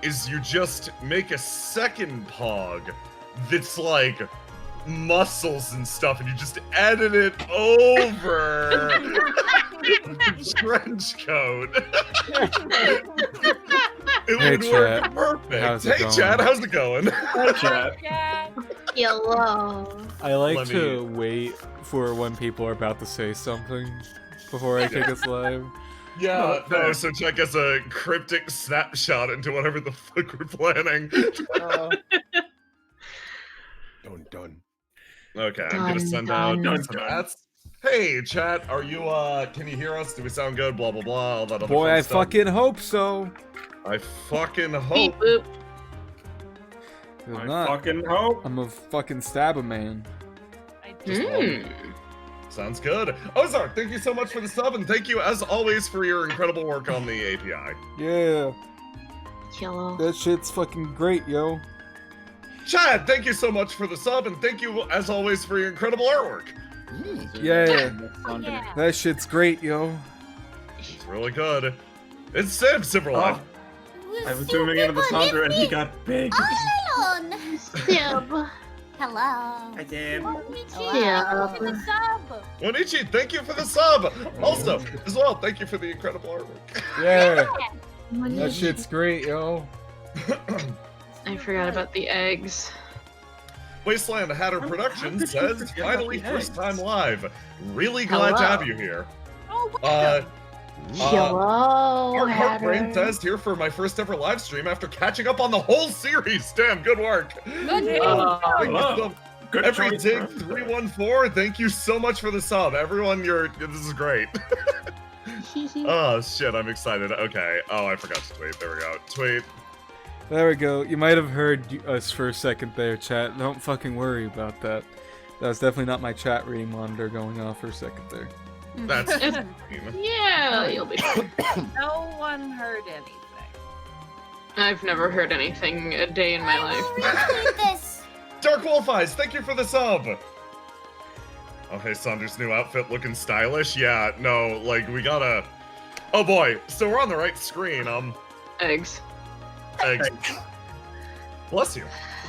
is you just make a second pog that's like muscles and stuff, and you just edit it over the trench coat. It Hey, would chat. work perfect. How's it Hey, going? Chad, how's it going? Hi, chat. Hello. I like Let to wait for when people are about to say something before I take us live. Yeah, Oh, no, fair. so check as a cryptic snapshot into whatever the fuck we're planning. Done. Okay, I'm gonna send out dun. some ads. Hey, chat, are you, can you hear us? Do we sound good? Blah, blah, blah, all that other Boy, fun I stuff. fucking hope so. I fucking Beep hope. boop. If I not, fucking hope. I'm a fucking stabber man. Sounds good. Ozark, thank you so much for the sub, and thank you, as always, for your incredible work on the API. Yeah, Hello. that shit's fucking great, yo. Chad, thank you so much for the sub, and thank you, as always, for your incredible artwork. Yeah, Yeah. that shit's great, yo. It's really good. It's Sim, Silverlight. I was zooming into the Sandra and he got big. Alon. Sib. Hello. I did. Yeah. For the sub. Onichi, thank you for the sub. Also, as well, thank you for the incredible artwork. Yeah, that shit's great, yo. I forgot about the eggs. Wasteland Hatter Productions did you says, forget finally about the first time live. Really glad to Hello. have you here. Oh, Hello. Our Heartbrain Hatter. says, here for my first ever live stream after catching up on the whole series. Damn, good work. good news. Thank you Hello. so- Good Every choice, dig bro. 314, thank you so much for the sub. Everyone, this is great. Oh shit, I'm excited. Okay. Oh, I forgot to tweet. There we go. Tweet. There we go. You might have heard us for a second there, chat. Don't fucking worry about that. That was definitely not my chat reading monitor going off for a second there. That's Yeah, you'll be fine. No one heard anything. I've never heard anything a day in my life. Read this. Dark Wolf Eyes, thank you for the sub. Oh, hey, Saunders' new outfit looking stylish. Yeah, no, like we gotta. Oh boy, so we're on the right screen. Eggs. Eggs. Bless you.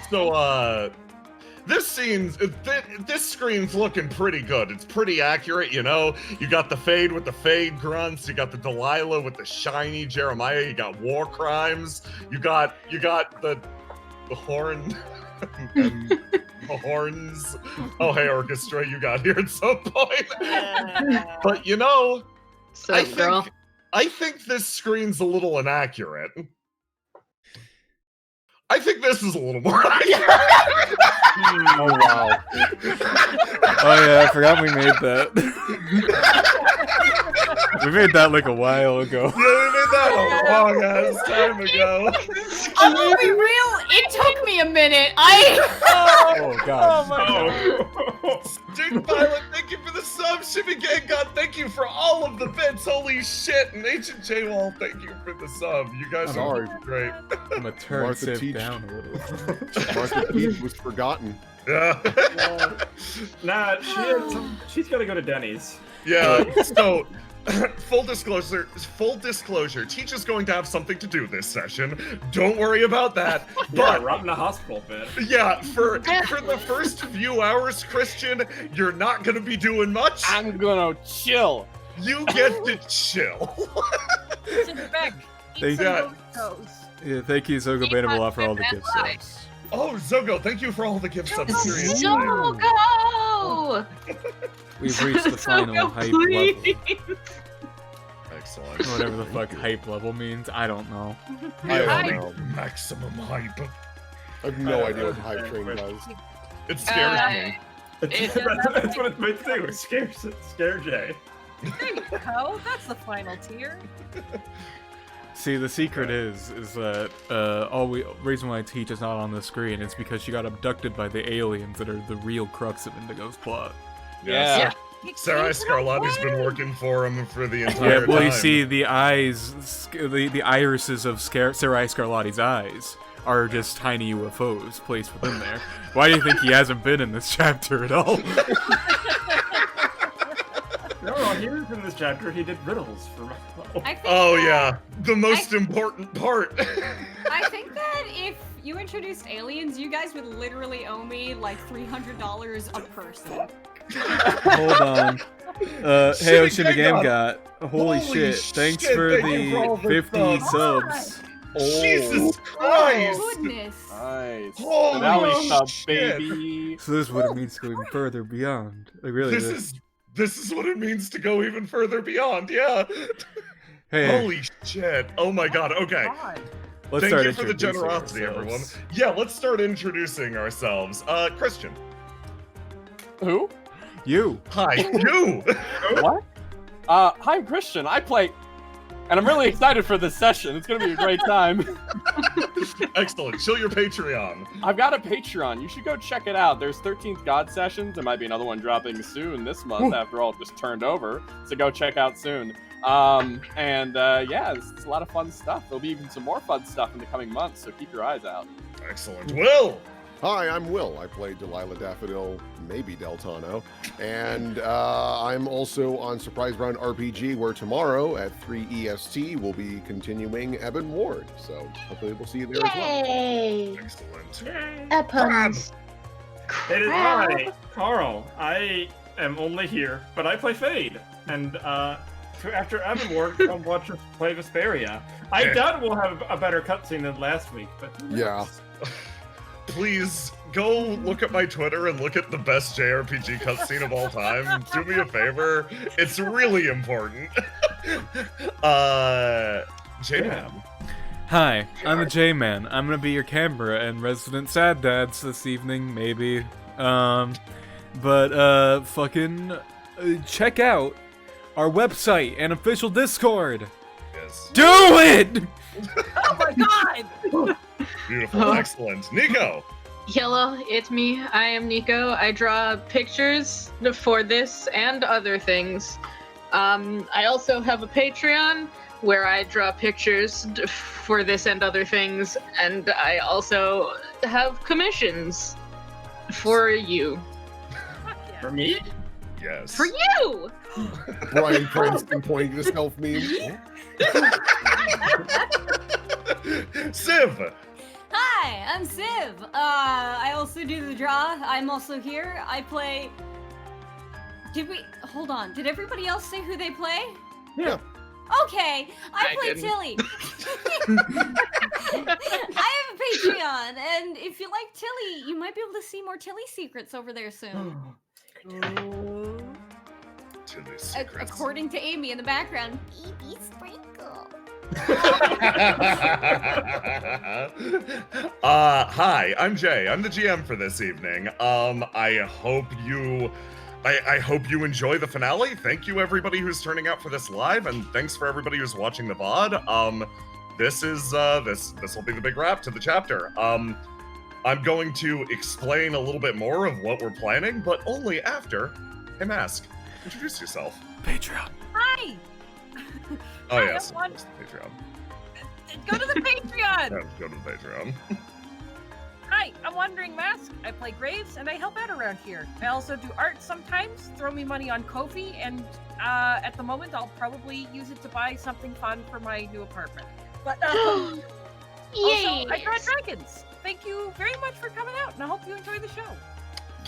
So, this screen's looking pretty good. It's pretty accurate, you know. You got the Fade with the Fade grunts. You got the Delilah with the shiny Jeremiah. You got War Crimes. You got the horn. And the horns. Oh, hey, Orchestra, you got here at some point. But you know, So, I girl. think this screen's a little inaccurate. I think this is a little more accurate. Oh wow. Oh yeah, I forgot we made that. We made that like a while ago. Yeah, we made that a long ass time ago. I'm gonna be real. It took me a minute. Oh god. Oh. Dude Violet, thank you for the sub. Shimmy Gang God, thank you for all of the bits. Holy shit. And Ancient J-Wall, thank you for the sub. You guys Sorry. are great. I'm gonna turn Martha Civ Teach. down a little. Martha Keith was forgotten. Yeah. Nah, she's gotta go to Denny's. Yeah, so full disclosure, Teach is going to have something to do this session. Don't worry about that. Yeah, But right in the hospital bed. yeah, for the first few hours, Christian, you're not gonna be doing much. I'm gonna chill. You get to chill. Sit back. Eat Thank some you. Doritos. Yeah, thank you, Zogo Banable, for all the gift subs. Oh, Zogo, thank you for all the gift subs. Seriously. So go! We've reached the final Zogo, hype please. level. Excellent. Whatever the fuck hype level means, I don't know. I Yeah, don't know. maximum hype. I have no idea what the hype train does. It scares me. That's what it's meant to do. Scare Jay. There you go. That's the final tier. See, the secret is that reason why Teach is not on the screen is because she got abducted by the aliens that are the real crux of Indigo's plot. Yeah. Sarai Scarlatti's been working for him for the entire Yeah, well, time. you see, the eyes, the irises of Sarai Scarlatti's eyes are just tiny UFOs placed within there. Why do you think he hasn't been in this chapter at all? No, he was in this chapter. He did riddles for. I think Oh that- yeah, the most important part. I think that if you introduced aliens, you guys would literally owe me like $300 a person. Hold on. Hey, Ocean the Game God. got. Holy shit. Thanks for thank you for all the the 50 subs. subs. Jesus Oh, Christ! goodness. Nice. Holy Finale sub, shit. baby. So this is what it means to go even further beyond. Like, really. This is what it means to go even further beyond, yeah. Hey, Holy shit. Oh my god, okay. God. let's Thank start you for the introducing generosity, everyone. ourselves. Yeah, let's start introducing ourselves. Christian. Who? You. Hi, you! What? Hi, I'm Christian. I play, and I'm really excited for this session. It's gonna be a great time. Excellent. Show your Patreon. I've got a Patreon. You should go check it out. There's 13th God Sessions. There might be another one dropping soon this month. After all, it just turned over. So go check out soon. Yeah, it's a lot of fun stuff. There'll be even some more fun stuff in the coming months. So keep your eyes out. Excellent. Will! Hi, I'm Will. I play Delilah Daffodil, maybe Deltano. And I'm also on Surprise Round RPG, where tomorrow at 3 EST we'll be continuing Eben Ward. So hopefully we'll see you there as well. Yay! Excellent. Epuns. It is I, Carl. I am only here, but I play Fade. And after Evan Ward, come watch us play Vesperia. I doubt we'll have a better cutscene than last week, but who knows? Yeah. Please go look at my Twitter and look at the best JRPG cutscene of all time. Do me a favor. It's really important. J-Man. Hi, I'm the J-Man. I'm gonna be your camera and resident sad dads this evening, maybe. Check out our website and official Discord. Yes. Do it! Oh my god! Beautiful. Excellent. Nico. Hello, it's me. I am Nico. I draw pictures for this and other things. I also have a Patreon where I draw pictures for this and other things, and I also have commissions for you. Fuck yeah. For me? Yes. For you! Brian Cranston pointing to self meme. Civ. Hi, I'm Civ. I also do the draw. I'm also here. I play. Hold on? Did everybody else say who they play? Yeah. Okay, I play didn't. Tilly. I have a Patreon, and if you like Tilly, you might be able to see more Tilly secrets over there soon. Tilly's secrets. According to Amy in the background. Baby sprinkle. Hi, I'm Jay. I'm the GM for this evening. I hope you enjoy the finale. Thank you everybody who's turning out for this live, and thanks for everybody who's watching the VOD. This will be the big wrap to the chapter. I'm going to explain a little bit more of what we're planning, but only after I mask. Introduce yourself. Patreon. Hi! Oh I yes, don't want- Patreon. Go to the Patreon! Yeah, go to the Patreon. Hi, I'm Wandering Mask. I play Graves, and I help out around here. I also do art sometimes, throw me money on Ko-fi, and at the moment, I'll probably use it to buy something fun for my new apartment. But also, I draw dragons. Thank you very much for coming out, and I hope you enjoy the show.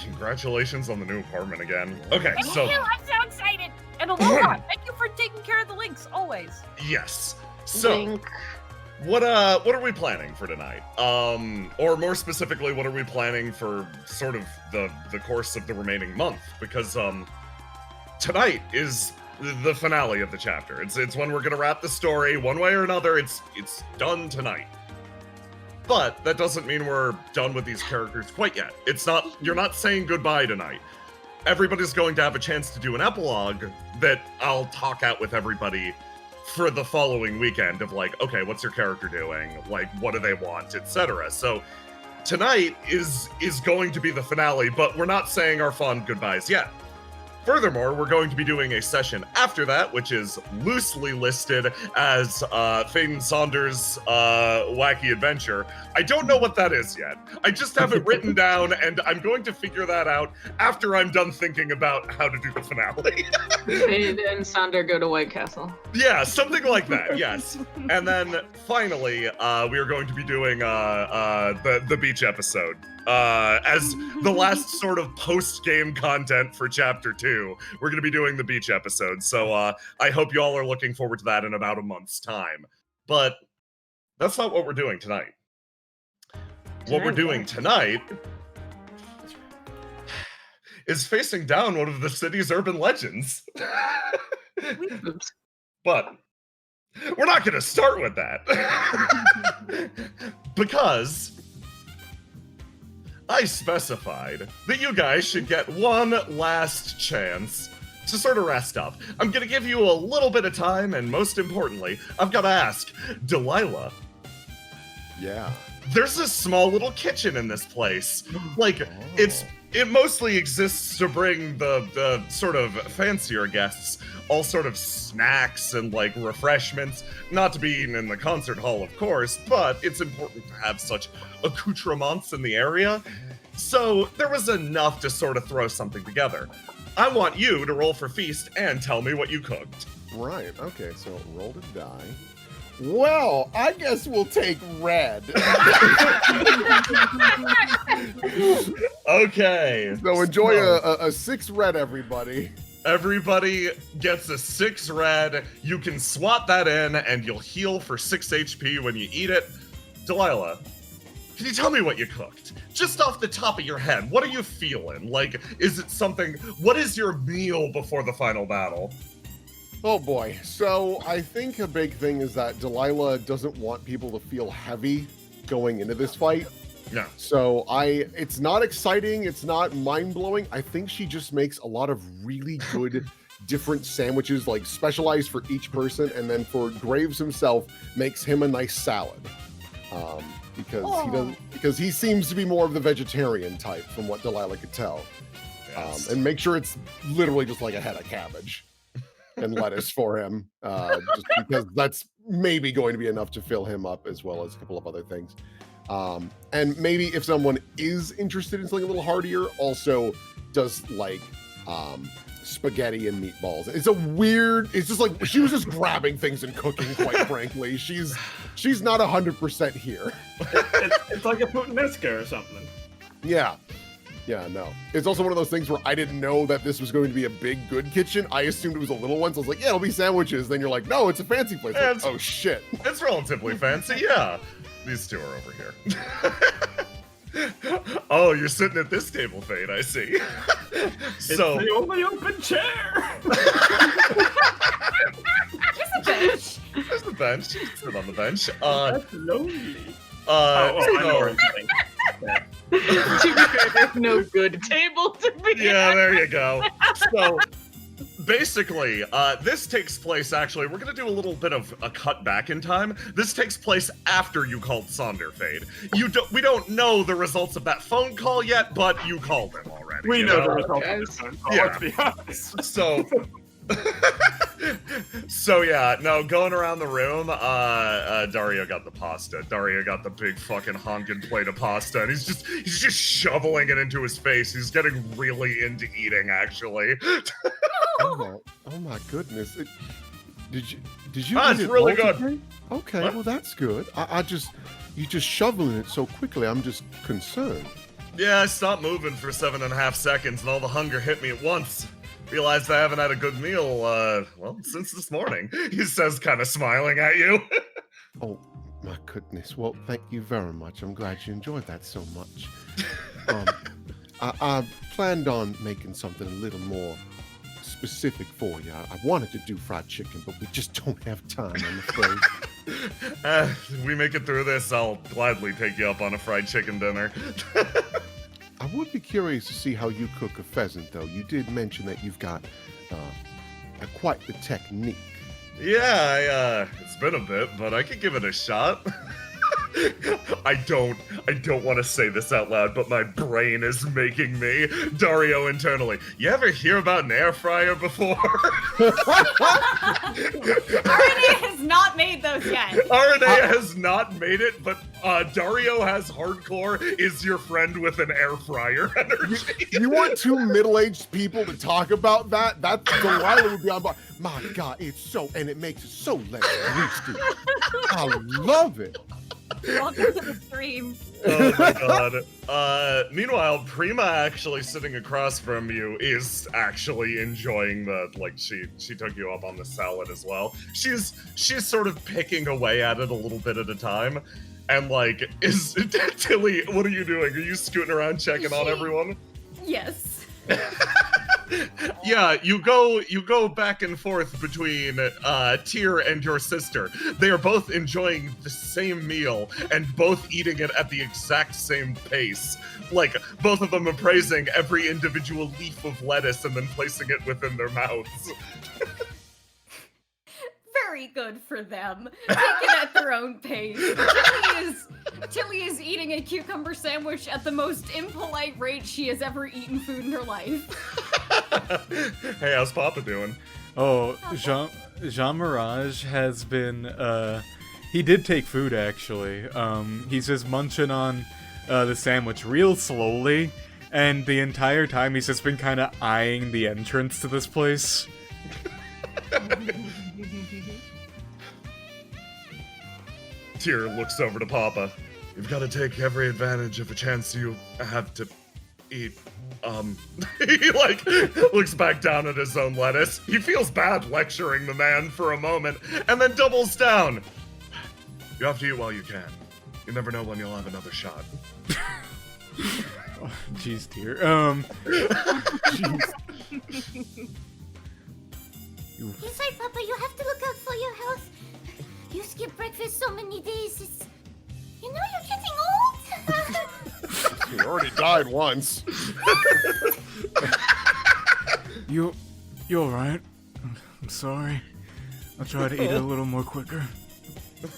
Congratulations on the new apartment again. Okay, Thank so you, I'm so excited! And Aloha, thank you for taking care of the links, always. yes. So what are we planning for tonight? Or more specifically, what are we planning for sort of the course of the remaining month? Because tonight is the finale of the chapter. It's when we're gonna wrap the story one way or another. It's done tonight. But that doesn't mean we're done with these characters quite yet. You're not saying goodbye tonight. Everybody's going to have a chance to do an epilogue that I'll talk out with everybody for the following weekend of like, okay, what's your character doing? Like, what do they want, etc. So tonight is going to be the finale, but we're not saying our fond goodbyes yet. Furthermore, we're going to be doing a session after that, which is loosely listed as Faden Saunders' Wacky Adventure. I don't know what that is yet. I just have it written down, and I'm going to figure that out after I'm done thinking about how to do the finale. Fade and Sander go to White Castle. Yeah, something like that, yes. And then, finally, we are going to be doing the beach episode. As the last sort of post-game content for Chapter 2. We're going to be doing the beach episode, so I hope you all are looking forward to that in about a month's time. But that's not what we're doing tonight. What we're doing tonight is facing down one of the city's urban legends. But we're not going to start with that. Because I specified that you guys should get one last chance to sort of rest up. I'm gonna give you a little bit of time, and most importantly, I've gotta ask, Delilah. Yeah. There's a small little kitchen in this place. Like, it mostly exists to bring the sort of fancier guests all sort of snacks and like refreshments, not to be eaten in the concert hall, of course, but it's important to have such accoutrements in the area. So there was enough to sort of throw something together. I want you to roll for feast and tell me what you cooked. Right, okay, so roll to die. Well, I guess we'll take red. Okay. So enjoy a 6 red, everybody. Everybody gets a 6 red. You can swap that in and you'll heal for 6 HP when you eat it. Delilah, can you tell me what you cooked? Just off the top of your head, what are you feeling? Like, is it something, what is your meal before the final battle? Oh boy, so I think a big thing is that Delilah doesn't want people to feel heavy going into this fight. No. So it's not exciting, it's not mind-blowing. I think she just makes a lot of really good different sandwiches, like specialized for each person, and then for Graves himself, makes him a nice salad. Because he seems to be more of the vegetarian type from what Delilah could tell. Yes. And make sure it's literally just like a head of cabbage and lettuce for him, just because that's maybe going to be enough to fill him up, as well as a couple of other things. And maybe if someone is interested in something a little heartier, also does like spaghetti and meatballs. It's just like she was just grabbing things and cooking, quite frankly. She's not 100% here. It's like a puttanesca or something. Yeah, no. It's also one of those things where I didn't know that this was going to be a big, good kitchen. I assumed it was a little one, so I was like, yeah, it'll be sandwiches. Then you're like, no, it's a fancy place. Yeah, like, oh, shit. It's relatively fancy, yeah. These two are over here. Oh, you're sitting at this table, Fade, I see. It's the only open chair. There's a bench. There's the bench. You can sit on the bench. That's lonely. I know where it's going. To be fair, there's no good table to be Yeah, at. there you go. So, basically, this takes place, actually, we're going to do a little bit of a cut back in time. This takes place after you called Sonder, Fade. We don't know the results of that phone call yet, but you called him already. We you know the results of this phone call, Yeah. let's be honest. So... So yeah, no, going around the room, Dario got the pasta. Dario got the big fucking honking plate of pasta, and he's just shoveling it into his face. He's getting really into eating, actually. Oh my goodness. Did you it's really good. Okay, What? well that's good. You just shoveling it so quickly, I'm just concerned. Yeah, I stopped moving for 7.5 seconds, and all the hunger hit me at once. Realized I haven't had a good meal, well, since this morning. He says, kind of smiling at you. Oh my goodness. Well, thank you very much. I'm glad you enjoyed that so much. I planned on making something a little more specific for you. I wanted to do fried chicken, but we just don't have time, I'm afraid. We make it through this, I'll gladly take you up on a fried chicken dinner. I would be curious to see how you cook a pheasant, though. You did mention that you've got quite the technique. Yeah, it's been a bit, but I could give it a shot. I don't want to say this out loud, but my brain is making me. Dario internally. You ever hear about an air fryer before? RNA has not made those yet. RNA has not made it, but Dario has hardcore is your friend with an air fryer energy. You want two middle-aged people to talk about that? That's Delilah would be on board. My God, it's so, and it makes it so less tasty. I love it. Welcome to the stream. Oh my God. Meanwhile, Prima actually sitting across from you is actually enjoying she took you up on the salad as well. She's sort of picking away at it a little bit at a time. And is Tilly, what are you doing? Are you scooting around checking on everyone? Yes. Yeah, you go back and forth between Tyr and your sister. They are both enjoying the same meal and both eating it at the exact same pace. Both of them are praising every individual leaf of lettuce and then placing it within their mouths. Very good for them. Take it at their own pace. Tilly is eating a cucumber sandwich at the most impolite rate she has ever eaten food in her life. Hey, how's Papa doing? Oh, Jean Mirage has been, he did take food, actually. He's just munching on the sandwich real slowly, and the entire time he's just been kind of eyeing the entrance to this place. Tyr looks over to Papa. You've got to take every advantage of a chance you have to eat. He looks back down at his own lettuce. He feels bad lecturing the man for a moment, and then doubles down. You have to eat while you can. You never know when you'll have another shot. Oh, jeez, Tyr. Jeez. Yes, right, Papa. You have to look out for your health. You skip breakfast so many days. You're getting old. You already died once. You alright? I'm sorry. I'll try to eat it a little more quicker.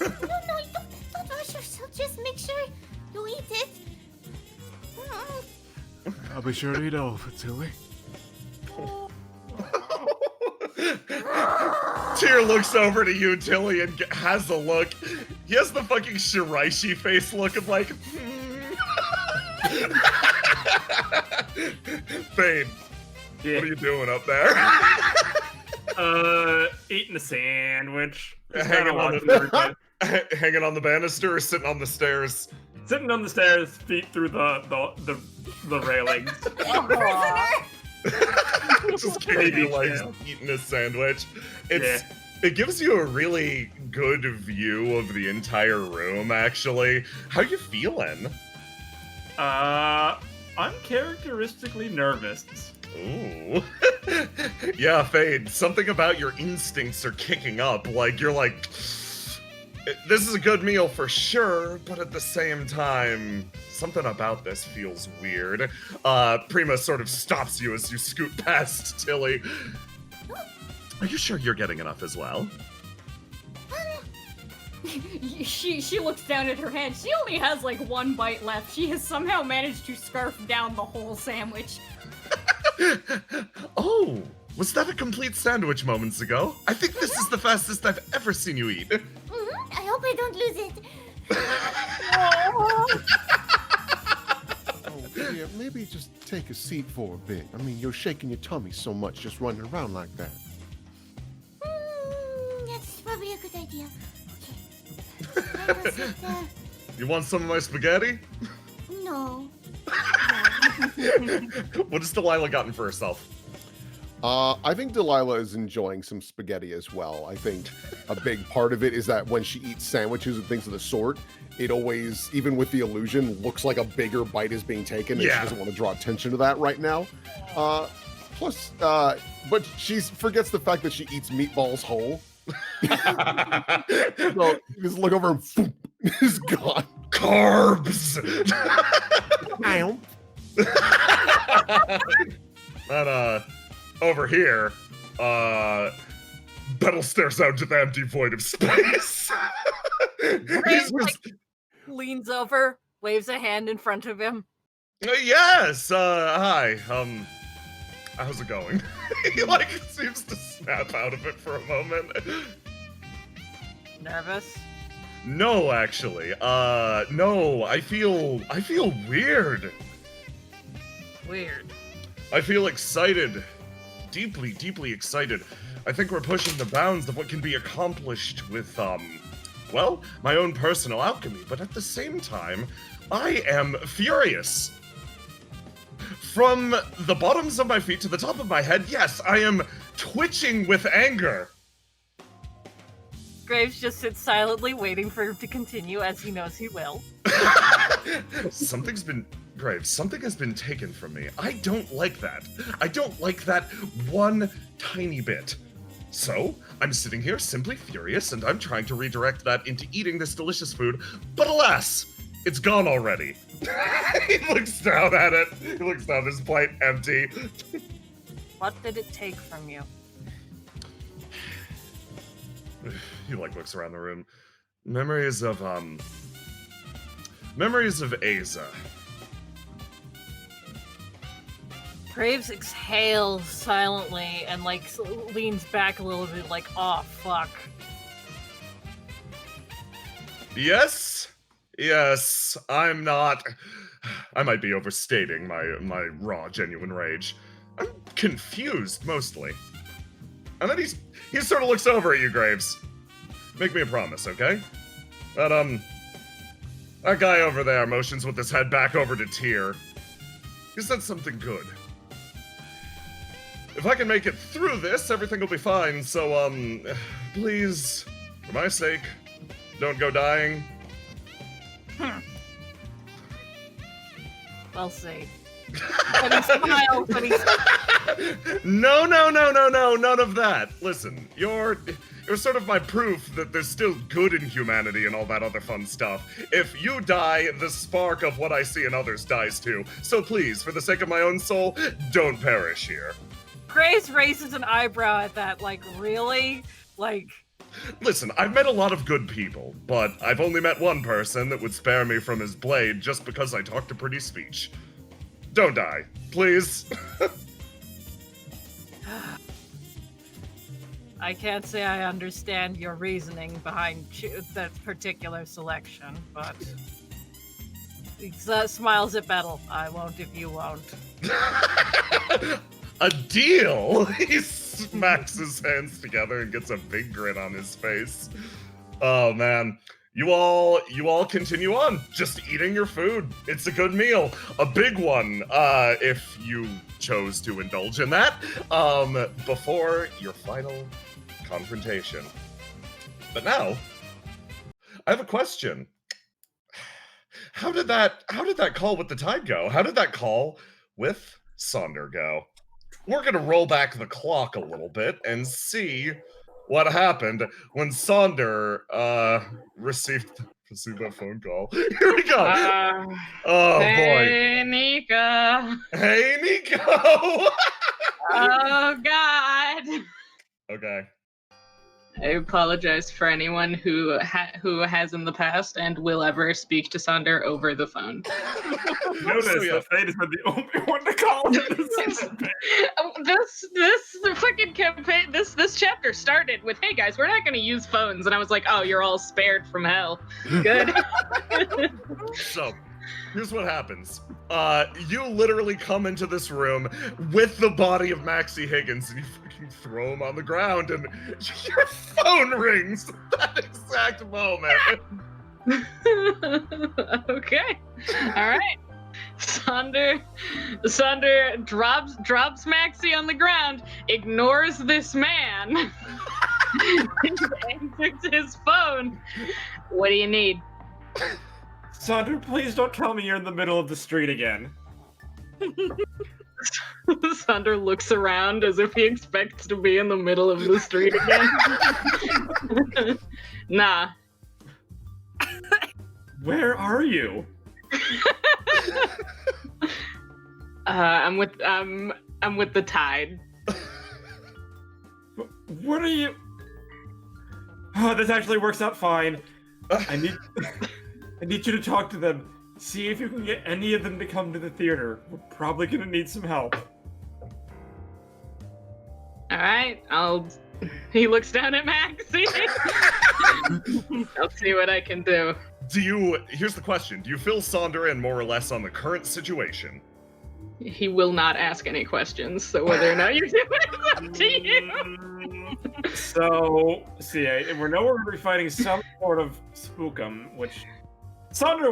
No, don't rush yourself. Just make sure you eat it. I'll be sure to eat all of it, Tilly. Tyr looks over to you, Tilly, and has a look. He has the fucking Shiraishi face looking like... Fade, Yeah. what are you doing up there? Eating a sandwich. Hanging on the banister or sitting on the stairs? Sitting on the stairs, feet through the railings. Just kidding, you eating a sandwich. It gives you a really good view of the entire room, actually. How you feeling? Uncharacteristically nervous. Ooh. Yeah, Fade, something about your instincts are kicking up. You're like, this is a good meal for sure, but at the same time, something about this feels weird. Prima sort of stops you as you scoot past Tilly. Are you sure you're getting enough as well? She looks down at her hand. She only has one bite left. She has somehow managed to scarf down the whole sandwich. Oh, was that a complete sandwich moments ago? I think this is the fastest I've ever seen you eat. I hope I don't lose it. Oh, yeah, maybe just take a seat for a bit. I mean, you're shaking your tummy so much just running around like that. That's probably a good idea. Okay. You want some of my spaghetti? No. What has Delilah gotten for herself? I think Delilah is enjoying some spaghetti as well. I think a big part of it is that when she eats sandwiches and things of the sort, it always, even with the illusion, looks like a bigger bite is being taken, and she doesn't want to draw attention to that right now. Plus, but she forgets the fact that she eats meatballs whole. So you just look over and boom, it's gone. Carbs! And, over here, Battle stares out to the empty void of space. Graves, leans leans over, waves a hand in front of him. Yes, hi, how's it going? He, like, seems to snap out of it for a moment. Nervous? No, actually, no, I feel weird. Weird. I feel excited. Deeply excited. I think we're pushing the bounds of what can be accomplished with, well, my own personal alchemy, but at the same time, I am furious. From the bottoms of my feet to the top of my head, yes, I am twitching with anger. Graves just sits silently waiting for him to continue, as he knows he will. Graves, something has been taken from me. I don't like that. I don't like that one tiny bit. So, I'm sitting here simply furious, and I'm trying to redirect that into eating this delicious food, but alas, it's gone already. He looks down at it. He looks down at his plate, empty. What did it take from you? He, like, looks around the room. Memories of Aza. Graves exhales silently and, like, leans back a little bit, like, oh, fuck. Yes, I'm not... I might be overstating my raw, genuine rage. I'm confused, mostly. And then he sort of looks over at you, Graves. Make me a promise, okay? That guy over there motions with his head back over to Tyr. He said something good. If I can make it through this, everything will be fine, so, please, for my sake, don't go dying. We'll see. But he smiles, but he's... No, none of that. Listen, you're sort of my proof that there's still good in humanity and all that other fun stuff. If you die, the spark of what I see in others dies too. So please, for the sake of my own soul, don't perish here. Grace raises an eyebrow at that, like, really? Like... Listen, I've met a lot of good people, but I've only met one person that would spare me from his blade just because I talked a pretty speech. Don't die, please. I can't say I understand your reasoning behind that particular selection, but... He smiles at Bettel. I won't if you won't. A deal? He smacks his hands together and gets a big grin on his face. Oh man, you all continue on, just eating your food. It's a good meal, a big one, if you chose to indulge in that, before your final confrontation. But now, I have a question. How did that call with the tide go? How did that call with Sonder go? We're gonna roll back the clock a little bit and see what happened when Sonder received a phone call. Here we go. Oh hey, boy. Nika. Hey, Nico. Oh God. Okay. I apologize for anyone who has in the past and will ever speak to Sonder over the phone. Notice that Fate has been the only one to call This fucking campaign, this chapter started with, "Hey guys, we're not going to use phones," and I was like, "Oh, you're all spared from hell. Good." So, here's what happens. You literally come into this room with the body of Maxie Higgins, and you fucking throw him on the ground, and your phone rings at that exact moment. Okay. All right. Sonder drops Maxie on the ground, ignores this man, answers his phone. What do you need? Sonder, please don't tell me you're in the middle of the street again. Sonder looks around as if he expects to be in the middle of the street again. Nah. Where are you? I'm with the tide. What are you? Oh, this actually works out fine. I I need you to talk to them. See if you can get any of them to come to the theater. We're probably gonna need some help. All right, He looks down at Maxie. I'll see what I can do. Here's the question. Do you fill Sonder in more or less on the current situation? He will not ask any questions, so whether or not you do it is up to you. So, see, we know we're going to be fighting some sort of spookum, which Fate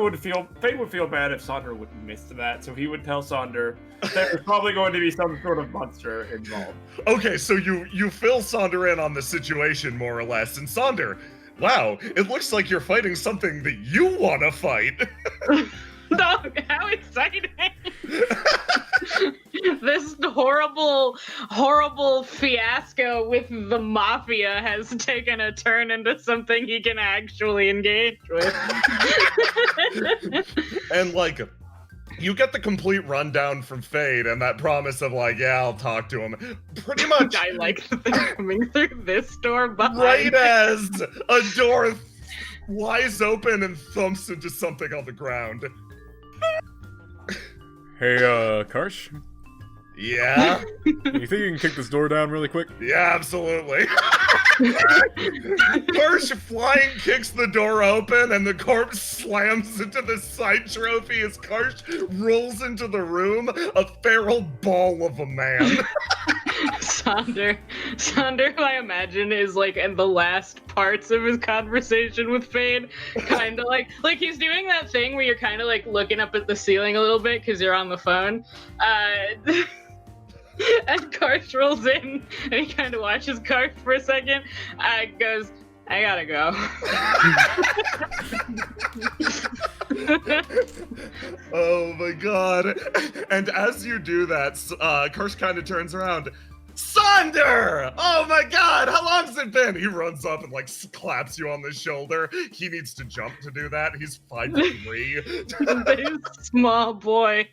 would feel bad if Sonder would miss that, so he would tell Sonder that there's probably going to be some sort of monster involved. Okay, so you fill Sonder in on the situation more or less, and Sonder, wow, it looks like you're fighting something that you want to fight. Oh, how exciting! This horrible, horrible fiasco with the mafia has taken a turn into something he can actually engage with. And like, you get the complete rundown from Fade and that promise of like, yeah, I'll talk to him. Pretty much. I like the thing coming through this door behind right as a door flies open and thumps into something on the ground. Hey, Karsh? Yeah? You think you can kick this door down really quick? Yeah, absolutely. Karsh flying kicks the door open and the corpse slams into the side trophy as Karsh rolls into the room, a feral ball of a man. Sonder, who I imagine is like in the last parts of his conversation with Fade, kind of like he's doing that thing where you're kind of like looking up at the ceiling a little bit because you're on the phone. And Karsh rolls in and he kind of watches Karsh for a second. Goes, I gotta go. Oh my god. And as you do that, Karsh kind of turns around. Sonder! Oh my god, how long's it been? He runs up and like claps you on the shoulder. He needs to jump to do that. He's 5'3". This small boy.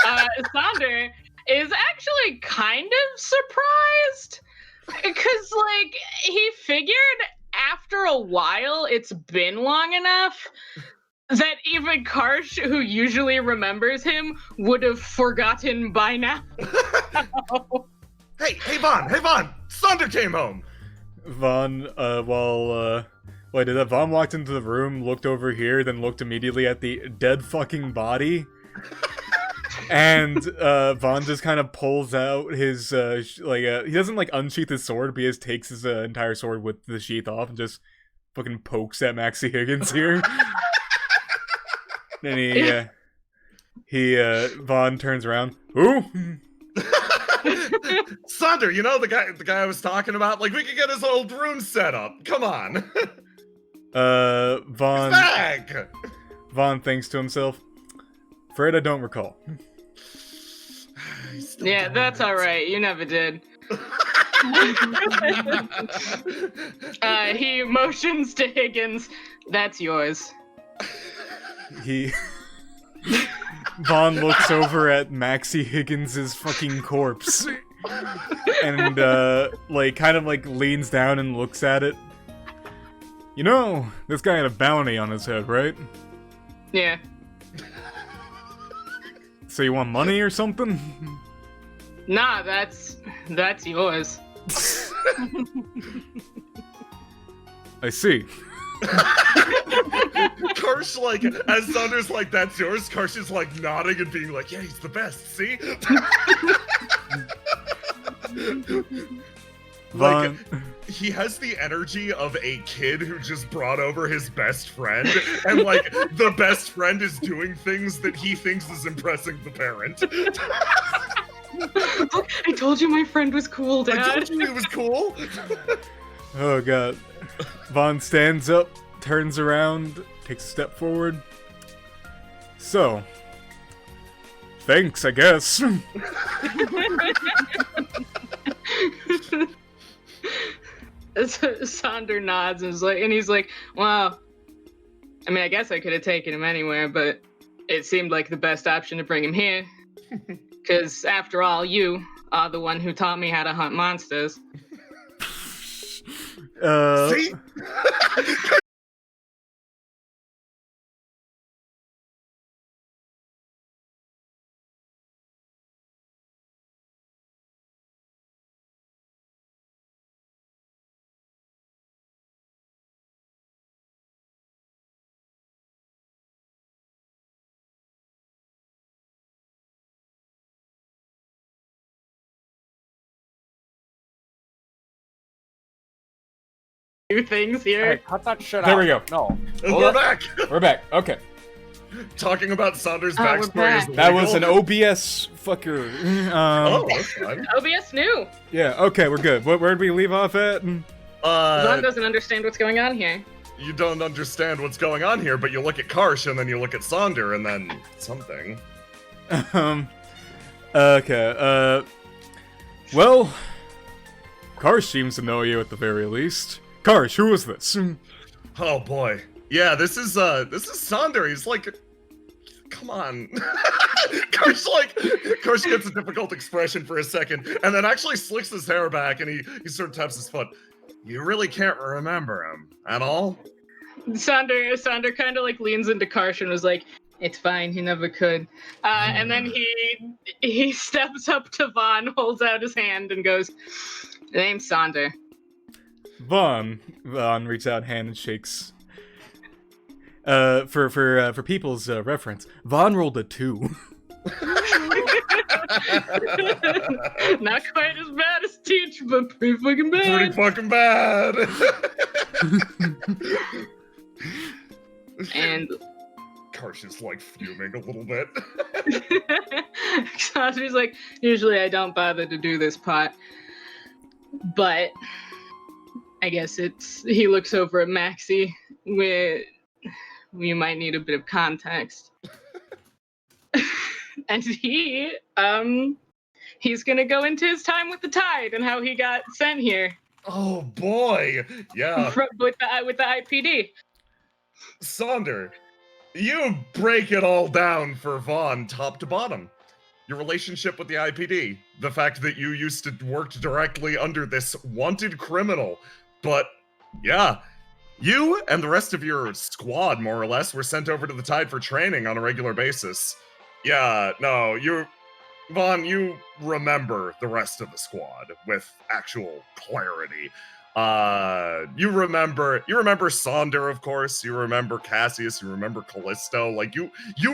Sonder is actually kind of surprised. Because, like, he figured after a while it's been long enough that even Karsh, who usually remembers him, would have forgotten by now. Hey, Vaughn! Sonder came home! Vaughn, Vaughn walked into the room, looked over here, then looked immediately at the dead fucking body. And, Vaughn just kind of pulls out his, he doesn't, like, unsheath his sword, but he just takes his entire sword with the sheath off and just fucking pokes at Maxie Higgins here. Then Vaughn turns around. Who? Sonder, you know the guy I was talking about? Like, we could get his old room set up. Come on. Vaughn... He's back! Vaughn thinks to himself, afraid I don't recall. Yeah, that's alright. You never did. He motions to Higgins. That's yours. Vaughn looks over at Maxie Higgins' fucking corpse. And, kind of leans down and looks at it. You know, this guy had a bounty on his head, right? Yeah. So you want money or something? Nah, that's yours. I see. Karsh, as Sonder's that's yours, Karsh is nodding and being yeah, he's the best, see? Vaughn. He has the energy of a kid who just brought over his best friend, and the best friend is doing things that he thinks is impressing the parent. I told you my friend was cool, Dad. I told you he was cool. Oh god. Vaughn stands up, turns around, takes a step forward. So, thanks, I guess. Sonder nods and he's like, well, I mean, I guess I could have taken him anywhere, but it seemed like the best option to bring him here. Because after all, you are the one who taught me how to hunt monsters. See? do things here. Hey, cut that shit out. There we go. No. We're back. We're back. Okay. Talking about Saunders' Oh, we're backstory back. is That was an illegal. OBS fucker. Oh, that's fine. OBS new. Yeah, okay, we're good. Where'd we leave off at? Vaughn doesn't understand what's going on here. You don't understand what's going on here, but you look at Karsh and then you look at Sonder and then something. Okay, well, Karsh seems to know you at the very least. Karsh, who is this? Oh boy. Yeah, this is Sonder. He's like, come on. Karsh gets a difficult expression for a second, and then actually slicks his hair back, and he sort of taps his foot. You really can't remember him at all? Sonder kind of like leans into Karsh and was like, "It's fine, he never could." And then he steps up to Vaughn, holds out his hand, and goes, "Name's Sonder." Vaughn reaches out hand and shakes. For people's reference, Vaughn rolled a 2. Not quite as bad as Teach, but pretty fucking bad. Pretty fucking bad. And Karsh is like fuming a little bit. Sander's like, usually I don't bother to do this pot, but I guess he looks over at Maxie where you might need a bit of context. And he's gonna go into his time with the Tide and how he got sent here. Oh boy, yeah. With the IPD. Sonder, you break it all down for Vaughn top to bottom. Your relationship with the IPD, the fact that you used to work directly under this wanted criminal, but yeah, you and the rest of your squad, more or less, were sent over to the Tide for training on a regular basis. Yeah, no, Vaughn, you remember the rest of the squad with actual clarity. You remember Sonder, of course. You remember Cassius. You remember Callisto. Like you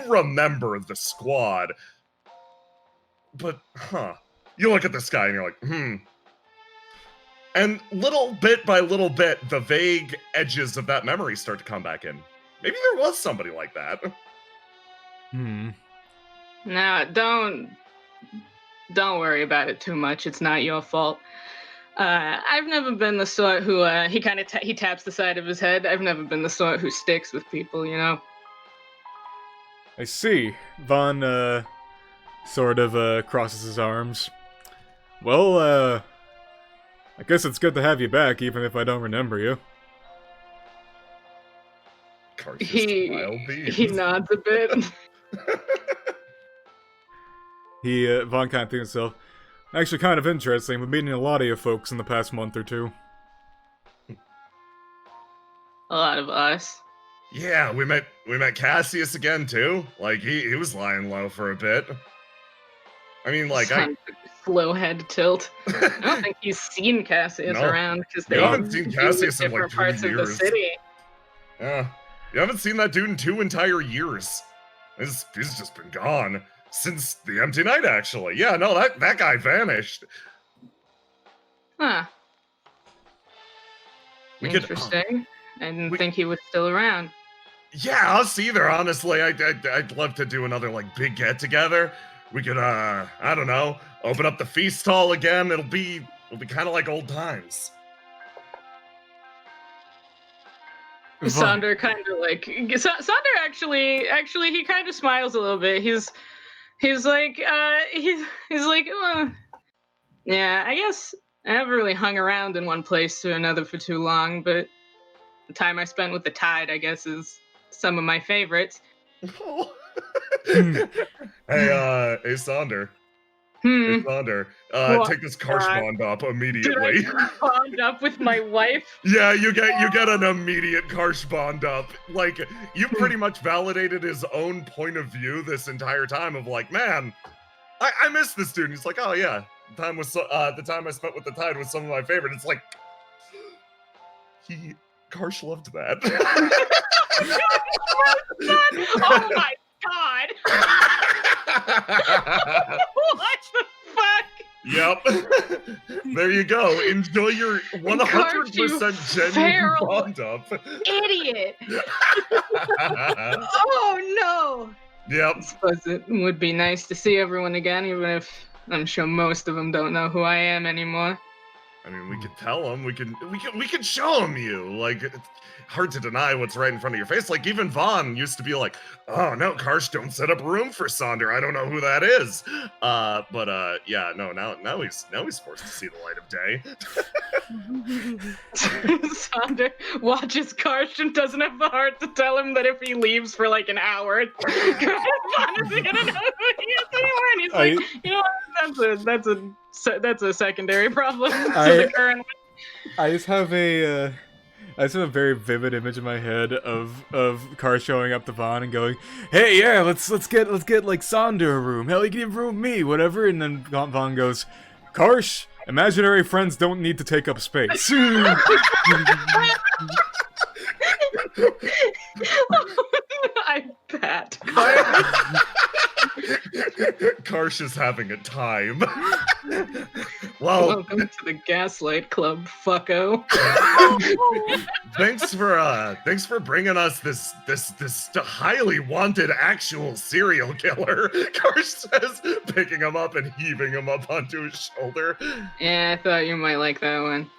remember the squad. But you look at this guy and you're like, And little bit by little bit, the vague edges of that memory start to come back in. Maybe there was somebody like that. No, don't worry about it too much. It's not your fault. I've never been the sort who he taps the side of his head. I've never been the sort who sticks with people, you know. I see. Vaughn sort of crosses his arms. Well, I guess it's good to have you back, even if I don't remember you. He nods a bit. Vaughn kind of thinks himself, actually kind of interesting. We've been meeting a lot of you folks in the past month or two. A lot of us. Yeah, we met Cassius again too. Like he was lying low for a bit. I mean, like slow head tilt. I don't think he's seen Cassius around because they haven't seen Cassius in different like 2 parts years. of the city. Yeah, you haven't seen that dude in 2 entire years. He's just been gone since the Empty Night, actually. Yeah, no, that guy vanished. Huh. Interesting. I didn't think he was still around. Yeah, us either, honestly. I'd love to do another, like, big get-together. We could, I don't know, open up the feast hall again. It'll be kind of like old times. Sonder kind of like... Sonder actually, he kind of smiles a little bit. He's like, yeah, I guess I never really hung around in one place to another for too long, but the time I spent with the Tide, I guess, is some of my favorites. Hey, Sonder. Hey, Sonder. Take this Karsh bond up immediately. Did I bond up with my wife? Yeah, you get an immediate Karsh bond up. Like, you pretty much validated his own point of view this entire time of like, man, I miss this dude. And he's like, oh yeah, the time I spent with the Tide was some of my favorite. It's like, Karsh loved that. Oh my god! What the fuck? Yep. There you go. Enjoy your 100% genuine feral bond up. Idiot! Oh no! Yep. I suppose it would be nice to see everyone again, even if I'm sure most of them don't know who I am anymore. I mean, we could tell them. We could show them you. Like, it's hard to deny what's right in front of your face. Like, even Vaughn used to be like, "Oh no, Karsh, don't set up a room for Sonder. I don't know who that is." Yeah, no. Now he's forced to see the light of day. Sonder watches Karsh and doesn't have the heart to tell him that if he leaves for like an hour, Vaughn isn't gonna know who he is anymore. And he's like, you know what? That's a secondary problem to the current one. I just have a very vivid image in my head of Karsh showing up to Vaughn and going, "Hey, yeah, let's get like Sonder a room. Hell, you can even room me, whatever." And then Vaughn goes, "Karsh, imaginary friends don't need to take up space." I bet. Karsh is having a time. Well, Welcome to the Gaslight Club, fucko. thanks for bringing us this highly wanted actual serial killer. Karsh says, picking him up and heaving him up onto his shoulder. Yeah, I thought you might like that one.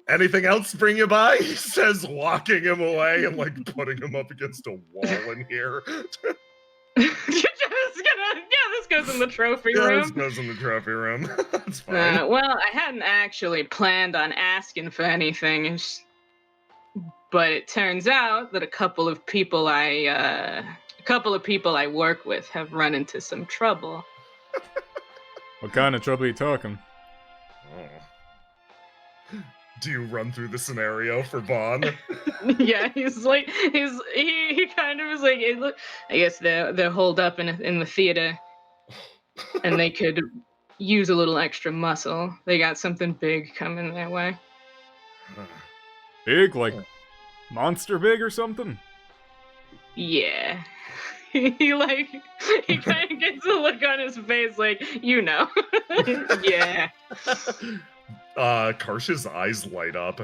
Anything else bring you by? He says, walking him away and like putting him up against a wall in here. This goes in the trophy Yeah, room. this goes in the trophy room. That's fine. Well, I hadn't actually planned on asking for anything, but it turns out that a couple of people I work with have run into some trouble. What kind of trouble are you talking? Oh. Do you run through the scenario for Vaughn? Yeah, he kind of is like, I guess they're holed up in the theater, and they could use a little extra muscle. They got something big coming their way. Big, like monster big or something? Yeah. He kind of gets a look on his face like, you know. Yeah. Karsh's eyes light up.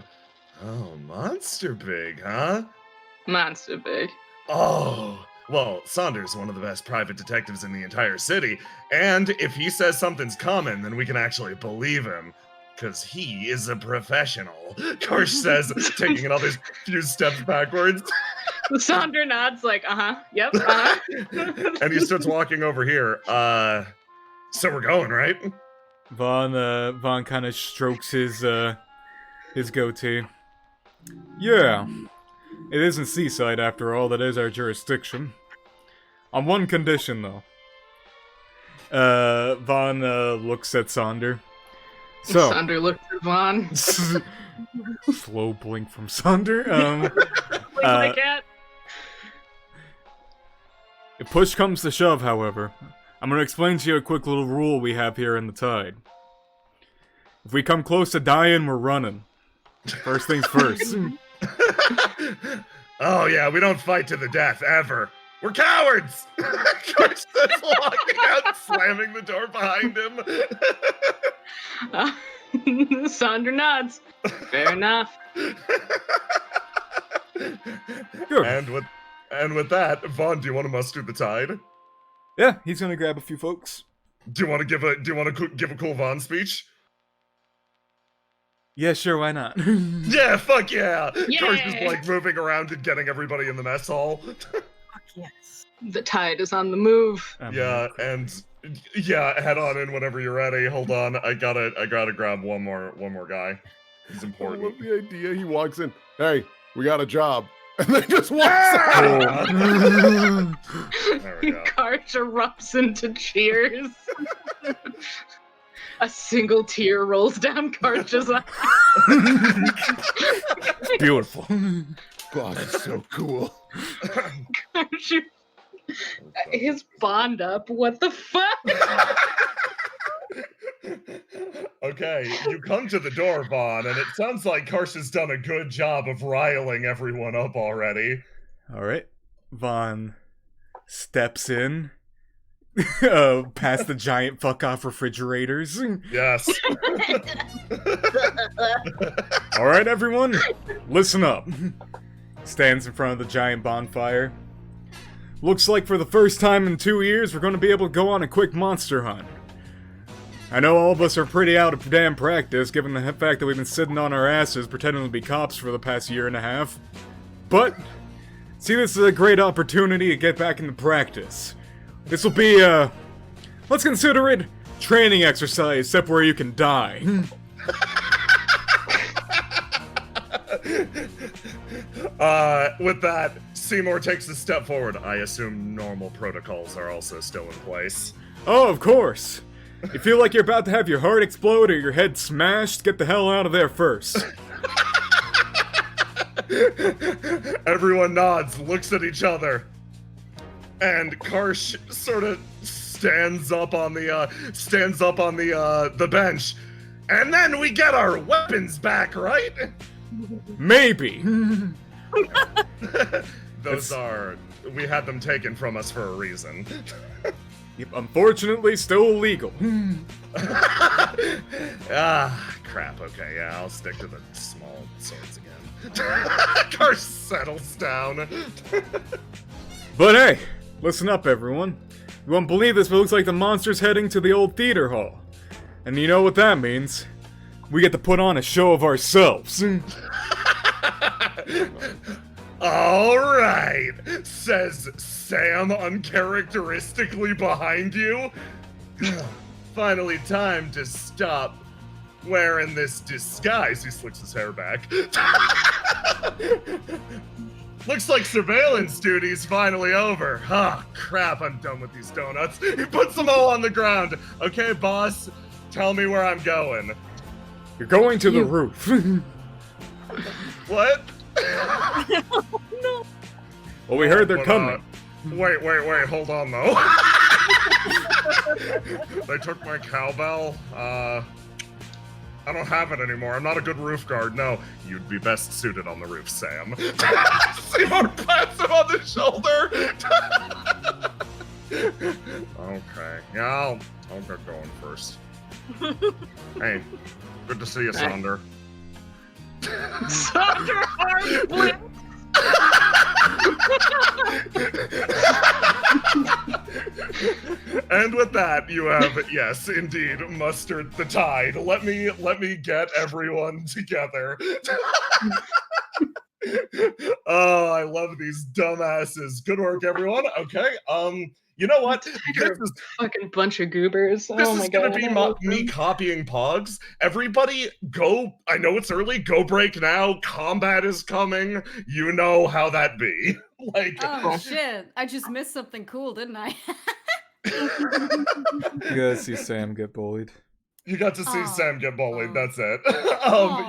Oh, monster big, huh? Monster big. Oh, well, Sonder's one of the best private detectives in the entire city, and if he says something's coming, then we can actually believe him, because he is a professional, Karsh says, taking another few steps backwards. Sonder nods like, yep, And he starts walking over here. So we're going, right? Vaughn kind of strokes his goatee. Yeah, it isn't Seaside after all. That is our jurisdiction. On one condition, though. Vaughn looks at Sonder. So Sonder looks at Vaughn. Slow blink from Sonder. Blink like cat. If push comes to shove, however, I'm gonna explain to you a quick little rule we have here in the Tide. If we come close to dying, we're running. First things first. Oh yeah, we don't fight to the death, ever. We're cowards! Karsh says, walking out, slamming the door behind him. Sonder nods. Fair enough. Good. And with that, Vaughn, do you want to muster the tide? Yeah, he's gonna grab a few folks. Do you want to give a cool Vaughn speech? Yeah, sure, why not? Yeah, fuck yeah! Yeah. Karsh is like moving around and getting everybody in the mess hall. Fuck yes. The tide is on the move. Yeah, and head on in whenever you're ready. Hold on, I gotta grab one more guy. He's I important. love the idea. He walks in. Hey, we got a job. And then just walks out. There we go. Karsh erupts into cheers. A single tear rolls down Karsh's eye. Beautiful. God, that's so cool. Karsh, his bond up. What the fuck? Okay, you come to the door, Vaughn, and it sounds like Karsh has done a good job of riling everyone up already. Alright. Vaughn steps in, past the giant fuck-off refrigerators. Yes. Alright, everyone, listen up. Stands in front of the giant bonfire. Looks like for the first time in 2 years, we're going to be able to go on a quick monster hunt. I know all of us are pretty out of damn practice, given the fact that we've been sitting on our asses pretending to be cops for the past year and a half. But, see this is a great opportunity to get back into practice. This will be, let's consider it training exercise, except where you can die. With that, Seymour takes a step forward. I assume normal protocols are also still in place. Oh, of course. You feel like you're about to have your heart explode or your head smashed, get the hell out of there first. Everyone nods, looks at each other. And Karsh sort of stands up on the bench. And then we get our weapons back, right? Maybe. We had them taken from us for a reason. Unfortunately, still illegal. Crap, okay, yeah, I'll stick to the small swords again. Karsh settles down. But hey, listen up, everyone. You won't believe this, but it looks like the monster's heading to the old theater hall. And you know what that means. We get to put on a show of ourselves. Alright, says Sam uncharacteristically behind you. Finally time to stop wearing this disguise. He slicks his hair back. Looks like surveillance duty's finally over. Ah, crap, I'm done with these donuts. He puts them all on the ground. Okay, boss, tell me where I'm going. You're going to the roof. What? No. Well, we heard they're coming. Wait, hold on though. They took my cowbell. I don't have it anymore. I'm not a good roof guard. No, you'd be best suited on the roof, Sam. Seymour pats him on the shoulder. Okay, yeah, I'll get going first. Hey, good to see you, Sonder. Sonder Harmblin! And with that, you have, yes, indeed, mustered the tide. Let me get everyone together. Oh, I love these dumbasses. Good work, everyone. Okay, you know what? This is Fucking bunch of goobers. This Oh my is god. gonna be me copying Pogs. Everybody, go. I know it's early. Go break now. Combat is coming. You know how that be. Like, Oh shit! I just missed something cool, didn't I? You gotta see Sam get bullied. you got to see Aw. Sam get bullied. Aw. That's it.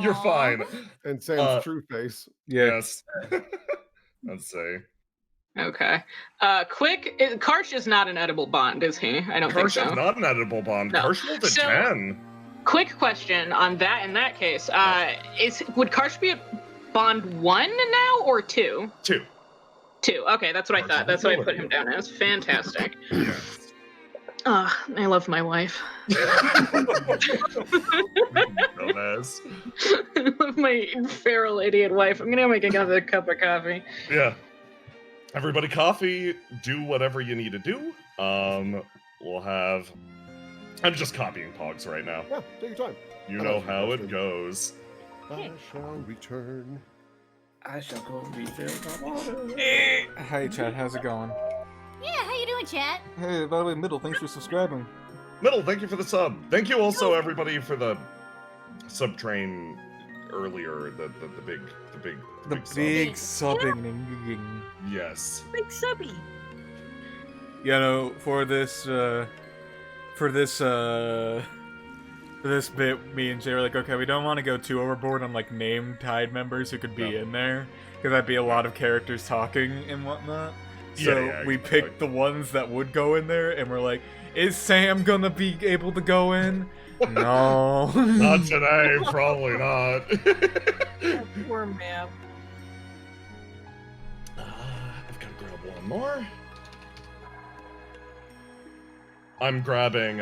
You're Aw. fine. And Sam's true face. Yeah. Yes. Let's see. Okay. Karsh is not an edible bond, is he? I don't think Karsh so. is not an edible bond. No. Karsh rolled a So- 10. Quick question on that. In that case, would Karsh be a bond 1 now or 2? 2. 2. Okay, that's what I Karsh thought. is That's what I a put him down as. Fantastic. Yes. I love my wife. Dumbass. I love my feral idiot wife. I'm gonna make another cup of coffee. Yeah. Everybody, coffee. Do whatever you need to do. We'll have. I'm just copying Pogs right now. Yeah, take your time. You I know know how it's it goes. I shall return. I shall go refill my water. Hi, Chad. How's it going? Yeah, how you doing, chat? Hey, by the way, Middle, thanks for subscribing. Middle, thank you for the sub. Thank you also, everybody, for the sub train earlier. The big sub. Big subbing. Yes. Big subby. You know, for this bit, me and Jay were like, okay, we don't want to go too overboard on like named Tide members who could be in there, because that'd be a lot of characters talking and whatnot. So Yeah, we exactly. picked the ones that would go in there, and we're like, is Sam gonna be able to go in? No. Not today, probably not. Poor man. I've got to grab one more. I'm grabbing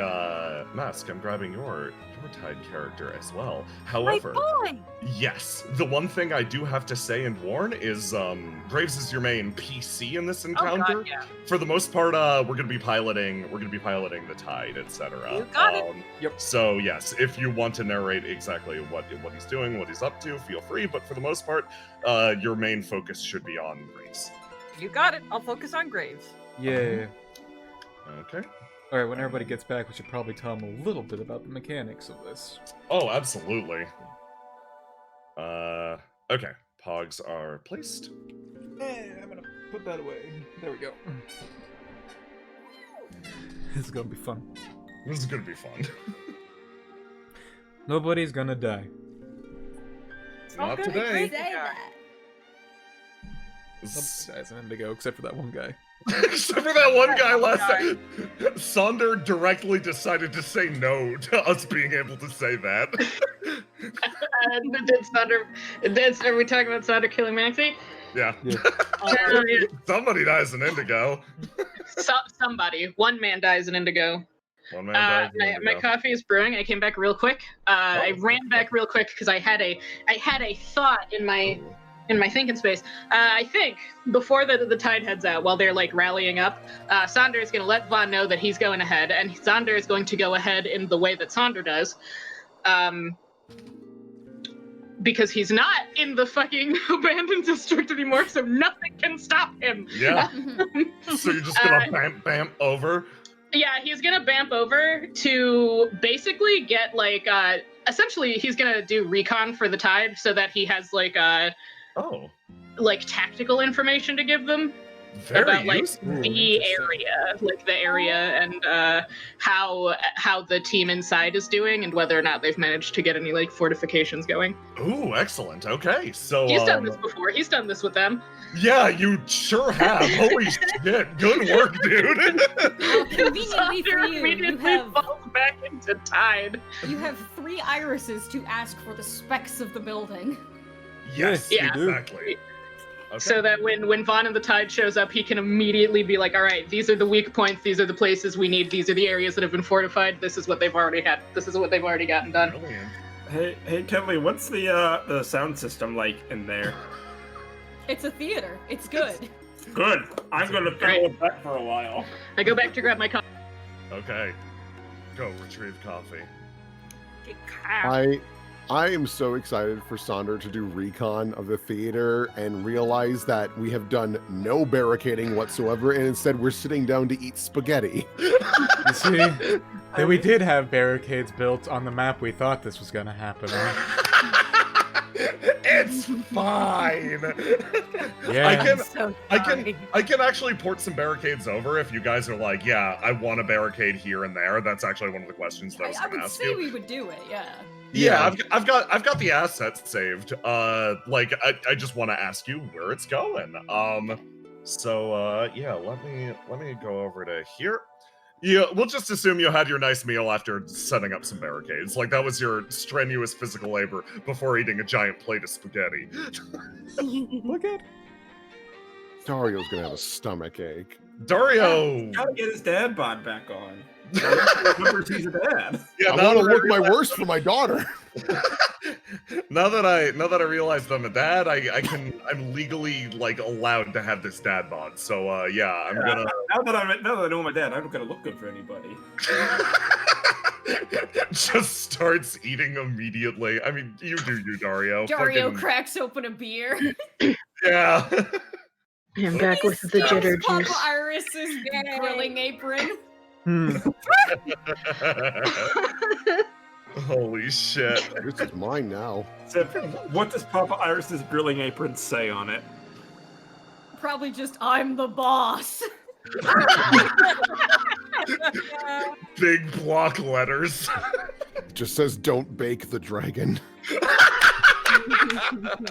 Mask. I'm grabbing your Tide character as well. However, My boy! yes, the one thing I do have to say and warn is Graves is your main PC in this encounter. Oh god, yeah. For the most part, we're gonna be piloting the Tide, etc. You got it. Yep. So yes, if you want to narrate exactly what he's doing, what he's up to, feel free. But for the most part, your main focus should be on Graves. You got it. I'll focus on Graves. Yeah. Okay. Alright, when everybody gets back, we should probably tell them a little bit about the mechanics of this. Oh, absolutely. Okay. Pogs are placed. I'm gonna put that away. There we go. This is gonna be fun. This is gonna be fun. Nobody's gonna die. Not Okay, today. great. Say that. S- Nobody dies in Indigo, except for that one guy. Except for that one guy last time. Sonder directly decided to say no to us being able to say that. Are we talking about Sonder killing Maxie? Yeah. Yeah. Yeah. Somebody dies in Indigo. Somebody. One man dies in Indigo. One man dies in My Indigo. coffee is brewing. I came back real quick. I ran back real quick because I had a thought in my thinking space. I think before the Tide heads out, while they're like rallying up, Sonder is going to let Vaughn know that he's going ahead, and Sonder is going to go ahead in the way that Sonder does, because he's not in the fucking abandoned district anymore, so nothing can stop him. Yeah. So you're just gonna bam over. Yeah, he's gonna bamp over to basically get like essentially he's gonna do recon for the Tide so that he has like Oh. like tactical information to give them Very about like useful. the area and how the team inside is doing and whether or not they've managed to get any like fortifications going. Ooh, excellent. Okay, so He's done this before. He's done this with them. yeah, you sure have. Holy shit! Good work, dude. How conveniently for Sonder you, immediately falls back into Tide. you have 3 irises to ask for the specs of the building. Yes, Yeah. exactly. Okay. So that when Vaughn and the Tide shows up, he can immediately be like, all right, these are the weak points, these are the places we need, these are the areas that have been fortified, this is what they've already had, this is what they've already gotten done. Brilliant. Hey, Kelly, what's the sound system like in there? It's a theater. It's good. Good. I'm gonna fiddle with that for a while. I go back to grab my coffee. Okay. Go retrieve coffee. I am so excited for Sonder to do recon of the theater and realize that we have done no barricading whatsoever, and instead we're sitting down to eat spaghetti. You see, that we did have barricades built on the map. We thought this was gonna happen. Huh? It's fine. Yeah. I can actually port some barricades over if you guys are like, yeah, I want a barricade here and there. That's actually one of the questions that I was I going to would ask say you. we would do it, yeah. Yeah, I've got the assets saved. Like I just want to ask you where it's going. So yeah, let me go over to here. Yeah, we'll just assume you had your nice meal after setting up some barricades. Like that was your strenuous physical labor before eating a giant plate of spaghetti. Look at. Dario's gonna have a stomach ache. Dario. Gotta get his dad bod back on. Remember he's a dad. Yeah, I now want to that look my worst for my daughter. now that I realized I'm a dad, I'm legally like allowed to have this dad bod. So yeah, I'm gonna. Now that I know my dad, I'm not gonna look good for anybody. Just starts eating immediately. I mean, you do you, Dario. Dario Fucking- cracks open a beer. Yeah. I'm back with the jitter Papa juice. Iris's grilling apron. Holy shit. This is mine now. So, what does Papa Iris's grilling apron say on it? Probably just, I'm the boss. Big block letters. It just says, "Don't bake the dragon."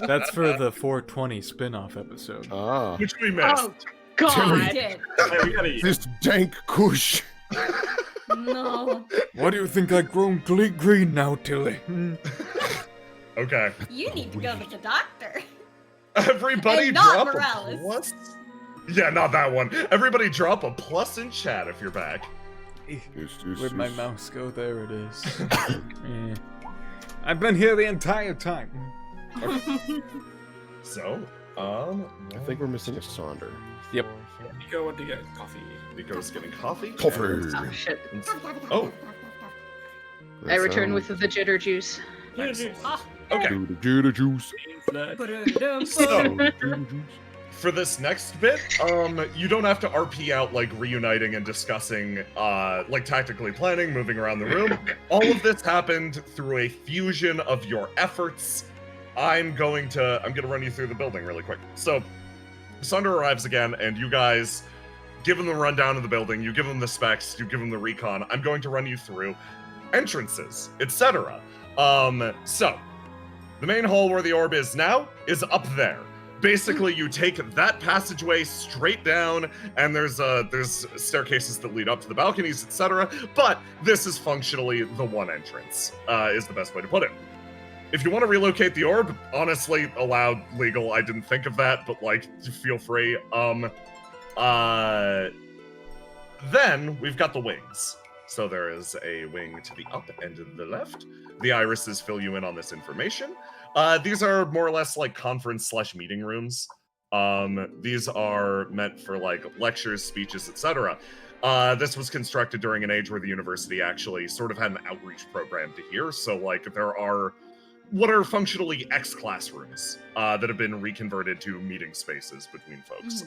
That's for the 420 spin-off episode. Ah, Which we missed. Oh, God. Did. Hey, we gotta eat. this dank kush. No. Why do you think I've grown green now, Tilly? Okay. You need to go to the doctor. Everybody And not drop Morales. a plus. Yeah, not that one. Everybody drop a plus in chat if you're back. Where'd my mouse go? There it is. Yeah. I've been here the entire time. So, I think we're missing a Sonder. Yep. Nico went to get coffee. Nico's getting coffee. Coffee. Oh shit. Oh, I return with the jitter juice. okay. Judah juice. So, for this next bit, you don't have to RP out like reuniting and discussing, like tactically planning, moving around the room. All of this happened through a fusion of your efforts. I'm gonna run you through the building really quick. So, Sunder arrives again, and you guys give him the rundown of the building. You give him the specs. You give him the recon. I'm going to run you through entrances, etc. So, the main hall where the orb is now is up there. Basically, you take that passageway straight down, and there's staircases that lead up to the balconies, etc. But this is functionally the one entrance, is the best way to put it. If you want to relocate the orb, honestly, allowed, legal. I didn't think of that, but like, feel free. Then we've got the wings. So there is a wing to the up and to the left. The irises fill you in on this information. These are more or less like conference/meeting rooms. These are meant for like lectures, speeches, etc. This was constructed during an age where the university actually sort of had an outreach program to here. So like there are what are functionally X classrooms that have been reconverted to meeting spaces between folks.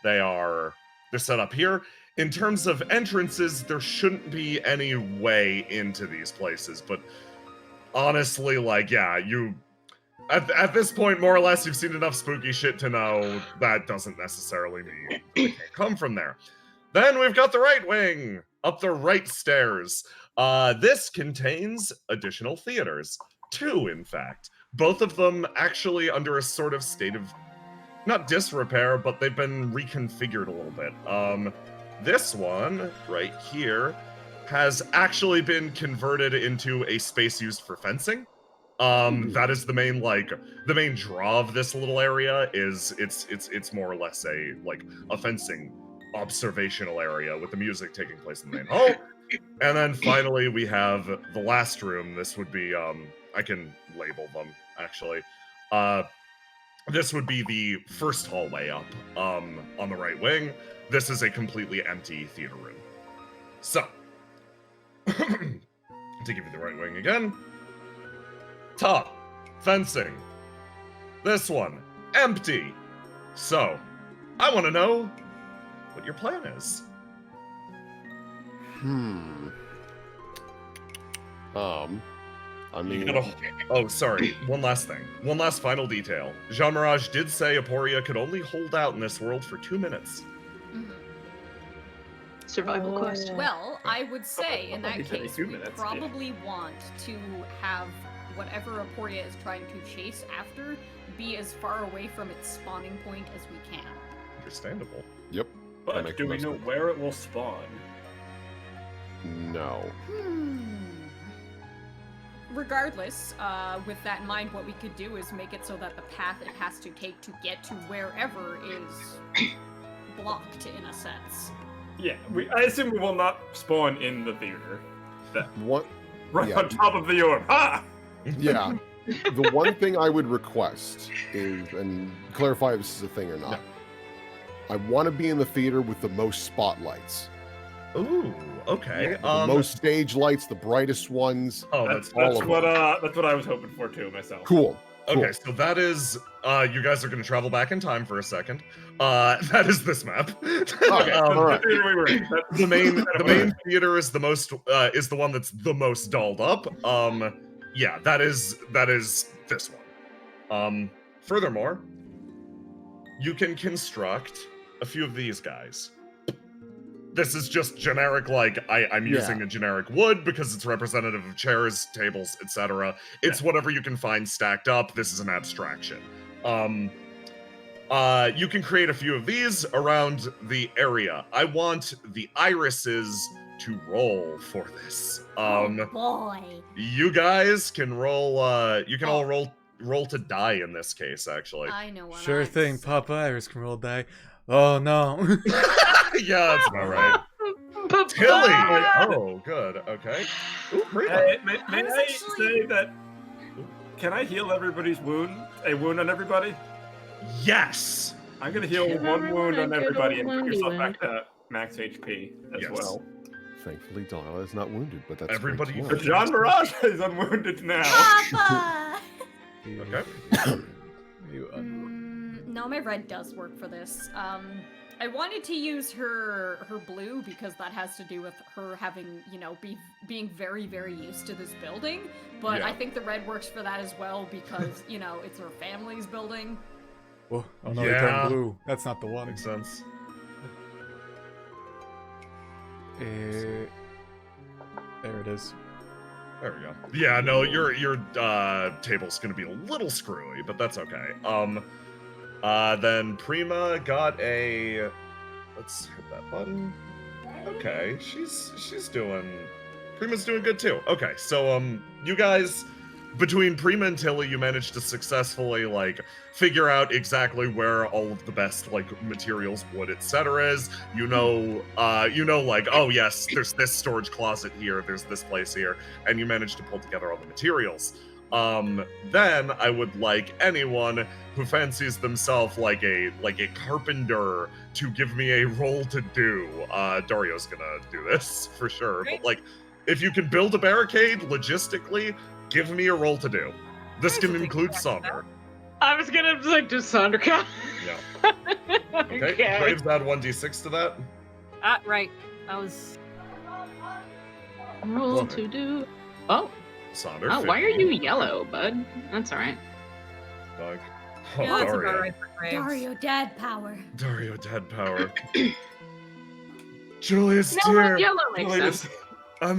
They're set up here. In terms of entrances, there shouldn't be any way into these places, but honestly, like, yeah, at this point, more or less, you've seen enough spooky shit to know that doesn't necessarily mean that it can't come from there. Then we've got the right wing, up the right stairs. This contains additional theaters. 2, in fact. Both of them actually under a sort of state of, not disrepair, but they've been reconfigured a little bit. This one, right here, has actually been converted into a space used for fencing. That is the main draw of this little area is it's more or less a fencing observational area with the music taking place in the main hall. And then finally we have the last room. This would be I can label them actually. This would be the first hallway up on the right wing. This is a completely empty theater room. So, to give you the right wing again. Top, fencing. This one, empty. So, I want to know what your plan is. I mean... Oh, sorry. One last thing. One last final detail. Jean Mirage did say Aporia could only hold out in this world for 2 minutes. Survival quest. Well, I would say in that He said case, 2 we minutes, probably want to have whatever Aporia is trying to chase after be as far away from its spawning point as we can. Understandable. Yep. That But makes do we most know sense. where it will spawn? No. Regardless, with that in mind, what we could do is make it so that the path it has to take to get to wherever is blocked, in a sense. Yeah, I assume we will not spawn in the theater. What? Right Yeah. on top of the orb. Ah! Yeah. The one thing I would request is, and clarify if this is a thing or not, I want to be in the theater with the most spotlights. Ooh, okay. The most stage lights, the brightest ones. Oh, That's all of what I was hoping for too myself. Cool. Okay, so that is, you guys are going to travel back in time for a second. That is this map. Okay, all right. The theater we were in. The main theater is the most, is the one that's the most dolled up. Yeah, that is this one. Furthermore, you can construct a few of these guys. This is just generic, like, I'm using a generic wood because it's representative of chairs, tables, etc. It's whatever you can find stacked up. This is an abstraction. You can create a few of these around the area. I want the irises to roll for this. Oh boy. You guys can roll, you can all roll to die in this case, actually. I know what Sure I'm thing, saying. Papa Iris can roll die. Oh no. Yeah, that's about right. Tilly! Oh, good. Okay. Ooh, Prima. May I was I actually- say that? Can I heal everybody's wound? A wound on everybody? Yes! I'm gonna heal Sure, one wound on good everybody old and put woundy yourself wound. back to max HP as Yes. well. Thankfully, Donna is not wounded, but that's Everybody great to But know. John Mirage is unwounded now. Papa! Okay. You No, my red does work for this. I wanted to use her blue because that has to do with her having, being very, very used to this building. But Yeah. I think the red works for that as well because, it's her family's building. Oh no, he Yeah. turned blue. That's not the one. Makes sense. There it is. There we go. Yeah, no, your table's gonna be a little screwy, but that's okay. Then Prima got a. Let's hit that button. Okay, she's doing. Prima's doing good too. Okay, so you guys, between Prima and Tilly, you managed to successfully figure out exactly where all of the best materials, wood, etc. is. Oh yes, there's this storage closet here, there's this place here, and you managed to pull together all the materials. Then I would like anyone who fancies themselves like a carpenter to give me a role to do. Dario's gonna do this for sure, Great. but if you can build a barricade logistically, give me a role to do. This can include Sonder. I was gonna do Sonder count. Yeah. Okay. Graves add 1d6 to that. Right. I was. Role to do. Oh. Sonder. Oh, why are 15. you yellow, bud? That's alright. Like, Yeah, that's about Dario. right for Graves. Dario, dad power. Dario, dad power. Julius, No, dear. yellow makes Julius. sense. I'm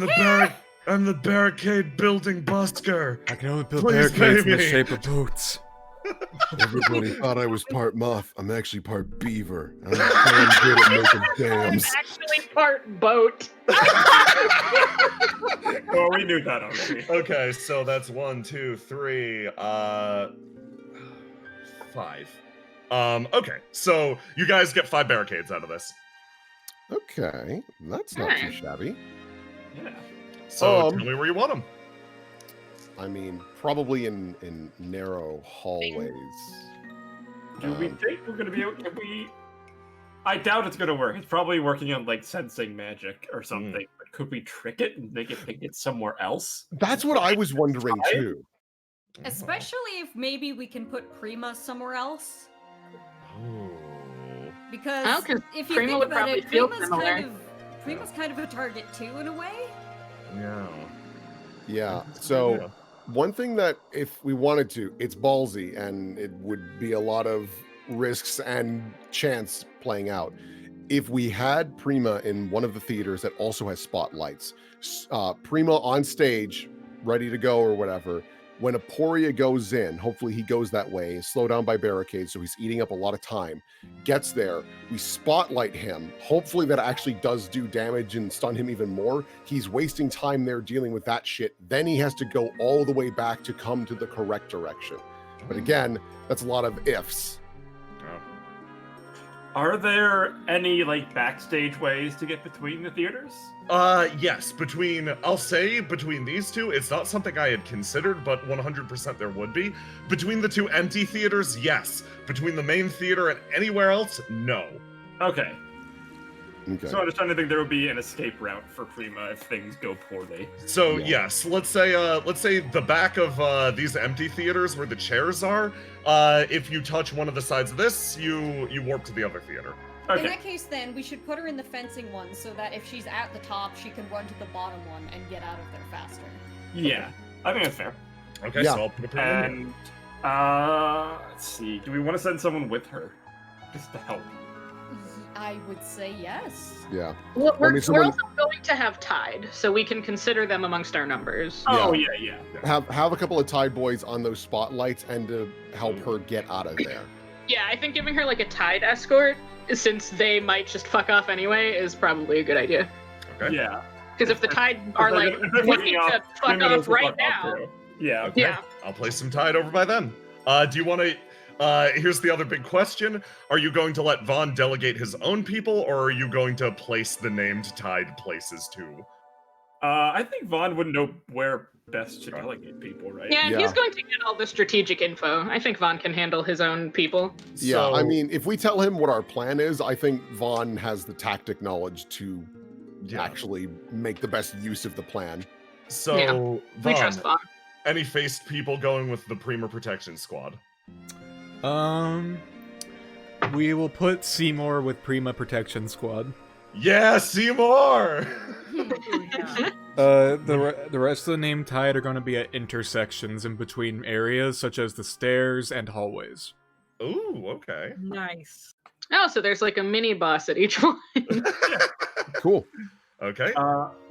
the barricade building busker. I can only build Please barricades pay in the me. shape of boots. Everybody thought I was part moth. I'm actually part beaver. I'm damn good at making dams. Actually, part boat. Well, we knew that already. Okay, so that's 1, 2, 3, 5. Okay, so you guys get 5 barricades out of this. Okay, that's not too shabby. Yeah. So tell me where you want them. I mean, probably in narrow hallways. Do we think we're gonna be able? Can we? I doubt it's gonna work. It's probably working on sensing magic or something. But could we trick it and make it think it's somewhere else? That's what I was wondering too. Especially if maybe we can put Prima somewhere else. Oh. Because Oh, 'cause if you Prima think would about probably it, feel Prima's kind of a target too in a way. Yeah. Yeah. So one thing that if we wanted to, it's ballsy and it would be a lot of risks and chance playing out. If we had Prima in one of the theaters that also has spotlights, Prima on stage, ready to go or whatever, when Aporia goes in, hopefully he goes that way, is slowed down by barricades, so he's eating up a lot of time, gets there, we spotlight him, hopefully that actually does do damage and stun him even more. He's wasting time there dealing with that shit, then he has to go all the way back to come to the correct direction. But again, that's a lot of ifs. Are there any backstage ways to get between the theaters? Yes, I'll say between these two, it's not something I had considered, but 100% there would be. Between the two empty theaters, yes. Between the main theater and anywhere else, no. Okay. Okay. So I'm just trying to think there would be an escape route for Prima if things go poorly. So yes, let's say the back of these empty theaters where the chairs are, if you touch one of the sides of this, you warp to the other theater. Okay. In that case, then, we should put her in the fencing one so that if she's at the top, she can run to the bottom one and get out of there faster. Yeah, I think that's fair. Okay, Yeah. so I'll put a Prima in here. And let's see. Do we want to send someone with her just to help? I would say yes. Yeah. Well, we're someone- also going to have Tide, so we can consider them amongst our numbers. Oh yeah. Have a couple of Tide boys on those spotlights and to help her get out of there. Yeah, I think giving her a Tide escort, since they might just fuck off anyway, is probably a good idea. Okay. Yeah. Because if the Tide are If they're looking fucking to fuck criminals off will right fuck off now, too. Yeah. Okay. yeah. I'll place some Tide over by them. Do you want to? Here's the other big question. Are you going to let Vaughn delegate his own people, or are you going to place the named tied places too? I think Vaughn would know where best to delegate people, right? Yeah, Yeah. he's going to get all the strategic info. I think Vaughn can handle his own people. Yeah, I So- mean, if we tell him what our plan is, I think Vaughn has the tactic knowledge to Yeah. actually make the best use of the plan. So, Yeah, We trust Vaughn, Vaughn. any faced people going with the Prima Protection Squad? We will put Seymour with Prima Protection Squad. Yeah, Seymour! The rest of the name tide are going to be at intersections in between areas such as the stairs and hallways. Ooh, okay. Nice. Oh, so there's like a mini boss at each one. Cool. Okay,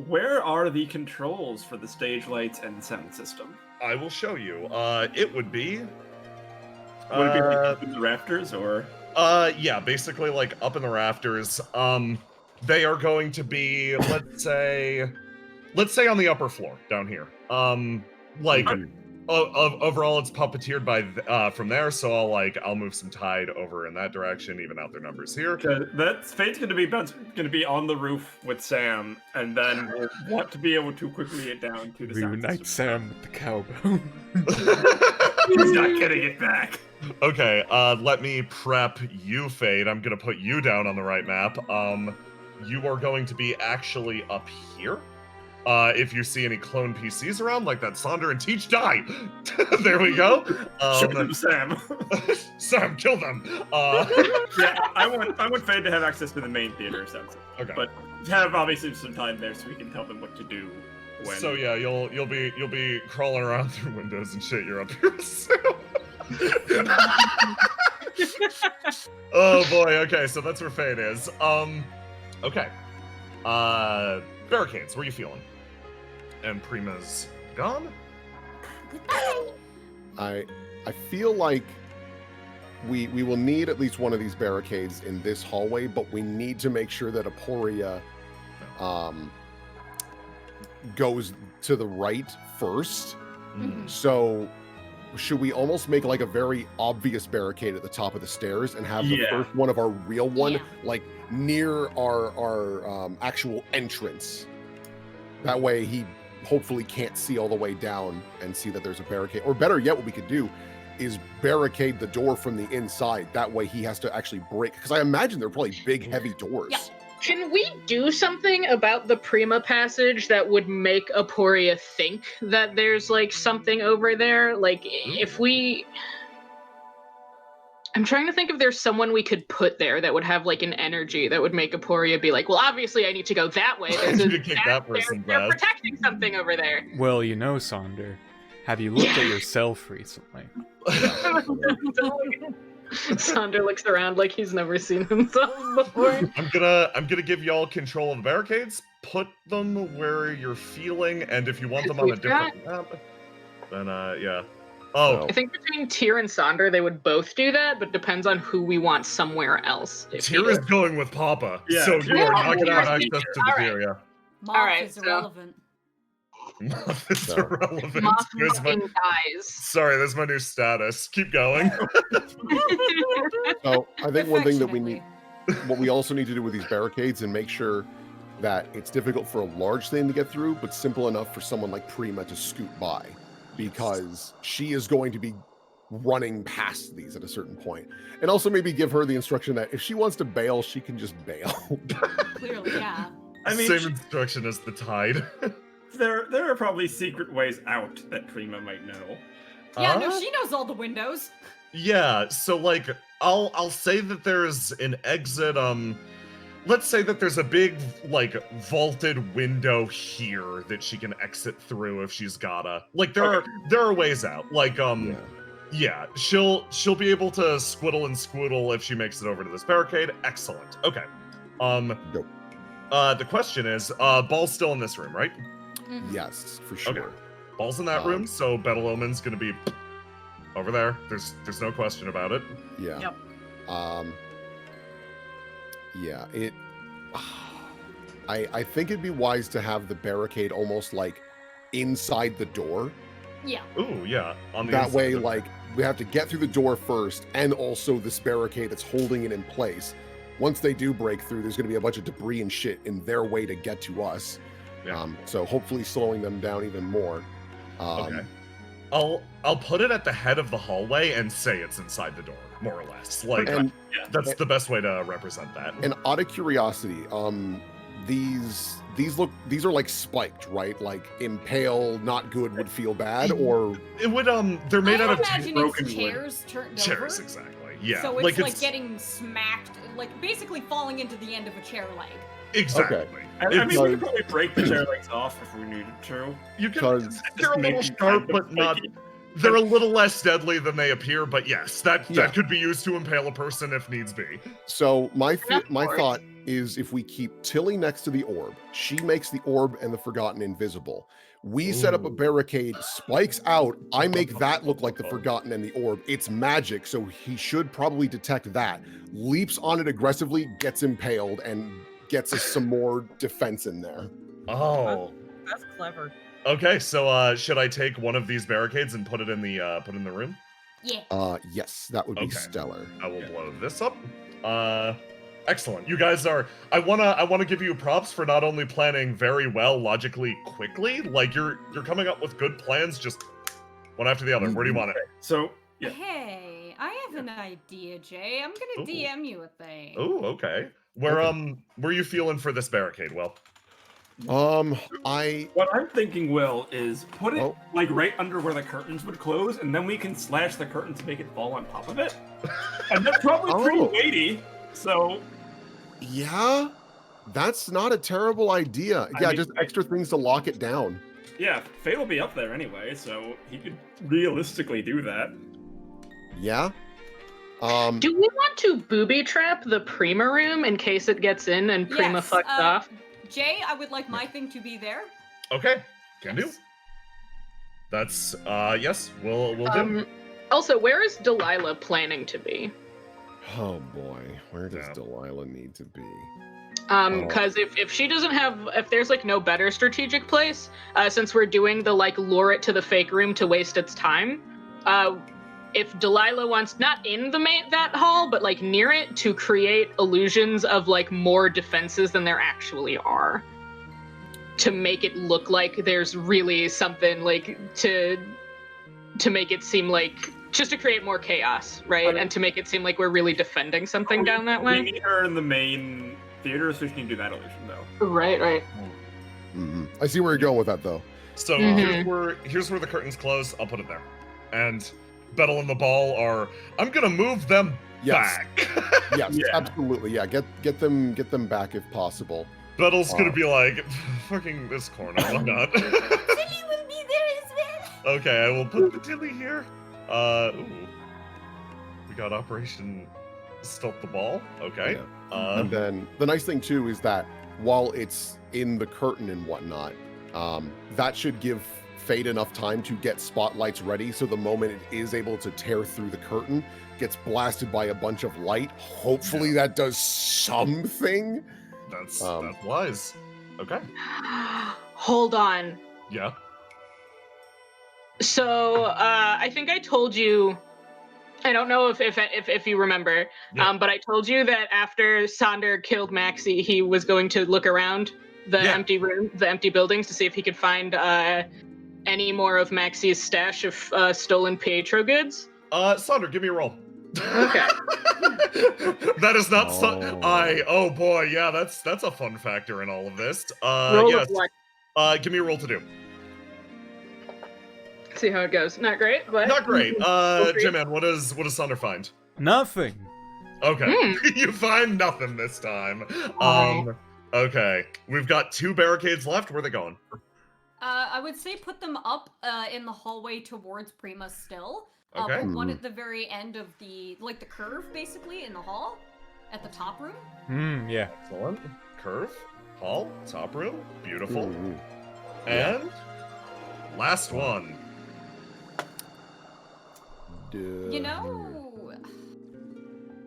Where are the controls for the stage lights and sound system? I will show you. It would be... Would it be like up in the rafters or? Yeah, basically like up in the rafters. They are going to be, let's say on the upper floor down here. Overall it's puppeteered by from there, so I'll move some tide over in that direction, even out their numbers here. Fate's gonna be on the roof with Sam, and then we'll want to be able to quickly get down to the sound Reunite system. Sam with the cowbell. He's not getting it back. Okay, let me prep you, Fade. I'm gonna put you down on the right map. You are going to be actually up here. If you see any clone PCs around, like that Sonder and Teach die. There we go. Shoot them, Sam. Sam, kill them. Yeah, I want Fade to have access to the main theater sense. Okay. But have obviously some time there so we can tell them what to do when. So yeah, you'll be crawling around through windows and shit. You're up here. Oh boy. Okay, so that's where Fade is. Okay. Barricades. Where are you feeling? And Prima's gone. Goodbye. I feel like we will need at least one of these barricades in this hallway, but we need to make sure that Aporia goes to the right first. Mhm. So should we almost make like a very obvious barricade at the top of the stairs and have the Yeah. first one of our real one Yeah. like near our actual entrance? That way he hopefully can't see all the way down and see that there's a barricade. Or better yet, what we could do is barricade the door from the inside. That way he has to actually break, because I imagine they're probably big, heavy doors. Yeah. Can we do something about the Prima passage that would make Aporia think that there's like something over there? Like if we... I'm trying to think if there's someone we could put there that would have like an energy that would make Aporia be like, well, obviously I need to go that way. There's You kick that person's they're ass. protecting something over there. Well, you know, Sonder, have you looked at yourself recently? Sonder looks around like he's never seen himself before. I'm gonna give y'all control of the barricades. Put them where you're feeling, and if you want them on a We've different map, then yeah. Oh, I think between Tyr and Sonder, they would both do that, but depends on who we want somewhere else. If Tyr he- is going with Papa, Yeah, so Tyr you are is not gonna have Tyr's access to the Alright. Tyr, yeah. Moth Alright, is so- irrelevant. It's So- irrelevant. Moth There's my- fucking dies. Sorry, that's my new status. Keep going. So I think one thing that we need, Affectionately. what we also need to do with these barricades and make sure that it's difficult for a large thing to get through, but simple enough for someone like Prima to scoot by, because she is going to be running past these at a certain point. And also maybe give her the instruction that if she wants to bail, she can just bail. Clearly, yeah. I mean, Same instruction as the tide. there are probably secret ways out that Prima might know. Yeah, no, she knows all the windows. Yeah, so like I'll say that there's an exit. Let's say that there's a big like vaulted window here that she can exit through if she's gotta. Like there are ways out. Like yeah, she'll be able to squiddle and squoodle if she makes it over to this barricade. Excellent. Okay. Go. The question is, Ball's still in this room, right? Mhm. Yes, for sure. Okay. Ball's in that room, so Beteloman's gonna be over there. There's no question about it. Yeah. Yep. Yeah, it I think it'd be wise to have the barricade almost like inside the door, Yeah. Ooh, yeah. On the That inside way, of- like, we have to get through the door first, and also this barricade that's holding it in place. Once they do break through, there's going to be a bunch of debris and shit in their way to get to us. Yeah. So hopefully slowing them down even more. Okay. I'll put it at the head of the hallway and say it's inside the door, more or less. Like, And, that's the best way to represent that. and out of curiosity, these are like spiked, right? Like impale, not good, would feel bad, or It would they're made out of imagine broken it's wood. chairs turned Chairs, over. exactly. Yeah. So it's like getting smacked, like basically falling into the end of a chair leg. Exactly. Okay. I mean, It's- we could probably break the chair legs off if we needed to. You can. 'Cause- They're a little maybe sharp, kind of but not. flaky. They're a little less deadly than they appear. But yes, that Yeah. could be used to impale a person if needs be. so my Of course. thought is if we keep Tilly next to the orb, she makes the orb and the Forgotten invisible. We set up a Ooh. barricade, spikes out. I make that look like the Forgotten and the orb. It's magic, so he should probably detect that. Leaps on it aggressively, gets impaled, and gets us some more defense in there. Oh. That's clever. Okay. So should I take one of these barricades and put it in the room? Yeah. Yes, that would be Okay. stellar. I will blow this up. Excellent. You guys are. I wanna give you props for not only planning very well, logically, quickly. Like you're coming up with good plans, just one after the other. Where do you want it? So, yeah. Hey, I have an idea, Jay. I'm gonna Ooh. DM you a thing. Oh, okay. Where are you feeling for this barricade? Well, I What I'm thinking, Will, is put it Oh. like right under where the curtains would close, and then we can slash the curtain to make it fall on top of it. And that's probably pretty Oh. weighty. So yeah, that's not a terrible idea. I Yeah, mean, just extra things to lock it down. yeah, Faye will be up there anyway, so he could realistically do that. Yeah. Do we want to booby trap the Prima room in case it gets in and Prima Yes, fucks off? Jay, I would like my thing to be there. okay, can do. Yes. That's yes, we'll do. Also, where is Delilah planning to be? Oh boy, where does Yeah. Delilah need to be? Because if she doesn't have, if there's like no better strategic place, since we're doing the like lure it to the fake room to waste its time, if Delilah wants not in the that hall, but like near it to create illusions of like more defenses than there actually are, to make it look like there's really something like to make it seem like just to create more chaos, right? And to make it seem like we're really defending something down that We way. need her in the main theater, so she can do that illusion, though. Right. I see where you're going with that, though. So Mhm. here's where the curtains close. I'll put it there, and Bettle and the Ball are. I'm gonna move them Yes. back. Yes, Yeah. absolutely. Yeah, get them back if possible. Bettle's gonna be like, fucking this corner. Why not? Tilly will be there as well. Okay, I will put the Tilly here. Ooh. We got Operation Stop the Ball. Okay. And then the nice thing too is that while it's in the curtain and whatnot, that should give Fate enough time to get spotlights ready, so the moment it is able to tear through the curtain, gets blasted by a bunch of light. Hopefully that does something. That's wise. Okay. Hold on. Yeah. So I think I told you. I don't know if you remember, Yeah. but I told you that after Sonder killed Maxie, he was going to look around the Yeah. empty room, the empty buildings, to see if he could find any more of Maxie's stash of stolen Pietro goods. Sonder, give me a roll. Okay. That is not Oh. oh boy, yeah, that's a fun factor in all of this. Roll Yes. of what? Give me a roll to do. See how it goes. Not great, but Not great. Okay. Jim-Man, what does Sonder find? Nothing. Okay. You find nothing this time. Oh. Okay. We've got 2 barricades left. Where are they going? I would say put them up in the hallway towards Prima still. Okay. Put one at the very end of the curve, basically, in the hall, at the top room. Yeah. Excellent. Curve, hall, top room. Beautiful. Mhm. And last one. You know,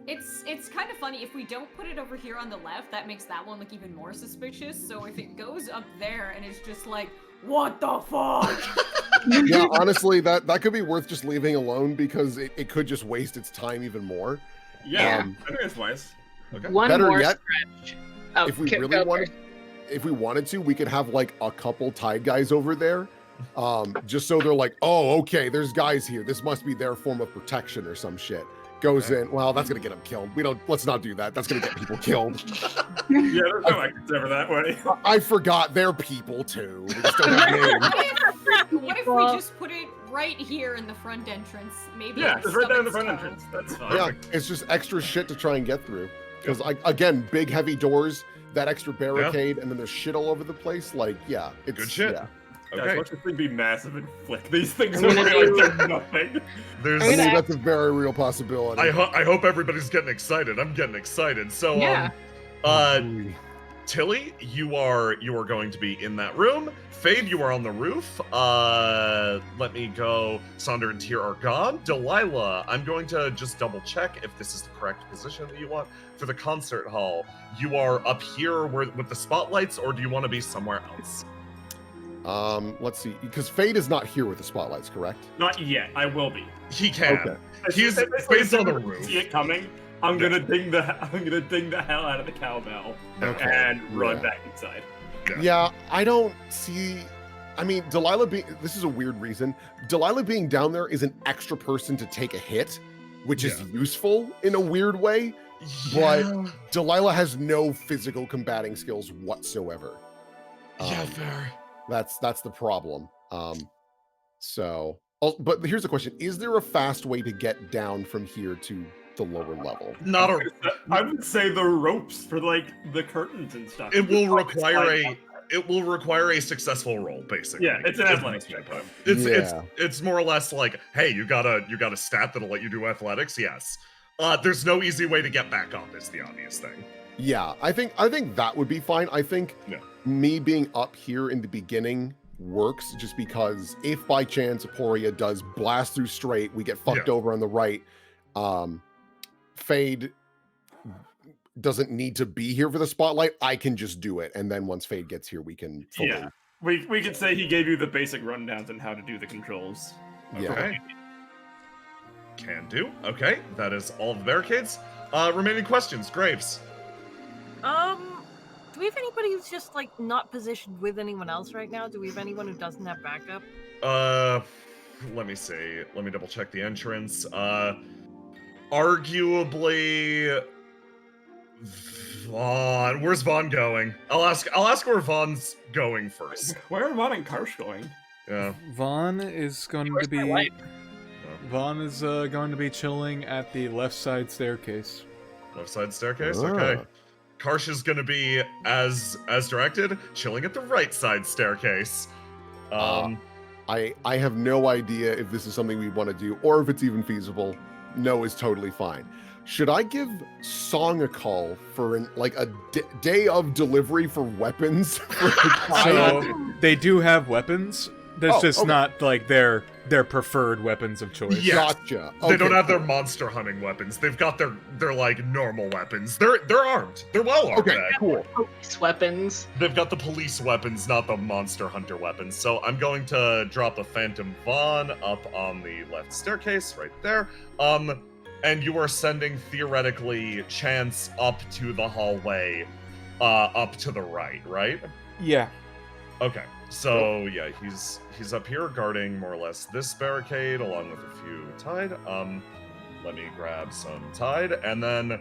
it's kind of funny if we don't put it over here on the left. That makes that one look even more suspicious. So if it goes up there and it's just like, what the fuck? Yeah, honestly, that could be worth just leaving alone because it could just waste its time even more. Yeah, I think it's wise. Okay. One Better more yet, stretch. Oh, if we go really wanted, first. if we wanted to, we could have like a couple tide guys over there, just so they're like, oh, okay, there's guys here. This must be their form of protection or some shit. Goes in. Well, that's gonna get them killed. Let's not do that. That's gonna get people killed. Yeah, there's no exits ever that way. I forgot they're people too. They just don't have names. What if we just put it right here in the front entrance? Maybe. Yeah, like just right there in the stub front its toe. entrance. That's fine. Yeah, it's just extra shit to try and get through. Because again, big heavy doors, that extra barricade, and then there's shit all over the place. Like, yeah, it's Good shit. Yeah. Guys, Okay. watch this thing be massive and flick. These things I'm are gonna really do- they're nothing. There's. I mean, that's a very real possibility. I hope everybody's getting excited. I'm getting excited. So Yeah. Tilly, you are going to be in that room. Fade, you are on the roof. Let me go. Sonder and Tyr are gone. Delilah, I'm going to just double check if this is the correct position that you want for the concert hall. You are up here with the spotlights, or do you want to be somewhere else? Let's see, because Fade is not here with the spotlights, correct? Not yet. I will be. He can. Okay. He's As Fade's on the soon as I roof. See it coming. I'm gonna ding the hell out of the cowbell Okay. and run Yeah. back inside. Yeah, I don't see. I mean, Delilah being. This is a weird reason. Delilah being down there is an extra person to take a hit, which is useful in a weird way. But Delilah has no physical combating skills whatsoever. Fair. That's the problem. But here's the question: is there a fast way to get down from here to the lower level? Not a. I would say the ropes for like the curtains and stuff. It will Probably require slide it will require a successful roll, basically. Yeah, it's an athletics check. It's more or less like, hey, you got a stat that'll let you do athletics. Yes. There's no easy way to get back up. Is the obvious thing. Yeah, I think that would be fine. I think me being up here in the beginning works just because if by chance Aporia does blast through straight, we get fucked over on the right. Fade doesn't need to be here for the spotlight. I can just do it, and then once Fade gets here, we can. Yeah, we could say he gave you the basic rundowns on how to do the controls. Yeah. Okay. Can do. Okay, that is all the barricades. Remaining questions, Graves. Do we have anybody who's just like not positioned with anyone else right now? Do we have anyone who doesn't have backup? Let me see. Let me double check the entrance. Arguably, Vaughn. Where's Vaughn going? I'll ask where Vaughn's going first. Where are Vaughn and Karsh going? Yeah. Vaughn is going to be. Vaughn is going to be chilling at the left side staircase. Left side staircase. Okay. Karsh is going to be as directed, chilling at the right side staircase. I have no idea if this is something we want to do or if it's even feasible. No is totally fine. Should I give Song a call for a day of delivery for weapons? So they do have weapons. There's just not like their preferred weapons of choice. Yeah. Gotcha. They don't have their monster hunting weapons. They've got their like normal weapons. They're armed. They're well armed. Okay, cool. Police weapons. They've got the police weapons, not the monster hunter weapons. So I'm going to drop a Phantom Vaughn up on the left staircase right there. And you are sending theoretically Chance up to the hallway, up to the right? Yeah. Okay. So yeah, he's up here guarding more or less this barricade along with a few tide. Let me grab some tide, and then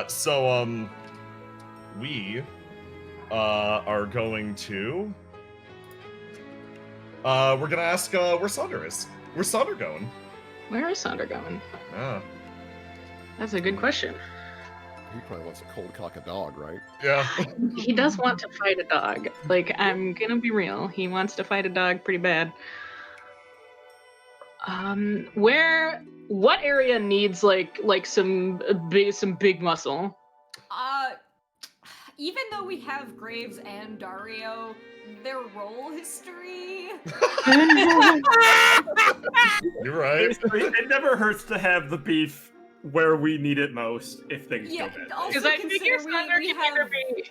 so we are going to we're gonna ask where Sonder is. Where's Sonder going? Where is Sonder going? Yeah. That's a good question. He probably wants to cold cock a dog, right? Yeah. He does want to fight a dog. Like, I'm gonna be real. He wants to fight a dog pretty bad. What area needs like some big muscle? Even though we have Graves and Dario, their role history. You're right. It never hurts to have the beef where we need it most if things go bad. Also Because I figure consider Sonder we can have, either be.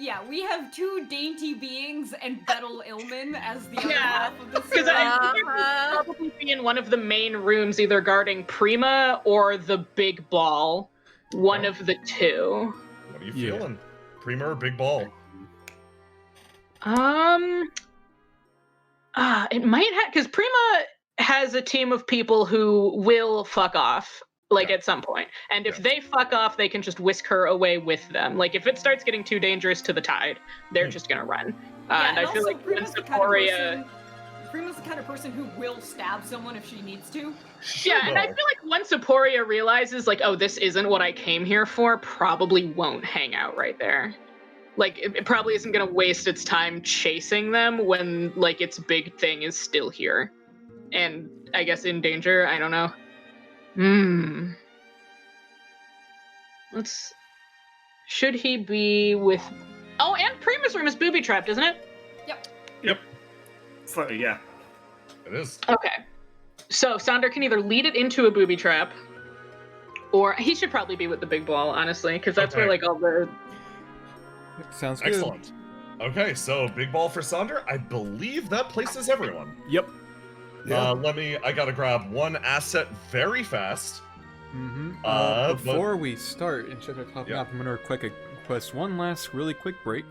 Yeah, we have two dainty beings and Bettel Illman as the other Yeah, half of the Because I think Uh-huh. would probably be in one of the main rooms, either guarding Prima or the big ball. One of the two. What are you Yeah. feeling? Prima or big ball? It might have, because Prima has a team of people who will fuck off, like Yeah. at some point. And if Yeah. they fuck off, they can just whisk her away with them. Like if it starts getting too dangerous to the tide, they're just gonna run. And I feel like Prima's once the kind of Euphoria, person. Prima's the kind of person who will stab someone if she needs to. yeah, and I feel like once Euphoria realizes, like, oh, this isn't what I came here for, probably won't hang out right there. Like, it probably isn't gonna waste its time chasing them when, like, its big thing is still here. And I guess in danger, I don't know. Should he be with... Oh, and Prima's room is booby-trapped, isn't it? Yep. So, yeah. It is. Okay. So, Sonder can either lead it into a booby trap, or he should probably be with the big ball, honestly, because that's where, Okay. like, all the... Sounds good. Excellent. Okay, so big ball for Sonder. I believe that places everyone. Yep. Yeah. I gotta grab one asset very fast. Mm-hmm. But- Before we start and check our top Yeah. map, I'm gonna request one last really quick break.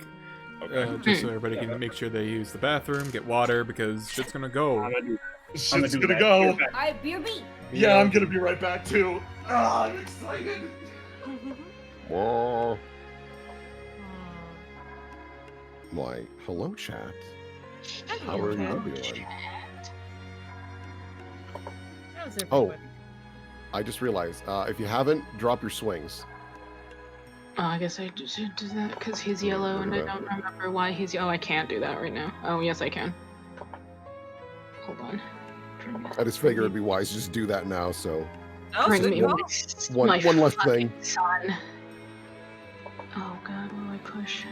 Okay. Just so everybody can make sure they use the bathroom, get water, because shit's gonna go. I'm gonna do Shit's gonna that. go. Alright, BRB! Yeah, I'm gonna be right back too. I'm excited. Whoa. Why, hello, chat. How are you doing? How's Oh. everybody? I just realized, if you haven't, drop your swings. Oh, I guess I should do that because he's yellow, and I don't remember why he's... Oh, I can't do that right now. Oh, yes, I can. Hold on. I just figured it'd be wise to just do that now, so... Oh, Bring good me call. One less fucking thing. son. Oh god, what do I push?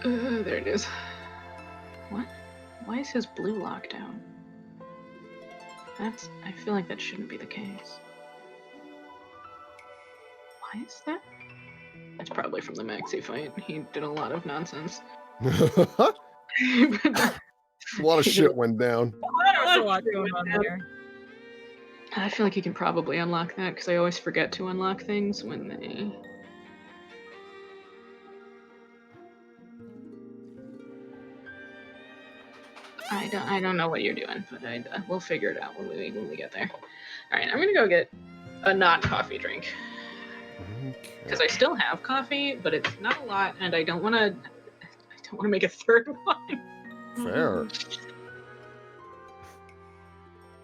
There it is. What? Why is his blue locked down? I feel like that shouldn't be the case. Why is that? That's probably from the Maxi fight. He did a lot of nonsense. A lot of shit went down. There's a lot going on there. I feel like you can probably unlock that because I always forget to unlock things when they... I don't know what you're doing, but we'll figure it out when we get there. All right, I'm gonna go get a not coffee drink because I still have coffee, but it's not a lot, and I don't want to make a third one. Fair.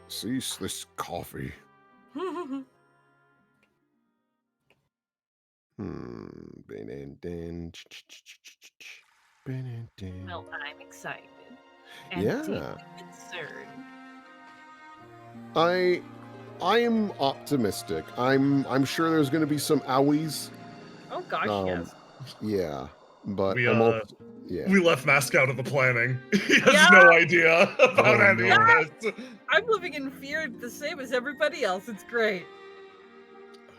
Cease this coffee. Well, I'm excited. And Yeah. deeply concerned. I am optimistic. I'm sure there's going to be some owies. Oh gosh, yes. Yeah, but We, I'm also, yeah. We left Mask out of the planning. He has Yeah. no idea about Oh, any no. of this. I'm living in fear the same as everybody else. It's great.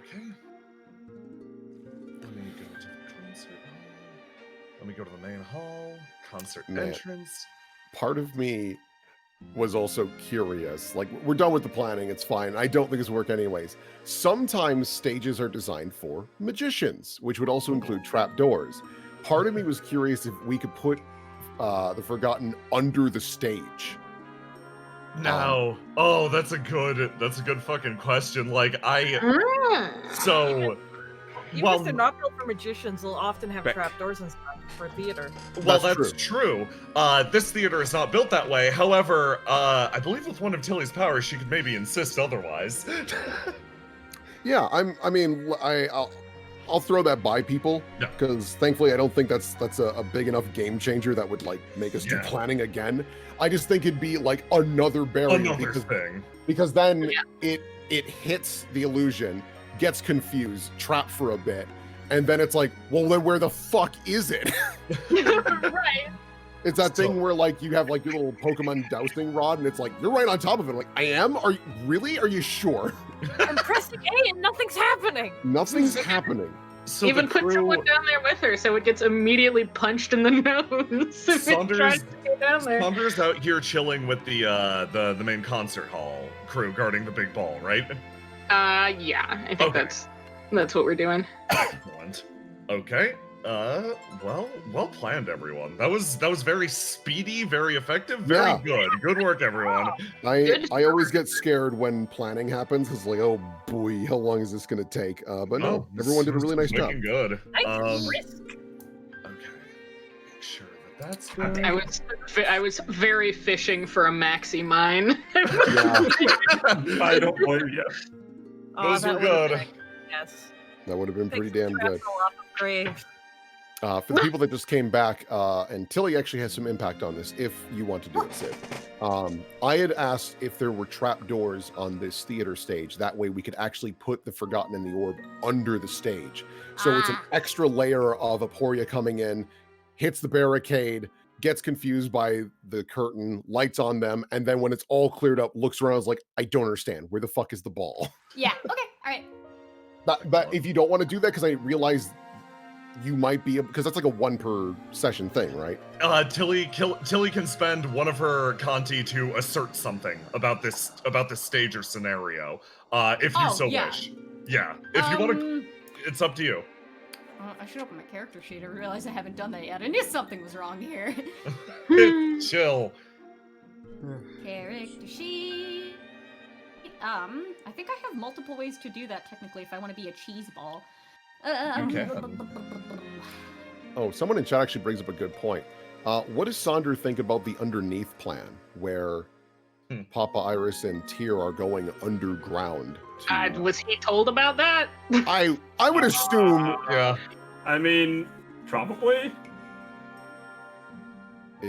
Okay. Let me go to the concert hall. Let me go to the main hall. Concert Man. entrance. Part of me was also curious. Like, we're done with the planning, it's fine. I don't think it's work anyways. Sometimes stages are designed for magicians, which would also include trapdoors. Part of me was curious if we could put the Forgotten under the stage. No. Oh, that's a good fucking question. Like so Even well, if they're not built for magicians, they'll often have Back. trapdoors and stuff for theater. well, That's that's true. This theater is not built that way. However, I believe with one of Tilly's powers, she could maybe insist otherwise. Yeah, I'll throw that by people Yeah. because thankfully I don't think that's a big enough game changer that would like make us do Yeah. planning again. I just think it'd be like another barrier Another thing. because then Yeah. it hits the illusion, gets confused, trapped for a bit, and then it's like, well, then where the fuck is it? Right. It's that So- thing where like you have like your little Pokemon dowsing rod, and it's like you're right on top of it. Like, I am? Are you really? Are you sure? I'm pressing A and nothing's happening. Nothing's happening. So Even the put crew, someone down there with her so it gets immediately punched in the nose if it tries to go down there. Saunders out here chilling with the main concert hall crew guarding the big ball, right? Yeah, I think Okay. that's what we're doing. Excellent. Okay. Well planned, everyone. That was very speedy, very effective, very Yeah. good. Good work, everyone. Good. I always get scared when planning happens because like, oh boy, how long is this gonna take? But no, everyone did a really nice job. Looking good. Nice risk. Okay. Make sure that's good. I was very fishing for a maxi mine. Yeah, I don't blame you. Those that were would've good. been- Yes. that would have been pretty Fix the damn good. traps off of Graves. For the people that just came back, and Tilly actually has some impact on this, if you want to do it, Sid. I had asked if there were trap doors on this theater stage. That way we could actually put the Forgotten in the Orb under the stage. So it's an extra layer of Aporia coming in, hits the barricade, gets confused by the curtain, lights on them, and then when it's all cleared up, looks around, is like, I don't understand. Where the fuck is the ball? Yeah. Okay. All right. But if you don't want to do that, because I realize you might be, because that's like a 1 per session thing, right? Tilly can spend one of her Conti to assert something about this stage or scenario, if you so yeah. wish. Yeah, if you want to, it's up to you. I should open my character sheet. I realized I haven't done that yet. I knew something was wrong here. Chill. Character sheet. I think I have multiple ways to do that technically if I want to be a cheese ball. Okay. Oh, someone in chat actually brings up a good point. What does Sonder think about the underneath plan, where Papa Iris and Tyr are going underground? Was he told about that? I would assume Yeah. I mean, probably.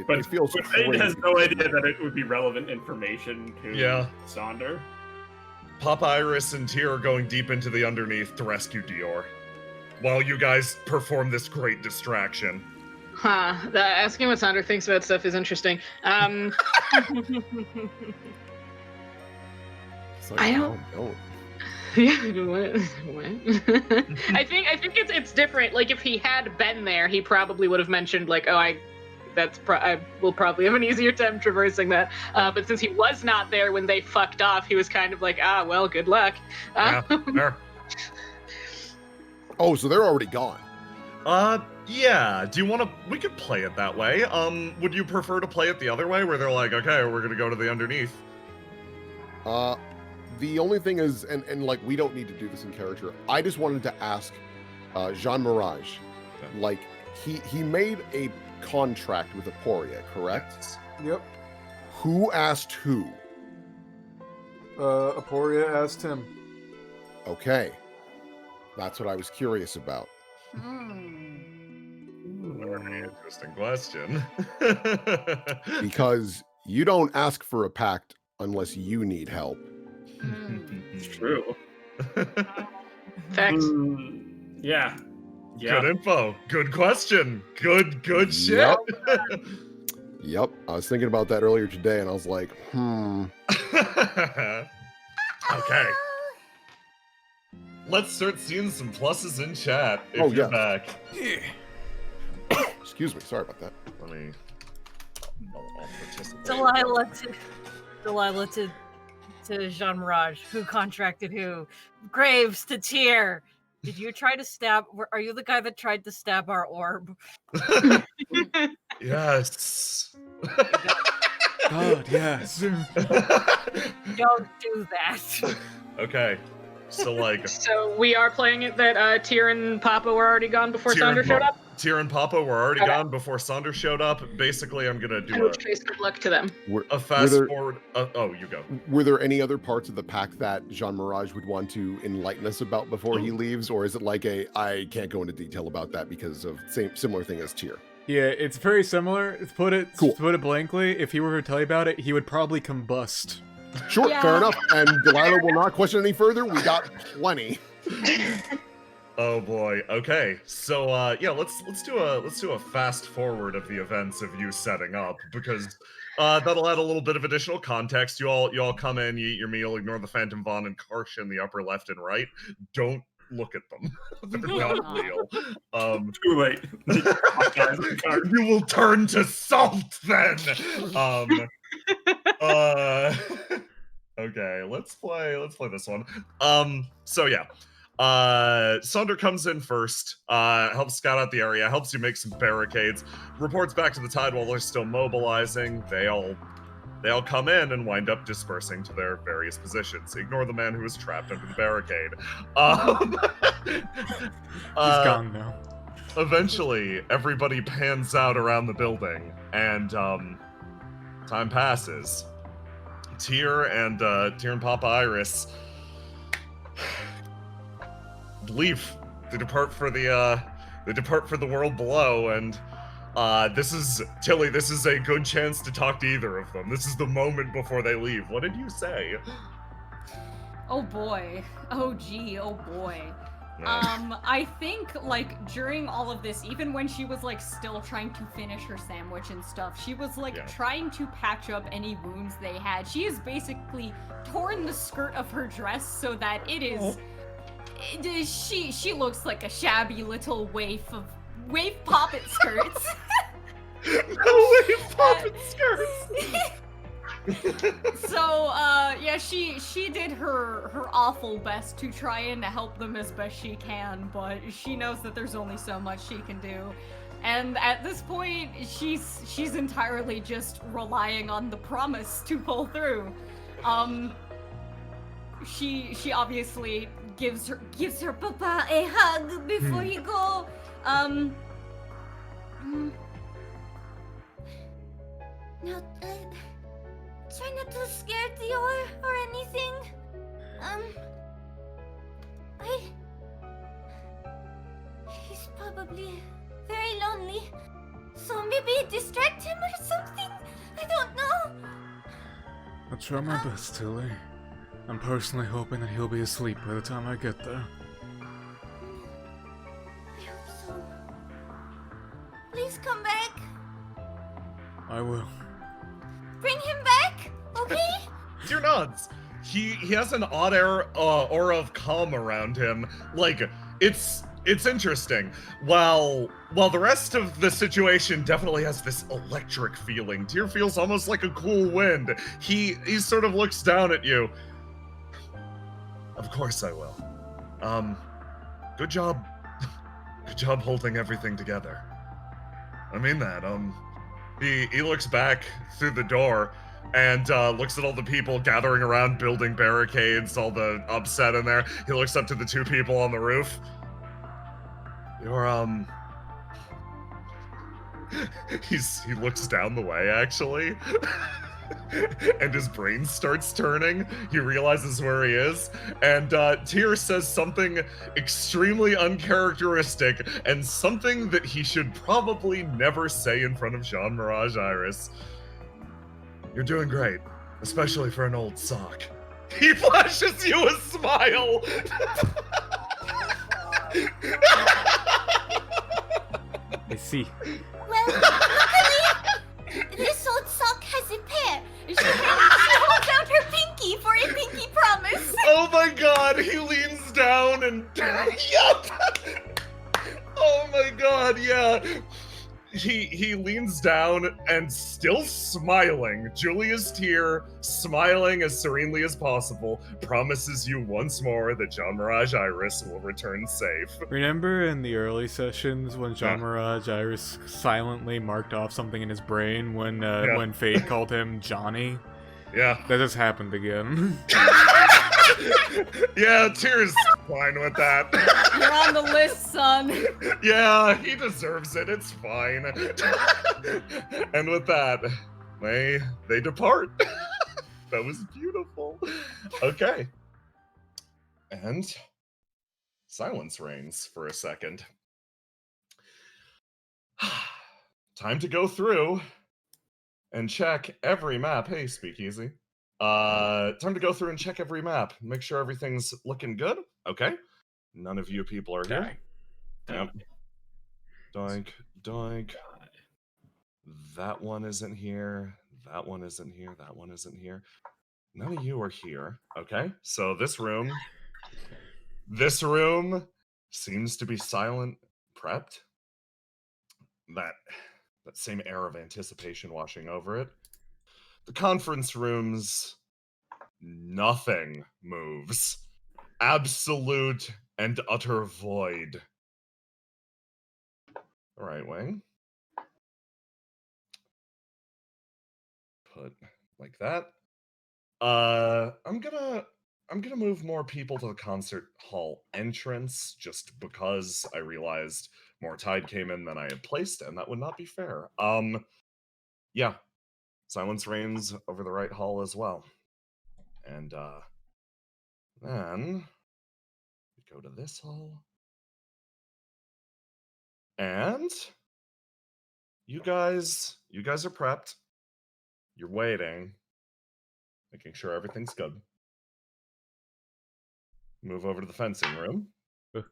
But it feels Fade crazy. has no idea that it would be relevant information to Yeah. Sonder. Papa Iris and Tyr are going deep into the underneath to rescue Dior, while you guys perform this great distraction. Huh. Asking what Sandra thinks about stuff is interesting. It's like, I don't- Yeah, what? I think it's different. Like if he had been there, he probably would have mentioned like, oh, I will probably have an easier time traversing that. But since he was not there when they fucked off, he was kind of like, well, good luck. Yeah, fair. Oh, so they're already gone. Yeah. Do you want to? We could play it that way. Would you prefer to play it the other way, where they're like, okay, we're gonna go to the underneath? The only thing is, and like we don't need to do this in character. I just wanted to ask Jean Mirage, like he made a contract with Aporia, correct? Yep. Who asked who? Aporia asked him. Okay, that's what I was curious about. Very interesting question. Because you don't ask for a pact unless you need help. It's true. Facts. Yeah. Good info. Good question. Good shit. Yep. Yep. I was thinking about that earlier today, and I was like, Okay. Let's start seeing some pluses in chat if Oh, you're yeah. back. Excuse me. Sorry about that. Let me. I'll participate. Delilah to Jean Mirage. Who contracted who? Graves to Tyr. Did you try to stab? Are you the guy that tried to stab our orb? Yes. God, yes. Don't do that. Okay. So like So we are playing it that Tyr and Papa were already gone before Tyr and Sandra showed up? Tyr and Papa were already Okay. gone before Sonder showed up. Basically, I'm gonna In do which case, good luck to them. a fast there- forward. Oh, you go. Were there any other parts of the pact that Jean Mirage would want to enlighten us about before he leaves, or is it like I can't go into detail about that because of similar thing as Tyr? Yeah, it's very similar. To put it Cool. blankly, if he were to tell you about it, he would probably combust. Sure, Yeah. fair enough. And Delilah will not question any further. We got plenty. Oh boy. Okay. So yeah, let's do a fast forward of the events of you setting up, because that'll add a little bit of additional context. You all come in, you eat your meal, ignore the Phantom Vaughn and Karsh in the upper left and right. Don't look at them. They're Oh, not no. real. Too late. Guys, You will turn to salt then. Okay, let's play this one. So yeah. Sunder comes in first, helps scout out the area, helps you make some barricades, reports back to the tide while they're still mobilizing. They all come in and wind up dispersing to their various positions. Ignore the man who is trapped under the barricade. He's gone now. Eventually, everybody pans out around the building, and time passes. Tyr and Papa Iris leave. They depart for the world below, and this is Tilly. This is a good chance to talk to either of them. This is the moment before they leave. What did you say? Oh boy. Oh gee. Oh boy. Yeah. I think, like, during all of this, even when she was, like, still trying to finish her sandwich and stuff, she was, like, trying to patch up any wounds they had. She has basically torn the skirt of her dress so that it is... She looks like a shabby little wave poppet skirts. Wave poppet skirts! So, yeah, she did her awful best to try and help them as best she can, but she knows that there's only so much she can do. And at this point, she's entirely just relying on the promise to pull through. She obviously gives her papa a hug before you go. Now, try not to scare Dior or anything. He's probably very lonely. So maybe distract him or something? I don't know. I'll try my best, Tilly. I'm personally hoping that he'll be asleep by the time I get there. I hope so. Please come back. I will. Bring him back, okay? Tyr nods. He has an odd aura of calm around him. Like, it's interesting. While the rest of the situation definitely has this electric feeling, Tyr feels almost like a cool wind. He sort of looks down at you. Of course I will. Good job. Good job holding everything together. I mean that. He looks back through the door and looks at all the people gathering around building barricades, all the upset in there. He looks up to the two people on the roof. You're, he looks down the way, actually. And his brain starts turning. He realizes where he is. And Tyr says something extremely uncharacteristic and something that he should probably never say in front of Jean Mirage Iris. You're doing great, especially for an old sock. He flashes you a smile. I see. Well, luckily, this old sock has a pair. She holds out her pinky for a pinky promise. Oh my god, he leans down and... Yup! Oh my god, yeah. He leans down and still smiling. Julius Tyr, smiling as serenely as possible, promises you once more that Jean Mirage Iris will return safe. Remember in the early sessions when Jean Mirage Iris silently marked off something in his brain when Fate called him Johnny? Yeah. That just happened again. Yeah, Tyr's fine with that. You're on the list, son. Yeah, he deserves it. It's fine. And with that, they depart. That was beautiful. Okay. And silence reigns for a second. Time to go through and check every map. Hey, Speakeasy. Time to go through and check every map. Make sure everything's looking good. Okay. None of you people are here. Yep. Doink, doink. That one isn't here. That one isn't here. That one isn't here. None of you are here. Okay. So this room This room seems to be silent, prepped. That same air of anticipation washing over it. The conference rooms, nothing moves. Absolute and utter void. All right, Wing. Put like that. I'm gonna move more people to the concert hall entrance just because I realized more tide came in than I had placed, and that would not be fair. Yeah. Silence reigns over the right hall as well. And then we go to this hall. And you guys are prepped. You're waiting, making sure everything's good. Move over to the fencing room. The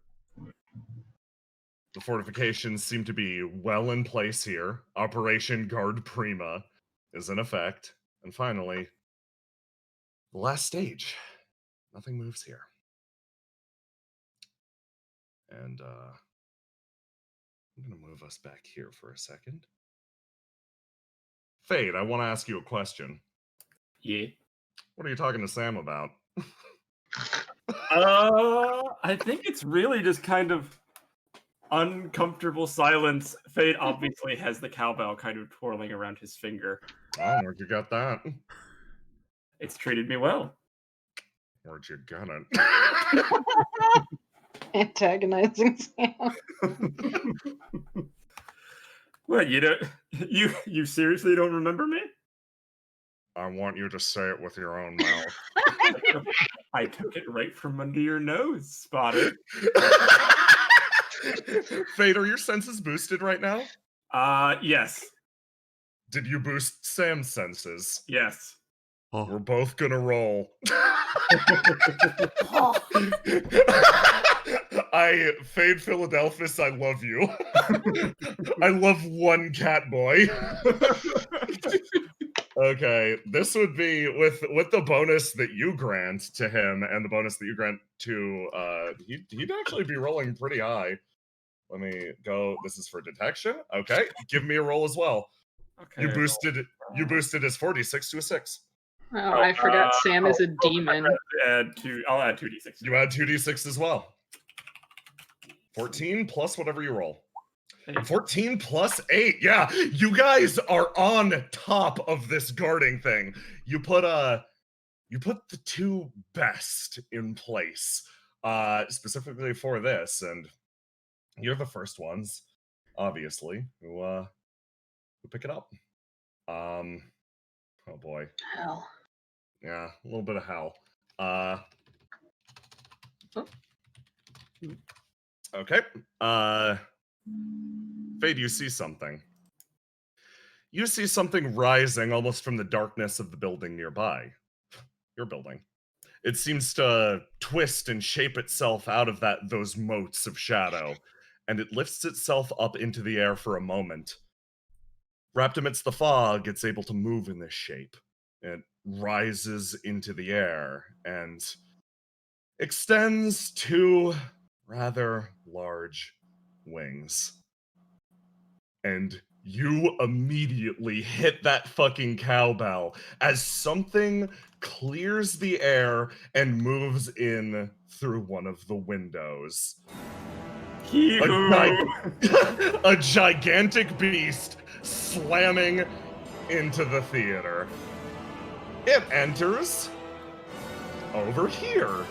fortifications seem to be well in place here. Operation Guard Prima is in effect. And finally, the last stage. Nothing moves here. And I'm going to move us back here for a second. Fade, I want to ask you a question. Yeah. What are you talking to Sam about? I think it's really just kind of uncomfortable silence. Fade obviously has the cowbell kind of twirling around his finger. Oh, where'd you got that? It's treated me well. Where'd you get it? Antagonizing Sam. What, you seriously don't remember me? I want you to say it with your own mouth. I took it right from under your nose, Spotted. Fade, are your senses boosted right now? Yes. Did you boost Sam's senses? Yes. Oh. We're both gonna roll. Fade Philadelphus, I love you. I love one cat boy. Okay, this would be with the bonus that you grant to him and the bonus that you grant to he'd actually be rolling pretty high. Let me go. This is for detection. Okay, give me a roll as well. Okay. You boosted his 46 to a 6. Oh, I forgot Sam is a demon. I'll add 2d6. You add 2d6 as well. 14 plus whatever you roll. 14 plus 8. Yeah, you guys are on top of this guarding thing. You put the two best in place, specifically for this, and you're the first ones, obviously, who pick it up. Oh boy. Hell. Yeah, a little bit of hell. Okay. Fade, you see something. You see something rising almost from the darkness of the building nearby. Your building. It seems to twist and shape itself out of those motes of shadow, and it lifts itself up into the air for a moment. Wrapped amidst the fog, it's able to move in this shape. It rises into the air and extends two rather large wings. And you immediately hit that fucking cowbell as something clears the air and moves in through one of the windows. A gigantic beast slamming into the theater. It enters over here.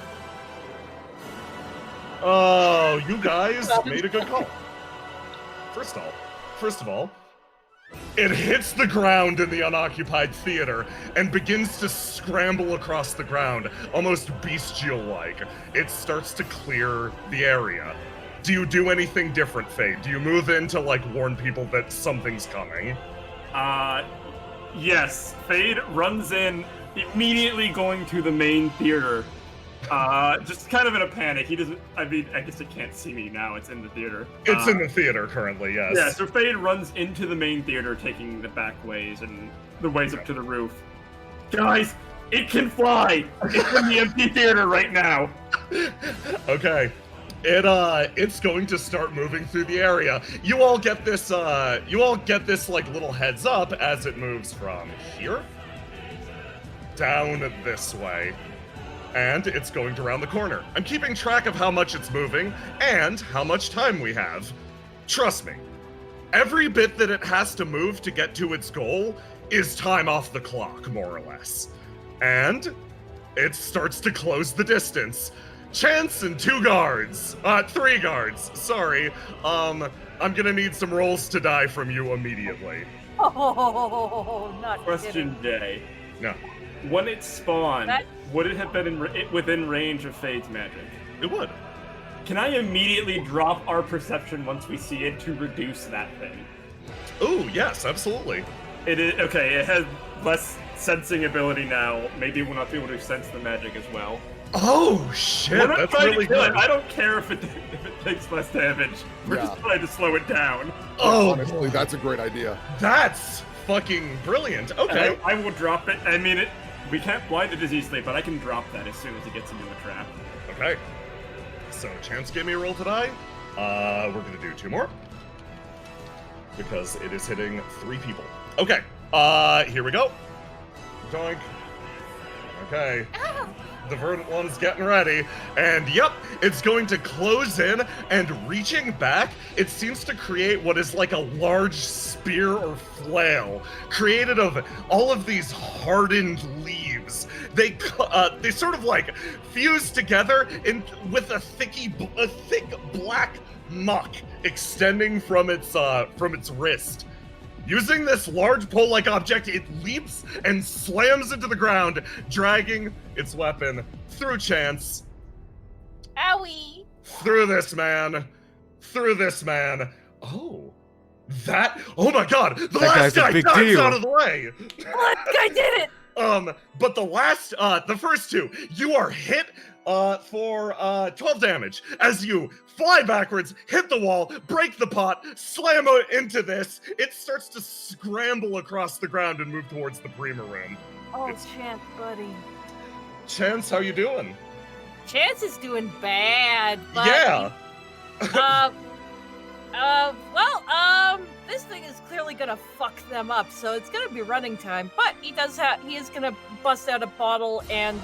Oh, you guys made a good call. First of all, it hits the ground in the unoccupied theater and begins to scramble across the ground, almost bestial-like. It starts to clear the area. Do you do anything different, Fade? Do you move in to, warn people that something's coming? Yes. Fade runs in, immediately going to the main theater. Just kind of in a panic. He doesn't, I guess it can't see me now. It's in the theater. It's in the theater currently, yes. Yeah, so Fade runs into the main theater, taking the back ways and the ways up to the roof. Guys, it can fly! It's in the empty theater right now! Okay. It's going to start moving through the area. You all get this like little heads up as it moves from here down this way. And it's going to round the corner. I'm keeping track of how much it's moving and how much time we have. Trust me, every bit that it has to move to get to its goal is time off the clock, more or less. And it starts to close the distance. Chance and 2 guards. 3 guards, sorry. I'm gonna need some rolls to die from you immediately. Oh, not Question day. No, When it spawned, would it have been within range of Fade's magic? it would. Can I immediately drop our perception once we see it to reduce that thing? Ooh, yes, absolutely. It is okay. It has less sensing ability now. Maybe we'll not be able to sense the magic as well. Oh shit, We're not that's trying really to kill good. it. I don't care if it takes less damage. We're Yeah. just trying to slow it down. Oh, Honestly, that's a great idea. that's fucking brilliant. And Okay. I will drop it. I mean, we can't blind it as easily, but I can drop that as soon as it gets into a trap. Okay. So Chance gave me a roll to die. We're gonna do 2 more. Because it is hitting 3 people. Okay. Here we go. Doink. Okay. The verdant one's getting ready, and yep, it's going to close in, and reaching back, it seems to create what is like a large spear or flail, created of all of these hardened leaves. They sort of like fuse together with a thick black muck extending from its wrist. Using this large pole-like object, it leaps and slams into the ground, dragging its weapon through Chance, Owie! through this man. Oh my god, the last guy's a guy big dives deal. out of the way. Look, I did it! But the first 2, you are hit for 12 damage as you fly backwards, hit the wall, break the pot, slam into this. It starts to scramble across the ground and move towards the Prima room. Oh, It's- Chance, buddy. Chance, how you doing? Chance is doing bad, but... Yeah. This thing is clearly gonna fuck them up, so it's gonna be running time. But he is gonna bust out a bottle and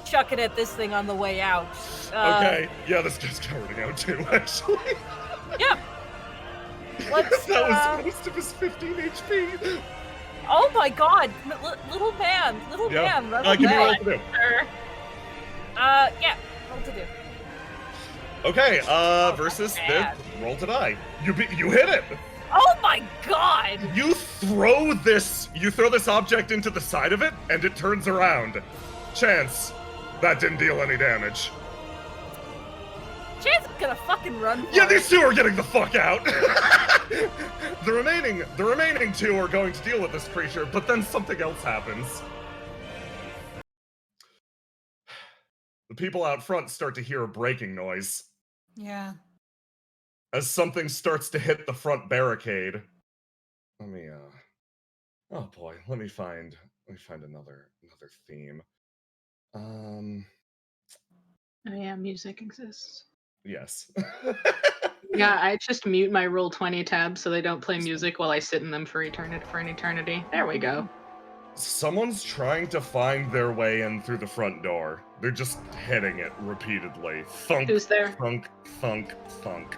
chuck it at this thing on the way out. Okay. Yeah, this guy's cowering out too, actually. Yeah. Let's, That was most of his 15 HP. Oh my god, little man, Yeah. run Give me a roll away. to do. Yeah, roll to do. Okay, versus this bad. roll to die. You hit it. Oh my god! You throw this object into the side of it, and it turns around. Chance, that didn't deal any damage. Chance is gonna fucking run for Yeah, it. these 2 are getting the fuck out. The remaining 2 are going to deal with this creature, but then something else happens. The people out front start to hear a breaking noise Yeah. as something starts to hit the front barricade. Let me oh boy, let me find another theme. Oh yeah, music exists. Yes. Yeah, I just mute my Roll20 tab so they don't play music while I sit in them for an eternity. There we go. Someone's trying to find their way in through the front door. They're just hitting it repeatedly. Thunk, Who's there? thunk, thunk, thunk.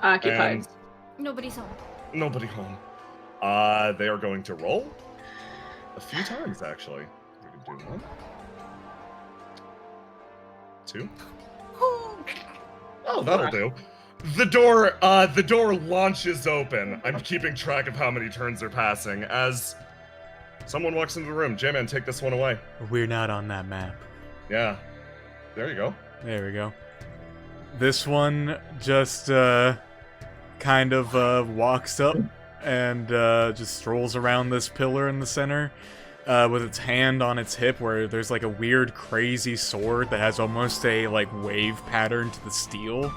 Occupied. And Nobody's home. nobody home. They are going to roll a few times, actually. We can do 1, 2. Oh, that'll do. The door launches open. I'm keeping track of how many turns are passing as someone walks into the room. J-Man, take this one away. We're not on that map. Yeah. There you go. There we go. This one just kind of walks up and just strolls around this pillar in the center with its hand on its hip where there's like a weird crazy sword that has almost a like wave pattern to the steel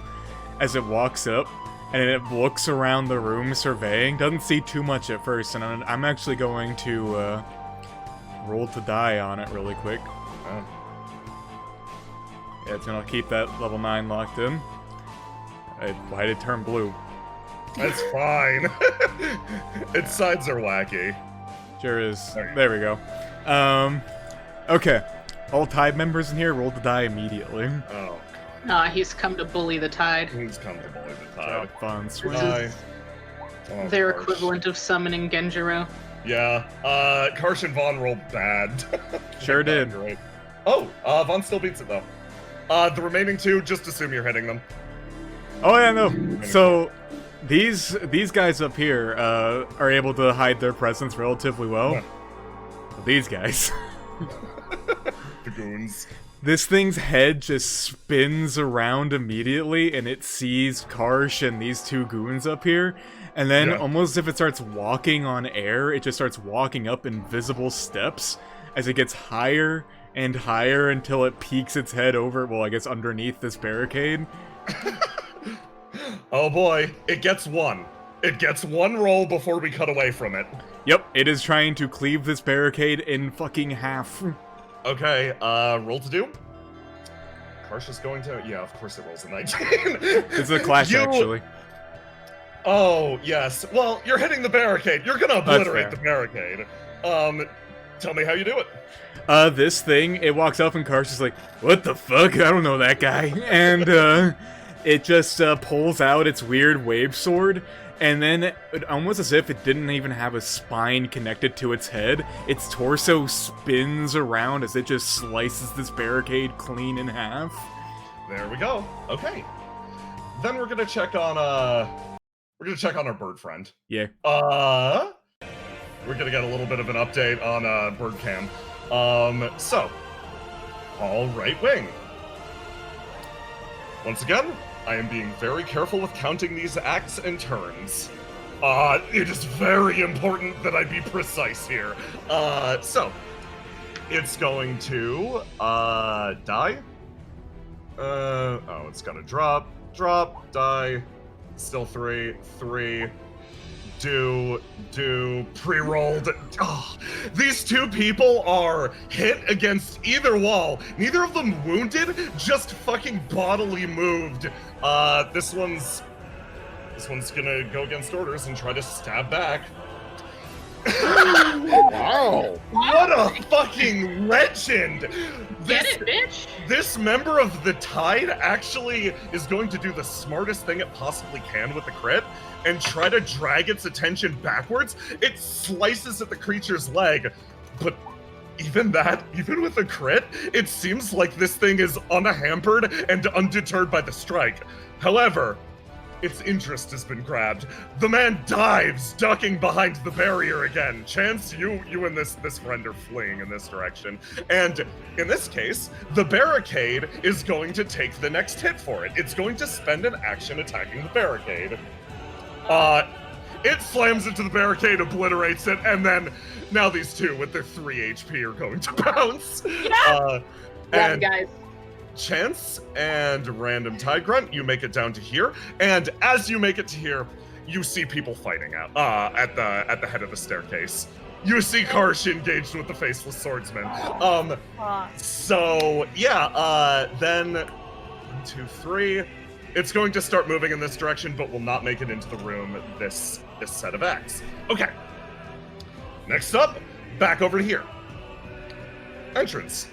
as it walks up, and it looks around the room surveying. Doesn't see too much at first, and I'm actually going to roll to die on it really quick. Oh. Yeah, it's gonna keep that level 9 locked in. Why did it turn blue? That's fine. Its sides are wacky. Sure is. There we go. Okay. All Tide members in here, roll the die immediately. Oh, Nah, he's come to bully the tide. he's come to bully the Have tide. fun. Swing. Die. Oh, Their Karsh. equivalent of summoning Genjiro. Yeah. Karsh and Vaughn rolled bad. Sure did. Great. Oh, Vaughn still beats it though. The remaining two, just assume you're hitting them. Oh yeah, no. So these guys up here are able to hide their presence relatively well. Yeah. But these guys. The goons. This thing's head just spins around immediately, and it sees Karsh and these two goons up here, and then Yeah. almost as if it starts walking on air, it just starts walking up invisible steps as it gets higher and higher until it peeks its head over, well, I guess underneath this barricade. Oh boy, it gets one. It gets one roll before we cut away from it. Yep, it is trying to cleave this barricade in fucking half. Okay, roll to do. Karsh is going to... Yeah, of course it rolls a 19. It's a clash, actually. Oh, yes. Well, you're hitting the barricade. You're gonna obliterate fair. the barricade. Tell me how you do it. This thing, it walks up and Karsh is like, what the fuck? I don't know that guy. And, it just, pulls out its weird wave sword, and then, almost as if it didn't even have a spine connected to its head, its torso spins around as it just slices this barricade clean in half. There we go. Okay. Then we're gonna check on, our bird friend. Yeah. We're gonna get a little bit of an update on, bird cam. So, all right wing. Once again, I am being very careful with counting these acts and turns. It is very important that I be precise here. So, it's going to, die. Oh, it's gotta drop, die, still 3, do, pre-rolled. Oh, these two people are hit against either wall. Neither of them wounded, just fucking bodily moved. This one's gonna go against orders and try to stab back. Wow. What a fucking legend! Get it, bitch! This member of the Tide actually is going to do the smartest thing it possibly can with the crit and try to drag its attention backwards. It slices at the creature's leg, but even with the crit, it seems like this thing is unhampered and undeterred by the strike. However, its interest has been grabbed. The man dives, ducking behind the barrier again. Chance, you and this friend are fleeing in this direction. And in this case, the barricade is going to take the next hit for it. It's going to spend an action attacking the barricade. It slams into the barricade, obliterates it, and then now these two with their 3 HP are going to bounce. Yeah! And guys. Chance and Random Tide Grunt, you make it down to here, and as you make it to here, you see people fighting out at the head of the staircase. You see Karsh engaged with the Faceless Swordsman. So yeah, then 1, 2, 3. It's going to start moving in this direction, but will not make it into the room this set of acts. Okay. Next up, back over to here. Entrance.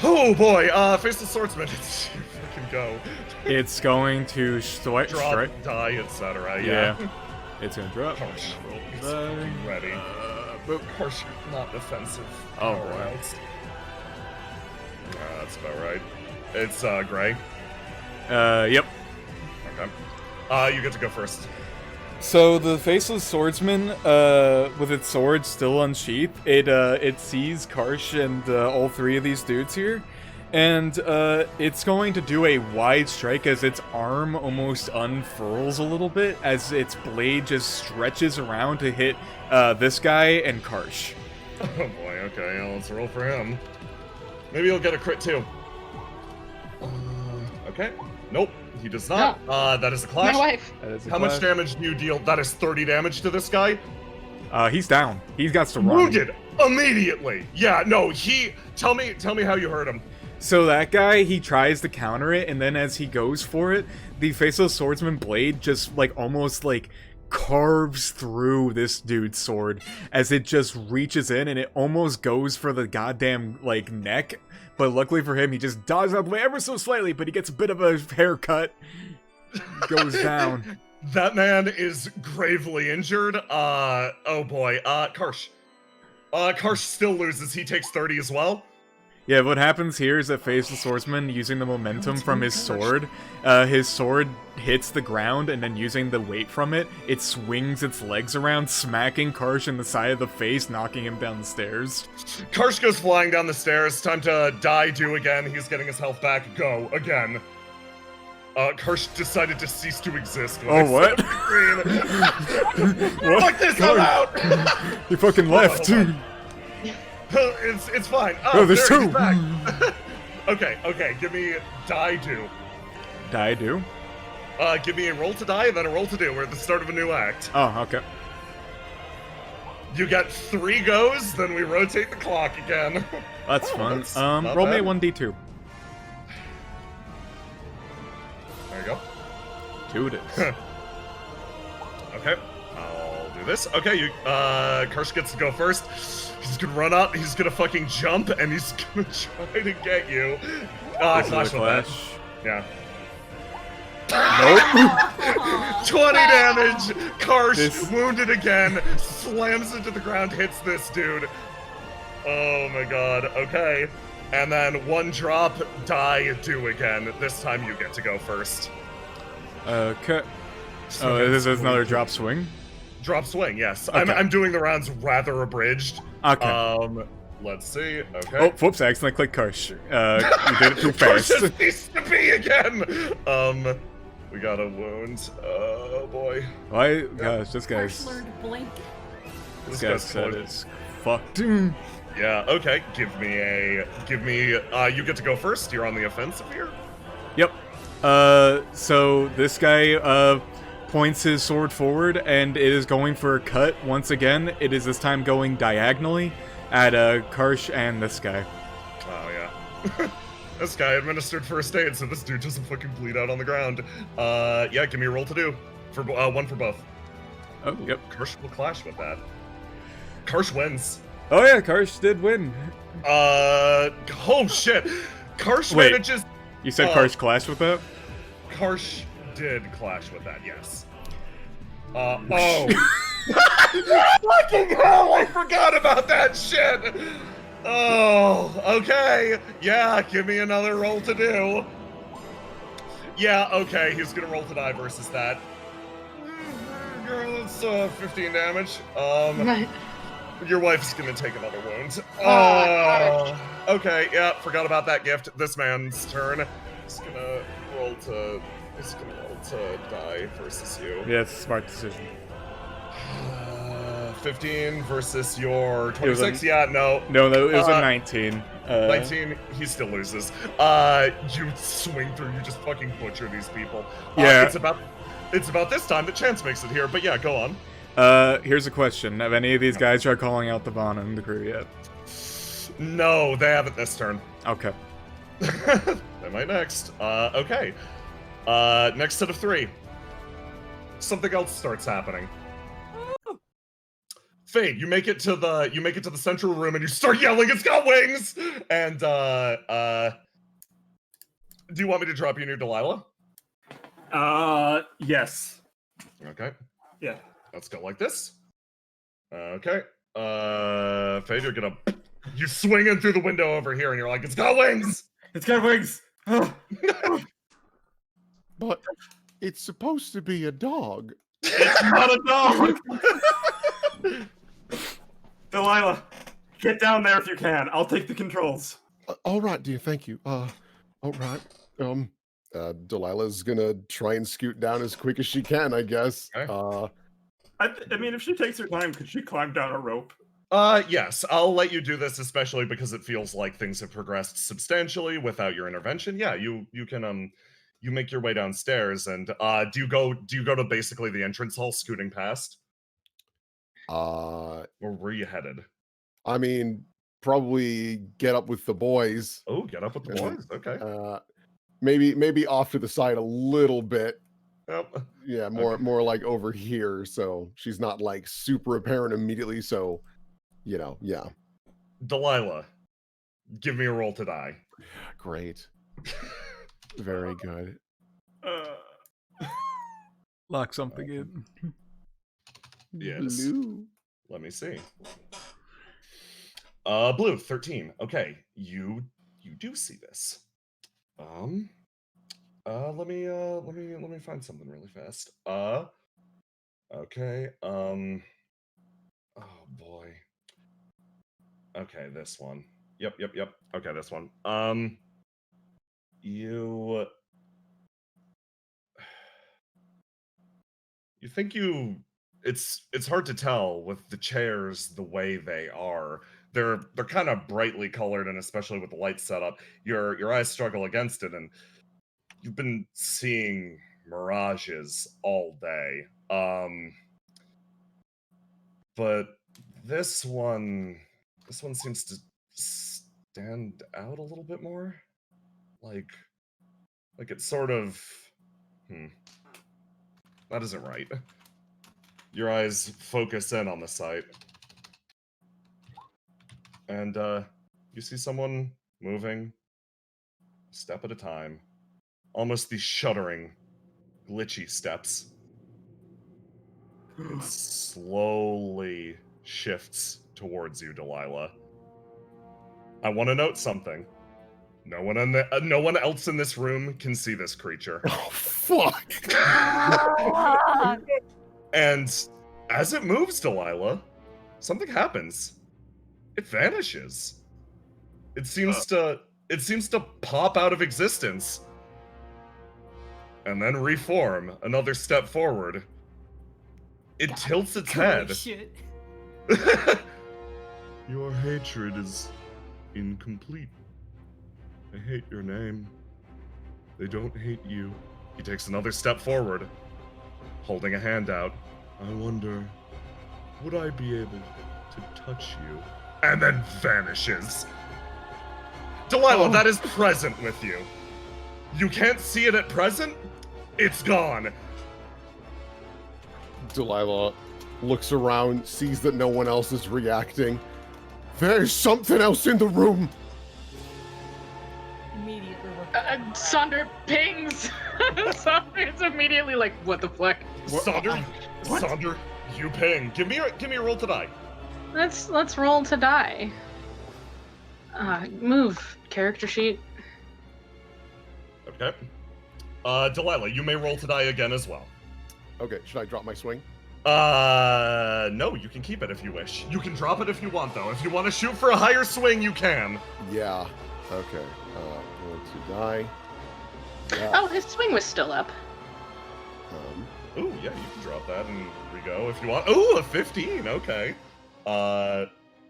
Oh boy, Faceless Swordsman, it's freaking go. It's going to Drop, die, etc. Yeah. It's gonna drop. Karsh, it's Die. fucking ready. But Karsh, not defensive. Oh, Power boy. outs. That's about right. It's Gray. Yep. Okay. You get to go first. So the Faceless Swordsman, with its sword still unsheathed, it sees Karsh and all three of these dudes here, and it's going to do a wide strike as its arm almost unfurls a little bit as its blade just stretches around to hit this guy and Karsh. Oh boy, okay, well, let's roll for him. Maybe he'll get a crit too. Okay. Nope, he does not. That is a clash. My wife. That is a How much clash. damage do you deal? That is 30 damage to this guy. He's down. He's got to run. Wounded immediately. Yeah, no, he. Tell me how you hurt him. So that guy, he tries to counter it, and then as he goes for it, the Faceless Swordsman blade just, like, almost, like, carves through this dude's sword as it just reaches in, and it almost goes for the goddamn, like, neck. But luckily for him, he just dodges out the way ever so slightly, but he gets a bit of a haircut. Goes down. That man is gravely injured. Oh boy. Karsh. Karsh still loses. He takes 30 as well. Yeah, what happens here is that Faceless Swordsman, using the momentum from his sword hits the ground, and then using the weight from it, it swings its legs around, smacking Karsh in the side of the face, knocking him down the stairs. Karsh goes flying down the stairs. Time to die, do again. He's getting his health back. Go again. Karsh decided to cease to exist. Oh, what? What? Fuck this, I'm out! He fucking left. It's fine. Oh, there's there, two. he's back. Okay, give me die, do. Die, do? Give me a roll to die and then a roll to do. We're at the start of a new act. Oh, okay. You got 3 goes, then we rotate the clock again. That's fun. That's not Roll me a bad. 1d2. There you go. 2 it is. Okay, I'll do this. Okay, Karsh gets to go first. He's gonna run up, he's gonna fucking jump, and he's gonna try to get you. This is Clash a with that. clash. Yeah. Aw. 20 damage! Karsh, This- wounded again, slams into the ground, hits this dude. Oh my god, okay. And then 1 drop, die, do again. This time you get to go first. Okay. Oh, this is another drop swing? Drop swing, yes. Okay. I'm doing the rounds rather abridged. Okay. Let's see. Okay. Oh, whoops, I accidentally clicked Karsh. You did it too Karsh fast. just needs to be again. We got a wound. Oh boy. Why? Gosh, this Karsh guy's... learned blink. This This guy's guy's set close. is fucked. Yeah. Okay. Give me. You get to go first. You're on the offensive here. Yep. So this guy, points his sword forward, and it is going for a cut once again. It is this time going diagonally at, Karsh and this guy. Oh yeah. This guy administered first aid, so this dude doesn't fucking bleed out on the ground. Yeah. Give me a roll to do. For 1 for both. Oh, yep. Karsh will clash with that. Karsh wins. Oh yeah, Karsh did win. Oh shit! Karsh Wait. manages. You said Karsh clashed with that? Karsh did clash with that, yes. Oh. Fucking hell, I forgot about that shit! Oh, okay. Yeah, give me another roll to do. Yeah, okay, he's gonna roll to die versus that. That's 15 damage. Your wife's gonna take another wound. Okay, yeah, forgot about that gift. This man's turn. He's gonna roll to die versus you. Yeah, it's a smart decision. 15 versus your It was 26. Yeah, no. No, it was a 19. 19, he still loses. You swing through, you just fucking butcher these people. Yeah. It's about this time that Chance makes it here, but yeah, go on. Here's a question. Have any of these guys tried calling out the Vaughn and the crew yet? No, they haven't this turn. Okay. They might next. Okay. Next set of 3. Something else starts happening. Fade, you make it to the central room and you start yelling, "It's got wings!" And do you want me to drop you near Delilah? Yes. Okay. Yeah. Let's go like this. Okay. Fade, you swing in through the window over here and you're like, "It's got wings!" It's got wings. But it's supposed to be a dog. It's not a dog. Delilah, get down there if you can. I'll take the controls. All right, dear. Thank you. All right. Delilah's gonna try and scoot down as quick as she can, I guess. Okay. I mean, if she takes her time, could she climb down a rope? Yes, I'll let you do this, especially because it feels like things have progressed substantially without your intervention. Yeah, you can you make your way downstairs, and do you go to basically the entrance hall, scooting past, or where you headed? I mean, probably get up with the boys. Oh, get up with the And, boys. Okay. Maybe off to the side a little bit. Yep. Yeah, Okay. more like over here, so she's not like super apparent immediately. So, yeah. Delilah, give me a roll to die. Great. Very good. Lock something in. Yes. Blue. Let me see. Blue, 13. Okay, you do see this. Let me find something really fast. Okay. Oh boy. Okay, this one. Yep. Okay, this one. You think it's hard to tell with the chairs the way they are. They're kind of brightly colored, and especially with the light setup, your eyes struggle against it, and you've been seeing mirages all day. But this one seems to stand out a little bit more. Like it's sort of that isn't right. Your eyes focus in on the sight. And you see someone moving step at a time. Almost these shuddering, glitchy steps. It slowly shifts towards you, Delilah. I want to note something. No one else in this room can see this creature. Oh, fuck! And as it moves, Delilah, something happens. It vanishes. It seems to pop out of existence and then reform another step forward. It tilts its head. Shit. Your hatred is incomplete. I hate your name. They don't hate you. He takes another step forward, holding a hand out. I wonder, would I be able to touch you? And then vanishes. Delilah, that is present with you. You can't see it at present? It's gone. Delilah looks around, sees that no one else is reacting. There's something else in the room. Immediately. Sonder pings. Sonder's immediately like, what the fuck? Sonder, you ping. Give me a roll to die. Let's roll to die. Move character sheet. Okay. Delilah, you may roll to die again as well. Okay, should I drop my swing? No, you can keep it if you wish. You can drop it if you want, though. If you want to shoot for a higher swing, you can. Yeah. Okay. Roll to die. Yeah. Oh, his swing was still up. Ooh, yeah, you can drop that and re-go if you want. Ooh, a 15, okay.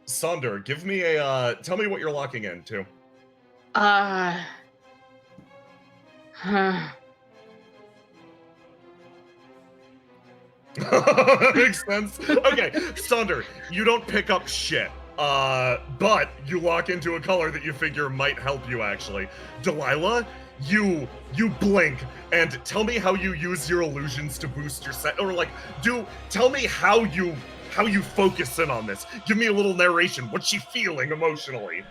Sonder, give me tell me what you're locking into. Makes sense. Okay, Sonder, you don't pick up shit. But you lock into a color that you figure might help you, actually. Delilah, you blink, and tell me how you use your illusions to boost your set, or like, tell me how you focus in on this. Give me a little narration. What's she feeling emotionally?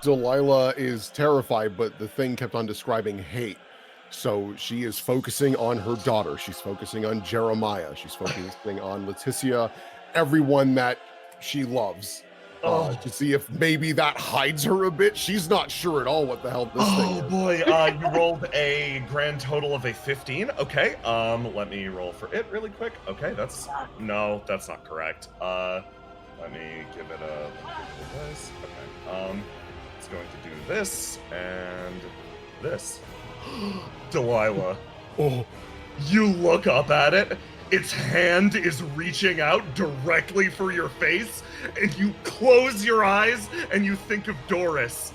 Delilah is terrified, but the thing kept on describing hate. So she is focusing on her daughter. She's focusing on Jeremiah. She's focusing on Leticia, everyone that she loves. To see if maybe that hides her a bit. She's not sure at all what the hell this thing is. Oh boy, you rolled a grand total of a 15. Okay, let me roll for it really quick. Okay, that's not correct. Let me give it a this. Okay, it's going to do this and this. Delilah, you look up at it. Its hand is reaching out directly for your face, and you close your eyes and you think of Doris,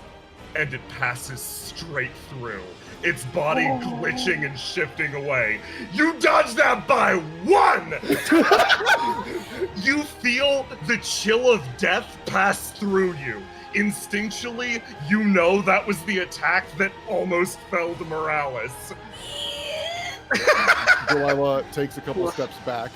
and it passes straight through. its body glitching and shifting away. You dodge that by 1! You feel the chill of death pass through you. Instinctually, you know that was the attack that almost felled Morales. Delilah takes a couple of steps back,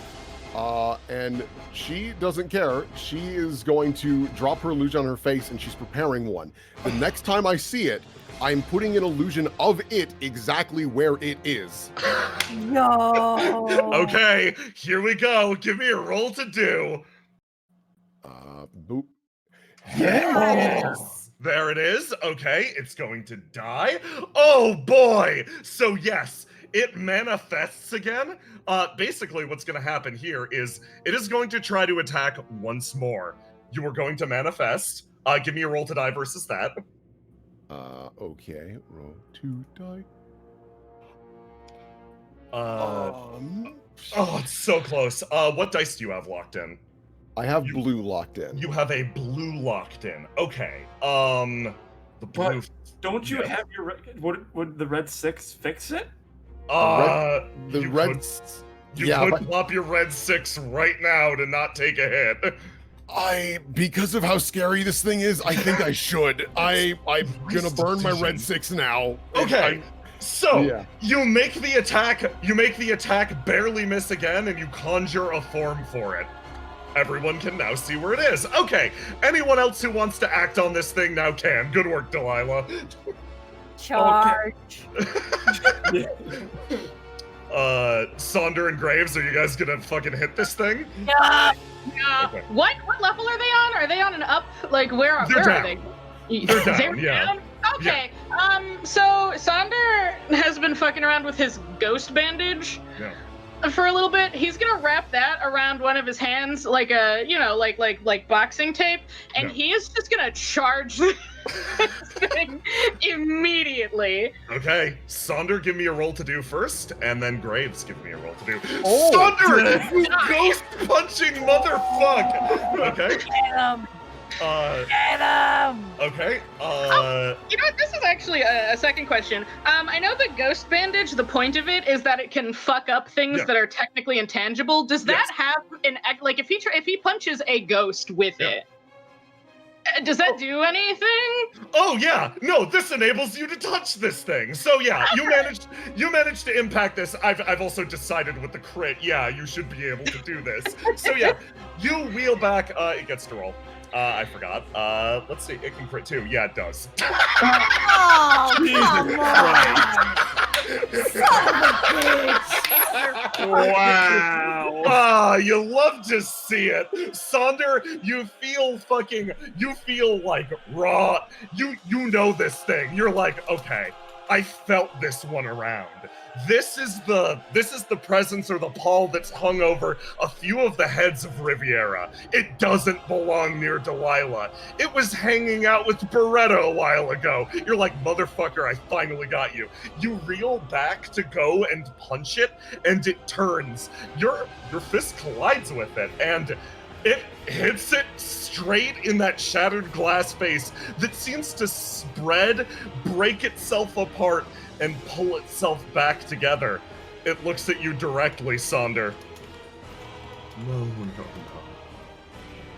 and she doesn't care. She is going to drop her illusion on her face, and she's preparing one. The next time I see it, I'm putting an illusion of it exactly where it is. No. Okay, here we go. Give me a roll to do. Boop. Yes. There it is. Okay, it's going to die. Oh boy! So yes, it manifests again. Basically what's going to happen here is it is going to try to attack once more. You are going to manifest. Give me a roll to die versus that. Okay. Roll 2 die. Oh, it's so close. What dice do you have locked in? I have blue locked in. You have a blue locked in. Okay. The blue. Don't you have your would the red 6 fix it? You red. could pop your red 6 right now to not take a hit. Because of how scary this thing is, I think I should. I'm gonna burn my red 6 now. Okay. You make the attack barely miss again, and you conjure a form for it. Everyone can now see where it is. Okay, anyone else who wants to act on this thing now can. Good work, Delilah. Charge. Sonder and Graves, are you guys gonna fucking hit this thing? Yeah. Okay. What level are they on? Are they on an up? Like where are they? They're down, yeah. Down? Okay. So Sonder has been fucking around with his ghost bandage. Yeah. For a little bit. He's gonna wrap that around one of his hands like a, like boxing tape, and he is just gonna charge this thing immediately. Okay, Sonder, give me a roll to do first, and then Graves, give me a roll to do. Oh, Sonder, you ghost punching motherfucker! Okay. Get him. Get him. Okay. You know what? This is actually a second question. I know the ghost bandage. The point of it is that it can fuck up things that are technically intangible. Does that have like if he punches a ghost with it? Does that do anything? Oh yeah, no, this enables you to touch this thing. So yeah, you managed to impact this. I've also decided with the crit, yeah, you should be able to do this. So yeah, you wheel back. It gets to roll. I forgot. Let's see. It can crit too. Yeah, it does. Oh, come on! Wow. You love to see it. Sonder, you feel like raw. You know this thing. You're like, okay, I felt this one around. This is the presence or the pall that's hung over a few of the heads of Riviera. It doesn't belong near Delilah. It was hanging out with Beretta a while ago. You're like, motherfucker, I finally got you. You reel back to go and punch it, and it turns. Your fist collides with it, and it hits it straight in that shattered glass face that seems to spread, break itself apart, and pull itself back together. It looks at you directly, Sonder.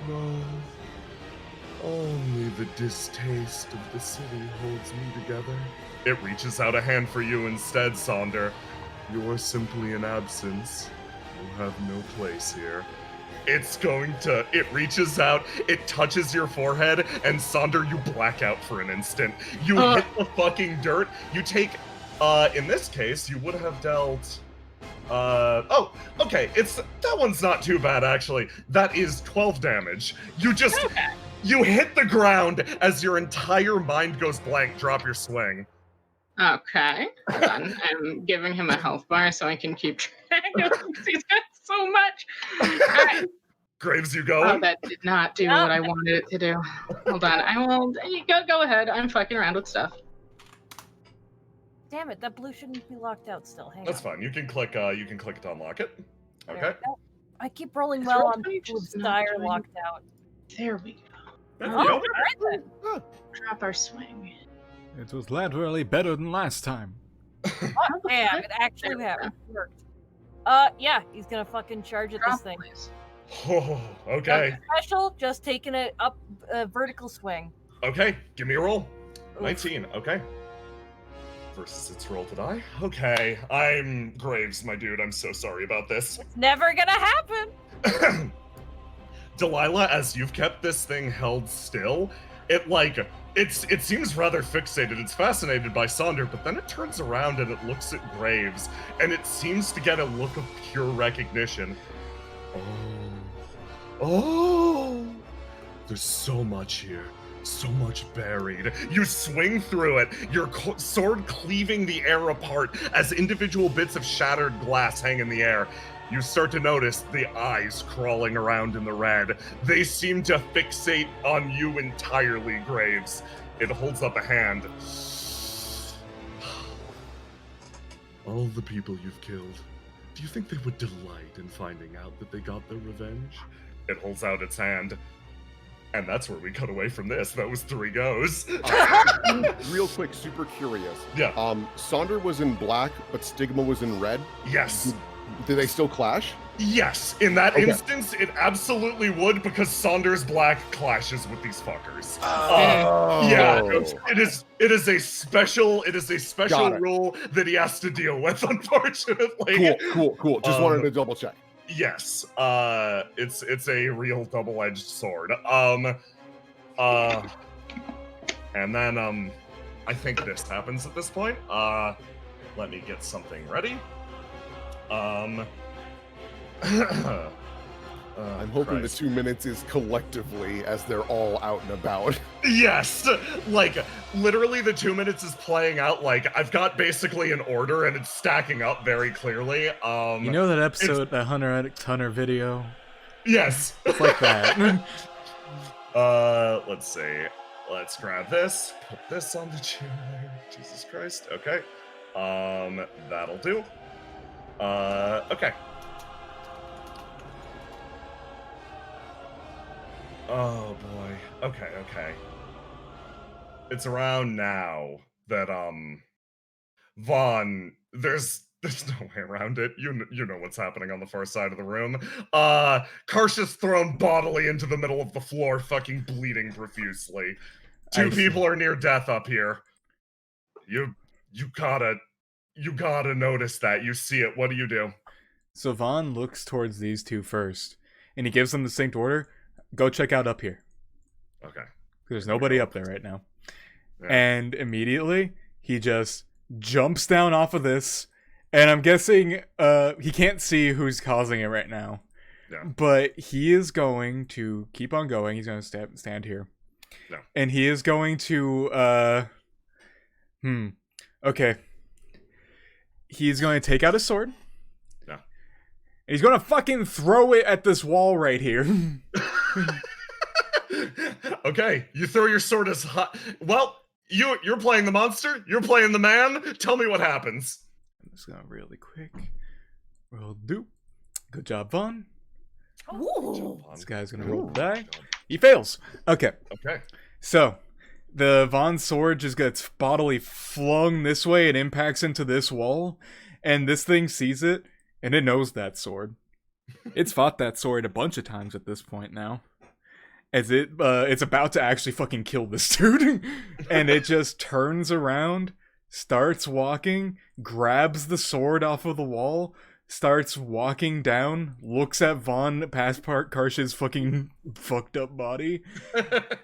No. Only the distaste of the city holds me together. It reaches out a hand for you instead, Sonder. You're simply an absence. You have no place here. It reaches out, it touches your forehead, and Sonder, you black out for an instant. You hit the fucking dirt. You take, in this case, you would have dealt, okay, that one's not too bad, actually. That is 12 damage. You hit the ground as your entire mind goes blank. Drop your swing. Okay. Hold on. I'm giving him a health bar so I can keep track of he's got so much. All right. Graves, you going? Oh, that did not do what I wanted it to do. Hold on. I will go ahead. I'm fucking around with stuff. Damn it, that blue shouldn't be locked out still. Hang That's on. fine. You can click it to unlock it. Okay. There we go. I keep rolling well on blue's dire locked out. There we go. That's Oh, the all other- right then. Drop our swing. It was literally better than last time. Oh, damn, it actually happened. It worked. Yeah, he's gonna fucking charge at this thing. Please. Oh, okay. Nothing special, just taking it up a vertical swing. Okay, give me a roll. Oof. 19, okay. Versus its roll to die. Okay, I'm Graves, my dude. I'm so sorry about this. It's never gonna happen. Delilah, as you've kept this thing held still, it seems rather fixated. It's fascinated by Sonder, but then it turns around and it looks at Graves, and it seems to get a look of pure recognition. Oh, there's so much here. So much buried. You swing through it, your sword cleaving the air apart as individual bits of shattered glass hang in the air. You start to notice the eyes crawling around in the red. They seem to fixate on you entirely, Graves. It holds up a hand. All the people you've killed, do you think they would delight in finding out that they got their revenge? It holds out its hand. And that's where we cut away from this. That was 3 goes. Real quick, super curious. Yeah. Sonder was in black, but Stigma was in red. Yes. Do they still clash? Yes. In that Okay. instance, it absolutely would, because Saunders black clashes with these fuckers. Oh. Yeah. It is a special Got it. rule that he has to deal with, unfortunately. Cool. Just wanted to double check. Yes, it's a real double-edged sword. And then, I think this happens at this point. Let me get something ready. I'm hoping the 2 minutes is collectively as they're all out and about. Yes, like, literally the 2 minutes is playing out like, I've got basically an order and it's stacking up very clearly. You know that episode, that Hunter x Hunter video? Yes. It's like that. Let's see. Let's grab this, put this on the chair. Jesus Christ, okay. That'll do. Okay. Oh boy. Okay. It's around now that Vaughn, there's no way around it. You know what's happening on the far side of the room. Karsh's thrown bodily into the middle of the floor, fucking bleeding profusely. Two people are near death up here. You gotta notice that. You see it. What do you do? So Vaughn looks towards these two first, and he gives them the distinct order. Go check out up here. Okay. There's nobody up there right now. Yeah. And immediately, he just jumps down off of this, and I'm guessing he can't see who's causing it right now. Yeah. But he is going to keep on going. He's going to stand here. No. And he is going to, okay. He's going to take out his sword. No. And he's going to fucking throw it at this wall right here. Okay, you throw your sword as high. Well, you're playing the monster. You're playing the man. Tell me what happens. I'm just going to really quick. Roll do. Good job, Vaughn. Ooh. This guy's going to roll the die. He fails. Okay. Okay. So, the Vaughn sword just gets bodily flung this way and impacts into this wall. And this thing sees it, and it knows that sword. It's fought that sword a bunch of times at this point now. As it's about to actually fucking kill this dude. And it just turns around, starts walking, grabs the sword off of the wall, starts walking down, looks at Vaughn past Karsh's fucking fucked up body,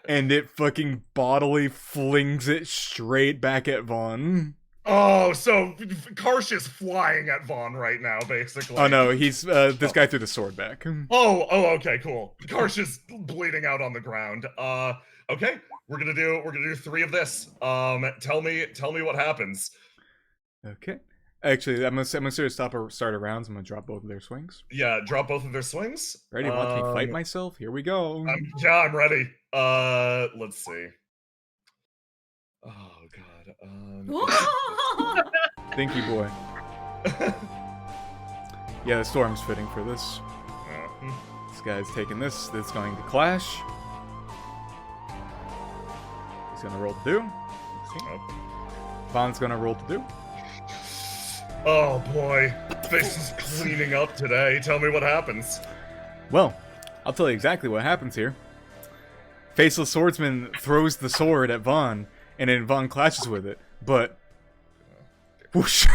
and it fucking bodily flings it straight back at Vaughn. Oh, so Karsh is flying at Vaughn right now, basically. Oh no, he's this guy threw the sword back. Oh, okay, cool. Karsh is bleeding out on the ground. Okay, we're gonna do 3 of this. Tell me what happens. Okay. Actually, I'm gonna sort of start a rounds. I'm gonna drop both of their swings. Yeah, drop both of their swings. Ready? Watch me fight myself. Here we go. I'm ready. Let's see. Oh god. Thank you, boy. Yeah, the storm's fitting for this. This guy's taking this. This is going to clash. He's gonna roll to do. Oh. Vaughn's gonna roll to do. Oh boy, Face is cleaning up today. Tell me what happens. Well, I'll tell you exactly what happens here. Faceless Swordsman throws the sword at Vaughn, and then Vaughn clashes with it, but... Whoosh!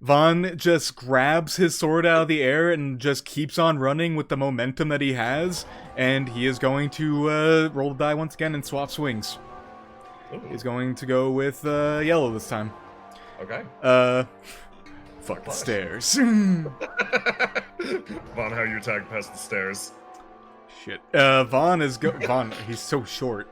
Vaughn just grabs his sword out of the air and just keeps on running with the momentum that he has, and he is going to roll the die once again and swap swings. Ooh. He's going to go with yellow this time. Okay. Fuck the stairs. Vaughn, how you attack past the stairs? Shit. Vaughn is Vaughn, he's so short.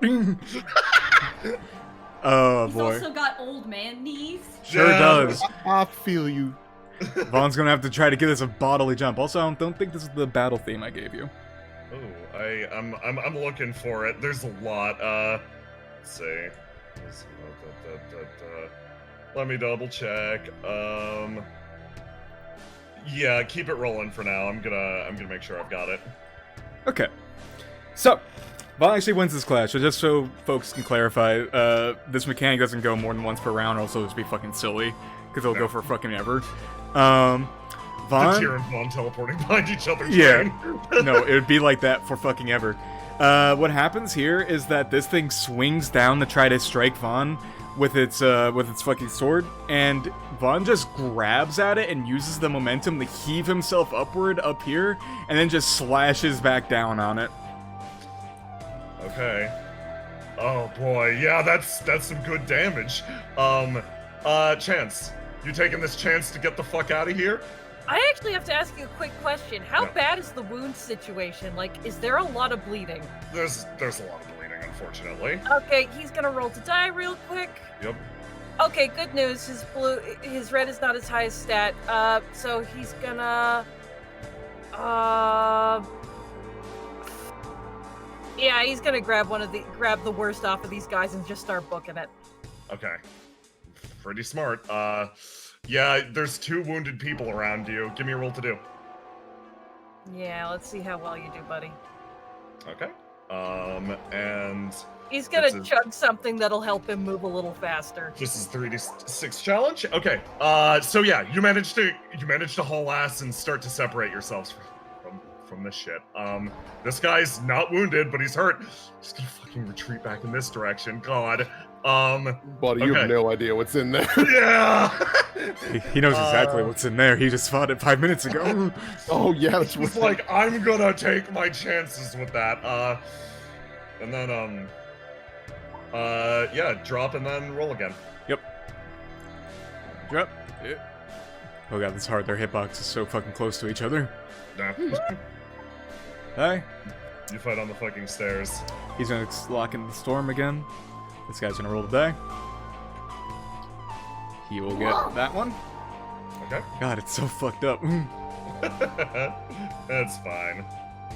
Oh He's boy. also got old man knees. Sure Yeah. does. I feel you. Vaughn's gonna have to try to give this a bodily jump. Also, I don't think this is the battle theme I gave you. Oh, I'm looking for it. There's a lot. Let's see. Let me double check. Yeah, keep it rolling for now. I'm gonna make sure I've got it. Okay. So, Vaughn actually wins this clash, so just so folks can clarify, this mechanic doesn't go more than once per round, or else it'll just be fucking silly, because it'll go for fucking ever. The Vaughn... Tyr and Vaughn teleporting behind each other. Yeah. No, it would be like that for fucking ever. What happens here is that this thing swings down to try to strike Vaughn with its fucking sword, and Vaughn just grabs at it and uses the momentum to heave himself upward up here, and then just slashes back down on it. Okay. Oh boy, yeah, that's some good damage. Chance, you taking this chance to get the fuck out of here? I actually have to ask you a quick question. How Yeah. bad is the wound situation? Like, is there a lot of bleeding? There's a lot of bleeding, unfortunately. Okay, he's gonna roll to die real quick. Yep. Okay, good news. His red is not his highest stat. So he's gonna, yeah, he's gonna grab grab the worst off of these guys and just start booking it. Okay. Pretty smart. Yeah, there's 2 wounded people around you. Give me a roll to do. Yeah, let's see how well you do, buddy. Okay. And He's gonna It's a- chug something that'll help him move a little faster. this is 3d6 challenge. Okay. So yeah, you managed to haul ass and start to separate yourselves from this shit. This guy's not wounded, but he's hurt. He's gonna fucking retreat back in this direction. God. Buddy, you have Okay. no idea what's in there. Yeah. He knows exactly what's in there. He just fought it 5 minutes ago. Oh yeah, that's He's right. like, I'm gonna take my chances with that. And then yeah, drop and then roll again. Drop. Yeah. Oh god, this is hard. Their hitbox is so fucking close to each other. Nah. Hi. You fight on the fucking stairs. He's gonna lock into the storm again. This guy's gonna roll the die. He will get that one. Okay. God, it's so fucked up. That's fine.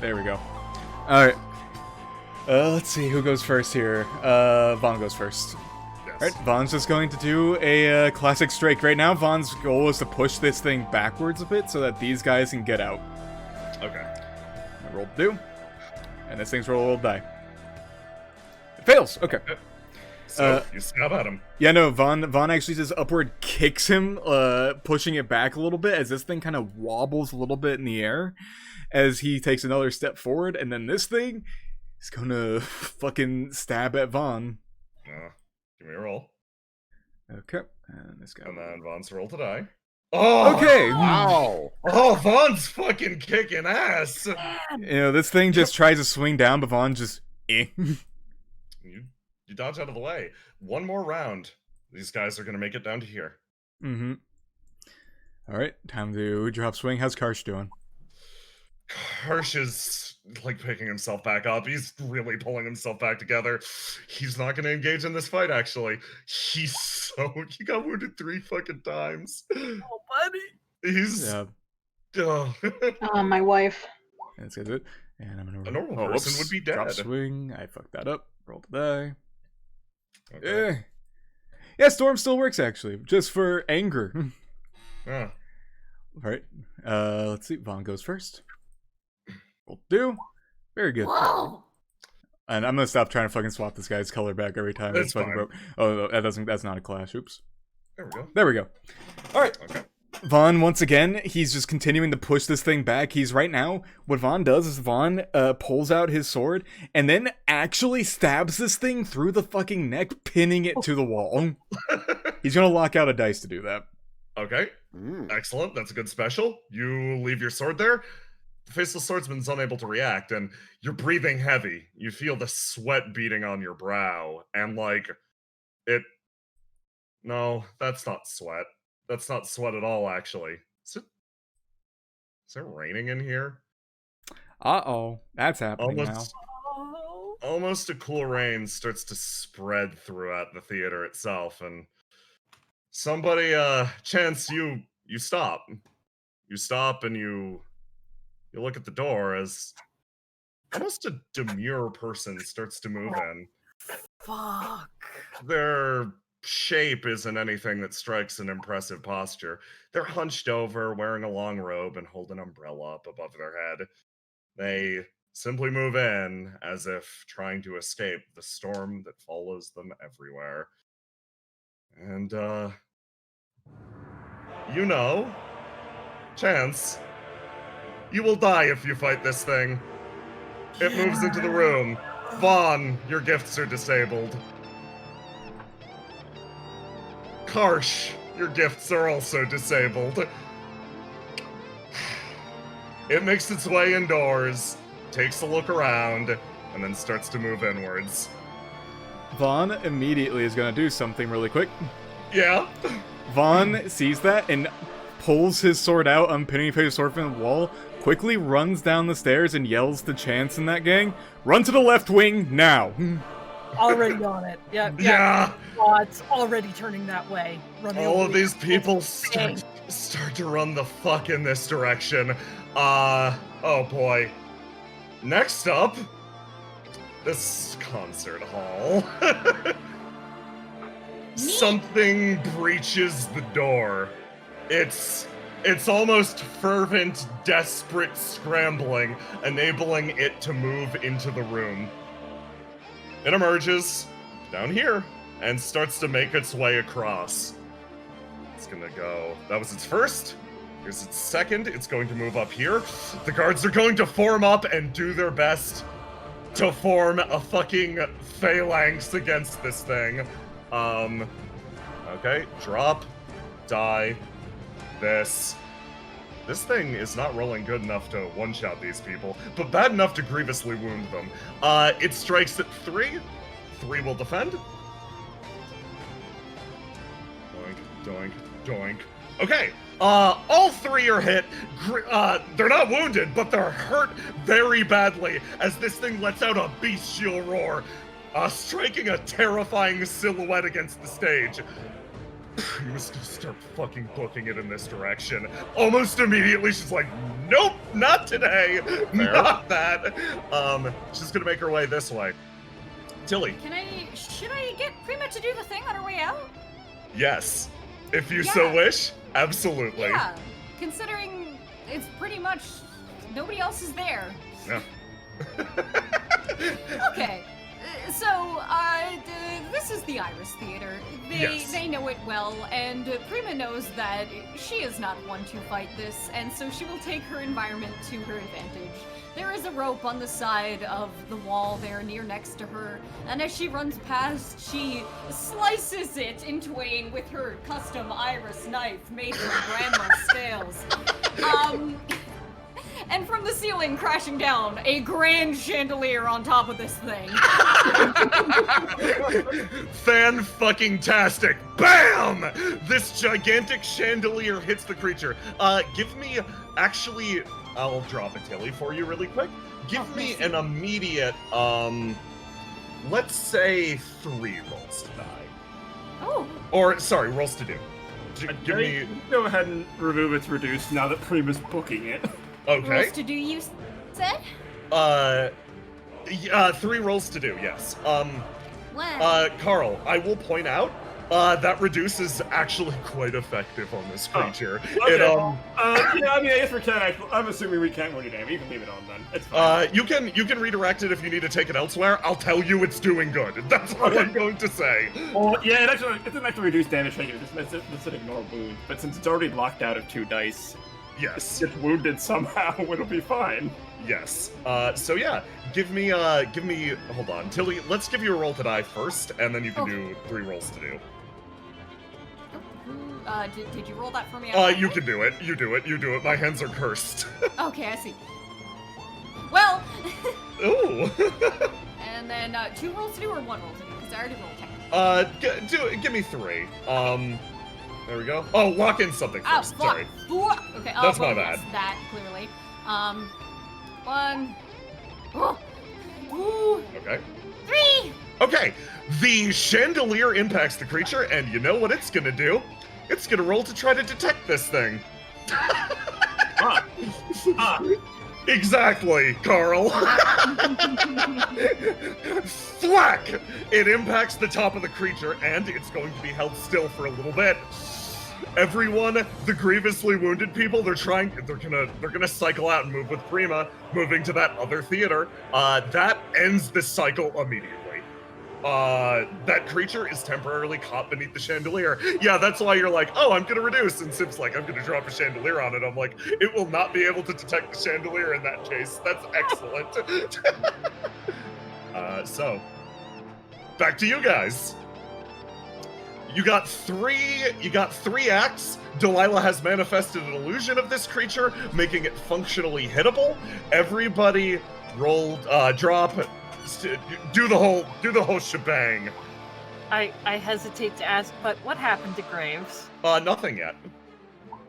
There we go. Alright. Let's see who goes first here. Vaughn goes first. Yes. Alright, Vaughn's just going to do a classic strike. Right now, Vaughn's goal is to push this thing backwards a bit so that these guys can get out. Okay. I rolled 2. And this thing's roll a die. It fails! Okay. So you stab at him. Yeah, no, Vaughn actually just upward kicks him, pushing it back a little bit as this thing kind of wobbles a little bit in the air as he takes another step forward, and then this thing is gonna fucking stab at Vaughn. Give me a roll. Okay, and this guy. And then Vaughn's roll to die. Oh! Okay! Wow. Oh, Vaughn's fucking kicking ass! You know, this thing just tries to swing down, but Vaughn just... You dodge out of the way. One more round. These guys are gonna make it down to here. Mm-hmm. Alright, time to drop swing. How's Karsh doing? Hirsch is like picking himself back up. He's really pulling himself back together. He's not gonna engage in this fight, actually. He got wounded 3 fucking times. Oh, buddy. He's Yeah, oh. My wife. that's it. And I'm gonna... A normal Oh, person whoops. would be dead. Drop swing. I fucked that up. Roll the die. Okay. Yeah, Storm still works, actually. Just for anger. Yeah. Alright. Let's see. Vaughn goes first. Roll 2. Very good. Whoa! And I'm gonna stop trying to fucking swap this guy's color back every time. It's It's fucking fine. broke. Oh, that's not a clash. Oops. There we go. There we go. All right. Okay. Vaughn, once again, he's just continuing to push this thing back. He's right now, what Vaughn does is Vaughn pulls out his sword and then actually stabs this thing through the fucking neck, pinning it to the wall. He's gonna lock out a dice to do that. Okay. Excellent. That's a good special. You leave your sword there. The Faceless Swordsman's unable to react, and you're breathing heavy. You feel the sweat beating on your brow, and it... No, that's not sweat. That's not sweat at all, actually. Is it raining in here? Uh-oh. That's happening now. Almost a cool rain starts to spread throughout the theater itself, and somebody, Chance, you stop. You stop and you look at the door as almost a demure person starts to move in. Fuck. Their shape isn't anything that strikes an impressive posture. They're hunched over, wearing a long robe, and hold an umbrella up above their head. They simply move in as if trying to escape the storm that follows them everywhere. And, you know, Chance, you will die if you fight this thing. It moves into the room. Vaughn, your gifts are disabled. Karsh, your gifts are also disabled. It makes its way indoors, takes a look around, and then starts to move inwards. Vaughn immediately is gonna do something really quick. Yeah? Vaughn sees that and pulls his sword out, unpinning his sword from the wall, quickly runs down the stairs and yells to Chance and that gang, "Run to the left wing, now!" Already on it. Yeah. It's already turning that way. Running All of away. these people start to run the fuck in this direction. Oh boy. Next up, this concert hall. Something breaches the door. It's almost fervent, desperate scrambling, enabling it to move into the room. It emerges down here and starts to make its way across. It's gonna go. That was its first. Here's its second. It's going to move up here. The guards are going to form up and do their best to form a fucking phalanx against this thing. Okay, drop, die, this. This thing is not rolling good enough to one-shot these people, but bad enough to grievously wound them. It strikes at 3. 3 will defend. Doink, doink, doink. Okay, all 3 are hit. They're not wounded, but they're hurt very badly as this thing lets out a bestial roar, striking a terrifying silhouette against the stage. You must start fucking booking it in this direction. Almost immediately, she's like, nope, not today. Not that. She's gonna make her way this way. Tilly. Should I get Prima to do the thing on her way out? Yes. If you so wish, absolutely. Yeah, considering it's pretty much nobody else is there. Yeah. Okay. So, this is the Iris Theater. They know it well, and Prima knows that she is not one to fight this, and so she will take her environment to her advantage. There is a rope on the side of the wall there near next to her, and as she runs past, she slices it in twain with her custom Iris knife made from grandma's scales. And from the ceiling crashing down, a grand chandelier on top of this thing. Fan-fucking-tastic. Bam! This gigantic chandelier hits the creature. Give me, actually, I'll drop a Tilly for you really quick. Give me an immediate, let's say 3 rolls to die. Oh. Or, sorry, rolls to do. Give me... Go ahead and remove its reduced now that Prima's booking it. Okay. Rolls to do, you said? 3 rolls to do, yes. Wow. Carl, I will point out, That reduce is actually quite effective on this creature. Okay. It, Yeah, I mean, I guess we can. I'm assuming we can't wound it. You can leave it on then. It's fine. you can redirect it if you need to take it elsewhere. I'll tell you it's doing good. That's what I'm going to say. Well, yeah, it doesn't actually reduce damage taken. It's an ignore wound. But since it's already blocked out of 2 dice, Yes. if wounded somehow, it'll be fine. Yes. So yeah, give me. Hold on, Tilly. Let's give you a roll to die first, and then you can do 3 rolls to do. Did you roll that for me? You can do it. You do it. You do it. My hands are cursed. Okay, I see. Well. Ooh. And then 2 rolls to do or 1 roll to do? Because I already rolled 10. Give me 3. There we go. Oh, lock in something first. Oh, fuck. Sorry. Fuck. Okay. That's my well, bad. yes, that clearly. 1. Oh. Ooh. Okay. 3. Okay. The chandelier impacts the creature, and you know what it's gonna do? It's gonna roll to try to detect this thing. Exactly, Carl. Thwack! It impacts the top of the creature, and it's going to be held still for a little bit. Everyone, the grievously wounded people, they're gonna cycle out and move with Prima, moving to that other theater. That ends the cycle immediately. That creature is temporarily caught beneath the chandelier. Yeah, that's why you're like, oh, I'm gonna reduce, and Sip's like, I'm gonna drop a chandelier on it. I'm like, it will not be able to detect the chandelier in that case. That's excellent. So, back to you guys. You got three acts. Delilah has manifested an illusion of this creature, making it functionally hittable. Everybody rolled, drop, do the whole shebang. I hesitate to ask, but what happened to Graves? Nothing yet.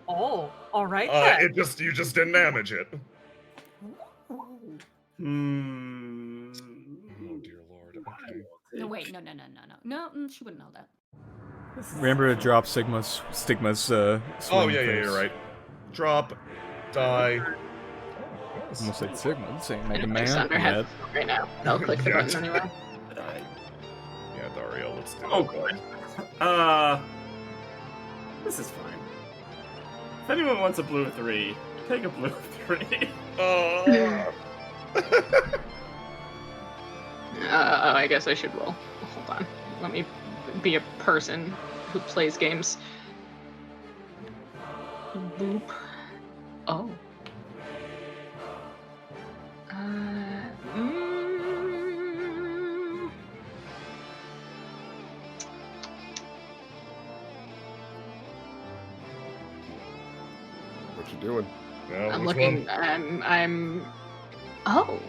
Oh, all right then. You just didn't damage it. Hmm. Oh dear lord. Okay. No, wait. No, she wouldn't know that. Remember to drop Stigma's Oh swing yeah, first. you're right. Drop, die. Almost said Sigma. This ain't Mega It's on her Man. head right now. I'll click the button anyway. Yeah, Dario, let's do it. Oh, good. This is fine. If anyone wants a blue 3, take a blue 3. I guess I should roll. Hold on. Let me be a person who plays games. Boop. Oh. What you doing? Yeah, I'm which looking. one? Oh.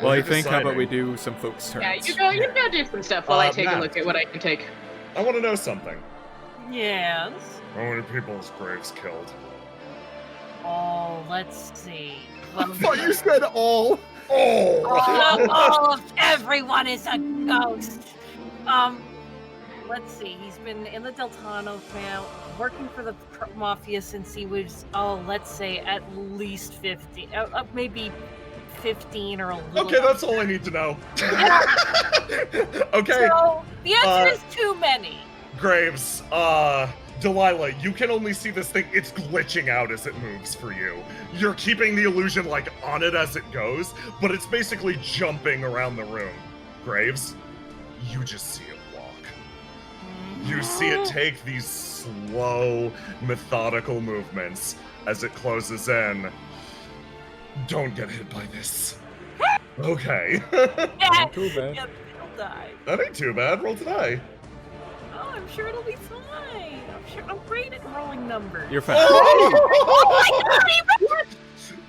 Well, I think how about we do some folks' turns? Yeah, you go do some stuff while I take a Matt. look at what I can take. I want to know something. Yes. How many people's Graves killed? Oh, let's see. I thought you said all. Oh! All of everyone is a ghost. Let's see. He's been in the Deltano now, working for the Mafia since he was, let's say at least 50, maybe 15 or a little. Okay, that's all I need to know. Okay. So the answer is too many. Graves, Delilah, you can only see this thing. It's glitching out as it moves for you. You're keeping the illusion, like, on it as it goes, but it's basically jumping around the room. Graves, you just see it walk. You see it take these slow, methodical movements as it closes in. Don't get hit by this. Okay. Not too bad. Yep, it'll die. That ain't too bad. Roll to die. Oh, I'm sure it'll be fine. I'm great at rolling numbers. You're fine.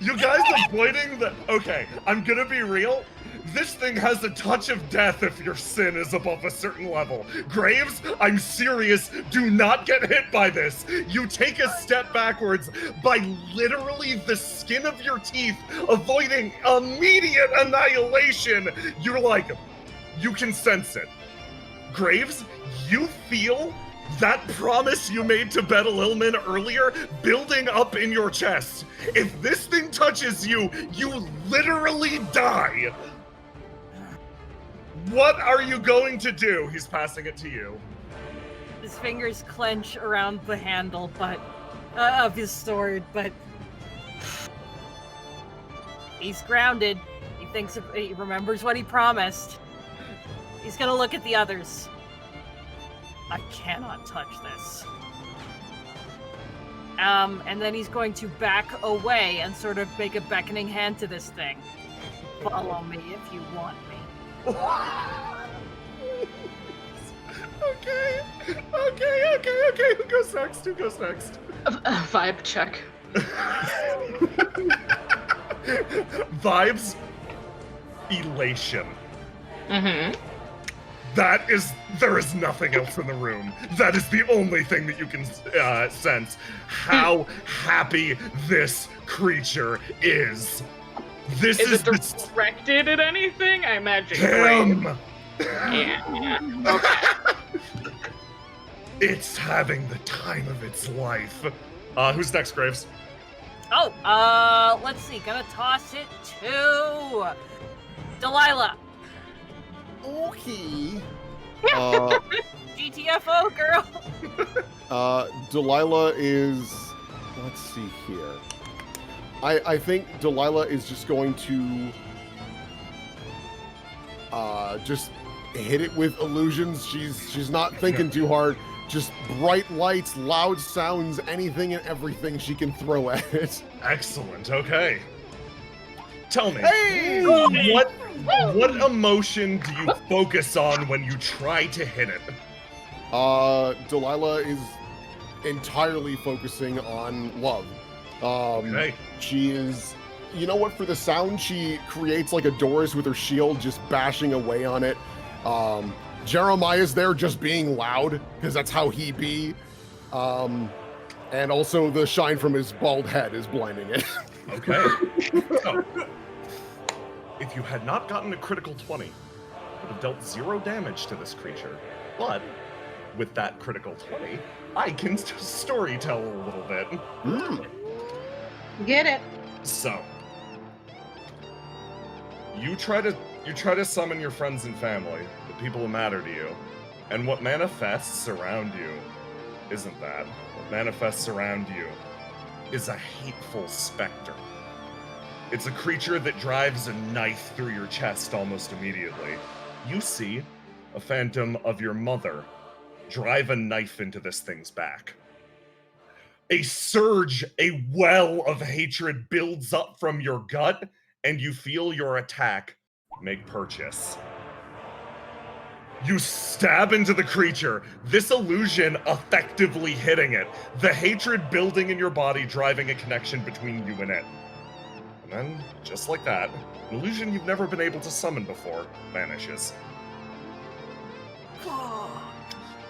You guys avoiding the... Okay, I'm gonna be real. This thing has a touch of death if your sin is above a certain level. Graves, I'm serious. Do not get hit by this. You take a step backwards by literally the skin of your teeth, avoiding immediate annihilation. You're like, you can sense it. Graves, you feel that promise you made to Betalilman earlier building up in your chest. If this thing touches you, you literally die. What are you going to do? He's passing it to you. His fingers clench around the handle, of his sword, but he's grounded. He remembers what he promised. He's gonna look at the others. I cannot touch this. And then he's going to back away and sort of make a beckoning hand to this thing. Follow me if you want me. Okay. Who goes next? Vibe check. Vibes. Elation. Mm-hmm. There is nothing else in the room. That is the only thing that you can sense. How happy this creature is. This is it directed at anything? I imagine. Him. Yeah. Okay. It's having the time of its life. Who's next, Graves? Oh, let's see. Gonna toss it to Delilah. Okay. GTFO, girl. Delilah is. Let's see here. I think Delilah is just going to just hit it with illusions. She's not thinking too hard. Just bright lights, loud sounds, anything and everything she can throw at it. Excellent. Okay. Tell me, Hey! what emotion do you focus on when you try to hit it? Delilah is entirely focusing on love. Okay. She is, you know what, for the sound, she creates like a Doris with her shield, just bashing away on it. Jeremiah's there just being loud, because that's how he be. And also the shine from his bald head is blinding it. Okay. So, if you had not gotten a critical 20, you would have dealt 0 damage to this creature. But with that critical 20, I can story tell a little bit. Get it. So, you try to summon your friends and family, the people who matter to you, and what manifests around you isn't that. What manifests around you is a hateful specter. It's a creature that drives a knife through your chest almost immediately. You see a phantom of your mother drive a knife into this thing's back. A surge, a well of hatred builds up from your gut, and you feel your attack make purchase. You stab into the creature, this illusion effectively hitting it, the hatred building in your body, driving a connection between you and it. And then, just like that, an illusion you've never been able to summon before vanishes.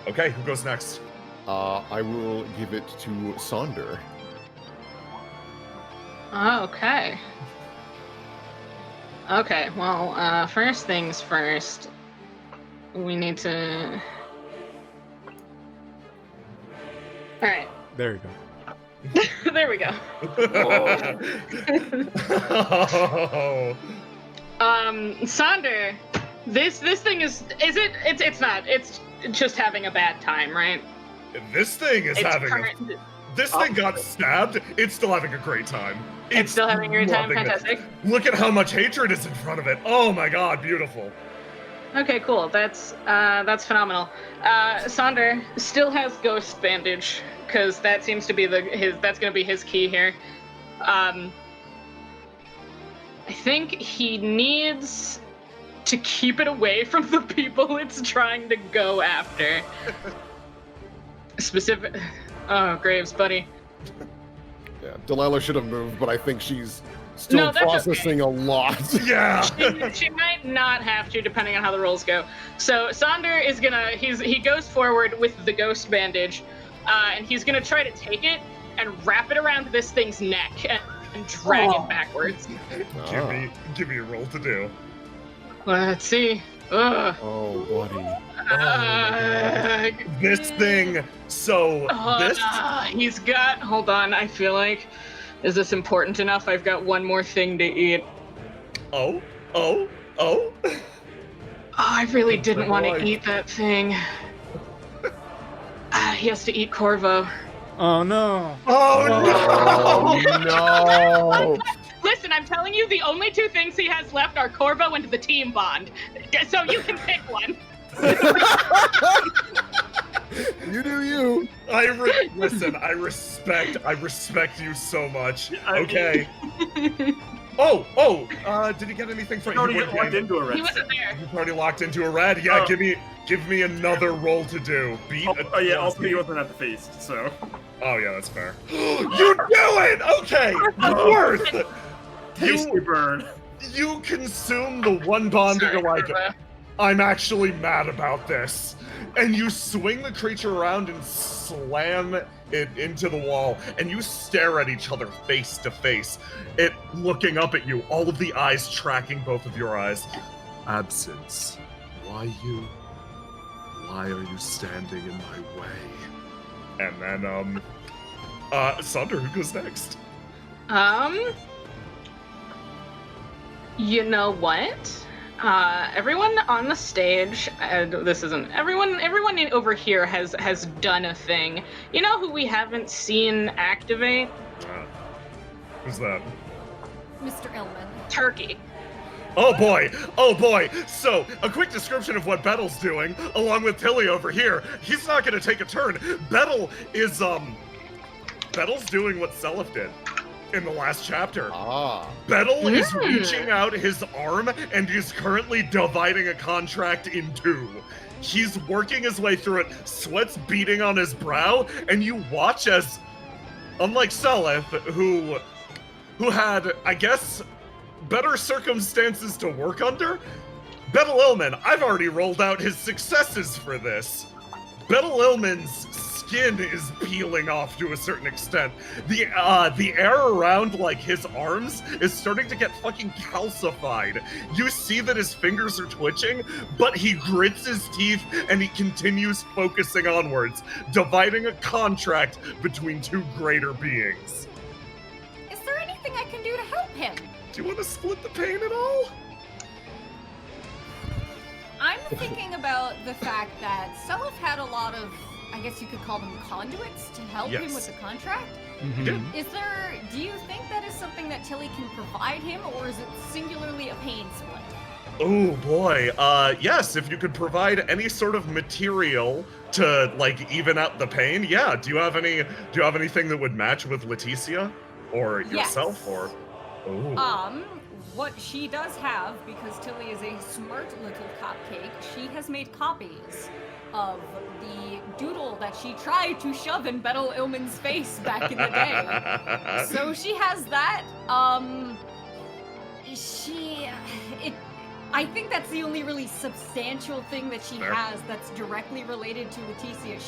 Okay, who goes next? I will give it to Sonder. Okay. Okay, well, first things first. We need to... Alright. There you go. There we go. Sonder, this thing is it? It's not. It's just having a bad time, right? This thing is This thing got stabbed. It's still having a great time. It's still having a great time. Fantastic. Look at how much hatred is in front of it. Oh my god, beautiful. Okay, cool. That's phenomenal. Sonder still has Ghost Bandage because that seems to be that's gonna be his key here. I think he needs to keep it away from the people it's trying to go after. Oh, Graves, buddy. Yeah, Delilah should have moved, but I think she's still processing a lot. Yeah. She might not have to, depending on how the rolls go. So Sonder is he goes forward with the Ghost Bandage, and he's gonna try to take it and wrap it around this thing's neck and drag it backwards. Give me a roll to do. Let's see. Ugh. Oh, buddy. This thing. He's got. Hold on. I feel like. Is this important enough? I've got one more thing to eat. Oh. I really didn't want Boy. to eat that thing. He has to eat Corvo. Oh no. Oh no! no! Listen, I'm telling you, the only two things he has left are Corvo and the team bond. So you can pick one. You do you. Listen, I respect you so much. I mean- Okay. Did he get anything from He already walked into a red He wasn't stick. there. You've already locked into a red? Yeah, Oh. give me another roll to do. Beat Oh yeah, also he wasn't at the feast, so. Oh yeah, that's fair. You do it! Okay! Worth! Tasty burn. You consume the one bond that you're like, Corvo. I'm actually mad about this. And you swing the creature around and slam it into the wall, and you stare at each other face to face. It looking up at you, all of the eyes tracking both of your eyes. Absence. Why are you standing in my way? And then, Sunder, who goes next? You know what? Everyone on the stage, this isn't everyone over here has done a thing. You know who we haven't seen activate? Who's that? Mr. Illman. Turkey. Oh boy! So, a quick description of what Bettle's doing, along with Tilly over here. He's not gonna take a turn. Bettle's doing what Seliph did in the last chapter. Bettle is reaching out his arm and is currently dividing a contract in two. He's working his way through it, sweat's beating on his brow, and you watch as, unlike Seliph, who had, I guess, better circumstances to work under, Bettle Illman, I've already rolled out his successes for this. Bettle Illman's skin is peeling off to a certain extent. The air around, like, his arms is starting to get fucking calcified. You see that his fingers are twitching, but he grits his teeth and he continues focusing onwards, dividing a contract between two greater beings. Is there anything I can do to help him? Do you want to split the pain at all? I'm thinking about the fact that Seliph had a lot of, I guess you could call them conduits to help him Yes. with the contract. Mhm. Do you think that is something that Tilly can provide him, or is it singularly a pain split? Oh boy, yes, if you could provide any sort of material to, like, even out the pain, yeah. Do you have anything that would match with Leticia? Or yourself, Yes. or... Oh. What she does have, because Tilly is a smart little cupcake, she has made copies of the doodle that she tried to shove in Bettle Illman's face back in the day. So she has that. I think that's the only really substantial thing that she Fair. has that's directly related to Leticia.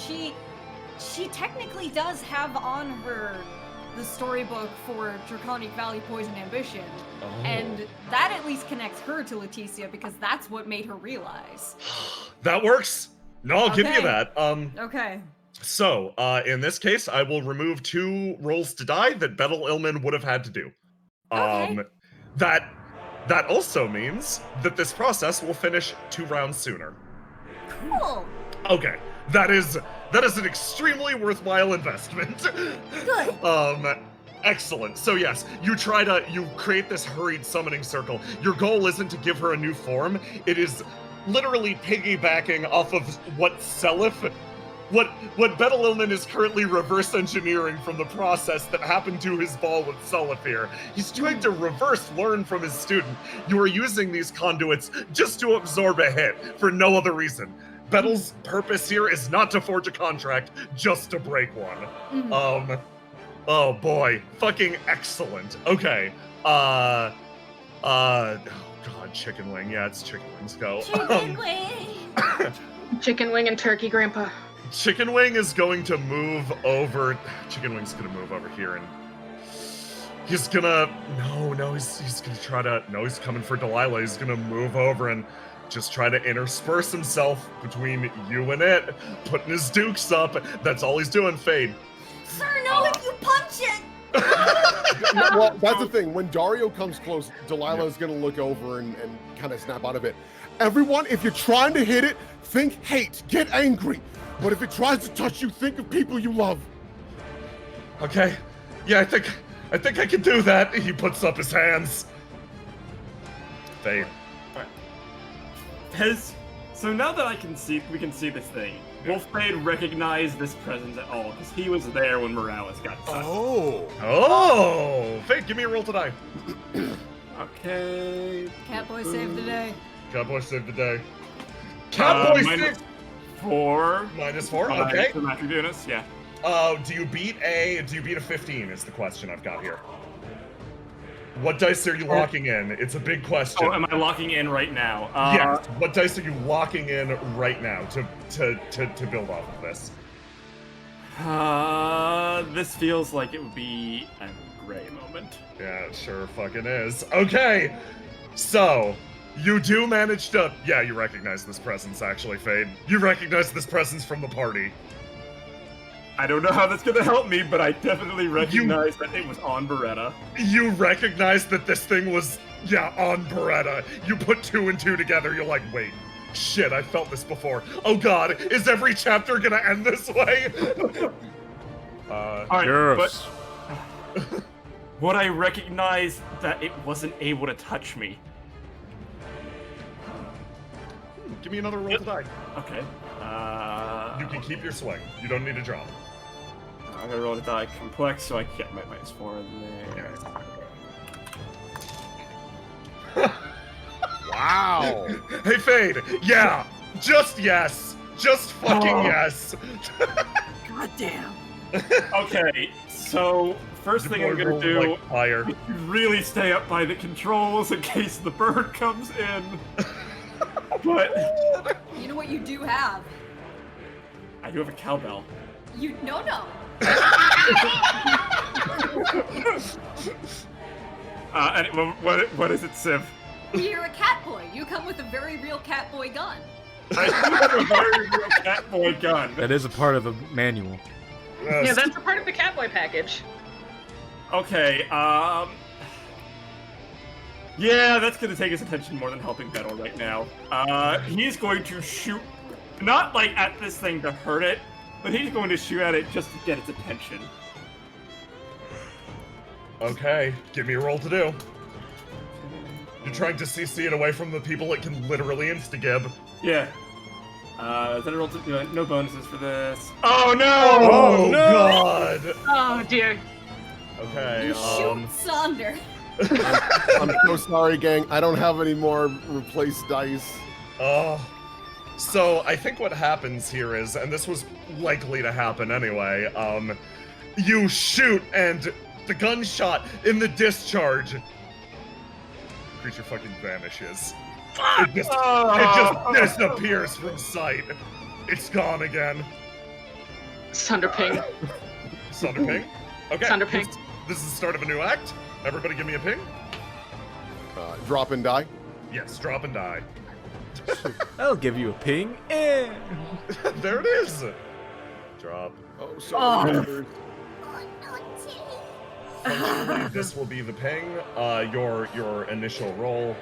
She technically does have on her the storybook for Draconic Valley Poison Ambition, and that at least connects her to Leticia because that's what made her realize. That works. No, I'll give you Okay. that. Okay. So, in this case, I will remove 2 rolls to die that Bettle Illman would have had to do. Okay. That also means that this process will finish 2 rounds sooner. Cool. Okay, that is an extremely worthwhile investment. Good. Excellent. So yes, you create this hurried summoning circle. Your goal isn't to give her a new form. It is literally piggybacking off of what Bettle Illman is currently reverse engineering from the process that happened to his ball with Seliph here. He's trying to reverse learn from his student. You are using these conduits just to absorb a hit for no other reason. Bettle's purpose here is not to forge a contract, just to break one. Oh boy, fucking excellent. Okay, oh god, chicken wing. Yeah, it's chicken wings. Go. Chicken wing. Chicken wing and turkey, Grandpa. Chicken wing is going to move over. Chicken wing's gonna move over here, and he's gonna. He's gonna try to. No, he's coming for Delilah. He's gonna move over and just try to intersperse himself between you and it, putting his dukes up. That's all he's doing, Fade. Sir, no, if you punch it. Well, that's the thing. When Dario comes close, Delilah is going to look over and kind of snap out of it. Everyone, if you're trying to hit it, think hate, get angry. But if it tries to touch you, think of people you love. Okay. Yeah, I think I can do that. He puts up his hands. Fade. So now that we can see this thing, will Fade recognize this presence at all? Because he was there when Morales got touched. Oh! Fade, give me a roll to die. Okay. Catboy saved the day. Catboy saved the day. Catboy saved... -4. -4, okay. So Matthew Dunas, yeah. Do you beat a 15 is the question I've got here. What dice are you locking in? It's a big question. Oh, am I locking in right now? Yes. What dice are you locking in right now to build off of this? This feels like it would be a gray moment. Yeah, it sure fucking is. Okay, so you do manage to... Yeah, you recognize this presence, actually, Fade. You recognize this presence from the party. I don't know how that's gonna help me, but I definitely recognize that it was on Beretta. You recognize that this thing was, yeah, on Beretta. You put 2 and 2 together, you're like, wait, shit, I felt this before. Oh god, is every chapter gonna end this way? Alright, Yes. but... would I recognize that it wasn't able to touch me? Give me another roll to die. Okay. You can keep your swing. You don't need to drop. I'm gonna roll to die complex so I can get my -4 in there. Wow. Hey, Fade. Yeah. Just yes. Just fucking yes. God damn. Okay, so first thing I'm gonna do like fire. is really stay up by the controls in case the bird comes in. But You know what you do have? I do have a cowbell. No. And what is it, Civ? You're a Catboy. You come with a very real Catboy gun. I do have a very real Catboy gun. That is a part of the manual. Yeah, that's a part of the Catboy package. Okay, yeah, that's gonna take his attention more than helping Battle right now. He's going to shoot, not like at this thing to hurt it, but he's going to shoot at it just to get its attention. Okay, give me a roll to do. You're trying to CC it away from the people it can literally insta-gib. Yeah. Is that a roll to no bonuses for this? Oh no! Oh, no! god! Oh dear. Okay, You shoot Sonder. I'm so sorry, gang. I don't have any more replaced dice. So I think what happens here is, and this was likely to happen anyway, you shoot and the gunshot in the discharge, creature fucking vanishes. It just disappears from sight. It's gone again. Sunderping. Sunderping? Okay. Sunderping. This is the start of a new act. Everybody give me a ping. Drop and die. Yes, drop and die. I'll give you a ping. Eh. There it is. Drop. Oh, sorry. Oh, no, Tilly. This will be the ping. Your initial roll.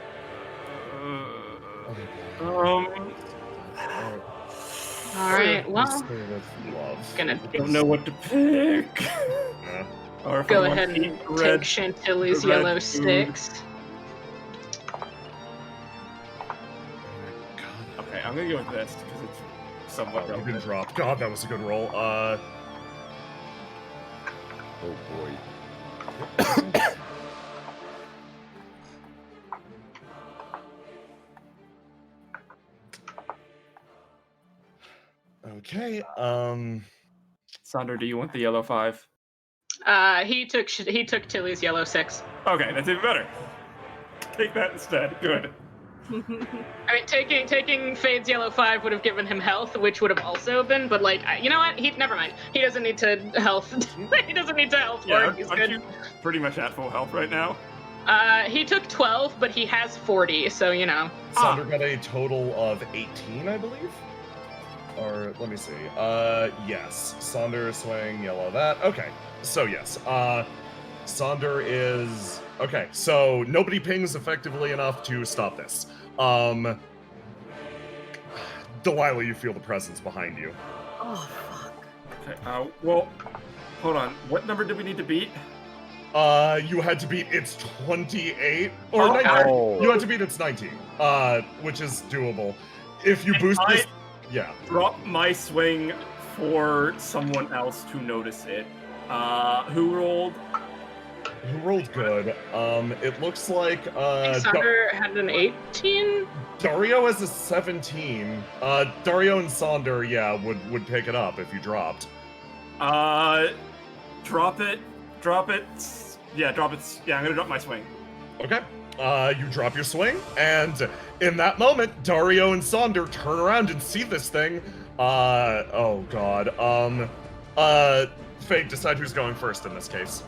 All right. Well, gonna Don't know what to pick. Or if I go want ahead to and eat take red- Chantilly's the red yellow food. sticks. Okay, I'm gonna go with this because it's somewhat You can relevant. drop. God, that was a good roll. Oh boy. Okay. Sonder, do you want the yellow 5? He took Tilly's yellow 6. Okay, that's even better. Take that instead. Good. I mean, taking Fade's yellow 5 would have given him health, which would have also been, but like, you know what? Never mind. He doesn't need to health. He doesn't need to health Yeah, work. He's aren't good. you pretty much at full health right now? He took 12, but he has 40, so you know. Sonder got a total of 18, I believe. Or let me see. Yes. Sonder swing yellow that. Okay. So yes. Sonder is okay. So nobody pings effectively enough to stop this. Delilah, you feel the presence behind you. Oh, fuck. Okay, well, hold on. What number do we need to beat? You had to beat its 28 or 19. You had to beat its 19, which is doable. If you boost this, yeah. Drop my swing for someone else to notice it. Who rolled? Who rolled good? It looks like Sander had an 18. Dario has a 17. Dario and Sander, yeah, would pick it up if you dropped. Drop it. Yeah, drop it. Yeah, I'm gonna drop my swing. Okay. You drop your swing, and in that moment, Dario and Sander turn around and see this thing. Oh god. Fate, decide who's going first in this case.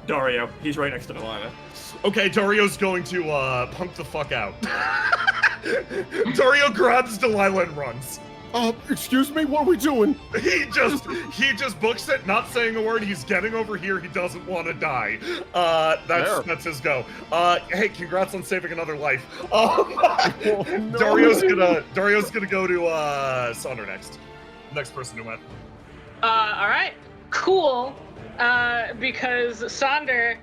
Dario, he's right next to Delilah. Okay, Dario's going to punk the fuck out. Dario grabs Delilah and runs. Excuse me, what are we doing? He just books it, not saying a word. He's getting over here. He doesn't want to die. That's his go. Hey, congrats on saving another life. Oh, no. Dario's gonna go to Sander next. Next person who went. All right, cool. Because Sander,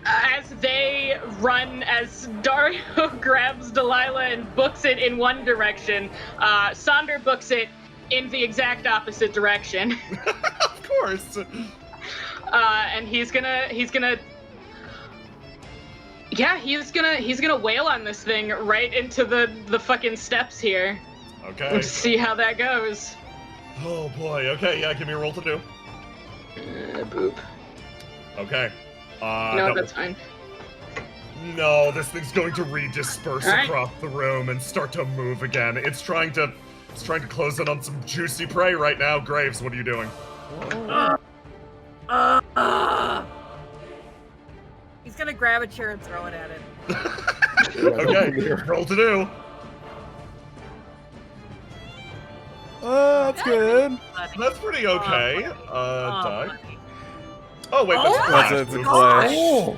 as they run, as Dario grabs Delilah and books it in one direction, Sander books it in the exact opposite direction. Of course. And he's gonna wail on this thing right into the fucking steps here. Okay. Let's see how that goes. Oh boy. Okay. Yeah. Give me a roll to do. Boop. Okay. No, that's fine. No, this thing's going to redisperse All right. across the room and start to move again. It's trying to close in on some juicy prey right now. Graves, what are you doing? He's gonna grab a chair and throw it at it. Okay, roll to do. That's good. That's pretty okay. Die. Buddy. Oh wait, that's Oh, Clash. That's a Oops. clash. Oh,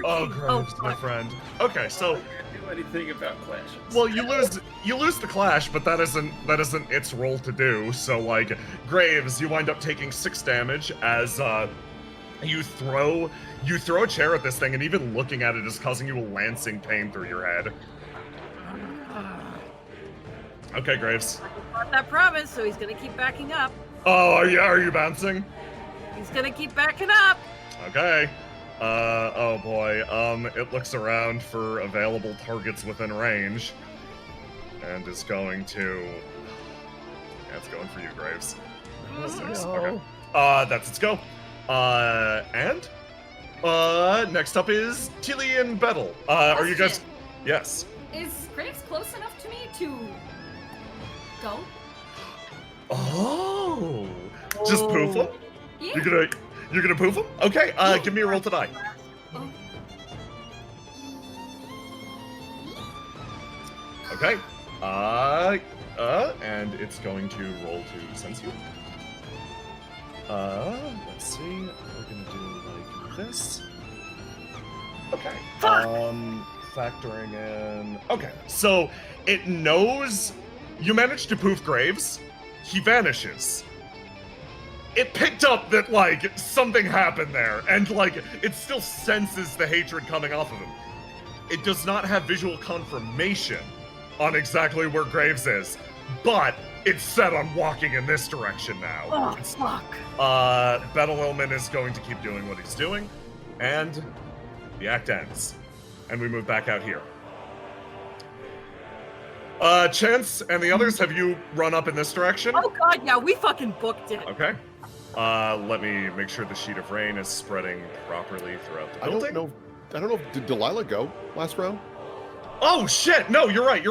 Oh, Graves, my fuck. friend. Okay, so Do anything about clashes? well, you lose the clash, but that isn't its role to do. So like, Graves, you wind up taking 6 damage as you throw a chair at this thing, and even looking at it is causing you a lancing pain through your head. Okay, Graves. Got that promise, so he's gonna keep backing up. Oh, are you bouncing? He's gonna keep backing up. Okay. Oh boy. It looks around for available targets within range, and is going to. Yeah, it's going for you, Graves. That's nice. Okay. That's its go. And next up is Tilly and Bettel. Are you guys? Yes. Is Graves close enough to me to go? Oh. Just poof him? Yeah. You're gonna poof him? Okay. Give me a roll to die. Oh. Okay. And it's going to roll to sense you. Let's see. We're gonna do like this. Okay. Factoring in. Okay. So it knows you managed to poof Graves. He vanishes. It picked up that, like, something happened there, and, like, it still senses the hatred coming off of him. It does not have visual confirmation on exactly where Graves is, but it's set on walking in this direction now. Oh, fuck. Bettel Illman is going to keep doing what he's doing, and the act ends. And we move back out here. Chance and the others, have you run up in this direction? Oh god, yeah, we fucking booked it. Okay. Let me make sure the sheet of rain is spreading properly throughout the building. I don't know. Did Delilah go last round? Oh shit! No, you're right. We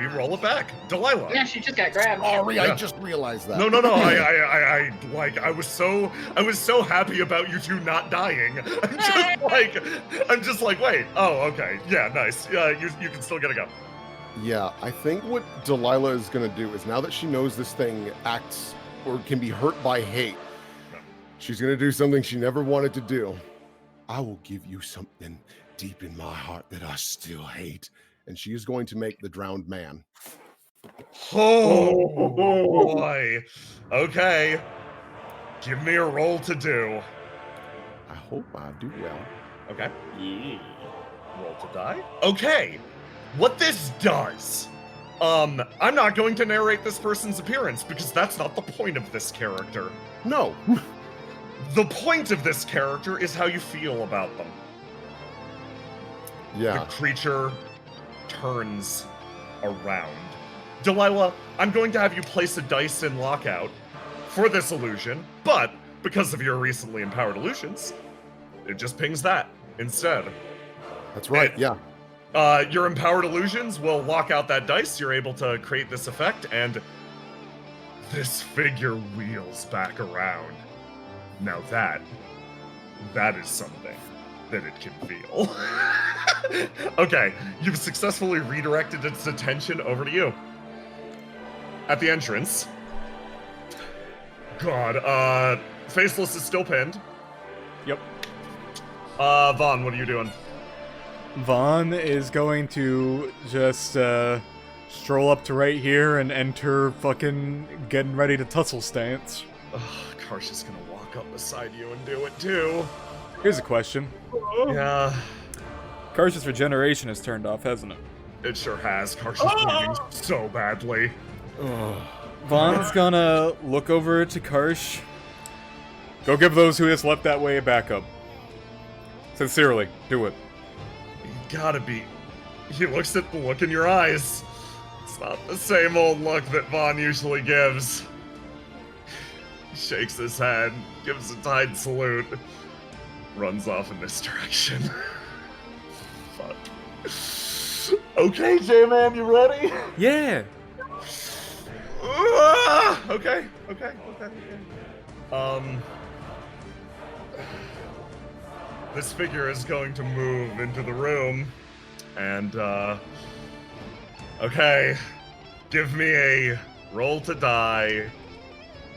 roll it back. Delilah. Yeah, she just got grabbed. Sorry, Yeah. I just realized that. No. I was so happy about you two not dying. I'm just like, wait. Oh, okay. Yeah, nice. Yeah, you can still get a go. Yeah, I think what Delilah is gonna do is, now that she knows this thing acts or can be hurt by hate, she's gonna do something she never wanted to do. I will give you something deep in my heart that I still hate, and she is going to make the drowned man. Oh boy. Okay. Give me a roll to do. I hope I do well. Okay. Yeah. Roll to die. Okay. What this does. I'm not going to narrate this person's appearance because that's not the point of this character. No. The point of this character is how you feel about them. Yeah. The creature turns around. Delilah, I'm going to have you place a dice in lockout for this illusion, but because of your recently empowered illusions, it just pings that instead. That's right. Yeah. Your empowered illusions will lock out that dice. You're able to create this effect, and this figure wheels back around. Now that is something that it can feel. Okay, you've successfully redirected its attention over to you. At the entrance. God, Faceless is still pinned. Yep. Vaughn, what are you doing? Vaughn is going to just stroll up to right here and enter fucking getting ready to tussle stance. Ugh, Karsh is gonna walk up beside you and do it too. Here's a question. Yeah, Karsh's regeneration is turned off, hasn't it? it sure has. Karsh is bleeding so badly. Vaughn's gonna look over to Karsh. Go give those who has left that way a backup. Sincerely, do it. You gotta be. He looks at the look in your eyes. It's not the same old look that Vaughn usually gives. He shakes his head, gives a tight salute, runs off in this direction. Fuck. Okay, J-Man, you ready? Yeah. Okay. This figure is going to move into the room, and, okay. Give me a roll to die,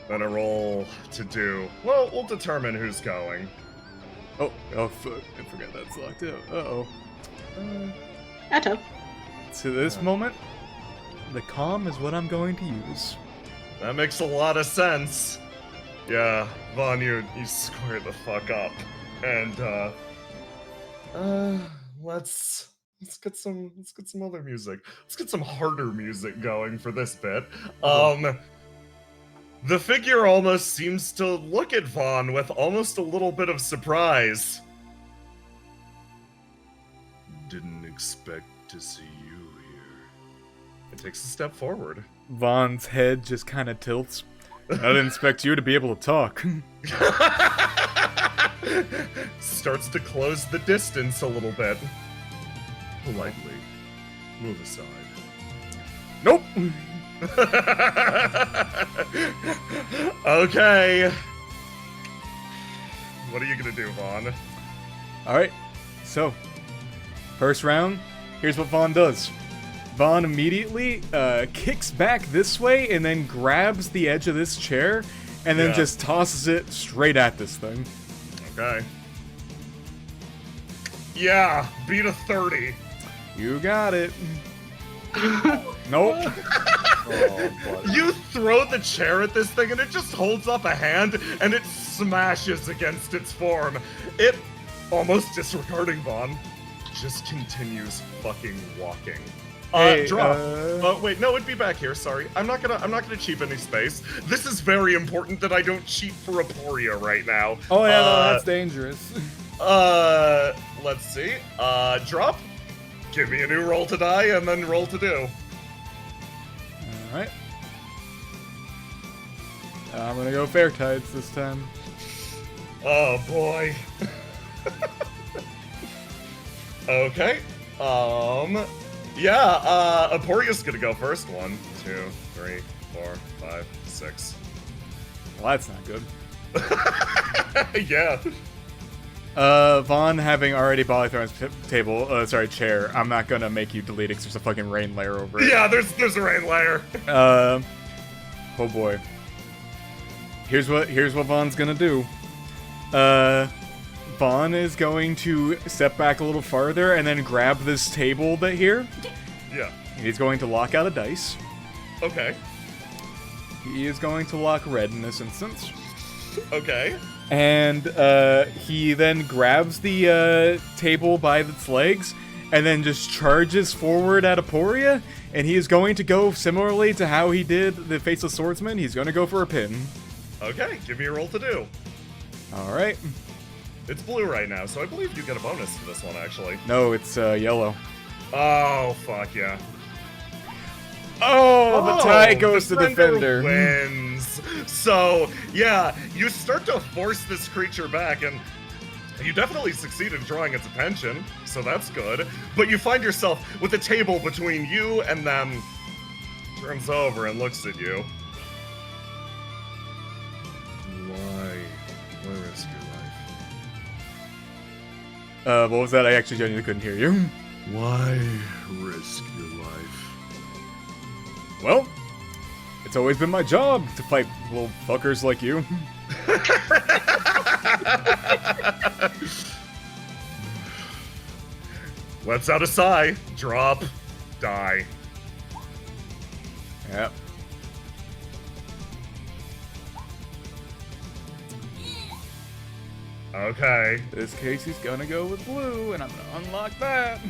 then a roll to do. Well, we'll determine who's going. Oh, fuck. I forgot that's locked out. Uh-oh. Atto. To this moment, the calm is what I'm going to use. That makes a lot of sense. Yeah, Vaughn, you square the fuck up. And let's get some other music. Let's get some harder music going for this bit. The figure almost seems to look at Vaughn with almost a little bit of surprise. Didn't expect to see you here. It takes a step forward. Vaughn's head just kind of tilts. I didn't expect you to be able to talk. Starts to close the distance a little bit. Politely. Move aside. Nope! Okay. What are you gonna do, Vaughn? Alright, so, first round, here's what Vaughn does. Vaughn immediately kicks back this way and then grabs the edge of this chair and then just tosses it straight at this thing. Okay. Yeah, beat a 30. You got it. Nope. You throw the chair at this thing and it just holds up a hand and it smashes against its form. It, almost disregarding Vaughn, just continues fucking walking. Drop. Oh wait, no, it'd be back here. Sorry, I'm not gonna cheap any space. This is very important that I don't cheat for Aporia right now. Oh yeah, no, that's dangerous. Let's see. Drop. Give me a new roll to die and then roll to do. Alright. I'm gonna go fair tides this time. Oh boy. Okay. Yeah, Aporia's gonna go first. 1, 2, 3, 4, 5, 6. Well, that's not good. Yeah. Vaughn, having already bodily thrown his chair, I'm not gonna make you delete it because there's a fucking rain layer over it. Yeah, there's a rain layer. Oh boy. Here's what Vaughn's gonna do. Vaughn is going to step back a little farther and then grab this table here, Yeah. He's going to lock out a dice. Okay. He is going to lock red in this instance. Okay. And he then grabs the table by its legs and then just charges forward at Aporia. And he is going to go similarly to how he did the Faceless Swordsman. He's going to go for a pin. Okay, give me a roll to do. All right. It's blue right now, so I believe you get a bonus to this one, actually. No, it's yellow. Oh, fuck yeah. Oh, the tie goes to Defender. Wins. So, yeah, you start to force this creature back, and you definitely succeed in drawing its attention, so that's good. But you find yourself with a table between you and them. Turns over and looks at you. Why? Where is your life? What was that? I actually genuinely couldn't hear you. Why risk your life? Well, it's always been my job to fight little fuckers like you. Lets out a sigh. Drop. Die. Yep. Okay. This case he's gonna go with blue, and I'm gonna unlock that.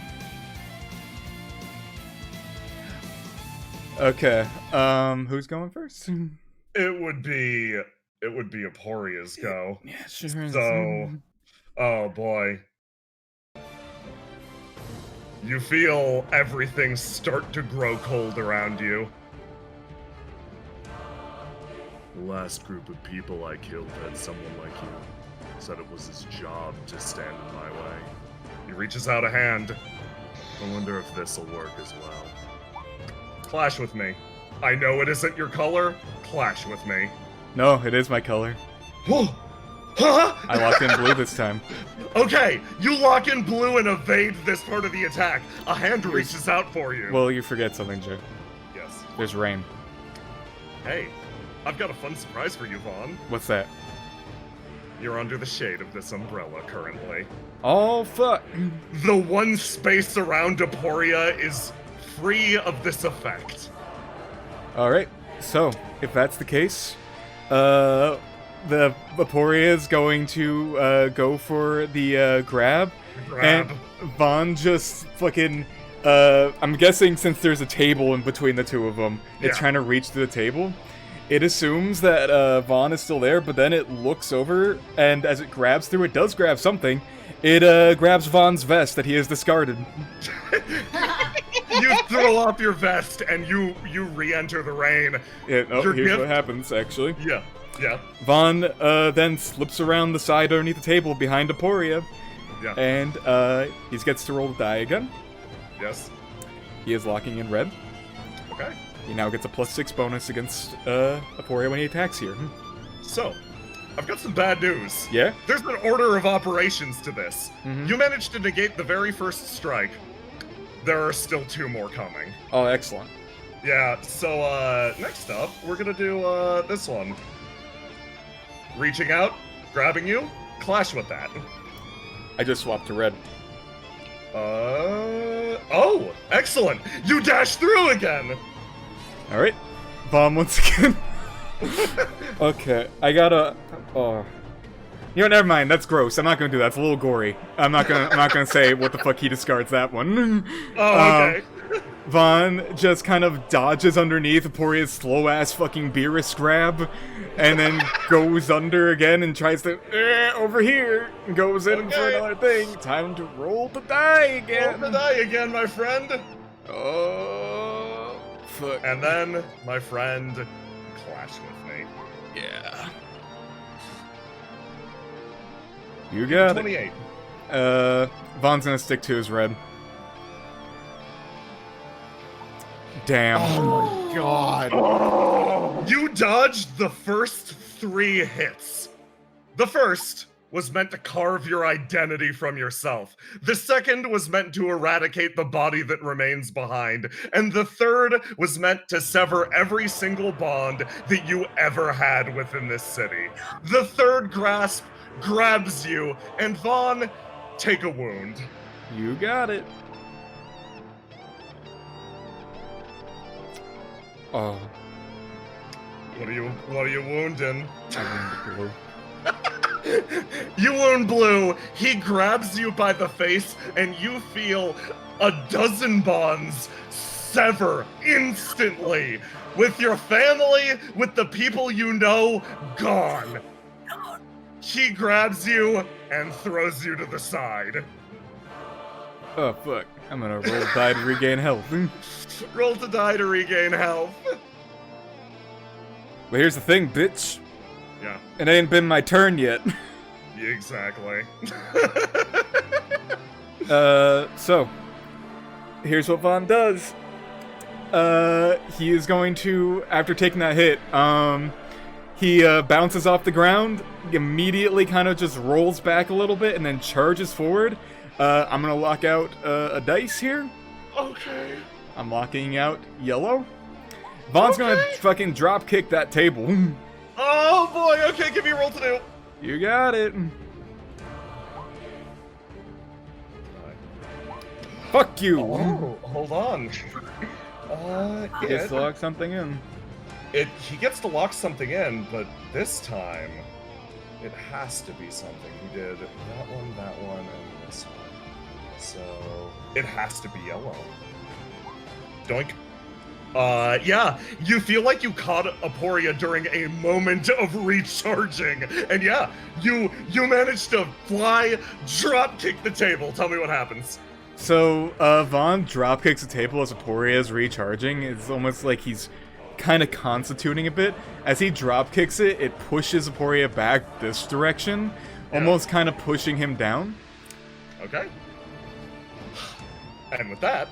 Okay, who's going first? It would be Aporia's go. Yeah, sure. So, oh boy. You feel everything start to grow cold around you. The last group of people I killed had someone like you. Said it was his job to stand in my way. He reaches out a hand. I wonder if this'll work as well. Clash with me. I know it isn't your color. Clash with me. No, it is my color. Huh? I locked in blue this time. Okay, you lock in blue and evade this part of the attack. A hand reaches out for you. Well, you forget something, Joe. Yes. There's rain. Hey, I've got a fun surprise for you, Vaughn. What's that? You're under the shade of this umbrella currently. Oh, fuck. The one space around Aporia is free of this effect. Alright, so, if that's the case, the Aporia is going to go for the grab. And Vaughn just fucking, I'm guessing since there's a table in between the two of them, it's trying to reach to the table. It assumes that Vaughn is still there, but then it looks over, and as it grabs through, it does grab something. It grabs Vaughn's vest that he has discarded. You throw off your vest and you re-enter the rain. Yeah, here's what happens, actually. Yeah. Vaughn then slips around the side underneath the table behind Aporia. Yeah. And he gets to roll the die again. Yes. He is locking in red. Okay. He now gets a +6 bonus against Aporia when he attacks here. So, I've got some bad news. Yeah? There's an order of operations to this. Mm-hmm. You managed to negate the very first strike. There are still 2 more coming. Oh, excellent. Yeah, so, next up, we're gonna do, this one. Reaching out, grabbing you, clash with that. I just swapped to red. Oh, excellent! You dash through again! Alright. Bomb once again. Okay, I gotta... Oh. You know, never mind, that's gross. I'm not gonna do that, it's a little gory. I'm not gonna say what the fuck he discards that one. Oh, okay. Vaughn just kind of dodges underneath Aporia's slow-ass fucking Beerus grab, and then goes under again and tries to, over here, and goes in for another thing. Time to roll the die again. Roll the die again, my friend. Oh, fuck. And then, my friend, clash with me. Yeah. You got 28. it. Vaughn's gonna stick to his red. Damn. Oh my god. Oh, you dodged the first 3 hits. The first was meant to carve your identity from yourself. The second was meant to eradicate the body that remains behind. And the third was meant to sever every single bond that you ever had within this city. The third grasp grabs you, and Vaughn, take a wound. You got it. Oh, What are you wounding? I wound Blue. You wound Blue. He grabs you by the face, and you feel a dozen bonds sever instantly. With your family, with the people you know, gone. He grabs you and throws you to the side. Oh, fuck. I'm gonna roll die to regain health. Roll to die to regain health. Well, here's the thing, bitch. Yeah, It ain't been my turn yet. exactly. So, here's what Vaughn does. He is going to, after taking that hit, he bounces off the ground, immediately kind of just rolls back a little bit, and then charges forward. I'm gonna lock out a dice here. Okay. I'm locking out yellow. Vaughn's gonna fucking drop kick that table. Oh boy, okay, give me a roll to do. You got it. Fuck you. Oh, hold on. He gets to lock something in. He gets to lock something in, but this time it has to be something. He did that one, and this one. So it has to be yellow. Doink. Yeah, you feel like you caught Aporia during a moment of recharging, and yeah, you managed to fly, drop kick the table. Tell me what happens. So, Vaughn drop kicks the table as Aporia is recharging. It's almost like he's kind of constituting a bit. As he drop kicks it, it pushes Aporia back this direction, almost kind of pushing him down. Okay. And with that,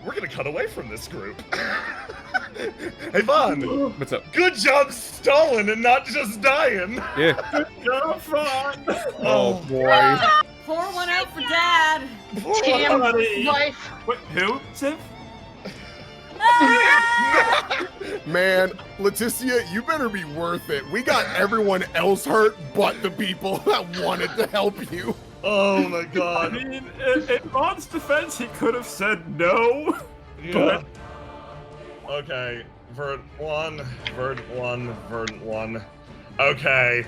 we're gonna cut away from this group. Hey, Vaughn. What's up? Good job stalling and not just dying. Yeah. Good job, Vaughn. Oh, boy. Pour one out for Dad. Team buddy. life. Wait, who? Civ? Man, Leticia, you better be worth it. We got everyone else hurt but the people that wanted to help you. Oh my I god. mean, in Vaughn's defense, he could have said no. Yeah. Okay. Verdant 1, Verdant 1, Verdant 1. Okay.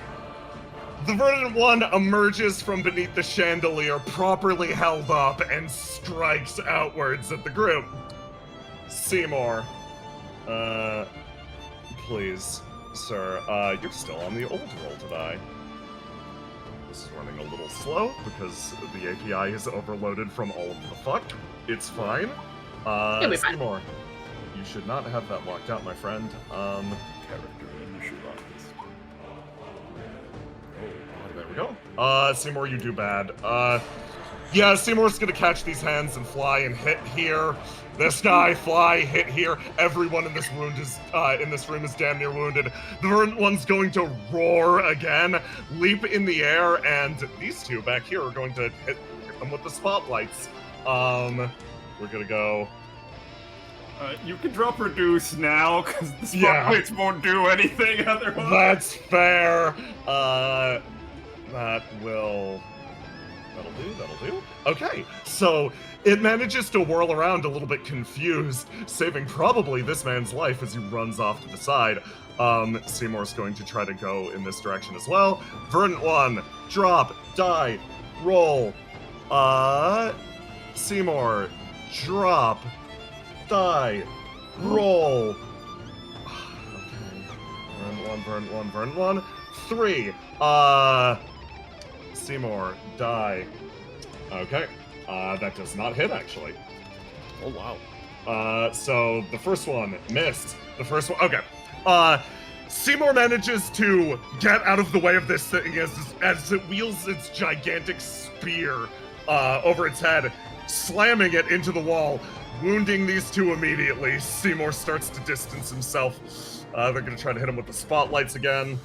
The Verdant 1 emerges from beneath the chandelier, properly held up, and strikes outwards at the group. Seymour. Please, sir, you're still on the old roll to die. This is running a little slow because the API is overloaded from all of the fuck. It's fine. It'll be fine. Seymour, you should not have that locked out, my friend. There we go. Seymour, you do bad. Yeah, Seymour's gonna catch these hands and fly and hit here. This guy, fly, hit here. Everyone in this room is damn near wounded. The Verdant One's going to roar again, leap in the air, and these two back here are going to hit them with the spotlights. We're gonna go. You can drop reduce now, because the spotlights won't do anything otherwise. That's fair. That'll do. Okay, so it manages to whirl around a little bit confused, saving probably this man's life as he runs off to the side. Seymour's going to try to go in this direction as well. Verdant 1, drop, die, roll. Seymour, drop, die, roll. Okay. Verdant 1. 3. Seymour, die. Okay. That does not hit, actually. Oh, wow. So the first one missed. The first one, okay. Seymour manages to get out of the way of this thing as it wields its gigantic spear over its head, slamming it into the wall, wounding these two immediately. Seymour starts to distance himself. They're gonna try to hit him with the spotlights again.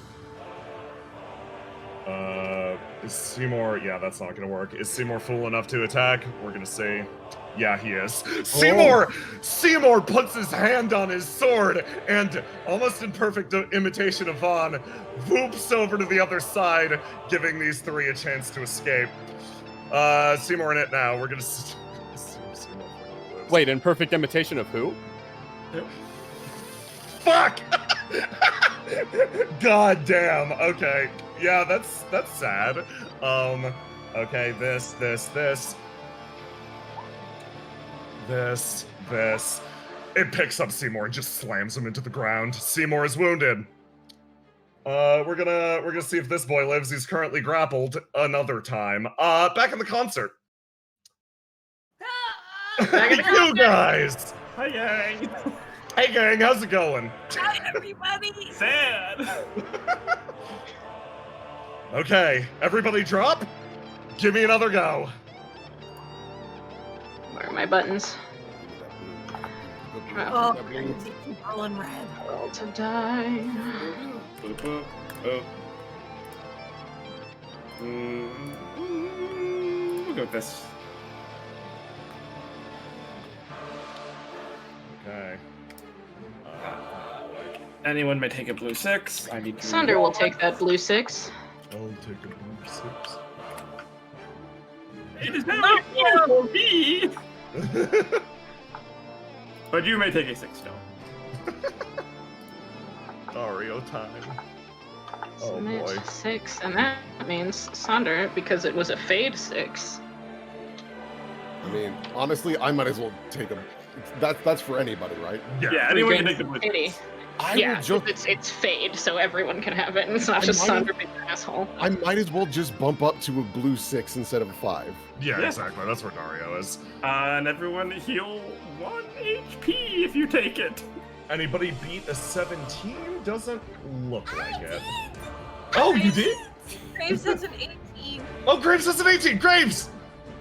Is Seymour, yeah, that's not gonna work. Is Seymour fool enough to attack? We're gonna say, yeah, he is. Seymour puts his hand on his sword and, almost in perfect imitation of Vaughn, whoops over to the other side, giving these three a chance to escape. Seymour in it now. We're gonna. Wait, in perfect imitation of who? Fuck! God damn. Okay. Yeah, that's sad. Okay, this. It picks up Seymour and just slams him into the ground. Seymour is wounded. We're gonna see if this boy lives. He's currently grappled another time. Back in the concert. You guys! Hi, gang. Hey gang, how's it going? Hi, everybody. Sad. Okay, everybody drop. Give me another go. Where are my buttons? Oh, keep rolling red. Roll to die. We'll go with this. Okay. Anyone may take a blue 6. I need to. Sonder will take that blue 6. I'll take a blue 6. It is not for me. But you may take a 6 still. Dario time. Oh Submit boy. 6, and that means Sonder, because it was a fade 6. I mean, honestly, I might as well take a. That's for anybody, right? Yeah, anyone can take the blue 80. 6. Yeah, it's fade, so everyone can have it, and it's not just Sonder being an asshole. I might as well just bump up to a blue 6 instead of a 5. Yeah, Yeah. exactly. That's where Dario is. And everyone heal 1 HP if you take it. Anybody beat a 17? Doesn't look like it. Oh, you did? Graves has an 18. Oh, Graves has an 18. Graves,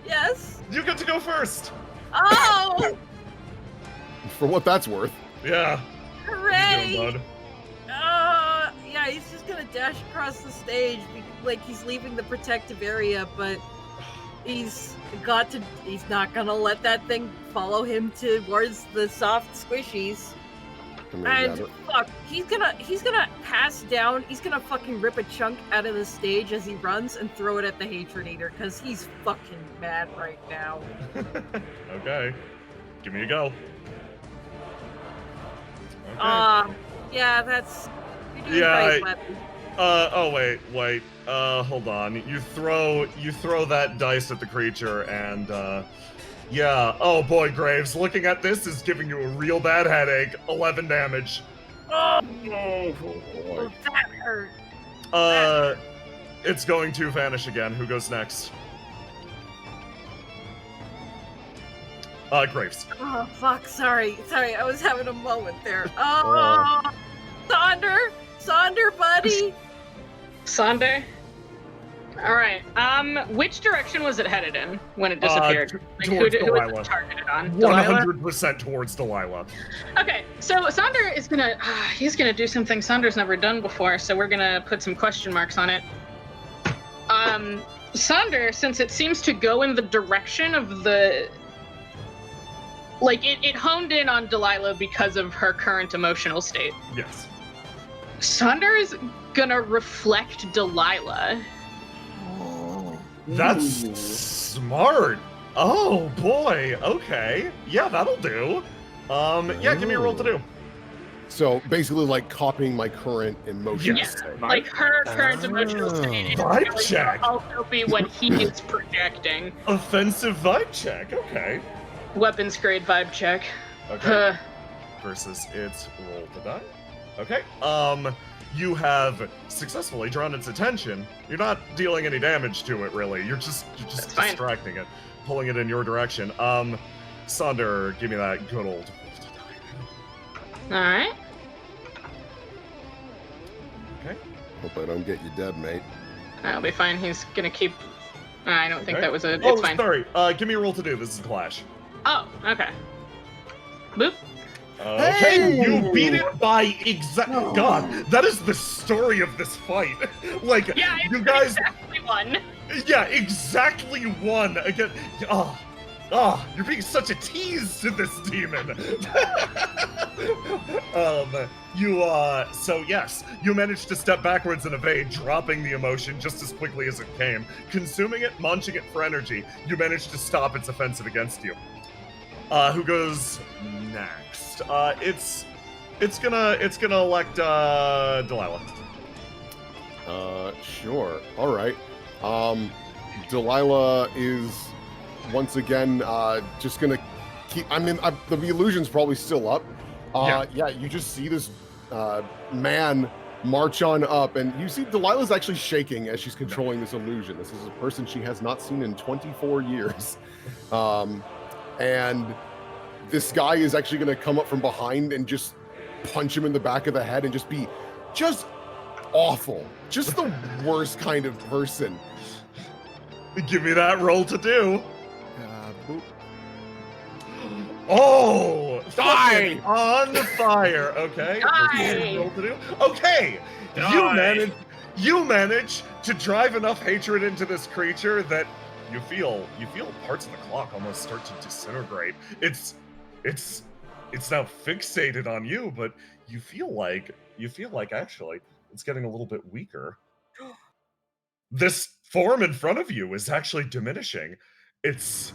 Yes. you get to go first. Oh, For what that's worth. Yeah. hooray! You doing, bud? Yeah, he's just gonna dash across the stage, like he's leaving the protective area, but he's not gonna let that thing follow him towards the soft squishies. And fuck, he's gonna pass down, he's gonna fucking rip a chunk out of the stage as he runs and throw it at the Hatred Eater, because he's fucking mad right now. Okay. Give me a go. Okay. Yeah, that's... You're doing Yeah, great, Weapon. Oh wait. Hold on. You throw that dice at the creature and yeah. Oh boy, Graves, looking at this is giving you a real bad headache. 11 damage. Oh, boy. that hurt. It's going to vanish again. Who goes next? Graves. Oh, fuck, sorry, I was having a moment there. Oh, Sonder, buddy! Sonder? Alright, which direction was it headed in when it disappeared? Who was Delilah. it targeted on? Delilah? 100% towards Delilah. Okay, so Sonder is gonna, he's gonna do something Sonder's never done before, so we're gonna put some question marks on it. Sonder, since it seems to go in the direction of the... Like, it honed in on Delilah because of her current emotional state. Yes. Sonder is gonna reflect Delilah. That's smart. Oh boy. Okay. Yeah, that'll do. Yeah, give me a roll to do. So basically, like copying my current emotion. Yes, state. like her current emotional state is Vibe going check. to also be what he is projecting. Offensive vibe check. Okay. Weapons grade vibe check. Okay. Versus its roll to die. Okay. You have successfully drawn its attention. You're not dealing any damage to it, really. You're just That's fine. distracting it, pulling it in your direction. Sonder, give me that good old. Alright. Okay. Hope I don't get you dead, mate. That'll be fine. He's gonna keep... I don't think Okay. that was a... It's Oh, fine. sorry. Give me a roll to do. This is Clash. Oh, okay. Boop. Okay, you beat it by God, that is the story of this fight. Like, Yeah, you guys... exactly one. Yeah, exactly one again. You're being such a tease to this demon. So yes, you managed to step backwards and evade, dropping the emotion just as quickly as it came, consuming it, munching it for energy. You managed to stop its offensive against you. Who goes next? It's It's gonna elect Delilah. Sure. All right. Delilah is once again just gonna keep. I mean, the illusion's probably still up. Yeah. You just see this man march on up, and you see Delilah's actually shaking as she's controlling this illusion. This is a person she has not seen in 24 years, and this guy is actually gonna come up from behind and just punch him in the back of the head and just be awful, just the worst kind of person. Give me that roll to do. Boop. Oh, Die! On fire. Okay. Die! Roll to do. Okay. Die. You manage to drive enough hatred into this creature that you feel parts of the clock almost start to disintegrate. It's now fixated on you, but you feel like actually it's getting a little bit weaker. This form in front of you is actually diminishing. It's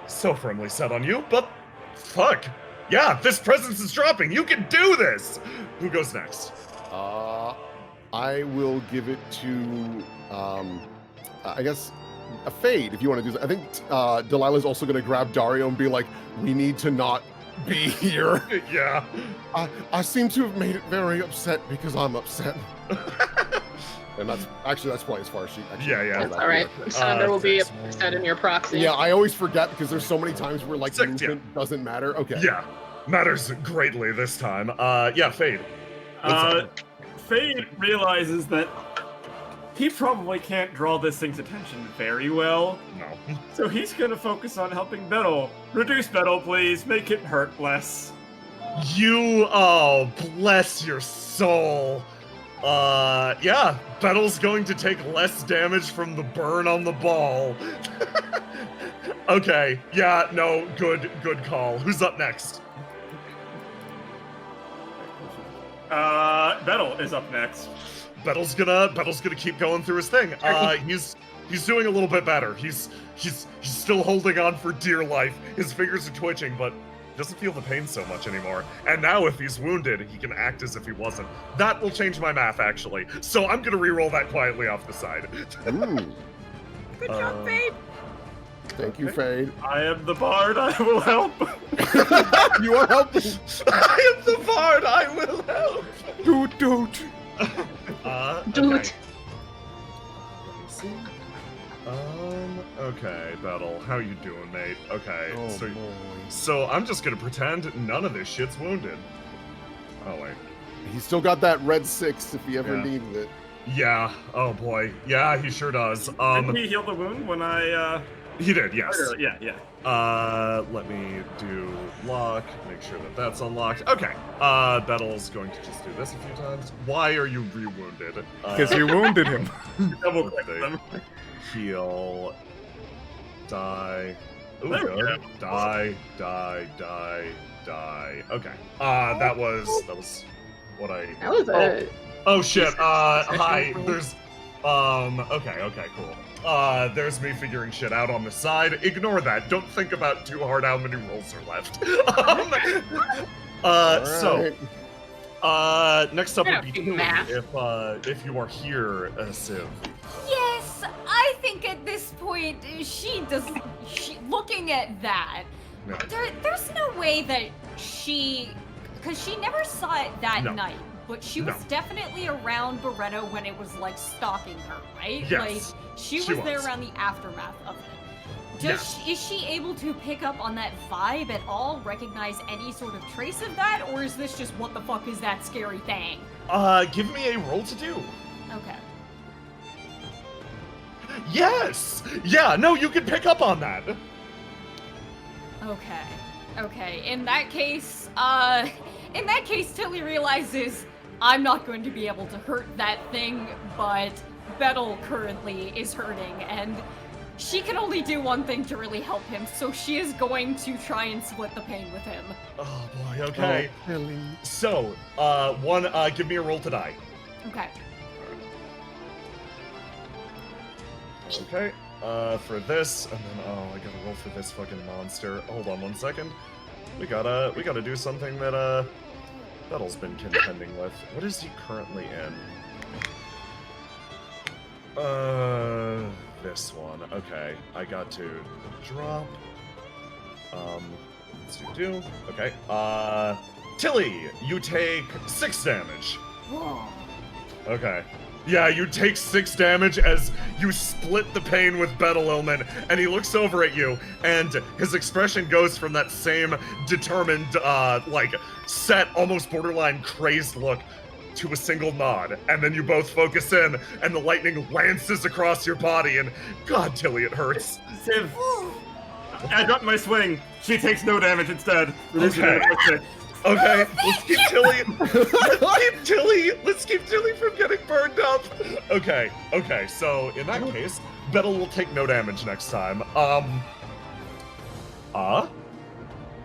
so firmly set on you, but fuck. Yeah, this presence is dropping. You can do this. Who goes next? I will give it to, I guess, a Fade, if you want to do that. I think Delilah's also going to grab Dario and be like, we need to not be here. Yeah. I seem to have made it very upset because I'm upset. And that's probably as far as she actually. Yeah. That's all right. Sandra will be upset in your proxy. Yeah, I always forget because there's so many times where like 6, movement doesn't matter. Okay. Yeah. Matters greatly this time. Yeah, Fade. Fade realizes that he probably can't draw this thing's attention very well. No. So he's gonna focus on helping Bettle. Reduce Bettle, please. Make it hurt less. Oh, bless your soul. Yeah, Bettle's going to take less damage from the burn on the ball. Okay, yeah, no, good call. Who's up next? Bettle is up next. Bettle's gonna keep going through his thing. He's doing a little bit better. He's still holding on for dear life. His fingers are twitching, but doesn't feel the pain so much anymore. And now if he's wounded, he can act as if he wasn't. That will change my math, actually. So I'm gonna re-roll that quietly off the side. Good job, Fade. Thank you, Fade. I am the bard. I will help. You are helping. I am the bard. I will help. Dude. Dude. Okay. Let me see. Okay, Bettle, how you doing, mate? Okay, Oh, boy. so I'm just gonna pretend none of this shit's wounded. Oh wait. He's still got that red 6 if he ever Yeah. needed it. Yeah. Oh boy. Yeah, he sure does. Didn't he heal the wound when I He did. Yes. Yeah. Let me do lock. Make sure that that's unlocked. Okay. Bettle's going to just do this a few times. Why are you re-wounded? Because you wounded him. Double let's click see. them. Heal. Die. Ooh, There we good. go. Die. Okay. That was what I. That was a. Oh shit. Hi. Session. There's. Okay. Cool. There's me figuring shit out on the side. Ignore that. Don't think about too hard how many rolls are left. So. Next up I would don't be do math. if you are here, Civ. Yes, I think at this point looking at that, Yeah. there's no way that because she never saw it that No. night, but she was No. definitely around Barretto when it was like stalking her, right? Yes, Like she she was there was. around the aftermath of it. Yes. Is she able to pick up on that vibe at all? Recognize any sort of trace of that, or is this just what the fuck is that scary thing? Give me a roll to do. Okay. Yes! Yeah, no, you can pick up on that. Okay. In that case, Tilly realizes I'm not going to be able to hurt that thing, but Bettle currently is hurting, and she can only do one thing to really help him, so she is going to try and split the pain with him. Oh boy, okay. Tilly. So, give me a roll to die. Okay. Okay. For this, and then I gotta roll for this fucking monster. Hold on 1 second. We gotta do something that Bettle's been contending with. What is he currently in? This one. Okay, I got to drop. Let's do. Okay. Tilly, you take 6 damage. Okay. Yeah, you take 6 damage as you split the pain with Betelilman, and he looks over at you, and his expression goes from that same determined, like, set, almost borderline crazed look to a single nod, and then you both focus in, and the lightning lances across your body, and God, Tilly, it hurts. Civ, I dropped my swing. She takes no damage instead. Okay. Okay, let's keep Tilly. Let's keep Tilly from getting burned up. Okay. So in that case, Bettel will take no damage next time.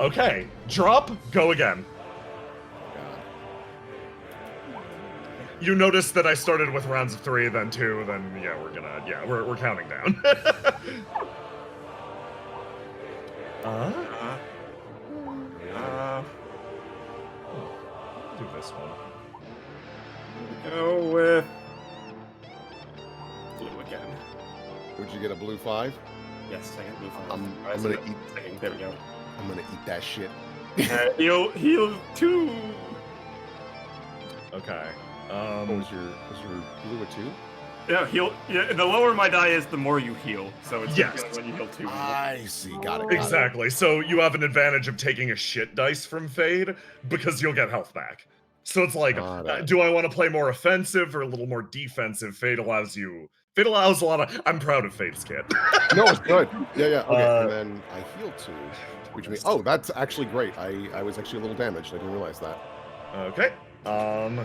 Okay. Drop. Go again. You notice that I started with rounds of 3, then 2, then yeah, we're counting down. Do this one. Go with blue again. Would you get a blue 5? Yes, I get blue 5. I'm gonna eat. There we go. I'm gonna eat that shit. Heal 2. Okay. Was your blue a 2? Yeah, heal. Yeah, the lower my die is, the more you heal. So it's Yes. when you heal 2. I see. Got it. Exactly. So you have an advantage of taking a shit dice from Fade because you'll get health back. So it's like, do I want to play more offensive or a little more defensive? Fade allows a lot of. I'm proud of Fade's kit. No, it's good. Yeah. Okay, and then I heal 2, which means that's actually great. I was actually a little damaged. I didn't realize that. Okay. Oh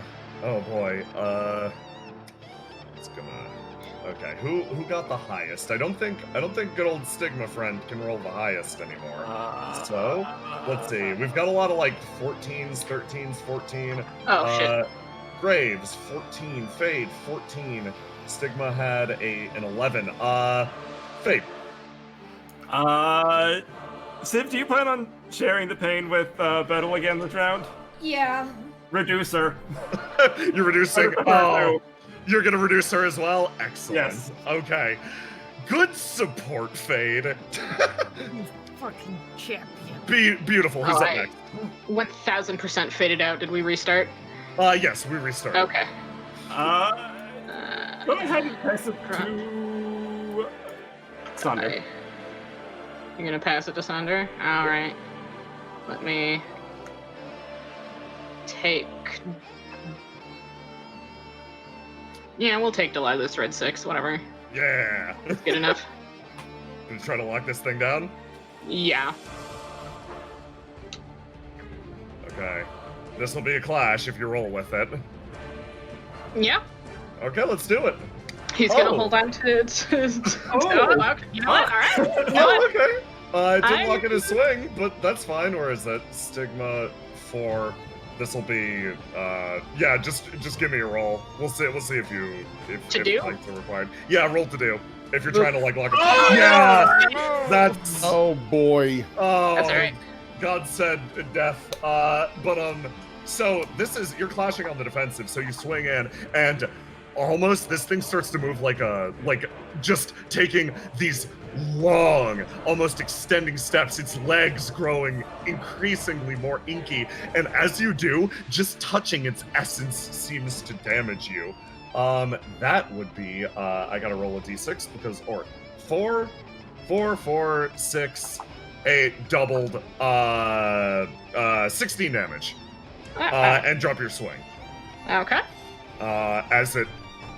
boy. It's gonna. Okay. Who got the highest? I don't think good old Stigma friend can roll the highest anymore. So let's see. We've got a lot of like 14s, 13s, 14. Oh shit. Graves 14. Fade 14. Stigma had an 11. Fade. Civ, do you plan on sharing the pain with Bettel again this round? Yeah. Reduce her. You're reducing. Oh, you're gonna reduce her as well. Excellent. Yes. Okay. Good support, Fade. Fucking champion. Beautiful. Who's up Alright. next? 1000% faded out. Did we restart? Yes, we restart. Okay. Go ahead and pass it to Sander. Alright. You're gonna pass it to Sander? Alright. Let me take. Yeah, we'll take Delilah's red 6, whatever. Yeah. Good enough. Gonna try to lock this thing down? Yeah. Okay. This will be a clash if you roll with it. Yeah. Okay, let's do it. He's gonna hold on to okay. You know what? Alright. You know Oh, what? okay. Didn't lock in his swing, but that's fine. Or is that Stigma 4? This will be yeah, just give me a roll. We'll see if likes are required. Yeah, roll to do. If you're trying to like lock it. Oh, yeah! That's Oh boy. oh That's alright. God said death. So you're clashing on the defensive, so you swing in and almost this thing starts to move like just taking these long, almost extending steps, its legs growing increasingly more inky, and as you do, just touching its essence seems to damage you. That would be, I gotta roll a d6 because, or 4, 6, 8, doubled, 16 damage. And drop your swing. Okay. As it,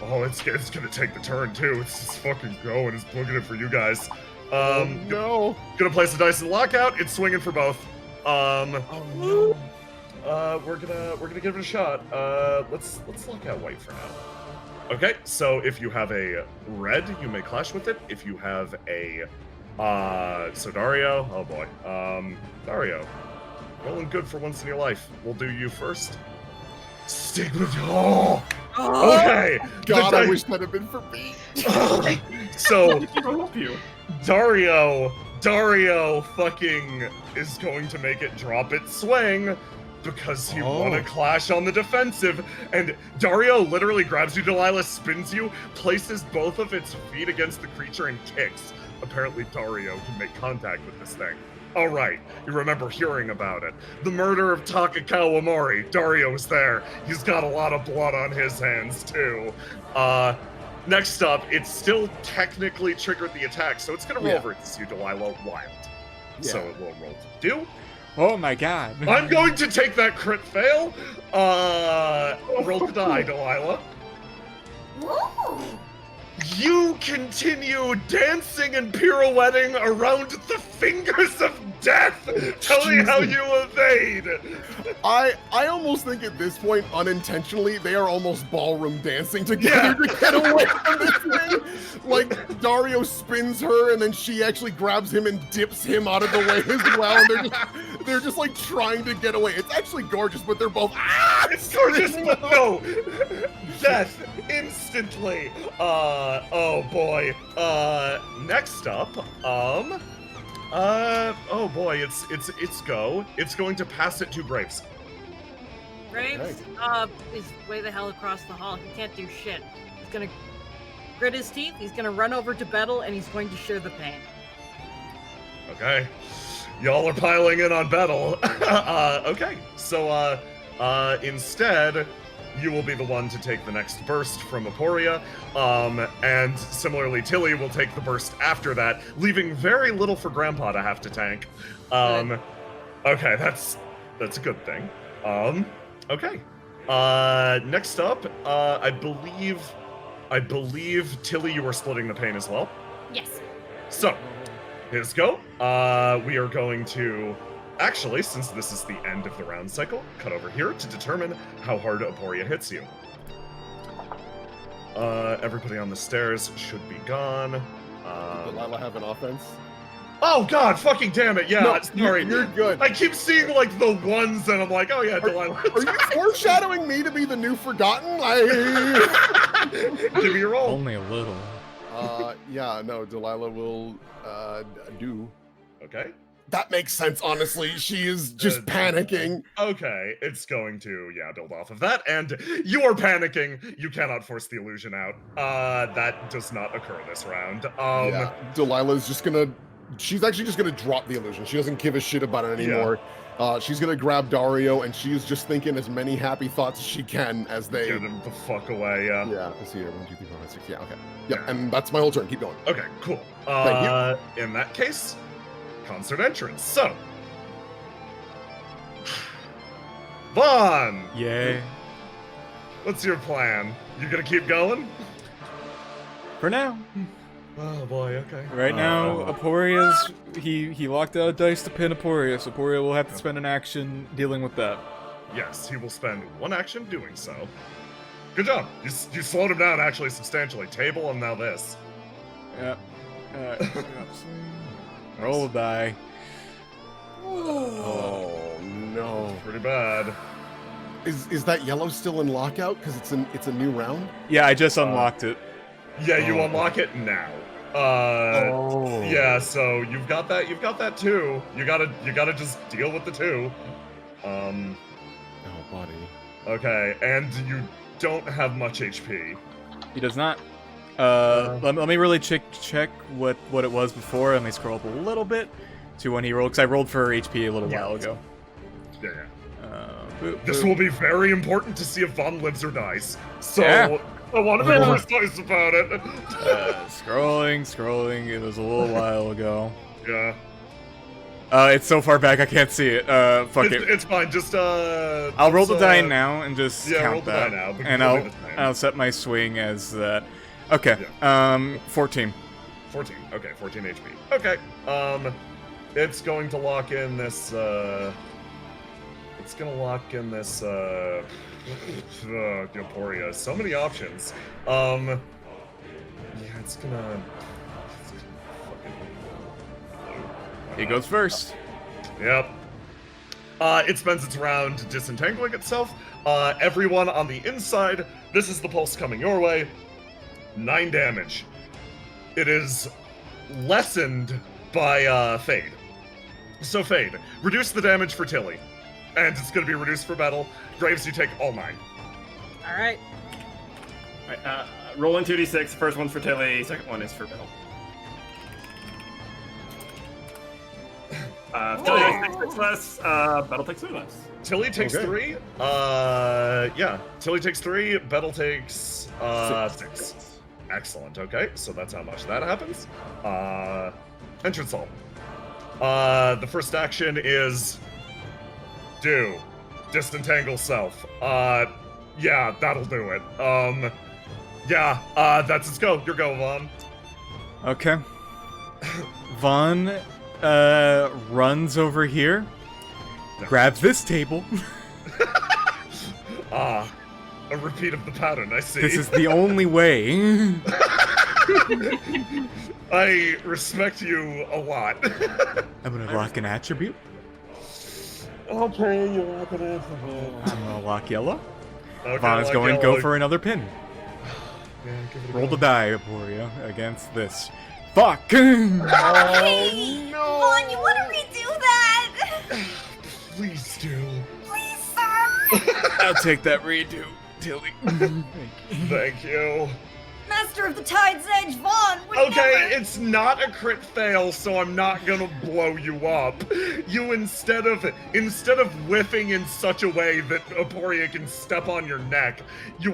it's gonna take the turn too. It's just fucking going. It's booking it for you guys. No. Gonna place the dice in lockout. It's swinging for both. Oh no. We're gonna give it a shot. Let's lock out white for now. Okay, so if you have a red, you may clash with it. If you have a, so Dario, oh boy, Dario, rolling good for once in your life. We'll do you first. Stigma. Oh. Okay. God, I wish that had been for me. So help you. Dario fucking is going to make it drop its swing. because you want to clash on the defensive. And Dario literally grabs you, Delilah, spins you, places both of its feet against the creature and kicks. Apparently Dario can make contact with this thing. All right, you remember hearing about it. The murder of Takakawa Mori. Dario's there. He's got a lot of blood on his hands, too. Next up, it's still technically triggered the attack, so it's going to roll versus you, Delilah, wild. Yeah. So it will roll to do. Oh my god. I'm going to take that crit fail. Roll to die, Delilah. Whoa! You continue dancing and pirouetting around the fingers of death. Tell me how you evade. I almost think at this point, unintentionally, they are almost ballroom dancing together to get away from this thing. Like, Dario spins her, and then she actually grabs him and dips him out of the way as well. And they're just like trying to get away. It's actually gorgeous, but they're both it's gorgeous, but no. Death instantly. Oh boy. Next up, oh boy, it's go. It's going to pass it to Graves. Graves, is way the hell across the hall. He can't do shit. He's gonna grit his teeth, he's gonna run over to Bettel, and he's going to share the pain. Okay. Y'all are piling in on Bettel. Okay, so, instead, you will be the one to take the next burst from Aporia, and similarly, Tilly will take the burst after that, leaving very little for Grandpa to have to tank. Okay, that's a good thing. Okay. Next up, I believe Tilly, you are splitting the pain as well. Yes. So, here's go. We are going to, actually, since this is the end of the round cycle, cut over here to determine how hard Aporia hits you. Everybody on the stairs should be gone. Delilah have an offense? Oh god, fucking damn it, yeah, No, sorry. you're good. I keep seeing, like, the ones, and I'm like, oh yeah, Delilah. Are you foreshadowing me to be the new Forgotten? Give me a roll. Only a little. Yeah, no, Delilah will, do. Okay. That makes sense, honestly. She is just panicking. Okay, it's going to, build off of that, and you are panicking. You cannot force the illusion out. That does not occur this round. Yeah, Delilah's just gonna, she's actually just gonna drop the illusion. She doesn't give a shit about it anymore. She's gonna grab Dario, and she's just thinking as many happy thoughts as she can as they get him the fuck away. Yeah, I see here. 1, 2, 3, 4, 5, 6. Yeah, okay. Yeah, and that's my whole turn. Keep going. Okay, cool. Thank you. In that case, concert entrance. So, Vaughn! Yay. What's your plan? You gonna keep going? For now. Oh boy, okay. Right now, Aporia's, he locked out dice to pin Aporia, so Aporia will have to spend an action dealing with that. Yes, he will spend one action doing so. Good job. You slowed him down actually substantially. Table and now this. Yeah. Roll a die. Oh no. Pretty bad. Is that yellow still in lockout? Because it's a new round? Yeah, I just unlocked it. Yeah, you unlock it now. Yeah, so you've got that too. You gotta just deal with the 2. Oh, buddy. Okay, and you don't have much HP. He does not. Let me really check what it was before. Let me scroll up a little bit to when he rolled, because I rolled for HP a little while ago. Yeah. Boop, This boop. will be very important to see if Vaughn lives or dies. So Yeah. I want to be precise about it. Scrolling. It was a little while ago. Yeah. It's so far back I can't see it. Fuck it. It's fine. Just I'll roll the die now and just roll count the that, die now, because and it'll be the same. I'll set my swing as that. Okay. 14. 14. Okay, 14 HP. Okay. It's going to lock in this. It's gonna lock in this. Aporia. So many options. Yeah, it's gonna He goes first. Yep. It spends its round disentangling itself. Everyone on the inside, this is the pulse coming your way. 9 damage. It is lessened by Fade. So Fade, reduce the damage for Tilly. and it's going to be reduced for battle. Graves, you take all 9. All right. Alright, roll in 2d6. First one's for Tilly, second one is for Bill. Tilly takes 6 less, Battle takes 3 less. Tilly takes Okay. 3. Yeah. Tilly takes 3. Bettle takes 6. Excellent. Okay, so that's how much that happens. Entrance hall. The first action is do disentangle self. Yeah, that'll do it. Yeah. That's its go. Your go, Vaughn. Okay. Vaughn runs over here, grabs this table. A repeat of the pattern. I see. This is the only way. I respect you a lot. I'm gonna lock an attribute. Okay, you're not gonna. I'm gonna lock yellow. Okay, Vaughn's like going to yellow. go for another pin. Yeah, give it a Roll go. the die, Aporia, against this. Fuck! Hey, no. Vaughn, you want to redo that? Please do. Please, sir. I'll take that redo, Tilly. Thank you. Master of the Tide's Edge, Vaughn. would Okay, never- it's not a crit fail, so I'm not gonna blow you up. You instead of whiffing in such a way that Aporia can step on your neck, you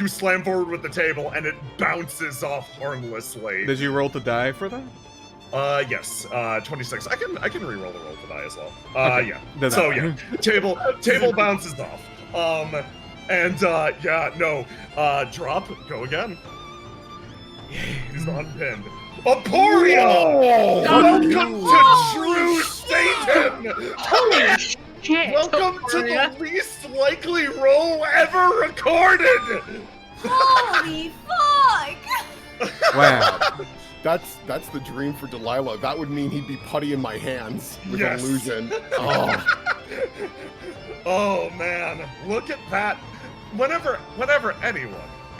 slam forward with the table and it bounces off harmlessly. Did you roll the die for that? Yes, 26. I can re-roll the roll for die as well. Okay, Yeah. doesn't So matter. yeah, table bounces off. Drop, go again. He's unpinned. Aporia! Welcome to True Satan! Shit, Welcome to Aporia. the least likely roll ever recorded! Holy fuck! Wow. That's the dream for Delilah. That would mean he'd be putty in my hands with Yes. illusion. Oh. Oh man, look at that. Whenever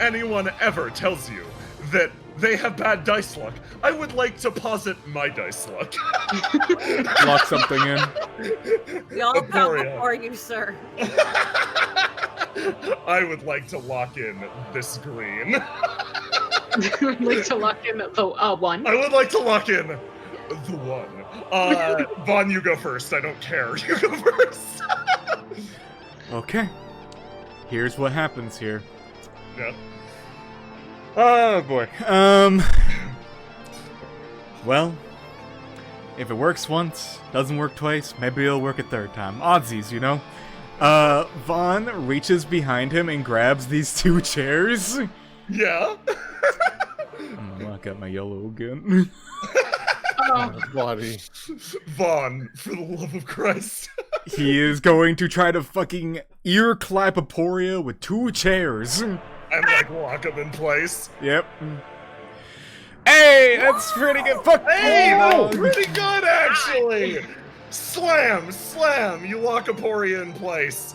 anyone ever tells you that they have bad dice luck, I would like to posit my dice luck. Lock something in. We all come Aporia. before you, sir. I would like to lock in this green. I'd like to lock in the 1. I would like to lock in the 1. Vaughn, you go first. I don't care. You go first. Okay. Here's what happens here. Yeah. Oh boy. Well, if it works once, doesn't work twice, maybe it'll work a third time. Oddsies, you know? Vaughn reaches behind him and grabs these 2 chairs. Yeah. I'm gonna lock up my yellow again. Buddy. Vaughn, for the love of Christ. He is going to try to fucking ear clap Aporia with 2 chairs. And like lock him in place. Yep. Hey, that's pretty good. Fuck. Hey, Oh. that's pretty good actually. Slam. You lock Aporia in place.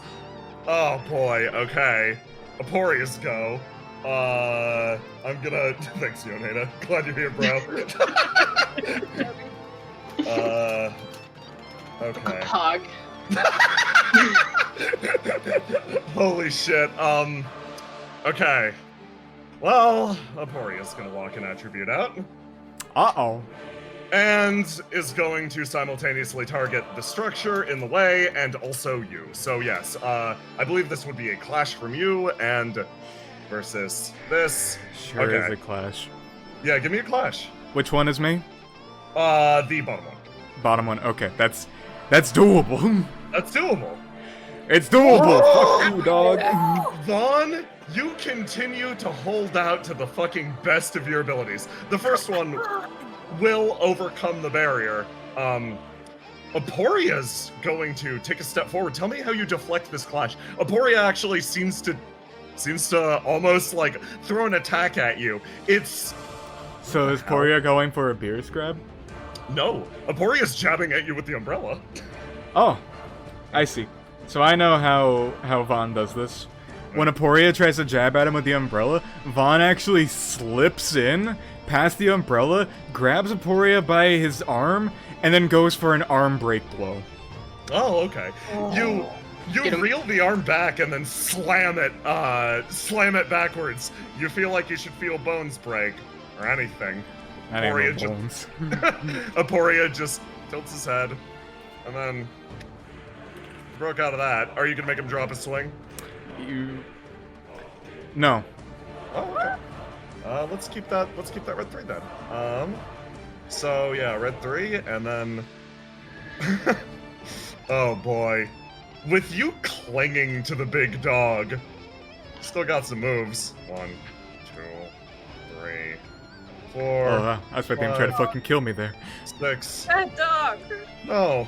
Oh boy. Okay. Aporia's go. I'm gonna. Thanks, Yoneda. Glad you're here, bro. Okay. Hog. Holy shit. Okay. Well, Aporia's gonna lock an attribute out. Uh-oh. And is going to simultaneously target the structure in the way and also you. So yes, I believe this would be a clash from you and versus this. Sure Okay. is a clash. Yeah, give me a clash. Which one is me? The bottom one. Bottom one. Okay, that's doable. That's doable. It's doable. Fuck you, dog. Vaughn, you continue to hold out to the fucking best of your abilities. The first one will overcome the barrier. Aporia's going to take a step forward. Tell me how you deflect this clash. Aporia actually seems to almost like throw an attack at you. It's So is Poria going for a beer scrub? no. Aporia's jabbing at you with the umbrella. Oh, I see. So I know how Vaughn does this. When Aporia tries to jab at him with the umbrella, Vaughn actually slips in past the umbrella, grabs Aporia by his arm, and then goes for an arm break blow. Oh, okay. You Get him. reel the arm back and then slam it backwards. You feel like you should feel bones break or anything. That ain't Aporia no bones. Aporia just tilts his head and then broke out of that. Are you gonna make him drop a swing? No. Oh, okay. Let's keep that red 3 then. So yeah, red 3, and then oh boy. With you clinging to the big dog, still got some moves. 1, 2, 3, 4. Oh, I was expecting him to try to fucking kill me there. 6. That dog. No.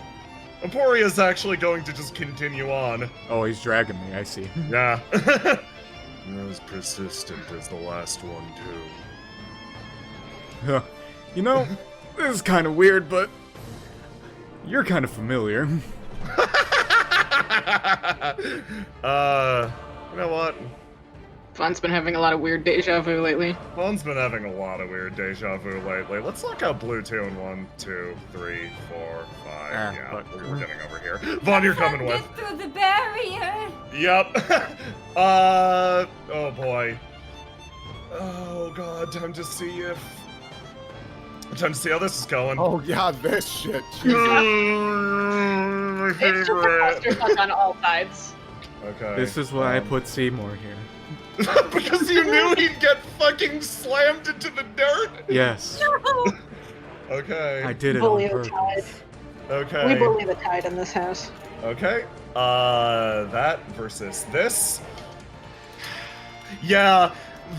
Emporia's actually going to just continue on. Oh, he's dragging me, I see. Yeah. As persistent as the last one, too. You know, this is kind of weird, but you're kind of familiar. You know what? Fawn's been having a lot of weird deja vu lately. Fawn's been having a lot of weird deja vu lately. Let's look out blue 2 in 1, 2, 3, 4, 5. Yeah, fuck. we're getting over here. Vaughn, you're coming with. Get through the barrier. Yep. Oh boy. Oh god, time to see how this is going. Oh yeah, this shit. Jesus. My It's just a favorite. clusterfuck on all sides. Okay. This is why I put Seymour here. Because you knew he'd get fucking slammed into the dirt? Yes, Okay. I did it Bully on the purpose. Okay. We bully the tide in this house. Okay. That versus this. Yeah,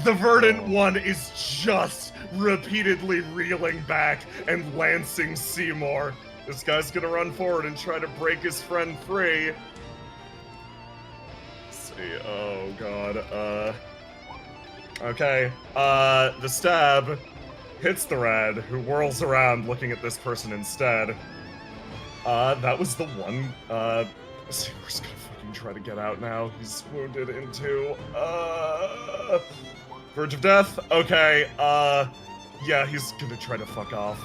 the verdant one is just repeatedly reeling back and lancing Seymour. This guy's gonna run forward and try to break his friend free. Let's see. Oh god. Okay. The stab hits the red, who whirls around looking at this person instead. That was the one. Seymour's gonna fucking try to get out now. He's wounded into verge of death. Okay. Yeah, he's gonna try to fuck off.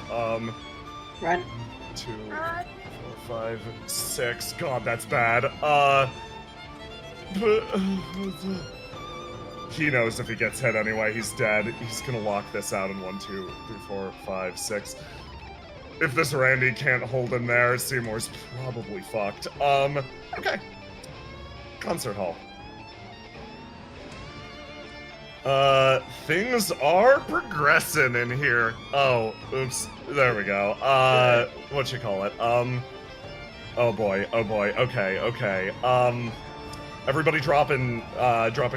Run. 2, 4, 5, 6. God, that's bad. He knows if he gets hit anyway, he's dead. He's gonna lock this out in 1, 2, 3, 4, 5, 6. If this Randy can't hold him there, Seymour's probably fucked. Okay. Concert hall. Things are progressing in here. Oh, oops. There we go. What you call it? Oh boy. Okay. Everybody drop and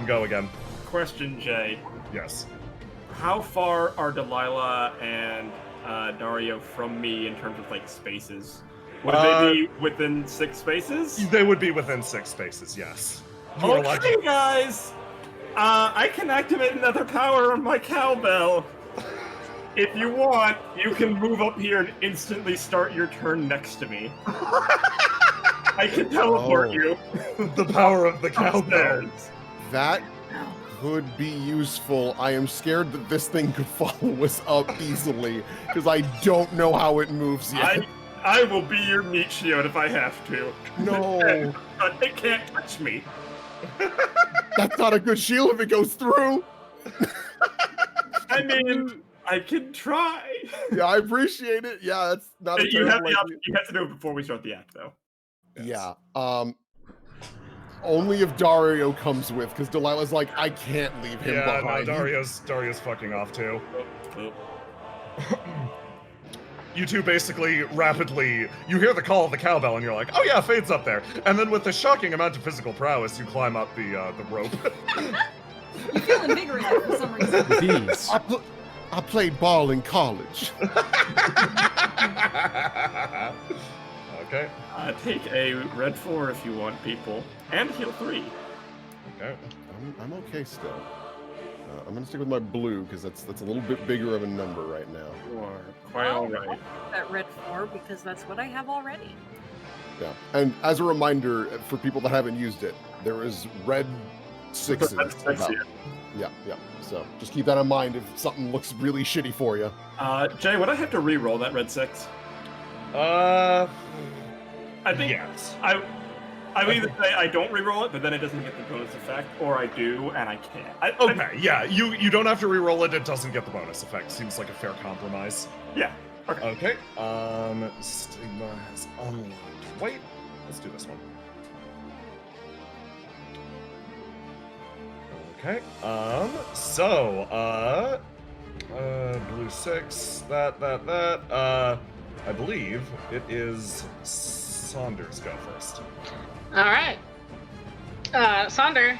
go again. Question, Jay. Yes. How far are Delilah and Dario from me in terms of like spaces? Would they be within 6 spaces? They would be within 6 spaces, yes. You are allowed Okay, to- guys. I can activate another power on my cowbell. If you want, you can move up here and instantly start your turn next to me. I can teleport you. The power of the cowbell. Upstairs. That could be useful. I am scared that this thing could follow us up easily because I don't know how it moves yet. I will be your meat shield if I have to. No, But it can't touch me. that's not a good shield if it goes through. I mean, I can try. Yeah, I appreciate it. Yeah, that's not a You have, terrible the idea. option. You have to do it before we start the act, though. Yeah. Only if Dario comes with, because Delilah's like, I can't leave him Yeah, no, behind. Dario's fucking off too. Oh. You two basically rapidly, you hear the call of the cowbell and you're like, oh yeah, Fade's up there. And then with a shocking amount of physical prowess, you climb up the rope. You feel invigorated for some reason. These. I played ball in college. Okay. Take a red 4 if you want, people. And heal 3. Okay. I'm okay still. I'm gonna stick with my blue because that's a little bit bigger of a number right now. You are quite alright. That red 4 because that's what I have already. Yeah. And as a reminder for people that haven't used it, there is red 6s. That's 6, about. Yeah. So just keep that in mind if something looks really shitty for you. Jay, would I have to re-roll that red 6? I think yes. I would either say I don't reroll it, but then it doesn't get the bonus effect, or I do and I can't. Okay, yeah, you don't have to reroll it. It doesn't get the bonus effect. Seems like a fair compromise. Yeah. Okay. Okay. Stigma has unlocked. Wait, let's do this one. Okay. Blue 6. That. I believe it is Saunders go first. All right. Sonder.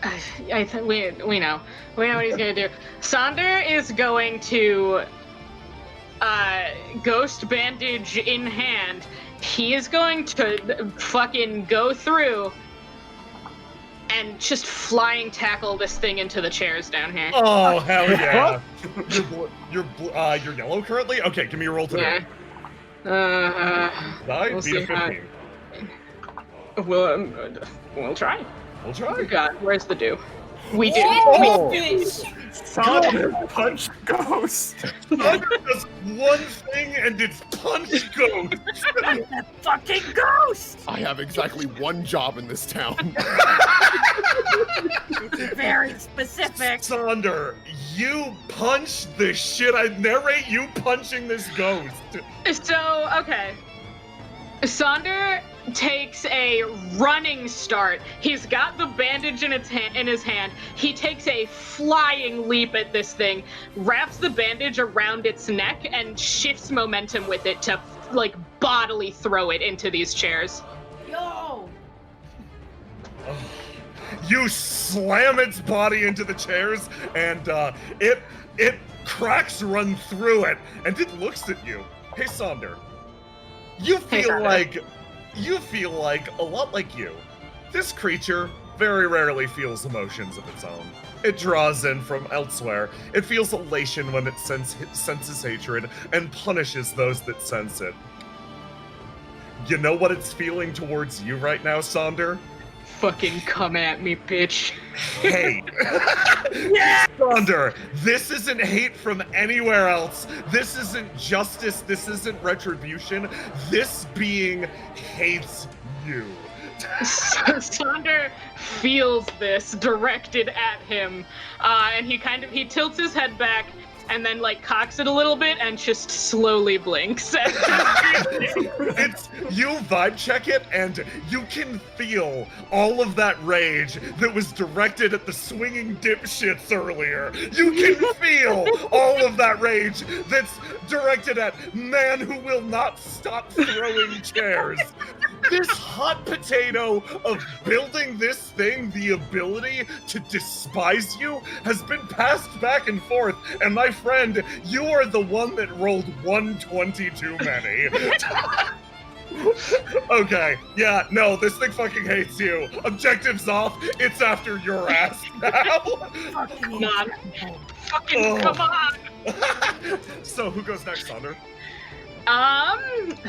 I think we know what he's gonna do. Sonder is going to ghost bandage in hand. He is going to fucking go through and just flying tackle this thing into the chairs down here. Oh hell yeah! You're yellow currently. Okay, give me a roll today. Yeah. Die, We'll beat a see how- 15. We'll try. We'll try. God, where's the do? We do. Oh! Sonder punch ghost. Thunder does one thing and it's punch ghost. Fucking ghost! I have exactly one job in this town. Very specific. Sonder, you punch the shit. I narrate you punching this ghost. So, okay. Sonder takes a running start. He's got the bandage in his hand. He takes a flying leap at this thing, wraps the bandage around its neck, and shifts momentum with it to, like, bodily throw it into these chairs. Yo! You slam its body into the chairs, and it cracks run through it, and it looks at you. Hey, Sonder. You feel like a lot like you. This creature very rarely feels emotions of its own. It draws in from elsewhere. It feels elation when it senses hatred and punishes those that sense it. You know what it's feeling towards you right now, Sonder? Fucking come at me, bitch. Hate. Sonder, this isn't hate from anywhere else. This isn't justice. This isn't retribution. This being hates you. Sonder feels this directed at him, and he tilts his head back and then like cocks it a little bit and just slowly blinks. It's you vibe check it and you can feel all of that rage that was directed at the swinging dipshits earlier. You can feel all of that rage that's directed at man who will not stop throwing chairs. This hot potato of building this thing, the ability to despise you, has been passed back and forth, and my friend, you are the one that rolled 120 too many. Okay, yeah, no, this thing fucking hates you. Objectives off, it's after your ass now. Fucking Come on. So, who goes next, Sonder?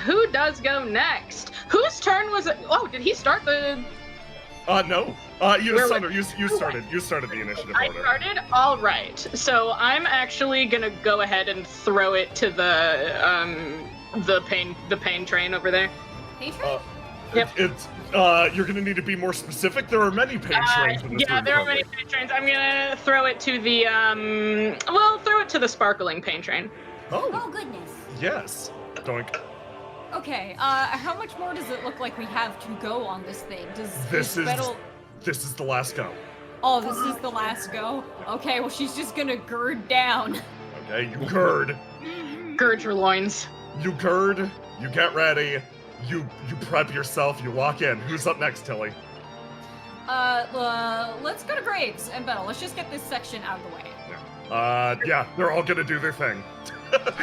Who does go next? Whose turn was it? Oh, did he start the... No. Sonder, you started the initiative I order. started? All right. So I'm actually gonna go ahead and throw it to the pain train over there. Pain train? Yep. You're gonna need to be more specific. There are many pain trains in this Yeah, room there are currently. many pain trains. I'm gonna throw it to the throw it to the sparkling pain train. Oh goodness. Yes. Doink. Okay, how much more does it look like we have to go on this thing? This is the last go. Oh, this is the last go? Okay, well she's just gonna gird down. Okay, you gird. Gird your loins. You gird, you get ready, you prep yourself, you walk in. Who's up next, Tilly? Let's go to Graves and Bell. Let's just get this section out of the way. Yeah, they're all gonna do their thing.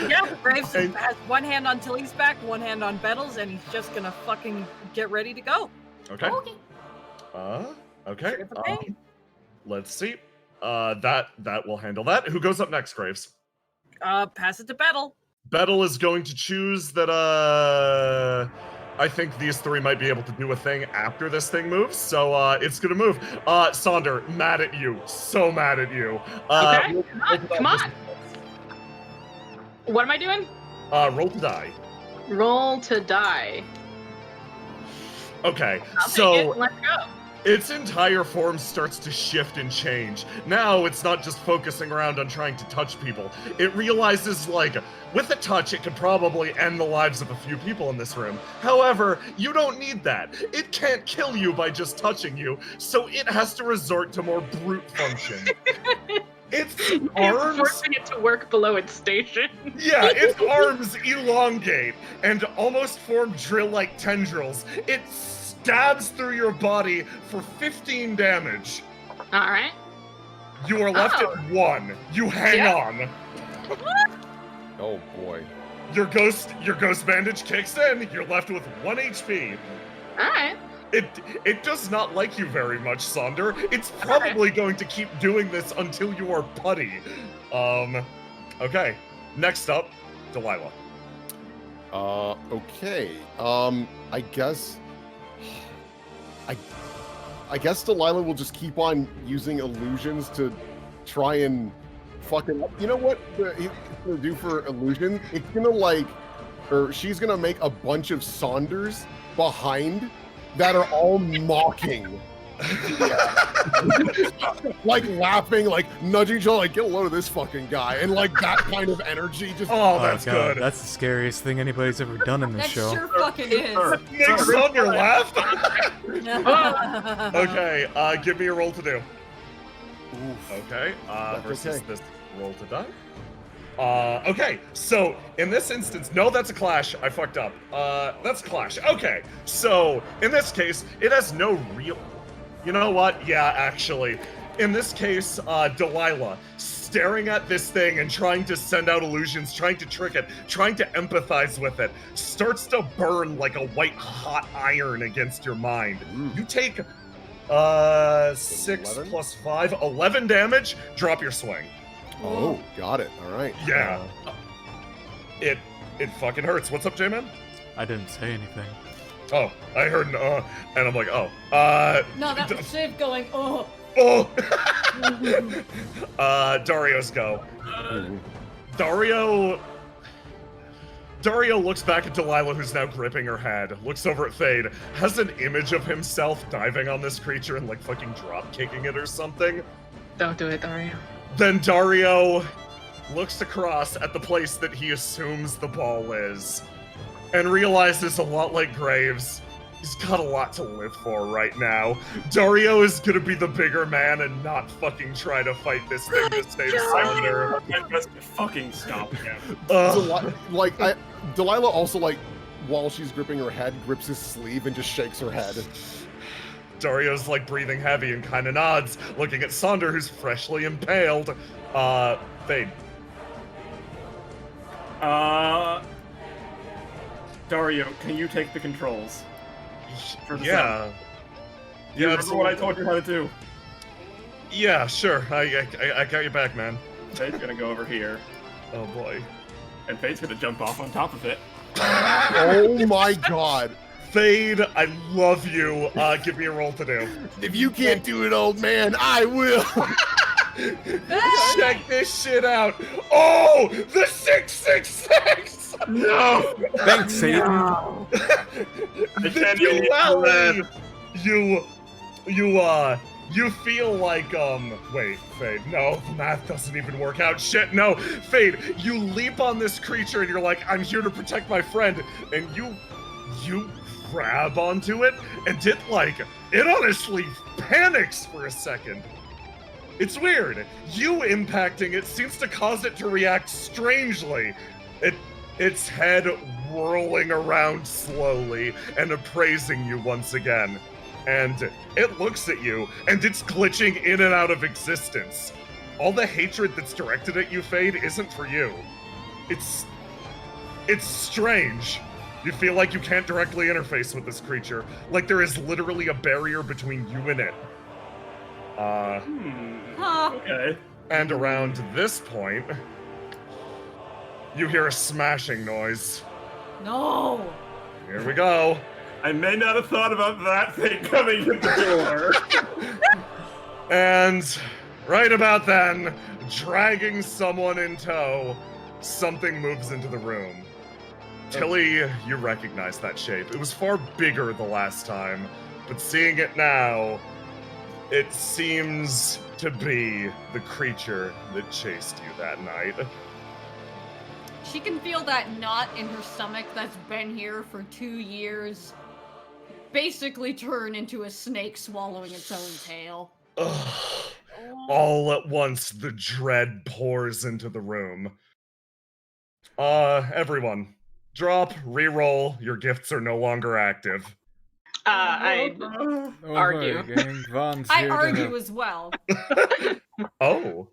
Yeah, Graves has one hand on Tilly's back, one hand on Bettle's, and he's just gonna fucking get ready to go. Okay. Okay. Okay. Straight for pain. Let's see. That will handle that. Who goes up next, Graves? Pass it to Bettle. Bettle is going to choose that, I think these three might be able to do a thing after this thing moves, so, it's gonna move. Sonder, mad at you. So mad at you. Okay, come on. What am I doing? Roll to die. Roll to die. Okay, I'll so take it. Let's go. its entire form starts to shift and change. Now it's not just focusing around on trying to touch people. It realizes, like, with a touch, it could probably end the lives of a few people in this room. However, you don't need that. It can't kill you by just touching you, so it has to resort to more brute function. Its It's arms... forcing it to work below its station. Yeah, its arms elongate and almost form drill-like tendrils. It stabs through your body for 15 damage. All right. You are left Oh. at 1. You hang Yeah. on. Oh boy. Your ghost bandage kicks in. You're left with 1 HP. All right. It does not like you very much, Sonder. It's probably going to keep doing this until you are putty. Okay. Next up, Delilah. Okay. I guess Delilah will just keep on using illusions to try and fucking. You know what it's gonna do for illusion? It's gonna she's gonna make a bunch of Saunders behind that are all mocking. Like laughing, like nudging each other, like get a load of this fucking guy, and like that kind of energy. Just Oh, that's God, good. That's the scariest thing anybody's ever done in this That show. sure fucking is. Makes Sonder laugh. Okay, give me a roll to do. Oof. Okay, That's versus okay. this roll to die. Okay, so in this instance, no, that's a clash. I fucked up. That's a clash. Okay, so in this case, it has no real. You know what? Yeah, actually, in this case, Delilah staring at this thing and trying to send out illusions, trying to trick it, trying to empathize with it, starts to burn like a white hot iron against your mind. You take 6 11? plus 5, 11 damage. Drop your swing. Oh, got it. All right. Yeah. It fucking hurts. What's up, J-Man? I didn't say anything. Oh, I heard an and I'm like, oh. No, that was Shiv going, oh. Oh! Dario's go. Dario looks back at Delilah, who's now gripping her head, looks over at Fade, has an image of himself diving on this creature and like fucking drop kicking it or something. Don't do it, Dario. Then Dario looks across at the place that he assumes the ball is and realizes, a lot like Graves, he's got a lot to live for right now. Dario is gonna be the bigger man and not fucking try to fight this thing to save Sounder. Just fucking stop him. Delilah also, like, while she's gripping her head, grips his sleeve and just shakes her head. Dario's like breathing heavy and kind of nods, looking at Sonder, who's freshly impaled. Fade. Dario, can you take the controls? For the Yeah. sound? You remember what I told you how to do? Yeah, sure. I got you back, man. Fade's gonna go over here, Oh boy. and Fade's gonna jump off on top of it. Oh my god. Fade, I love you. Give me a roll to do. If you can't do it, old man, I will. Check this shit out. Oh, the 666. No! Thanks, Satan. No. The can't even duality. You feel like, wait, Fade, no, the math doesn't even work out. Shit, no, Fade, you leap on this creature and you're like, I'm here to protect my friend, and you grab onto it, and it honestly panics for a second. It's weird. You impacting it seems to cause it to react strangely. Its head whirling around slowly and appraising you once again. And it looks at you, and it's glitching in and out of existence. All the hatred that's directed at you, Fade, isn't for you. It's strange. You feel like you can't directly interface with this creature, like there is literally a barrier between you and it. Okay. And around this point, you hear a smashing noise. No. Here we go. I may not have thought about that thing coming in the door. And right about then, dragging someone in tow, something moves into the room. Tilly, you recognize that shape. It was far bigger the last time, but seeing it now, it seems to be the creature that chased you that night. She can feel that knot in her stomach that's been here for 2 years basically turn into a snake swallowing its own tail. Ugh. All at once, the dread pours into the room. Everyone, drop, re-roll. Your gifts are no longer active. I argue. I argue as well. Oh.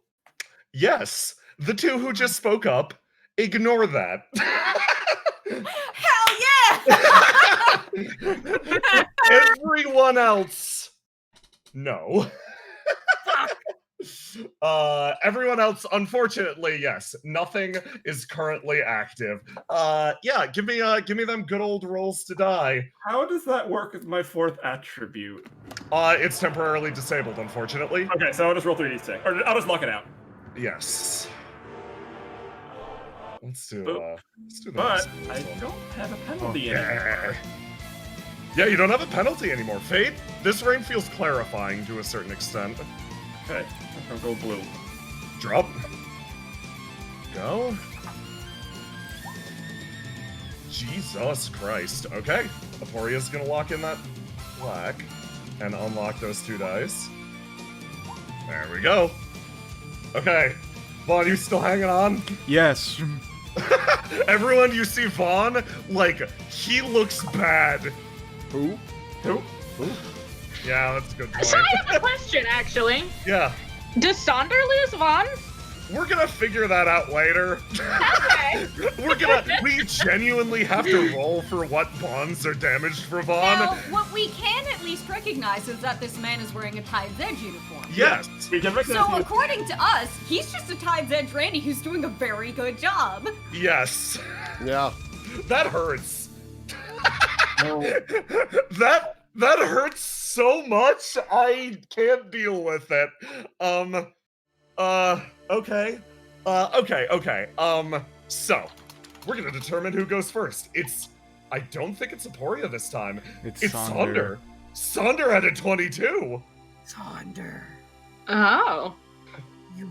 Yes, the two who just spoke up, ignore that. Hell yeah! Everyone else, no. Everyone else, unfortunately, yes. Nothing is currently active. Yeah, give me them good old rolls to die. How does that work with my fourth attribute? It's temporarily disabled, unfortunately. Okay, so I'll just roll 3d6. Or I'll just lock it out. Yes. Let's do the But next I one. don't have a penalty anymore. Yeah, you don't have a penalty anymore. Fate, this rain feels clarifying to a certain extent. Okay, I'll go blue. Drop. Go. Jesus Christ. Okay. Aporia's gonna lock in that black and unlock those 2 dice. There we go. Okay. Vaughn, you still hanging on? Yes. Everyone, you see Vaughn, like, he looks bad. Who? Who? Yeah, that's a good point. So I have a question, actually. Yeah. Does Sonder lose Vaughn? We're gonna figure that out later. Okay. We genuinely have to roll for what bonds are damaged for Vaughn. Now, what we can at least recognize is that this man is wearing a Tide's Edge uniform. Yes. We can So according to us, he's just a Tide's Edge Randy who's doing a very good job. Yes. Yeah. That hurts. That hurts so much. I can't deal with it. Okay. Okay. So we're gonna determine who goes first. I don't think it's Aporia this time. It's Sonder. Sonder had a 22. Sonder, Oh. you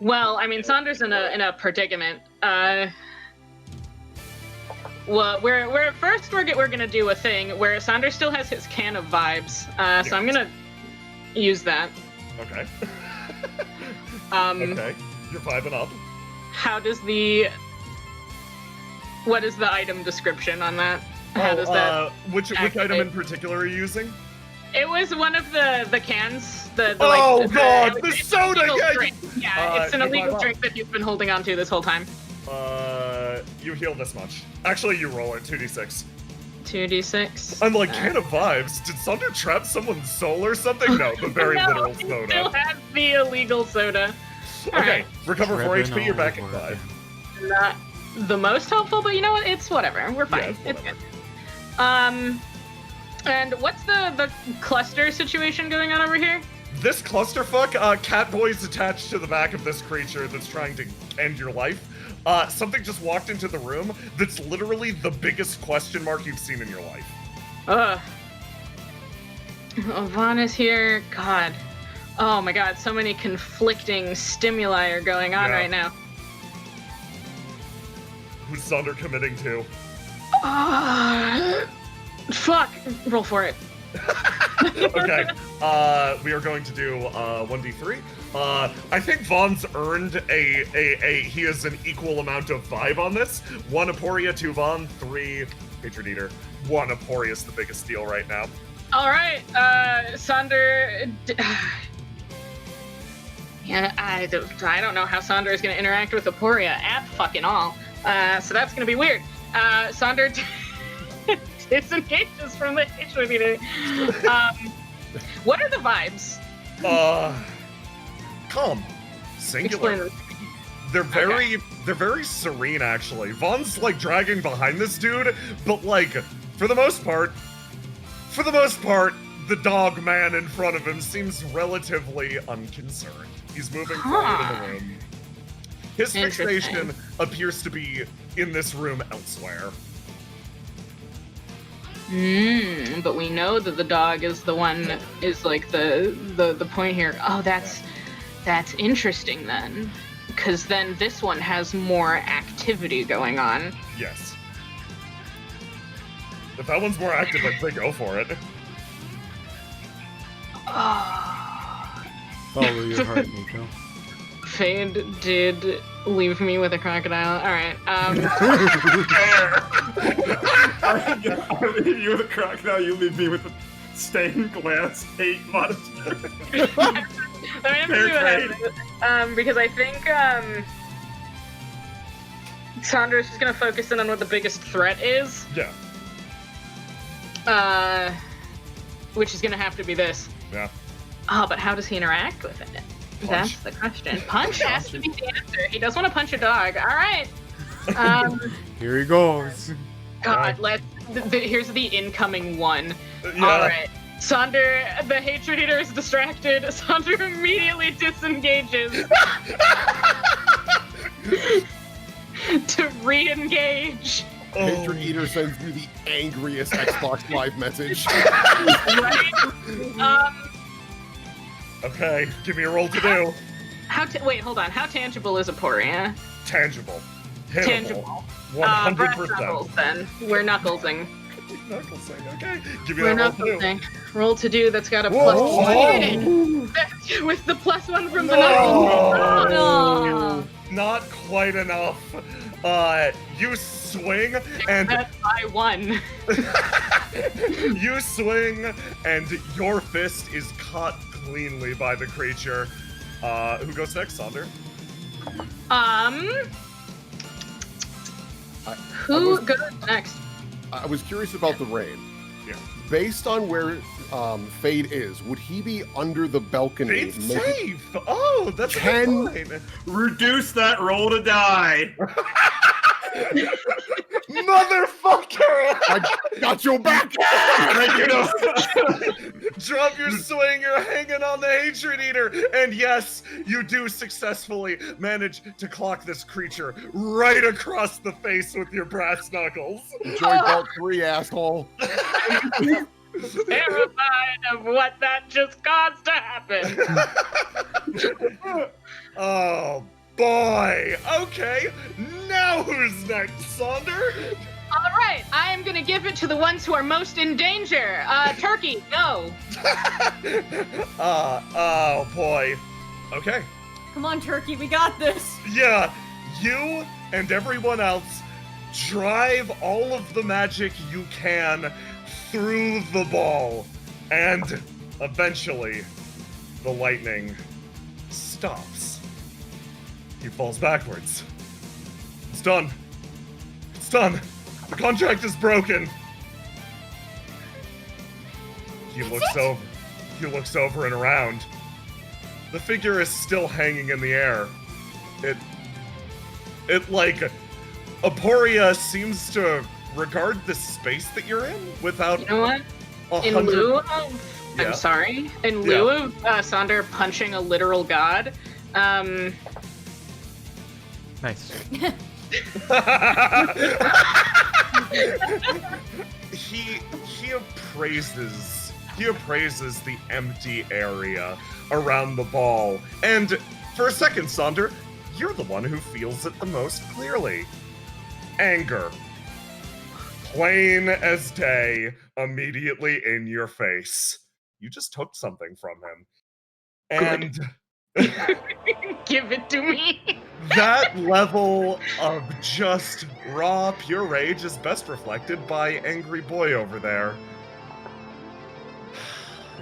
Well, I mean, Sonder's in a predicament. Well, we're gonna do a thing where Sonder still has his can of vibes. So I'm gonna use that. Okay. Okay, you're vibing up. What is the item description on that? How does that Which item in particular are you using? It was one of the cans. The soda! illegal Yeah, drink. Yeah, it's an you're illegal fine. drink that you've been holding on to this whole time. You heal this much. Actually, you roll it, 2d6. 2d6. I'm like, can of vibes. Did Sonder trap someone's soul or something? No, the very No, literal he soda. still has the illegal soda. Okay, recover 4 Tripping HP, you're back at over 5. Not the most helpful, but you know what? It's whatever. We're fine. Yeah, it's good. And what's the cluster situation going on over here? This clusterfuck, Catboy's attached to the back of this creature that's trying to end your life. Something just walked into the room that's literally the biggest question mark you've seen in your life. Oh, Vaughn is here. God. Oh my god, so many conflicting stimuli are going on right now. Who's Sonder committing to? Fuck. Roll for it. Okay, we are going to do 1d3. I think Vaughn's earned he has an equal amount of vibe on this. 1 Aporia, 2 Vaughn, 3 Hatred Eater. 1 Aporia's the biggest deal right now. All right, Sonder. Yeah, I don't know how Sonder is going to interact with Aporia at fucking all. So that's going to be weird. Sonder disengages from the Hatred Eater. What are the vibes? Calm. Singular. They're very serene, actually. Vaughn's like dragging behind this dude, but like for the most part, the dog man in front of him seems relatively unconcerned. He's moving forward in the room. His Interesting. fixation appears to be in this room elsewhere. But we know that the dog is the one, is like the point here. Oh, that's interesting then. Because then this one has more activity going on. Yes. If that one's more active, I'd say go for it. Follow your heart, Nico. Fade did leave me with a crocodile. Alright, I leave you with a crocodile, you leave me with a stained glass hate monster. I'm gonna see what happens. Because I think, Sandra's just gonna focus in on what the biggest threat is. Yeah. Which is gonna have to be this. Yeah. Oh, but how does he interact with it? Punch. That's the question. Punch has to be the answer. He does want to punch a dog. All right. Here he goes. God, here's the incoming one. Yeah. All right. Sonder, the hatred eater is distracted. Sonder immediately disengages to re-engage. Hatred Eater sends you the angriest Xbox Live message. Right? Okay, give me a roll to do. Wait, hold on. How tangible is Aporia? Tangible. Hittable. Tangible. 100%. Brass knuckles, then. We're knucklesing. Knucklesing, okay. Give me We're that roll to do. knucklesing. Roll to do, that's got a Whoa. +1. With the +1 from the No. knuckles. No. Not quite enough. You swing and I won. you swing and your fist is caught cleanly by the creature. Who goes next, Sonder? Who goes next? I was curious about the rain. Yeah. Based on where Fade is, would he be under the balcony? Fade's safe! Oh, that's a good point. Reduce that roll to die. Motherfucker! I got your back! Drop your swing, you're hanging on the Hatred Eater! And yes, you do successfully manage to clock this creature right across the face with your brass knuckles. Enjoy Belt 3, asshole. Terrified of what that just caused to happen. Oh boy! Okay, now who's next, Sonder? All right, I am gonna give it to the ones who are most in danger. Turkey, go. Oh boy. Okay. Come on, Turkey, we got this. Yeah, you and everyone else drive all of the magic you can through the ball, and eventually the lightning stops. He falls backwards. It's done. It's done. The contract is broken. He looks over. He looks over and around. The figure is still hanging in the air. It like Aporia seems to regard the space that you're in without You know what? In 100. lieu of, Yeah. I'm sorry, in lieu of Sonder punching a literal god, Nice. he appraises the empty area around the ball. And for a second, Sonder, you're the one who feels it the most clearly. Anger. Plain as day, immediately in your face. You just took something from him. And give it to me. that level of just raw, pure rage is best reflected by Angry Boy over there.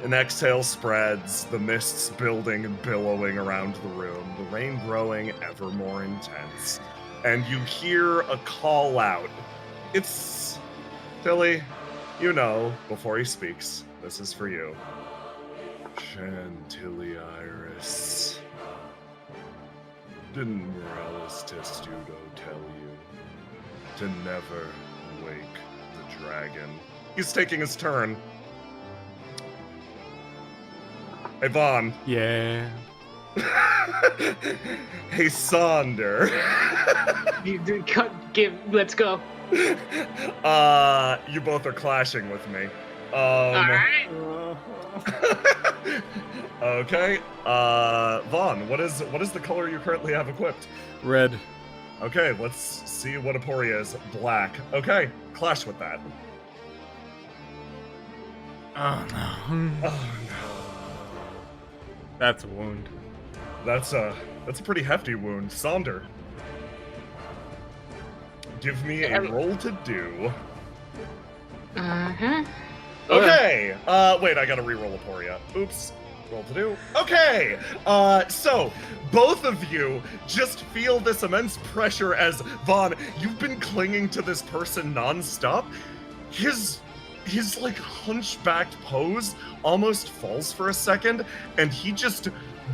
An exhale spreads, the mists building and billowing around the room, the rain growing ever more intense. And you hear a call out. It's Tilly, you know, before he speaks, this is for you. Chantilly Iris. Didn't Morales Testudo tell you to never wake the dragon? He's taking his turn. Hey, Vaughn, Yeah. Hey, Sonder. Let's go. You both are clashing with me. Alright. Okay. Vaughn, what is the color you currently have equipped? Red. Okay, let's see what Aporia is. Black. Okay, clash with that. Oh no. Oh That's a wound. no. That's a pretty hefty wound. Sonder. Give me a roll to do. Uh-huh. Okay. Wait, I gotta re-roll Aporia. Oops. Roll to do. Okay. So both of you just feel this immense pressure as Vaughn, you've been clinging to this person nonstop. His like hunchbacked pose almost falls for a second, and he just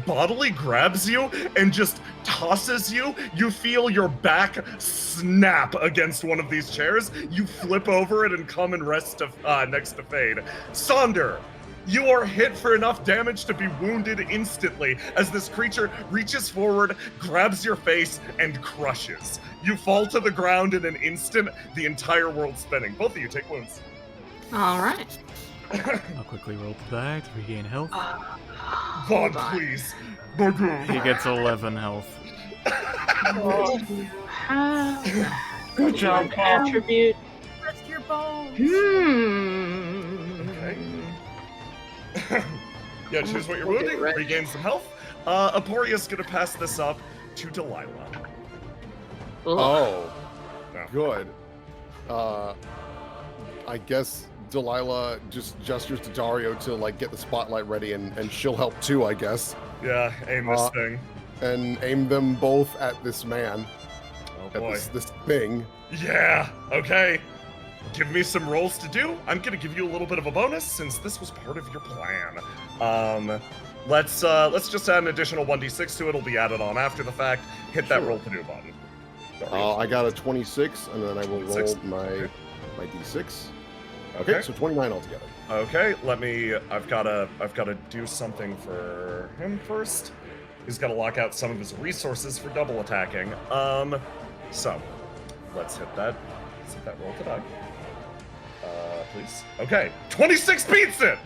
bodily grabs you and just tosses you. You feel your back snap against one of these chairs. You flip over it and come and rest next to Fade. Sonder, you are hit for enough damage to be wounded instantly as this creature reaches forward, grabs your face, and crushes. You fall to the ground in an instant, the entire world spinning. Both of you take wounds. Alright. I'll quickly roll to die to regain health. Vaughn, Hold on. please. He gets 11 health. Good job, Paul. Attribute. Rest your bones. Okay. Yeah, choose what you're wounding, regain some health. Aporia's gonna pass this up to Delilah. Oh, No. good. I guess Delilah just gestures to Dario to like get the spotlight ready, and she'll help too, I guess. Yeah, aim this thing. And aim them both at this man, Oh at boy. this thing. Yeah, okay. Give me some rolls to do. I'm gonna give you a little bit of a bonus since this was part of your plan. Let's just add an additional 1d6 to it. It'll be added on after the fact. Hit that Sure. roll to do button. I got a 26, and then I will roll 26? my Okay. my d6. Okay, so 29 altogether. Okay, I've gotta do something for him first. He's gotta lock out some of his resources for double attacking. So let's hit that. Let's hit that roll to die. Please. Okay, 26 beats it!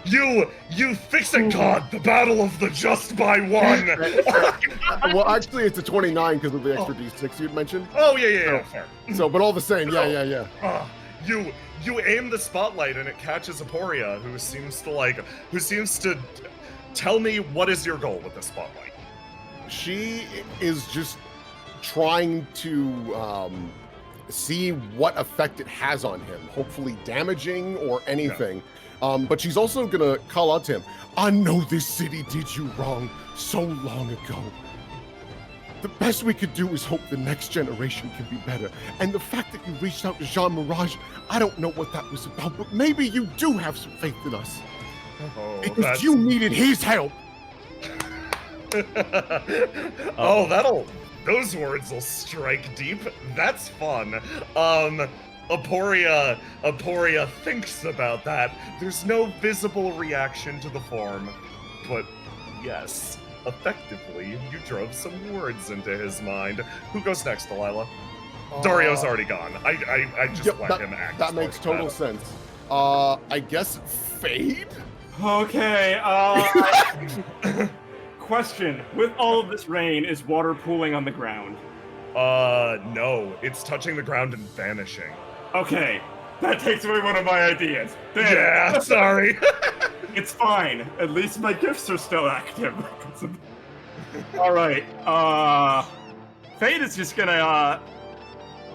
You fix it, God! The battle of the just by one! Well, actually, it's a 29 because of the extra d6 you'd mentioned. Oh, yeah, fair. So, but all the same, yeah. You aim the spotlight and it catches Aporia, who seems to tell me what is your goal with the spotlight. She is just trying to see what effect it has on him, hopefully damaging or anything. But she's also gonna call out to him, I know this city did you wrong so long ago. The best we could do is hope the next generation can be better. And the fact that you reached out to Jean Mirage, I don't know what that was about, but maybe you do have some faith in us. Oh, Because you needed his help. Those words will strike deep. That's fun. Aporia thinks about that. There's no visible reaction to the form, but yes, effectively, you drove some words into his mind. Who goes next, Delilah? Dario's already gone. I just Yep, let him act. That makes total sense. I guess Fade? Okay, question. With all of this rain, is water pooling on the ground? No. It's touching the ground and vanishing. Okay, that takes away one of my ideas. Damn. Yeah, sorry. It's fine. At least my gifts are still active. Alright, Fate is just gonna,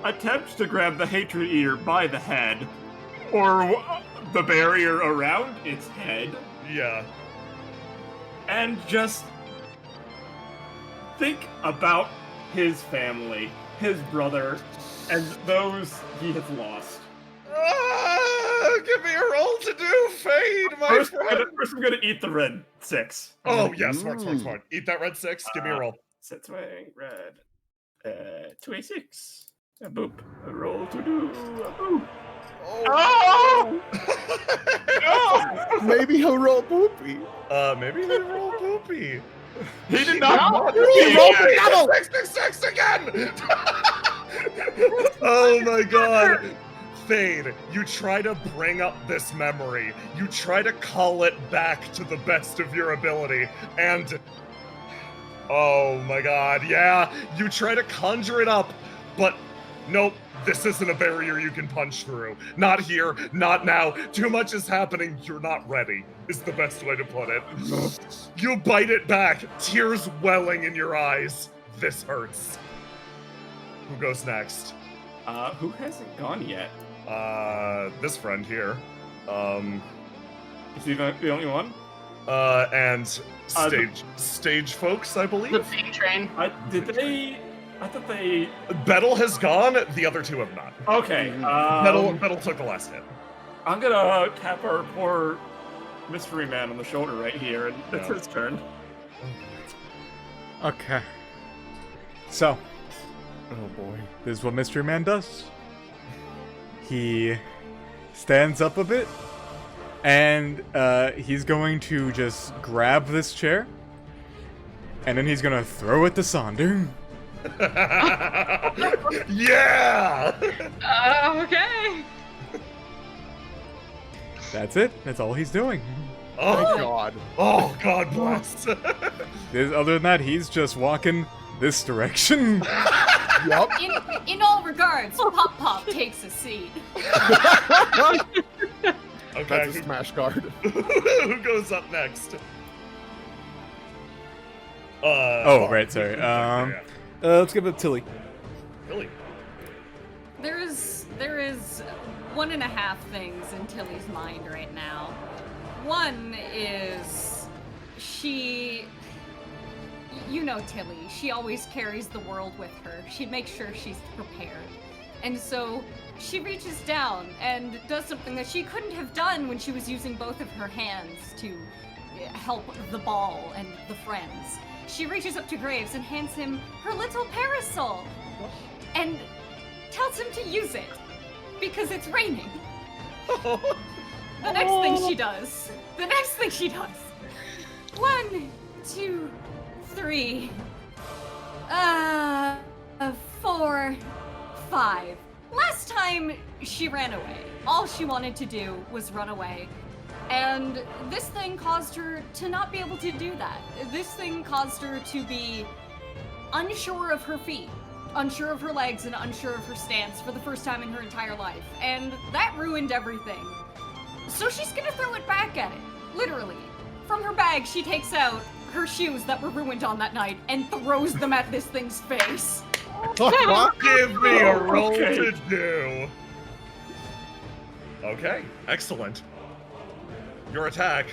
attempt to grab the Hatred Eater by the head, or the barrier around its head, Yeah. and just think about his family, his brother, and those he has lost. Give me a roll to do, Fade, my First, friend. I'm gonna eat the red 6. Oh, yeah, smart. Eat that red 6. Give me a roll. Set swing, red. 2a6. A boop. A roll to do. A boop. Oh! Maybe he'll roll poopy. Maybe they roll poopy. He did not. He rolled the double! 66 again! Oh my god. Fade, you try to bring up this memory. You try to call it back to the best of your ability, and... Oh my god, yeah. You try to conjure it up, but nope. This isn't a barrier you can punch through. Not here, not now. Too much is happening. You're not ready, is the best way to put it. You bite it back, tears welling in your eyes. This hurts. Who goes next? Who hasn't gone yet? This friend here. Is he the only one? And stage folks, I believe. The big train. I thought they... Bettle has gone, the other two have not. Okay, Bettle took the last hit. I'm gonna tap our poor mystery man on the shoulder right here, and it's his turn. Okay. So, Oh boy. this is what Mystery Man does. He stands up a bit, and he's going to just grab this chair, and then he's gonna throw it to Sonder. Yeah! Okay. That's it. That's all he's doing. Thank God. Oh, God bless. Other than that, he's just walking this direction. Yup. In all regards, Pop Pop takes a seat. Okay, That's a smash card. who goes up next? Oh, right, sorry. Let's give it to Tilly. Really? There is 1.5 things in Tilly's mind right now. One is you know Tilly, she always carries the world with her. She makes sure she's prepared. And so she reaches down and does something that she couldn't have done when she was using both of her hands to help the ball and the friends. She reaches up to Graves and hands him her little parasol and tells him to use it because it's raining. The next thing she does. 1, 2, 3, 4, 5. Last time she ran away. All she wanted to do was run away. And this thing caused her to not be able to do that. This thing caused her to be unsure of her feet, unsure of her legs, and unsure of her stance for the first time in her entire life. And that ruined everything. So she's gonna throw it back at it. Literally. From her bag, she takes out her shoes that were ruined on that night and throws them at this thing's face. Give me a roll Okay. to do. Okay, excellent. Your attack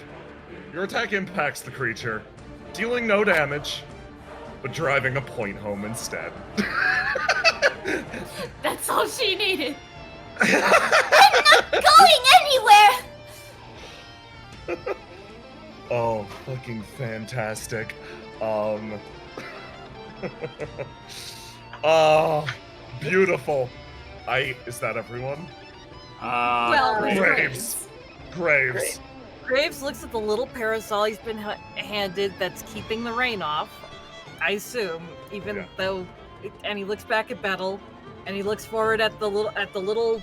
impacts the creature, dealing no damage, but driving a point home instead. That's all she needed. Going anywhere! Oh, fucking fantastic. Oh, beautiful. Is that everyone? Well, Graves. Graves. Graves looks at the little parasol he's been handed that's keeping the rain off, I assume, even though, and he looks back at Bettle, and he looks forward at the little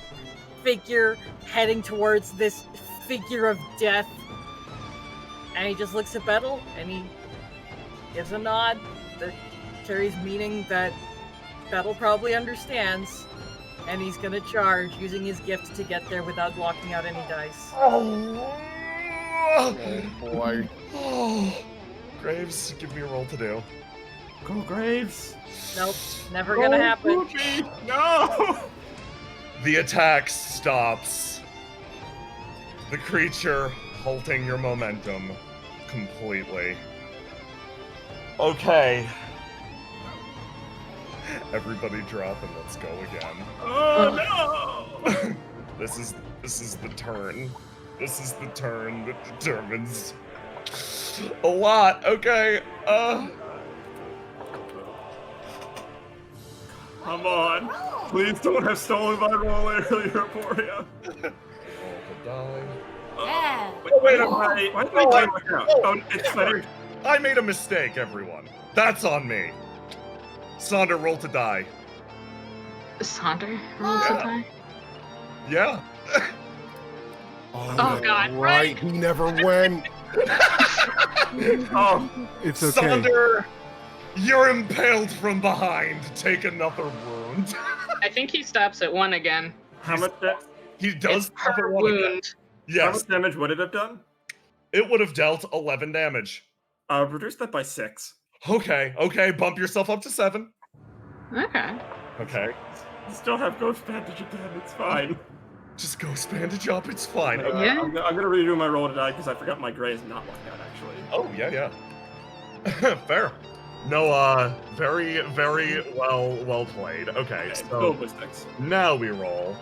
figure heading towards this figure of death, and he just looks at Bettle, and he gives a nod that carries meaning that Bettle probably understands, and he's gonna charge, using his gift to get there without blocking out any dice. Oh, Oh boy. oh. Graves, give me a roll to do. Go Graves! Nope, never gonna happen. Poopy. No! The attack stops. The creature halting your momentum completely. Okay. Everybody drop and let's go again. Oh no! This is the turn. This is the turn that determines a lot. Okay. Come on. Please don't have stolen my roll earlier, Aporia. Roll the die. Yeah. Wait, why did I die like that? Oh, it's better. I made a mistake, everyone. That's on me. Sonder, roll to die. Sonder, roll to die. Yeah. Oh, God, Right, he never went. Oh, It's okay. Sonder, you're impaled from behind. Take another wound. I think he stops at 1 again. how much, He does It's per suffer one again. wound. how Yes, much damage would it have done? it would have dealt 11 damage. Reduce that by 6. Okay, bump yourself up to 7. Okay. Okay, You still have ghost bandage again, it's fine. just go bandage up, it's fine. Okay. Yeah. I'm gonna redo my roll to die because I forgot my gray is not locked out, actually. Oh, yeah. Fair. No, very, very well played. Okay, Okay, so ballistics. now we roll.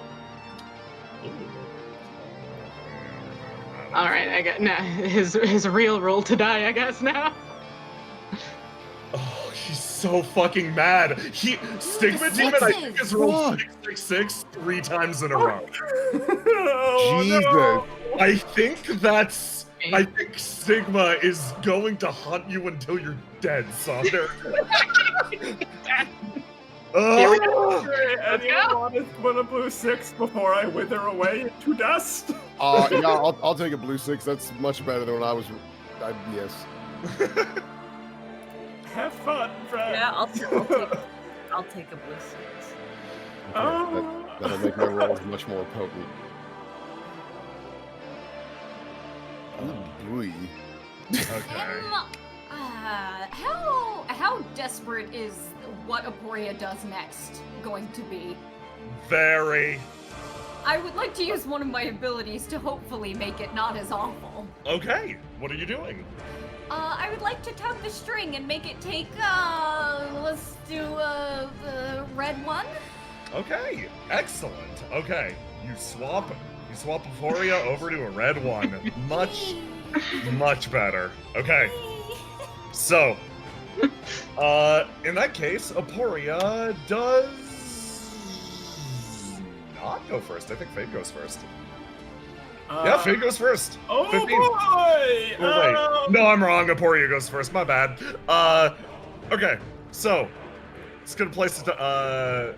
All right, I got his real roll to die, I guess now. Oh, he's so fucking mad. Stigma Demon, I think, has rolled 666 3 times in a row. Oh, Jesus. no. I think Stigma is going to hunt you until you're dead, Sonder. Here we Oh, Hey, Let's anyone go. want a blue 6 before I wither away into dust? Yeah, I'll take a blue 6. That's much better than when I was. Yes. Have fun, friend. Yeah, I'll take a blue 6. Oh. That'll make my rolls much more potent. Oh, boy. okay. How desperate is what Aporia does next going to be? Very. I would like to use one of my abilities to hopefully make it not as awful. Okay, what are you doing? I would like to tug the string and make it take, let's do, the red one. Okay, excellent. Okay, you swap Euphoria over to a red one. Much better. Okay, so, in that case, Aporia does not go first. I think Fade goes first. Yeah, Fade goes first. Oh 15. boy! Oh, wait. No, I'm wrong. Aporia goes first. My bad. Okay. So, it's gonna place it.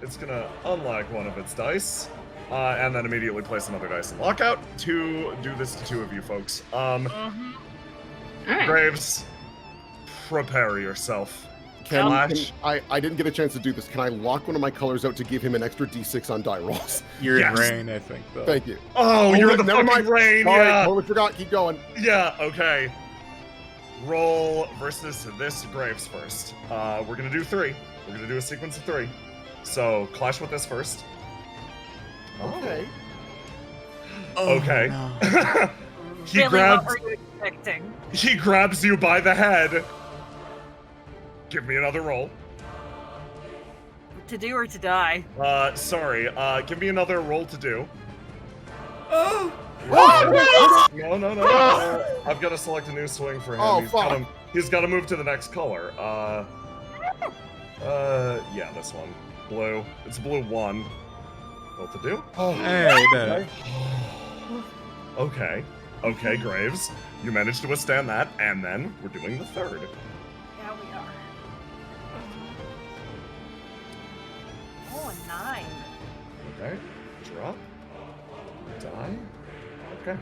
It's gonna unlock one of its dice, and then immediately place another dice in lockout to do this to 2 of you folks. All right. Graves, prepare yourself. I didn't get a chance to do this. Can I lock one of my colors out to give him an extra d6 on die rolls? You're Yes. in rain, I think, though. Thank you. Oh, you're the never fucking mind. rain. Sorry, Yeah. totally forgot. Keep going. Yeah. Okay. Roll versus this Graves first. We're gonna do 3. We're gonna do a sequence of 3. So clash with this first. Okay. Okay. no. He Really, grabs. what were you expecting? He grabs you by the head. Give me another roll. To do or to die? Sorry. Give me another roll to do. Oh! No. I've got to select a new swing for him. Oh, He's fuck. He's got to move to the next color. Yeah, this one. Blue. It's blue 1. Roll to do. Oh, Hey, there. Okay, Graves. You managed to withstand that, and then we're doing the 3rd. Yeah, we are. Oh, a 9. Okay. Drop. Die. Okay.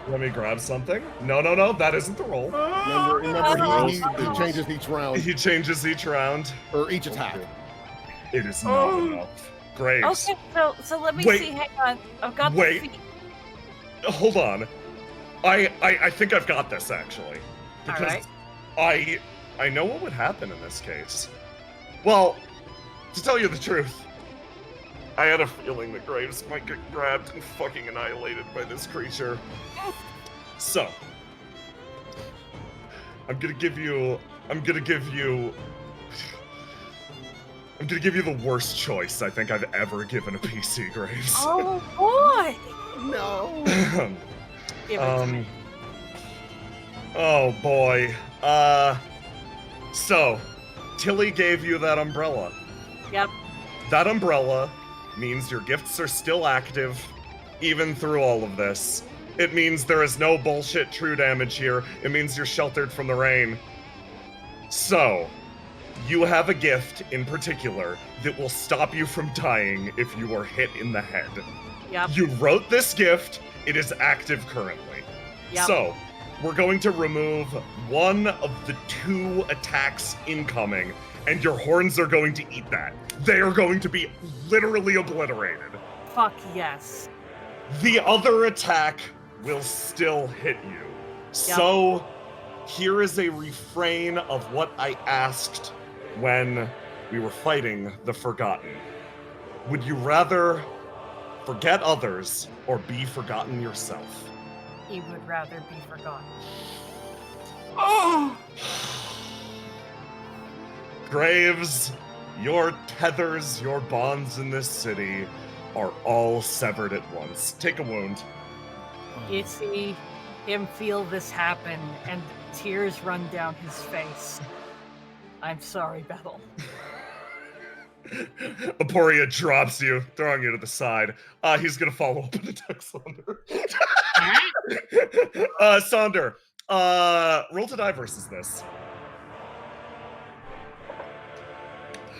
Let me grab something. No, that isn't the roll. remember he changes each round, He changes each round. or each attack. It is not enough. Graves. Okay, so let me Wait. see. Hang on. I've got Wait. the feet. Hold on. I think I've got this actually. Because I know what would happen in this case. Well, to tell you the truth, I had a feeling that Graves might get grabbed and fucking annihilated by this creature. So, I'm gonna give you the worst choice I think I've ever given a PC, Graves. Oh boy! No. Give it to me. Oh boy. So, Tilly gave you that umbrella. Yep. That umbrella means your gifts are still active, even through all of this. It means there is no bullshit true damage here. It means you're sheltered from the rain. So, you have a gift in particular that will stop you from dying if you are hit in the head. Yep. You wrote this gift. It is active currently. Yep. So, we're going to remove one of the 2 attacks incoming, and your horns are going to eat that. They are going to be literally obliterated. Fuck yes. The other attack will still hit you. So, here is a refrain of what I asked when we were fighting the Forgotten. Would you rather forget others or be forgotten yourself? He would rather be forgotten. Oh! Graves, your tethers, your bonds in this city are all severed at once. Take a wound. You see him feel this happen, and tears run down his face. I'm sorry, Bethel. Aporia drops you, throwing you to the side. He's gonna follow up and attack Sonder. Sonder, roll to die versus this.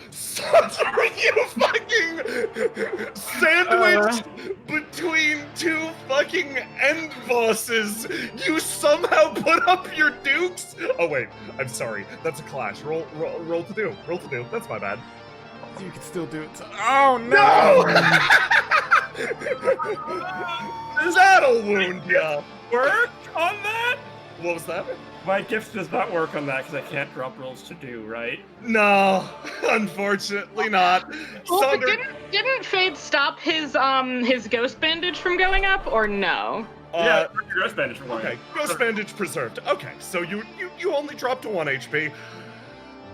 Sonder, you fucking sandwiched between 2 fucking end bosses. You somehow put up your dukes. Oh wait, I'm sorry. That's a clash. Roll to do. Roll to do. That's my bad. You can still do it. Oh no! That'll wound ya. Work on that? What was that? My gift does not work on that because I can't drop rolls to do, right? No, unfortunately not. Well, but Sonder, didn't Fade stop his ghost bandage from going up, or no? Yeah, your ghost bandage from going Okay, ghost bandage preserved. Okay, so you only dropped to 1 HP.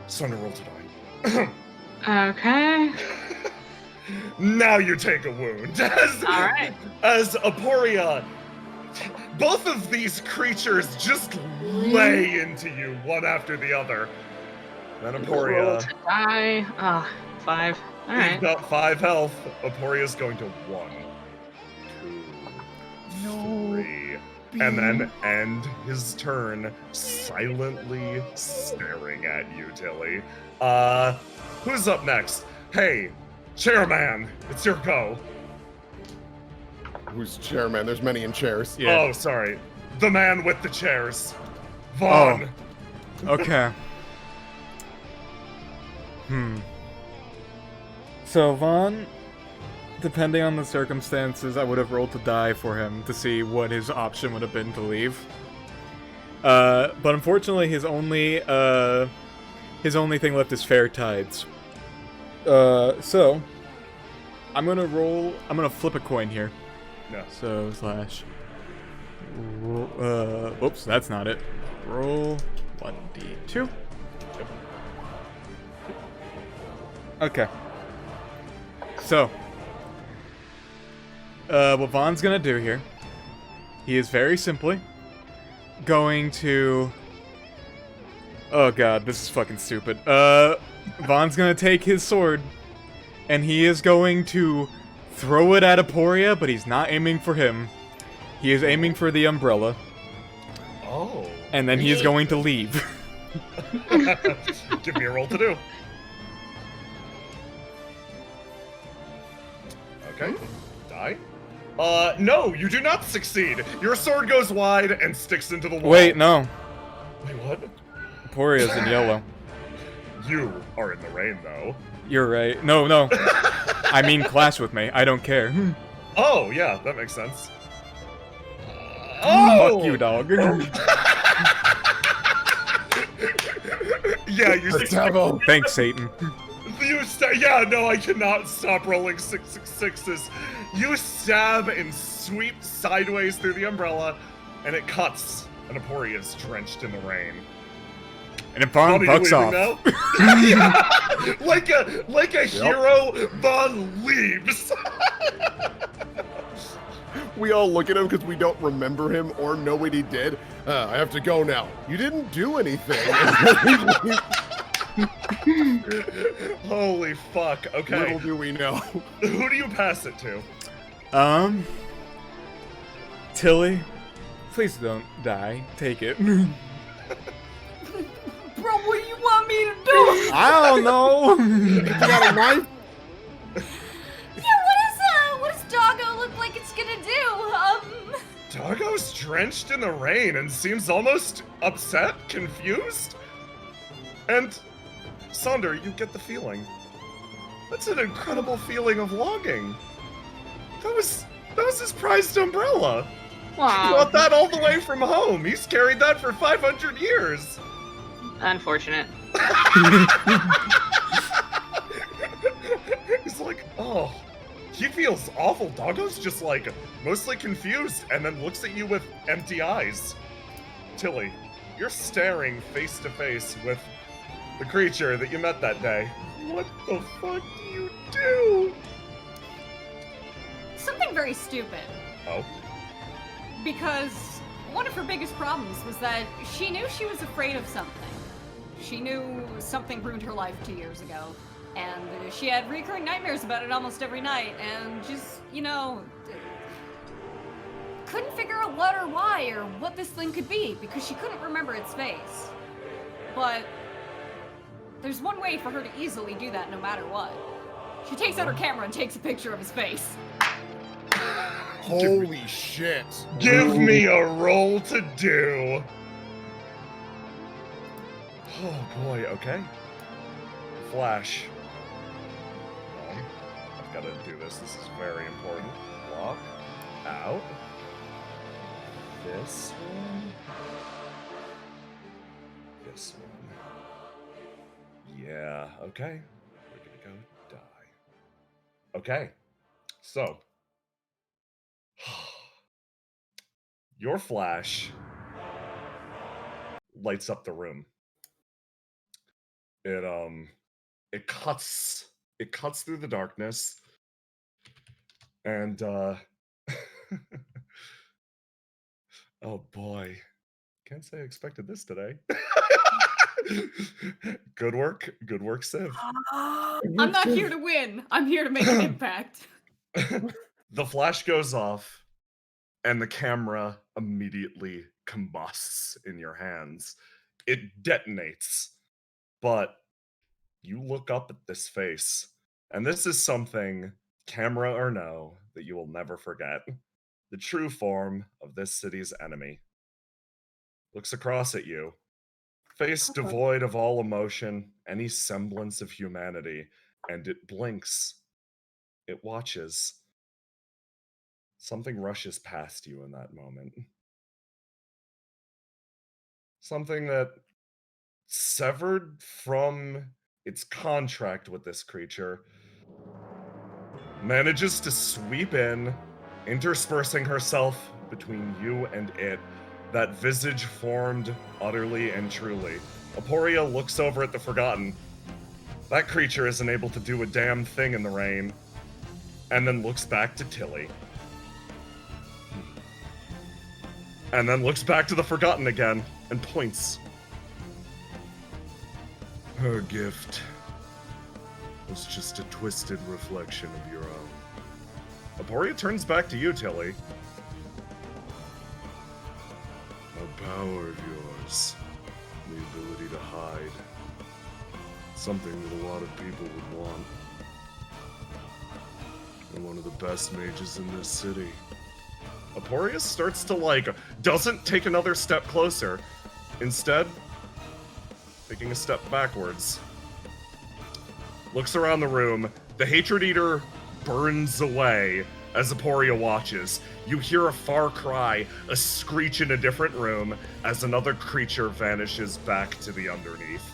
Sonder, roll to die. Okay. Now you take a wound. All right. As Aporia, both of these creatures just lay into you one after the other. Then Roll Aporia, to die. 5. All you've right. got 5 health. Aporia's going to 1, 2, 3, and then end his turn silently staring at you, Tilly. Who's up next? Hey, chairman, it's your go. Who's chairman? There's many in chairs. Yeah. Oh, sorry. The man with the chairs. Vaughn. Okay. So Vaughn, depending on the circumstances, I would have rolled to die for him to see what his option would have been to leave. But unfortunately, his only thing left is fair tides. So I'm gonna flip a coin here. No. So slash. Oops, that's not it. Roll 1d2. Okay. So, what Vaughn's gonna do here, he is very simply going to... Oh god, this is fucking stupid. Vaughn's gonna take his sword, and he is going to throw it at Aporia, but he's not aiming for him. He is aiming for the umbrella. Oh. And then he is going to leave. Give me a roll to do. Okay. Die. No, you do not succeed. Your sword goes wide and sticks into the wall. Wait, no. Wait, what? Aporia's in yellow. You are in the rain, though. You're right. No, no. I mean, clash with me. I don't care. Oh, yeah, that makes sense. Oh! Fuck you, dog. Yeah, you Devil. Thanks, Satan. Yeah, no, I cannot stop rolling 666s. You stab and sweep sideways through the umbrella, and it cuts, and Aporia is drenched in the rain. And then Vaughn fucks off. Yeah, like a hero, Vaughn leaves. We all look at him because we don't remember him or know what he did. I have to go now. You didn't do anything. Holy fuck, okay. Little do we know. Who do you pass it to? Tilly, please don't die. Take it. Bro, what do you want me to do? I don't know. You got a knife? Yeah, what does Doggo look like it's gonna do? Doggo's drenched in the rain and seems almost upset, confused. And Sonder, you get the feeling. That's an incredible feeling of longing. That was his prized umbrella. He Wow. brought that all the way from home. He's carried that for 500 years. Unfortunate. He's like, oh, he feels awful. Doggo's just like mostly confused and then looks at you with empty eyes. Tilly, you're staring face to face with the creature that you met that day. What the fuck do you do? Something very stupid. Oh, Because one of her biggest problems was that she knew she was afraid of something. She knew something ruined her life 2 years ago, and she had recurring nightmares about it almost every night, and just, couldn't figure out what or why or what this thing could be, because she couldn't remember its face. But there's one way for her to easily do that no matter what. She takes out her camera and takes a picture of his face. Holy shit. give me a roll to do. Oh boy, okay. Flash. I've got to do this. This is very important. Walk out. This one. This one. Yeah, okay. We're gonna go die. Okay. So. Your flash lights up the room. It cuts through the darkness, and oh boy, can't say I expected this today. Good work, Civ. I'm not here to win. I'm here to make an impact. The flash goes off, and the camera immediately combusts in your hands. It detonates, but you look up at this face, and this is something, camera or no, that you will never forget. The true form of this city's enemy looks across at you, face devoid of all emotion, any semblance of humanity, and it blinks. It watches. Something rushes past you in that moment. Something that, severed from its contract with this creature, manages to sweep in, interspersing herself between you and it, that visage formed utterly and truly. Aporia looks over at the Forgotten. That creature isn't able to do a damn thing in the rain, and then looks back to Tilly. And then looks back to the Forgotten again, and points. Her gift was just a twisted reflection of your own. Aporia turns back to you, Tilly. A power of yours, the ability to hide. Something that a lot of people would want. And one of the best mages in this city. Aporia starts to, doesn't take another step closer. Instead, taking a step backwards. Looks around the room. The Hatred Eater burns away as Aporia watches. You hear a far cry, a screech in a different room, as another creature vanishes back to the underneath.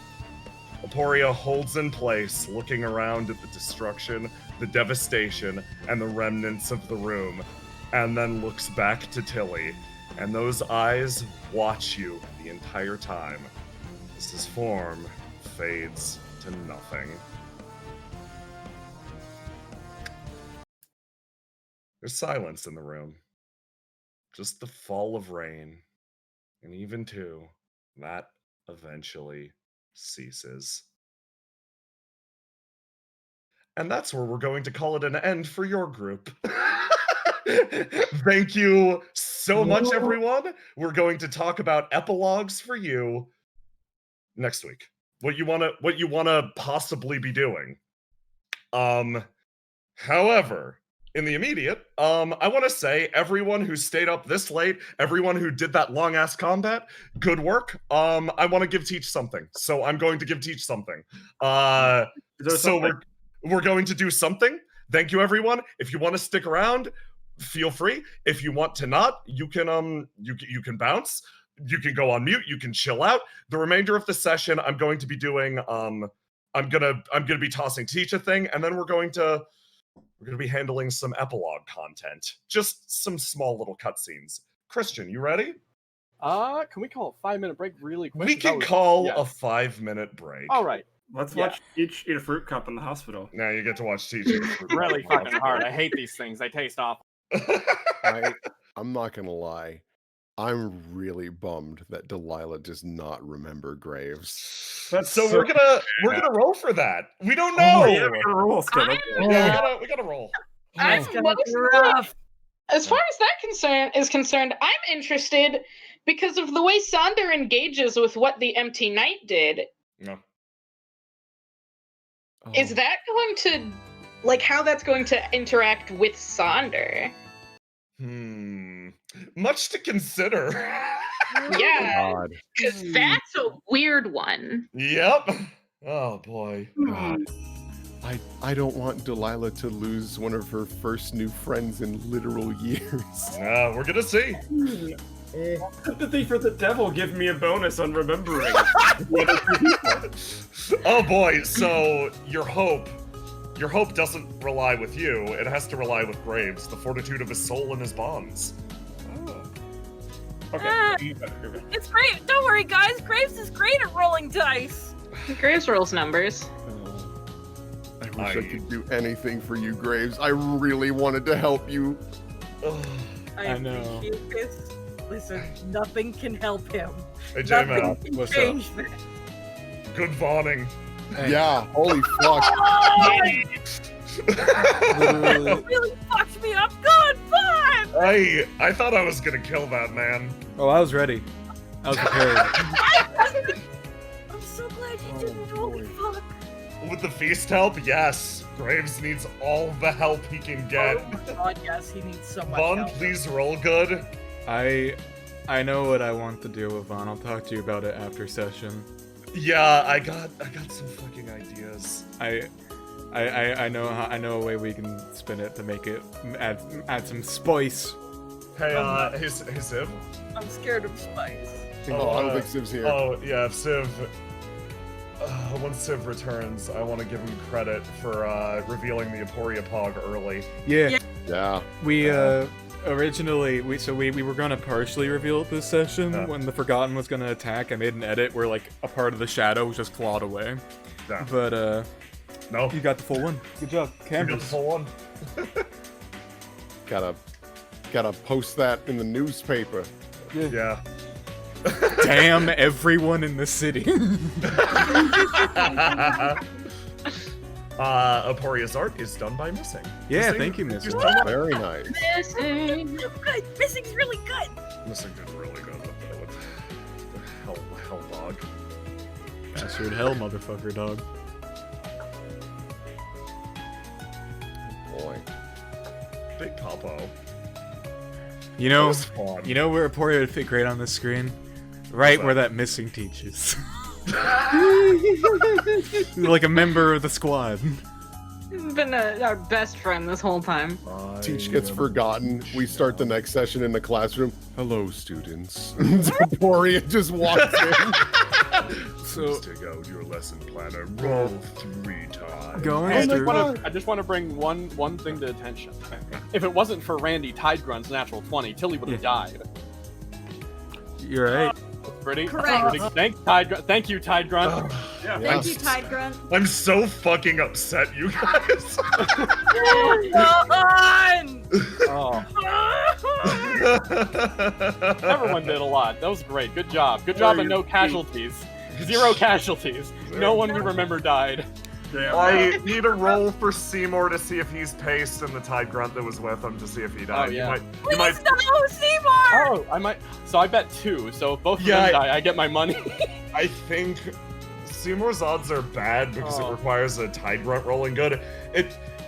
Aporia holds in place, looking around at the destruction, the devastation, and the remnants of the room, and then looks back to Tilly, and those eyes watch you the entire time as his form fades to nothing. There's silence in the room. Just the fall of rain. And even too, that eventually ceases. And that's where we're going to call it an end for your group. Thank you so much, everyone. We're going to talk about epilogues for you next week. What you wanna possibly be doing. However, in the immediate, I want to say everyone who stayed up this late, everyone who did that long ass combat, good work. I want to give Teach something, so I'm going to give Teach something. We're going to do something. Thank you, everyone. If you want to stick around, feel free. If you want to not, you can you can bounce. You can go on mute. You can chill out. The remainder of the session, I'm going to be doing. I'm gonna be tossing Teach a thing, and then we're going to be handling some epilogue content. Just some small little cutscenes. Christian, you ready? Can we call a 5-minute break really quick? We can call a 5-minute break. All right. Let's watch Teach eat a fruit cup in the hospital. Now you get to watch Teach eat a fruit cup. Really fucking hard. I hate these things. They taste awful. I'm not gonna lie. I'm really bummed that Delilah does not remember Graves. So we're gonna roll for that. We don't know. Oh, yeah, we gotta roll still. We gotta roll. I'm mostly, as far as that is concerned, I'm interested because of the way Sonder engages with what the Empty Night did. No. Is that going to, like, how that's going to interact with Sonder? Much to consider. Yeah, because that's a weird one. Yep. Oh boy. God. I don't want Delilah to lose one of her first new friends in literal years. We're gonna see. Sympathy for the devil give me a bonus on remembering. Oh boy, so your hope doesn't rely with you, it has to rely with Graves, the fortitude of his soul and his bonds. Okay. It's great. Don't worry, guys. Graves is great at rolling dice. Graves rolls numbers. I wish I could do anything for you, Graves. I really wanted to help you. I know. Appreciate this. Listen, nothing can help him. Hey, J-Man, nothing can what's change up? this. Good Vawning. Hey. Yeah, holy fuck. That really fucked me up. Good fun! I thought I was gonna kill that man. Oh, I was ready. I was prepared. I'm so glad you didn't roll me, fuck. With the feast help, yes. Graves needs all the help he can get. Oh my god, yes, he needs so much Vaughn, help. please roll good. I know what I want to do with Vaughn. I'll talk to you about it after session. Yeah, I got some fucking ideas. I know a way we can spin it to make it add some spice. Hey, hey Civ. I'm scared of spice. I don't think Civ's here. Oh yeah, Civ. Once Civ returns, I want to give him credit for revealing the Aporia Pog early. Yeah. Yeah. We originally we were gonna partially reveal it this session when the Forgotten was gonna attack. I made an edit where like a part of the shadow was just clawed away. Yeah. But no, you got the full one. Good job, Cameras. You got the full one. Gotta post that in the newspaper. Yeah. Damn everyone in the city. Aporia's art is done by Missing. Yeah, thank you, Missing. Very nice. Missing! Good! Missing's really good! Missing did really good with the hell dog. Bastard hell, motherfucker, dog. Boy. Big Popo. You know fun. You know where Aporia would fit great on the screen? Right where that Missing teaches. Like a member of the squad. He's been our best friend this whole time. Teach gets forgotten. We start the next session in the classroom. Hello, students. Aporia just walks in. So take out your lesson planner. Roll 3 times. Going through. I just want to bring one thing to attention. If it wasn't for Randy Tidegrunt's natural 20, Tilly would have died. You're right. Pretty. Correct. Thank you, Tidegrunt. Yeah. Thank you, Tide Grunt. I'm so fucking upset, you guys. Oh. Everyone did a lot. That was great. Good job. Good job and no casualties. 0 casualties. No one we remember died. Damn. I need a roll for Seymour to see if he's paced and the Tide Grunt that was with him to see if he died. Oh, yeah. You might. Please no, Seymour! Oh, I might. So I bet 2. So if both of Yeah, them die, I get my money. I think Seymour's odds are bad because it requires a Tide Grunt rolling good.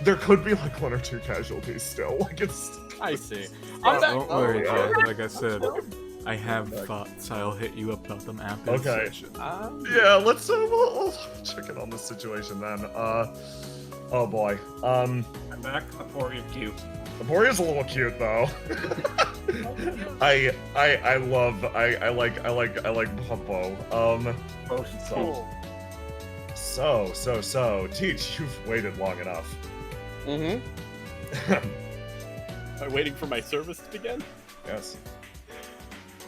There could be like 1 or 2 casualties still. Like it's. I see. Don't worry, yeah. Jack. Like I said, I have thoughts. I'll hit you up about them after the Okay. session. Yeah, let's we'll check in on the situation then. Oh boy. I'm back. Aporia's cute. Aporia's a little cute though. I like Pumpo. Oh, she's cool. So, Teach, you've waited long enough. Mm-hmm. Am I waiting for my service to begin? Yes.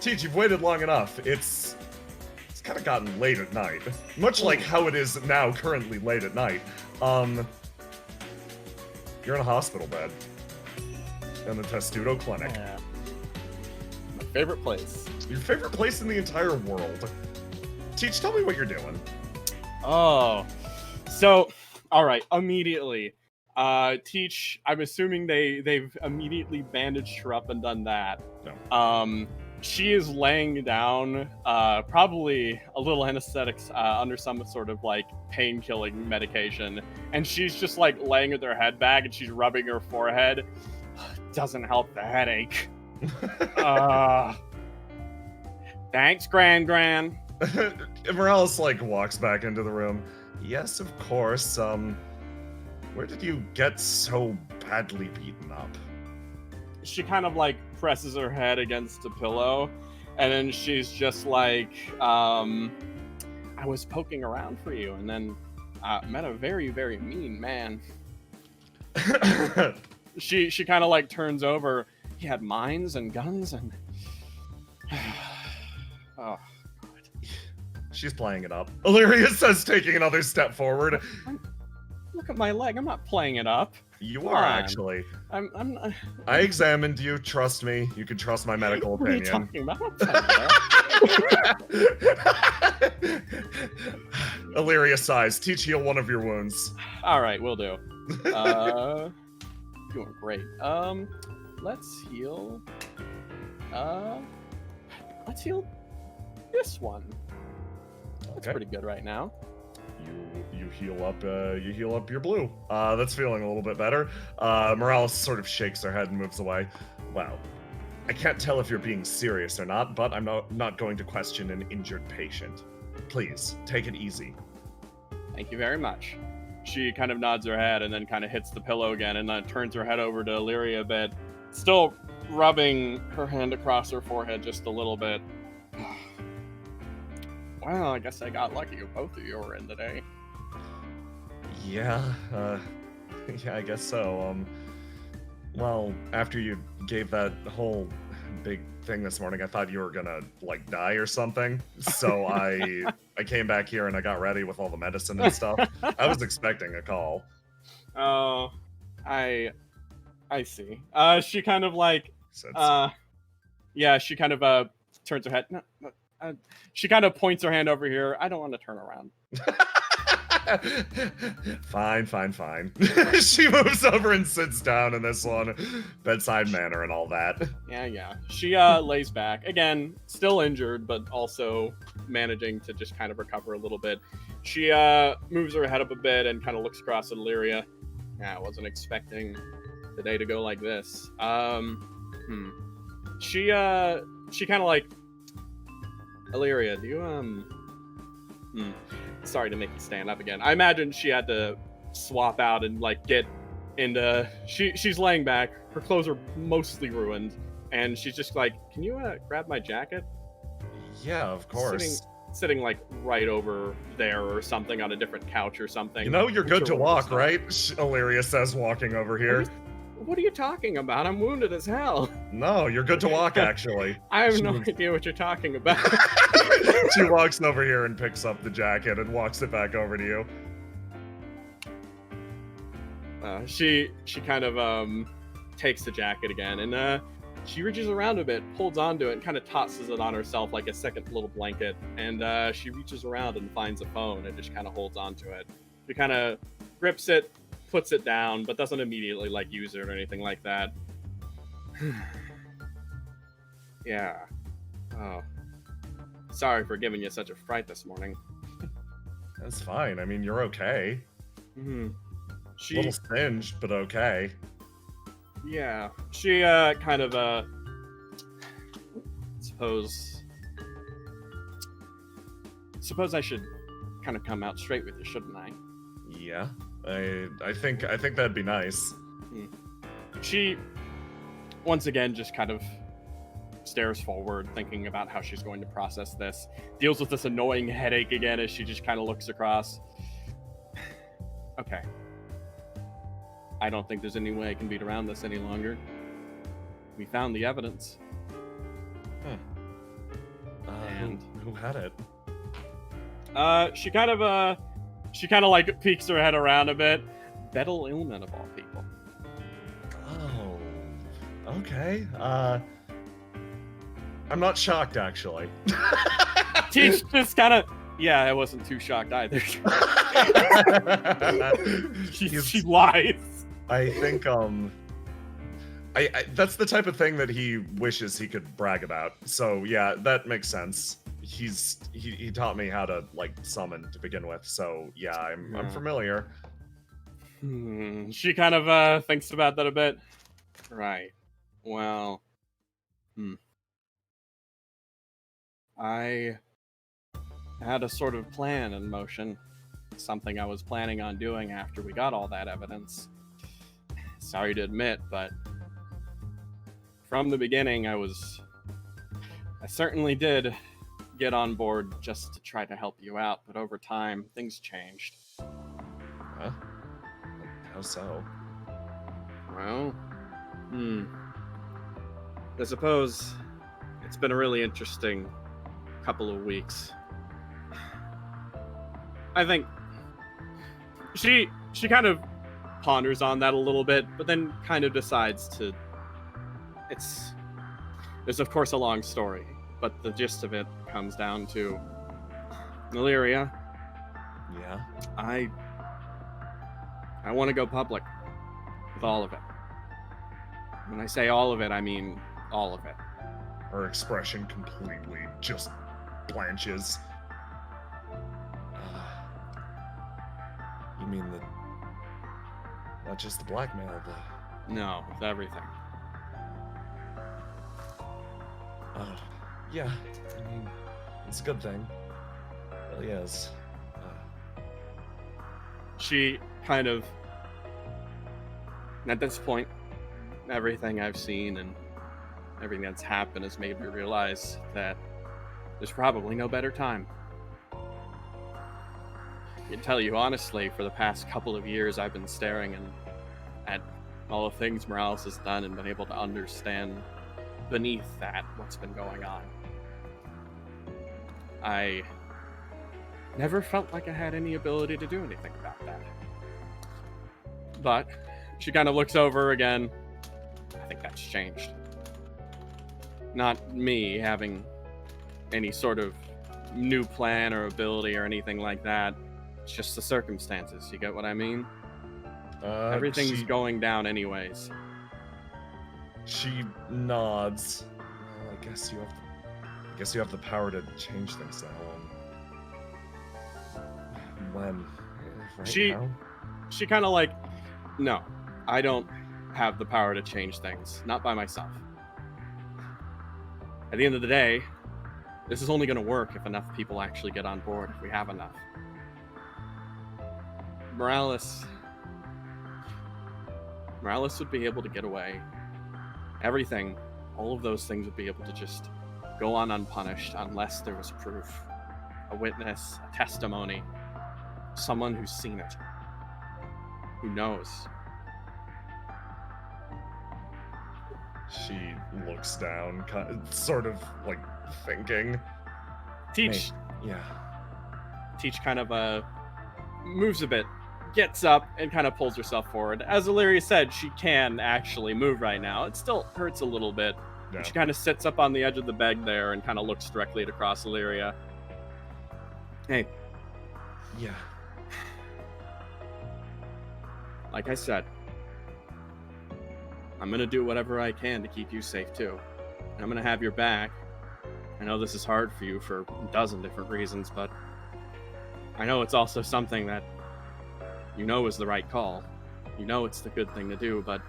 Teach, you've waited long enough. It's kind of gotten late at night. Much like how it is now, currently late at night. You're in a hospital bed. In the Testudo Clinic. Yeah. My favorite place. Your favorite place in the entire world. Teach, tell me what you're doing. Oh. So, alright, immediately. Teach, I'm assuming they've immediately bandaged her up and done that. No. She is laying down, probably a little anesthetics under some sort of like pain-killing medication, and she's just like laying with her head back and she's rubbing her forehead. Doesn't help the headache. Thanks, Gran. Morales like walks back into the room. Yes, of course. Where did you get so badly beaten up? She kind of like presses her head against a pillow, and then she's just like, I was poking around for you, and then met a very, very mean man. She kind of like turns over. He had mines and guns and oh God. She's playing it up. Illyria says, taking another step forward. Look at my leg. I'm not playing it up. You Come are on. actually. I'm not. I examined you. Trust me. You can trust my medical What are you opinion. talking about? I'm not playing it up. Illyria sighs. Teach heal one of your wounds. All right, we'll do. Doing great. Let's heal. Let's heal this one. That's Okay. pretty good right now. You heal up. You heal up your blue. That's feeling a little bit better. Morales sort of shakes her head and moves away. Wow. I can't tell if you're being serious or not, but I'm not going to question an injured patient. Please take it easy. Thank you very much. She kind of nods her head and then kind of hits the pillow again and then turns her head over to Illyria a bit, still rubbing her hand across her forehead just a little bit. Well, I guess I got lucky. Both of you were in today. Yeah. Yeah, I guess so. Well, after you gave that whole big thing this morning, I thought you were gonna like die or something. So I came back here and I got ready with all the medicine and stuff. I was expecting a call. Oh, I see. She kind of like, Said yeah, she kind of turns her head. No, she kind of points her hand over here. I don't want to turn around. Fine. She moves over and sits down in this one, bedside manner and all that. Yeah. She lays back again, still injured, but also managing to just kind of recover a little bit. She moves her head up a bit and kind of looks across at Illyria. Yeah, I wasn't expecting the day to go like this. She kind of like, Illyria, do you sorry to make you stand up again. I imagine she had to swap out and like get into. She's laying back. Her clothes are mostly ruined, and she's just like, "Can you grab my jacket?" Yeah, of course. Sitting like right over there or something on a different couch or something. You know, you're I'm good sure to we'll walk, stop. right? Illyria says, walking over here. What are you talking about? I'm wounded as hell. No, you're good to walk, actually. I have She no moves- idea what you're talking about. She walks over here and picks up the jacket and walks it back over to you. She kind of takes the jacket again and she reaches around a bit, holds onto it, and kind of tosses it on herself like a second little blanket. And she reaches around and finds a phone and just kind of holds onto it. She kind of grips it, puts it down, but doesn't immediately like use it or anything like that. Yeah. Oh. Sorry for giving you such a fright this morning. That's fine. I mean, you're okay. Mm-hmm. A little singed, but okay. Yeah. She kind of suppose I should kind of come out straight with you, shouldn't I? Yeah. I think that'd be nice. She once again just kind of stares forward, thinking about how she's going to process this. Deals with this annoying headache again as she just kind of looks across. Okay. I don't think there's any way I can beat around this any longer. We found the evidence. And who had it? She kind of like peeks her head around a bit. Bettel Illman of all people. Oh, okay. I'm not shocked, actually. Teach just kind of, yeah, I wasn't too shocked either. she lies. I think, I that's the type of thing that he wishes he could brag about. So yeah, that makes sense. He taught me how to like summon to begin with. So yeah, I'm familiar. She kind of thinks about that a bit. Right. Well, I had a sort of plan in motion. Something I was planning on doing after we got all that evidence. Sorry to admit, but from the beginning, I certainly did get on board just to try to help you out, but over time, things changed. Huh? How so? Well, I suppose it's been a really interesting couple of weeks. I think she kind of ponders on that a little bit, but then kind of decides to... There's of course a long story, but the gist of it comes down to Illyria. Yeah? I want to go public with all of it. When I say all of it, I mean all of it. Her expression completely just blanches. You mean not just the blackmail, No, with everything. Yeah, I mean, it's a good thing. It really is. She kind of, at this point, everything I've seen and everything that's happened has made me realize that there's probably no better time. I can tell you honestly, for the past couple of years, I've been staring at all the things Morales has done and been able to understand beneath that what's been going on. I never felt like I had any ability to do anything about that. But she kind of looks over again. I think that's changed. Not me having any sort of new plan or ability or anything like that. It's just the circumstances. You get what I mean? Everything's going down anyways. She nods. Well, I guess you have the power to change things now. When? Right now? She kind of like, no, I don't have the power to change things. Not by myself. At the end of the day, this is only going to work if enough people actually get on board, if we have enough. Morales would be able to get away. Everything, all of those things would be able to just go on unpunished unless there was proof. A witness, a testimony, someone who's seen it, who knows. She looks down, sort of like thinking. Teach kind of moves a bit, gets up, and kind of pulls herself forward. As Illyria said, she can actually move right now. It still hurts a little bit. Yeah. She kind of sits up on the edge of the bed there and kind of looks directly across Illyria. Hey. Yeah. like I said, I'm gonna do whatever I can to keep you safe too. And I'm gonna have your back. I know this is hard for you for a dozen different reasons, but I know it's also something that you know is the right call. You know it's the good thing to do, but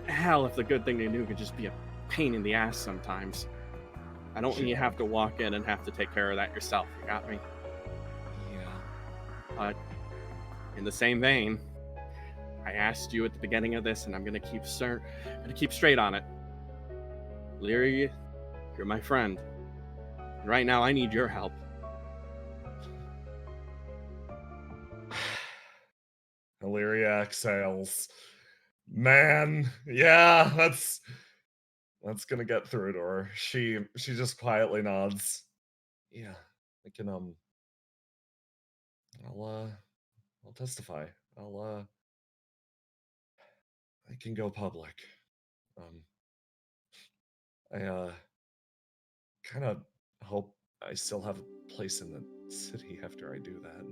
hell, if the good thing to do could just be a pain in the ass sometimes. I don't want you to have to walk in and have to take care of that yourself. You got me? Yeah. But in the same vein, I asked you at the beginning of this, and I'm gonna keep straight on it. Leary, you're my friend. And right now, I need your help. Illyria exhales. Man, yeah, that's gonna get through to her. She just quietly nods. Yeah, I can I'll testify. I can go public. I kind of hope I still have a place in the city after I do that.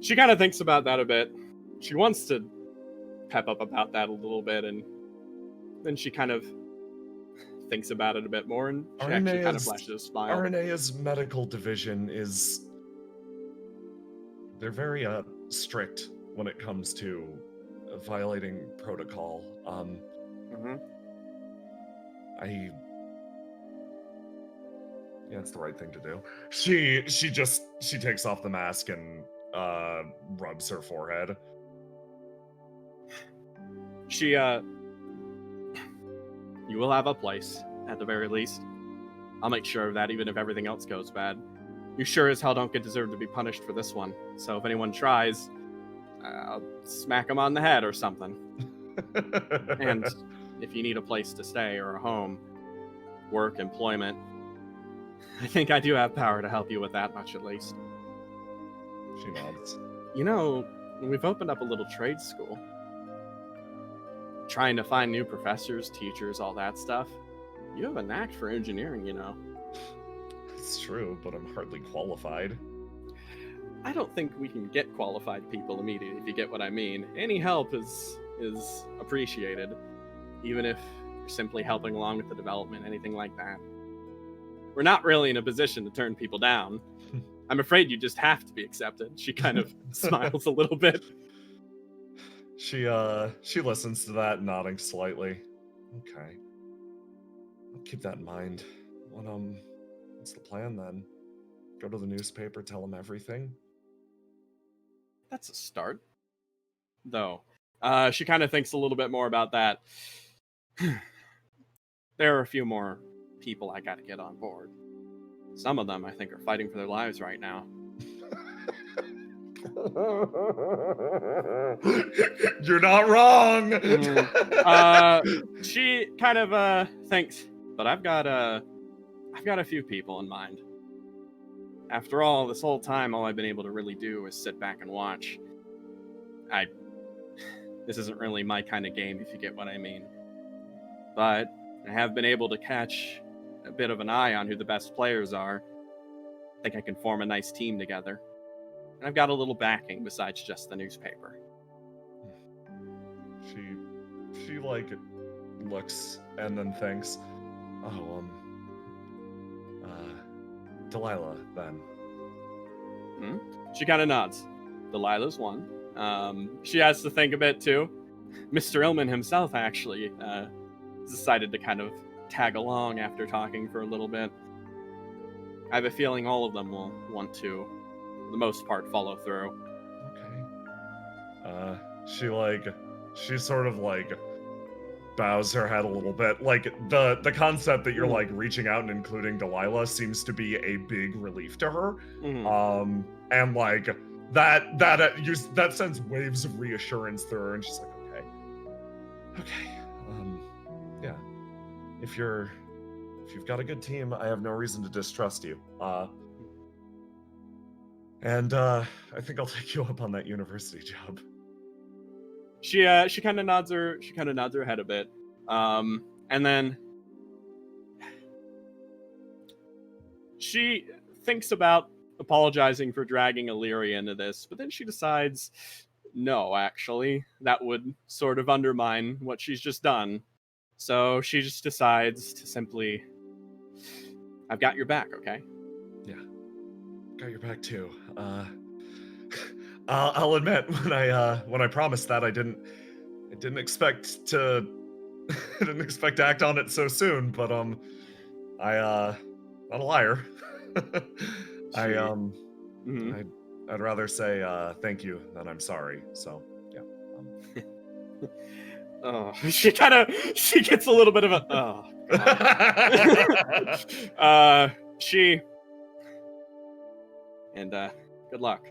She kind of thinks about that a bit. She wants to pep up about that a little bit, and then she kind of thinks about it a bit more, and she actually kind of flashes a smile. RNA's medical division they're very strict when it comes to violating protocol. Yeah, it's the right thing to do. She takes off the mask and rubs her forehead. You will have a place, at the very least. I'll make sure of that, even if everything else goes bad. You sure as hell don't deserve to be punished for this one. So if anyone tries, I'll smack them on the head or something. And if you need a place to stay or a home, work, employment, I think I do have power to help you with that much, at least. She nods. You know, we've opened up a little trade school. Trying to find new professors, teachers, all that stuff. You have a knack for engineering, you know. It's true, but I'm hardly qualified. I don't think we can get qualified people immediately, if you get what I mean. Any help is appreciated, even if you're simply helping along with the development, anything like that. We're not really in a position to turn people down. I'm afraid you just have to be accepted. She kind of smiles a little bit. She listens to that, nodding slightly. Okay. I'll keep that in mind. What's the plan then? Go to the newspaper, tell them everything? That's a start. Though, she kind of thinks a little bit more about that. There are a few more people I gotta get on board. Some of them, I think, are fighting for their lives right now. You're not wrong. She kind of thinks, but I've got a few people in mind. After all, this whole time, all I've been able to really do is sit back and watch. This isn't really my kind of game, if you get what I mean. But I have been able to catch a bit of an eye on who the best players are. I think I can form a nice team together. And I've got a little backing besides just the newspaper. She like looks and then thinks, Delilah then. She kind of nods. Delilah's one. She has to think a bit too. Mr. Illman himself actually decided to kind of tag along after talking for a little bit. I have a feeling all of them will want to, for the most part, follow through. Okay. She sort of like bows her head a little bit. Like the concept that you're like reaching out and including Delilah seems to be a big relief to her. And like that sends waves of reassurance through her, and she's like, okay, yeah. If you've got a good team, I have no reason to distrust you. And I think I'll take you up on that university job. She kind of nods her head a bit, and then she thinks about apologizing for dragging Illyria into this, but then she decides, no, actually, that would sort of undermine what she's just done. So she just decides to simply, I've got your back, okay? Yeah, got your back too. I'll admit when I promised that I didn't expect to I didn't expect to act on it so soon, but not a liar. I'd rather say thank you than I'm sorry. So yeah. Oh, she gets a little bit of a good luck.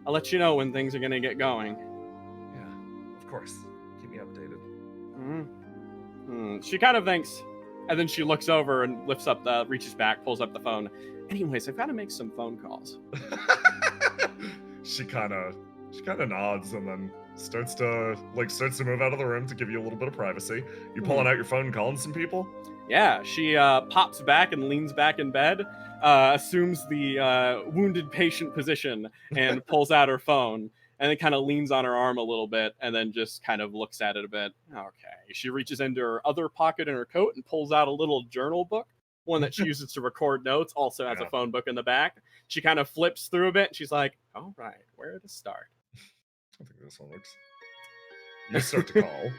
I'll let you know when things are gonna get going. Yeah, of course. Keep me updated. She kind of thinks, and then she looks over and reaches back, pulls up the phone. Anyways, I've got to make some phone calls. She kind of nods and then starts to move out of the room to give you a little bit of privacy. You pulling out your phone and calling some people? Yeah, she pops back and leans back in bed, assumes the wounded patient position, and pulls out her phone, and then kind of leans on her arm a little bit, and then just kind of looks at it a bit. Okay. She reaches into her other pocket in her coat and pulls out a little journal book, one that she uses to record notes, also has a phone book in the back. She kind of flips through a bit, and she's like, all right, where to start? I think this one looks... You start to call.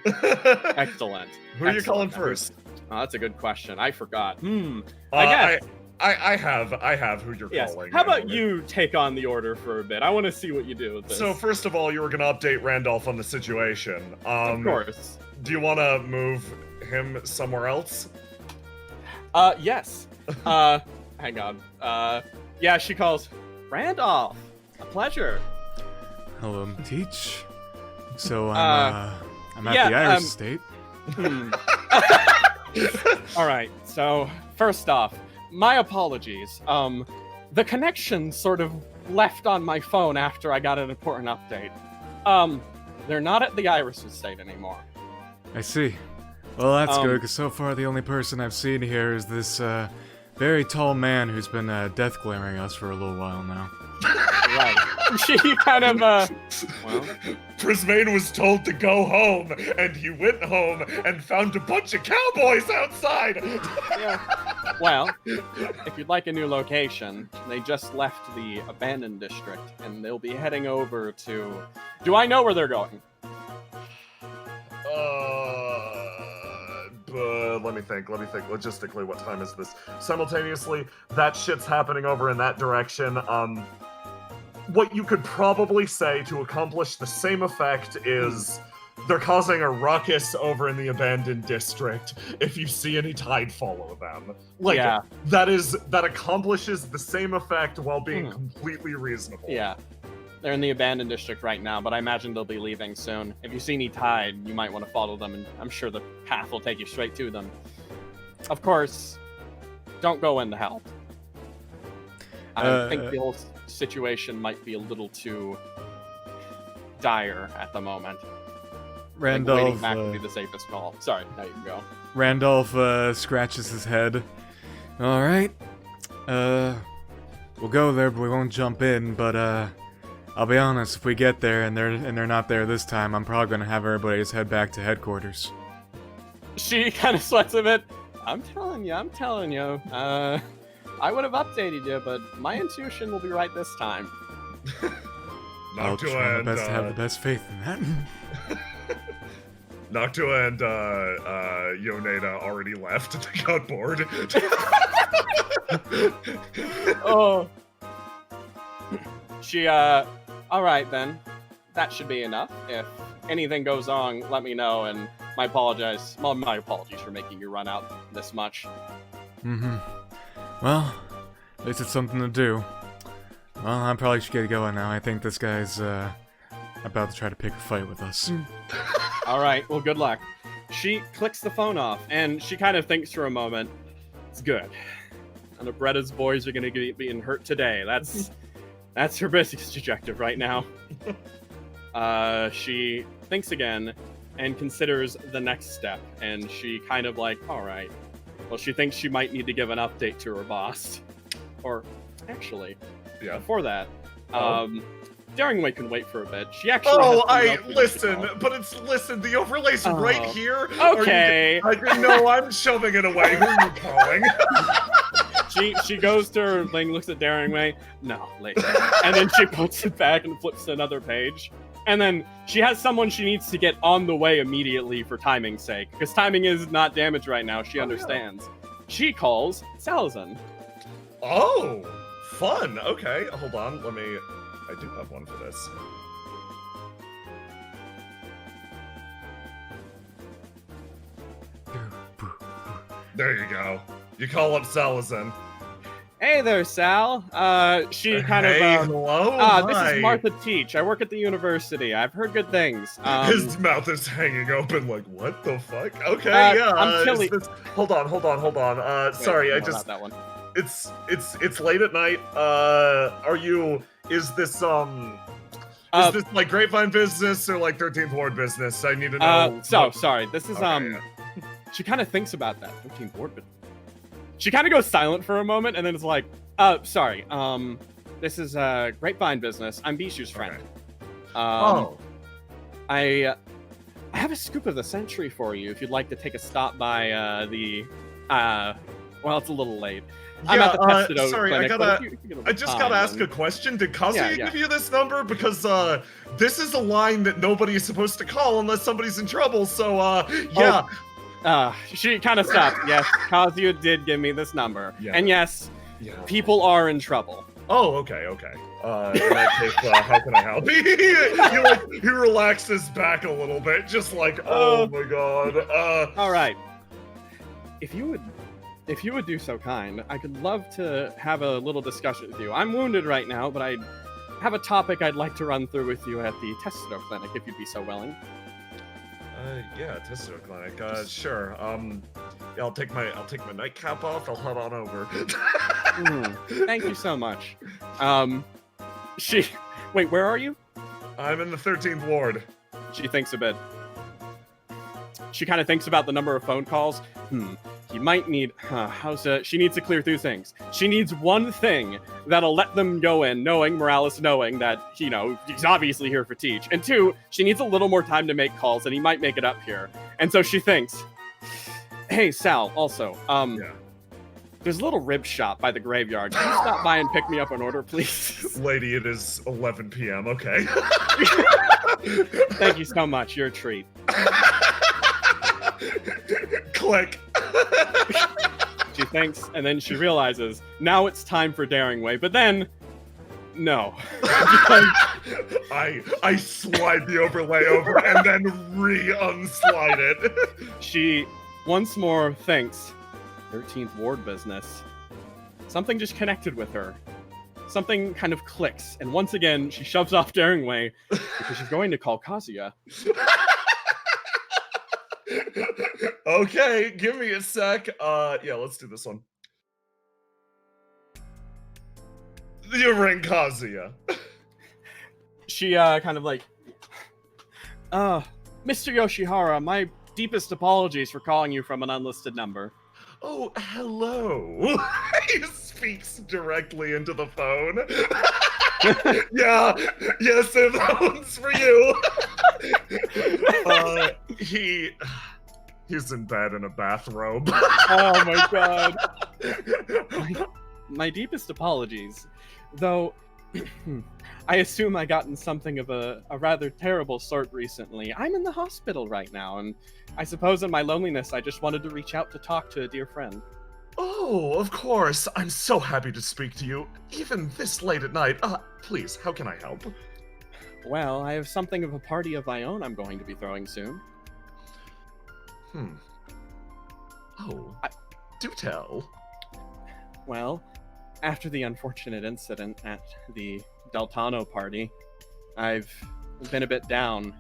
Excellent. Who are you calling first? Oh, that's a good question. I forgot. I guess I have who you're calling. How about you take on the order for a bit? I want to see what you do with this. So first of all, you were going to update Randolph on the situation. Of course. Do you want to move him somewhere else? Yes. Hang on. Yeah, she calls Randolph. A pleasure. Hello, Teach. So I'm at the Irish State. All right. So first off, my apologies. The connection sort of left on my phone after I got an important update. They're not at the Irish Estate anymore. I see. Well, that's good, because so far the only person I've seen here is this very tall man who's been death glaring us for a little while now. Right. She kind of, well... Prismane was told to go home, and he went home and found a bunch of cowboys outside! Yeah. Well, if you'd like a new location, they just left the abandoned district, and they'll be heading over to... Do I know where they're going? Let me think. Logistically, what time is this? Simultaneously, that shit's happening over in that direction. What you could probably say to accomplish the same effect is they're causing a ruckus over in the abandoned district. If you see any tide, follow them. That accomplishes the same effect while being completely reasonable. Yeah. They're in the abandoned district right now, but I imagine they'll be leaving soon. If you see any tide, you might want to follow them, and I'm sure the path will take you straight to them. Of course, don't go in to help. I think the whole situation might be a little too dire at the moment. Randolph, waiting back would be the safest call. Sorry, now you can go. Randolph scratches his head. All right, we'll go there, but we won't jump in. But I'll be honest, if we get there and they're not there this time, I'm probably gonna have everybody just head back to headquarters. She kind of sweats a bit. I'm telling you. I would have updated you, but my intuition will be right this time. I'll try my best to have the best faith in that. Noctua and Yoneda already left. They got bored. Oh. She, alright then. That should be enough. If anything goes wrong, let me know, and my apologies for making you run out this much. Well, at least it's something to do. Well, I probably should get going now. I think this guy's, about to try to pick a fight with us. Alright, well, good luck. She clicks the phone off, and she kind of thinks for a moment. It's good. None of Bretta's boys are gonna be being hurt today. That's her business objective right now. She thinks again and considers the next step, and she kind of like, all right, Well, she thinks she might need to give an update to her boss. Or, actually, Yeah. before that, Oh. Daringway can wait for a bit. She actually. Oh, has some notes to call. but it's the overlay's right Oh. here. Okay. No, I'm shoving it away. Who are you calling? She goes to her thing, looks at Daringway. No, later. And then she puts it back and flips to another page. And then she has someone she needs to get on the way immediately for timing's sake. Because timing is not damaged right now. She understands. She calls Salazan. Oh, fun. Okay, hold on. I do have one for this. There you go. You call up Salazan. Hey there, Sal. She kind Hey, of. hello. This Hi. is Martha Teach. I work at the university. I've heard good things. His mouth is hanging open like, what the fuck? Okay, yeah. I'm Tilly. Hold on. Wait, Sorry, no, I not just... that one. It's late at night. Is this like Grapevine business or like 13th Ward business? I need to know. Sorry. This is Okay. She kind of thinks about that 13th Ward, but she kind of goes silent for a moment and then is like, sorry. This is Grapevine business. I'm Bishu's friend. Oh. I have a scoop of the century for you if you'd like to take a stop by well, it's a little late. I'm at the Testado sorry, clinic, I just gotta ask a question. Did Kazuya give you this number? Because this is a line that nobody is supposed to call unless somebody's in trouble. So yeah. She kind of stopped. Yes, Kazuya did give me this number. Yeah. And yes, Yeah. people are in trouble. Oh, okay. In that case, how can I help? he relaxes back a little bit, just like, oh my god. All right. If you would do so kind, I could love to have a little discussion with you. I'm wounded right now, but I have a topic I'd like to run through with you at the Testado clinic, if you'd be so willing. Yeah, Testado clinic. Sure. Yeah, I'll take my nightcap off. I'll head on over. Thank you so much. Wait, where are you? I'm in the 13th Ward. She thinks a bit. She kind of thinks about the number of phone calls. He might need, she needs to clear through things. She needs one thing that'll let them go in, Morales knowing that, he's obviously here for Teach. And two, she needs a little more time to make calls, and he might make it up here. And so she thinks, hey, Sal, also, Yeah. there's a little rib shop by the graveyard. Can you stop by and pick me up an order, please? Lady, it is 11 p.m., okay? Thank you so much. You're a treat. Click. She thinks, and then she realizes, now it's time for Daringway, but then, no. I slide the overlay over and then re-unslide it. She once more thinks, 13th Ward business. Something just connected with her. Something kind of clicks, and once again, she shoves off Daringway because she's going to call Kazuya. Okay, give me a sec. Yeah, let's do this one. You ring Kazuya. She kind of like, Mr. Yoshihara, my deepest apologies for calling you from an unlisted number. Oh, hello. He speaks directly into the phone. Yeah, yes, that one's for you. He's in bed in a bathrobe. Oh my god. My deepest apologies. Though, I assume I gotten something of a rather terrible sort recently. I'm in the hospital right now, and I suppose in my loneliness I just wanted to reach out to talk to a dear friend. Oh, of course. I'm so happy to speak to you, even this late at night. Please, how can I help? Well, I have something of a party of my own I'm going to be throwing soon. Oh, do tell. Well, after the unfortunate incident at the Deltano party, I've been a bit down,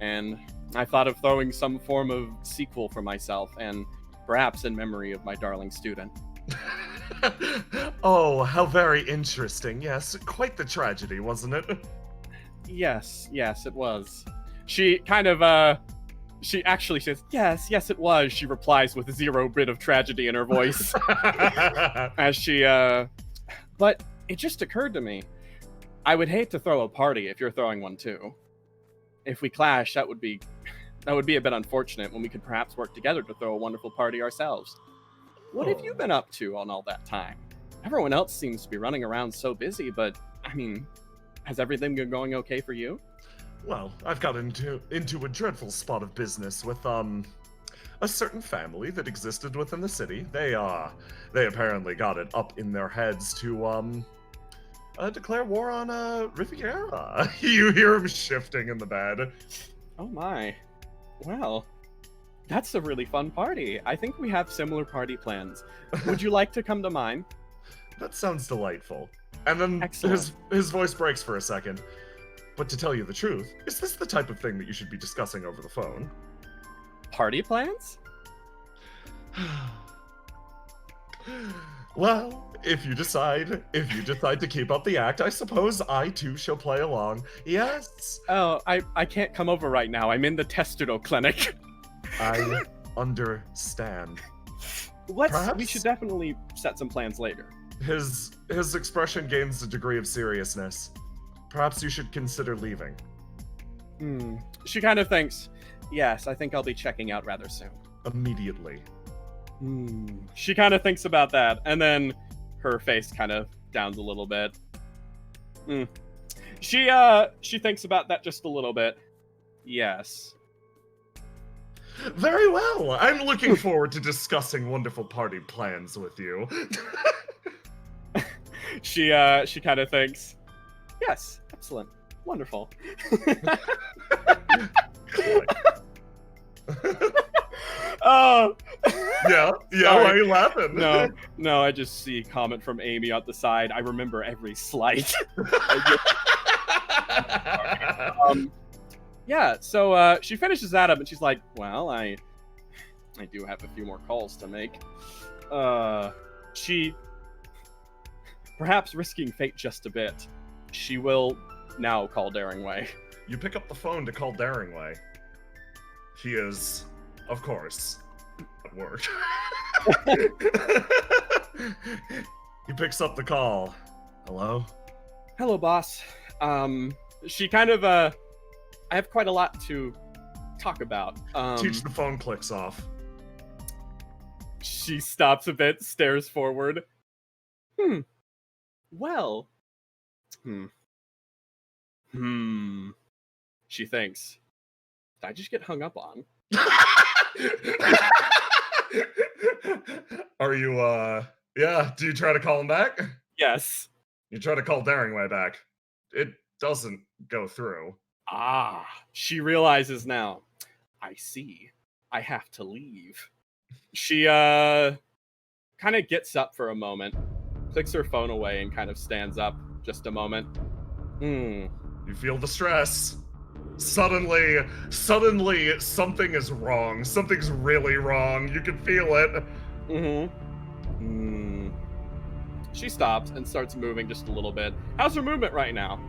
and I thought of throwing some form of sequel for myself, and perhaps in memory of my darling student. Oh, how very interesting. Yes, quite the tragedy, wasn't it? Yes, it was. She kind of She actually says, yes, it was. She replies with 0 bit of tragedy in her voice. As she, But it just occurred to me. I would hate to throw a party if you're throwing one too. If we clash, that would be a bit unfortunate when we could perhaps work together to throw a wonderful party ourselves. What have you been up to on all that time? Everyone else seems to be running around so busy, but, I mean, has everything been going okay for you? Well, I've got into a dreadful spot of business with, a certain family that existed within the city. They apparently got it up in their heads to, declare war on, Riviera. You hear him shifting in the bed. Oh my. Well, that's a really fun party. I think we have similar party plans. Would you like to come to mine? That sounds delightful. And then Excellent. his voice breaks for a second. But to tell you the truth, is this the type of thing that you should be discussing over the phone? Party plans? Well, if you decide to keep up the act, I suppose I too shall play along. Yes. Oh, I can't come over right now. I'm in the testudo clinic. I understand. We Perhaps- should definitely set some plans later. His expression gains a degree of seriousness. Perhaps you should consider leaving. She kind of thinks, yes, I think I'll be checking out rather soon. Immediately. She kind of thinks about that, and then her face kind of downs a little bit. She thinks about that just a little bit. Yes. Very well. I'm looking forward to discussing wonderful party plans with you. She kind of thinks, yes, excellent, wonderful. Oh. Yeah, Sorry. why are you laughing? No, I just see a comment from Amy at the side. I remember every slight. Yeah, so she finishes that up and she's like, well, I do have a few more calls to make. She, perhaps risking fate just a bit, she will now call Daringway. You pick up the phone to call Daringway. He is, of course, at work. He picks up the call. Hello? Hello, boss. She kind of, I have quite a lot to talk about. Teach the phone clicks off. She stops a bit, stares forward. Well. She thinks, did I just get hung up on? Are you, yeah, do you try to call him back? Yes. You try to call Daringway back. It doesn't go through. Ah, she realizes now. I see. I have to leave. She, kind of gets up for a moment, clicks her phone away, and kind of stands up just a moment. You feel the stress. Suddenly, something is wrong. Something's really wrong. You can feel it. She stops and starts moving just a little bit. How's her movement right now?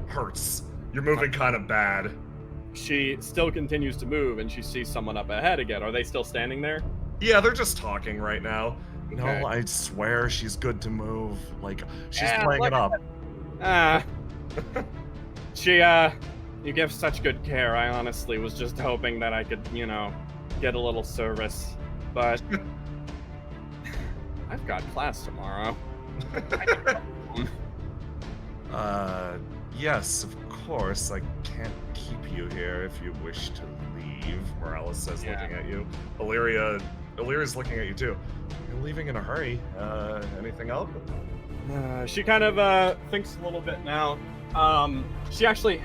Hurts. You're moving kind of bad. She still continues to move, and she sees someone up ahead again. Are they still standing there? Yeah, they're just talking right now. Okay. No, I swear she's good to move. Like, she's Yeah, playing it look up. You give such good care. I honestly was just hoping that I could, get a little service. But I've got class tomorrow. Yes, of course. I can't keep you here if you wish to leave, Morales says, looking at you. Illyria's looking at you too. You're leaving in a hurry. Anything else? She kind of thinks a little bit now. She actually,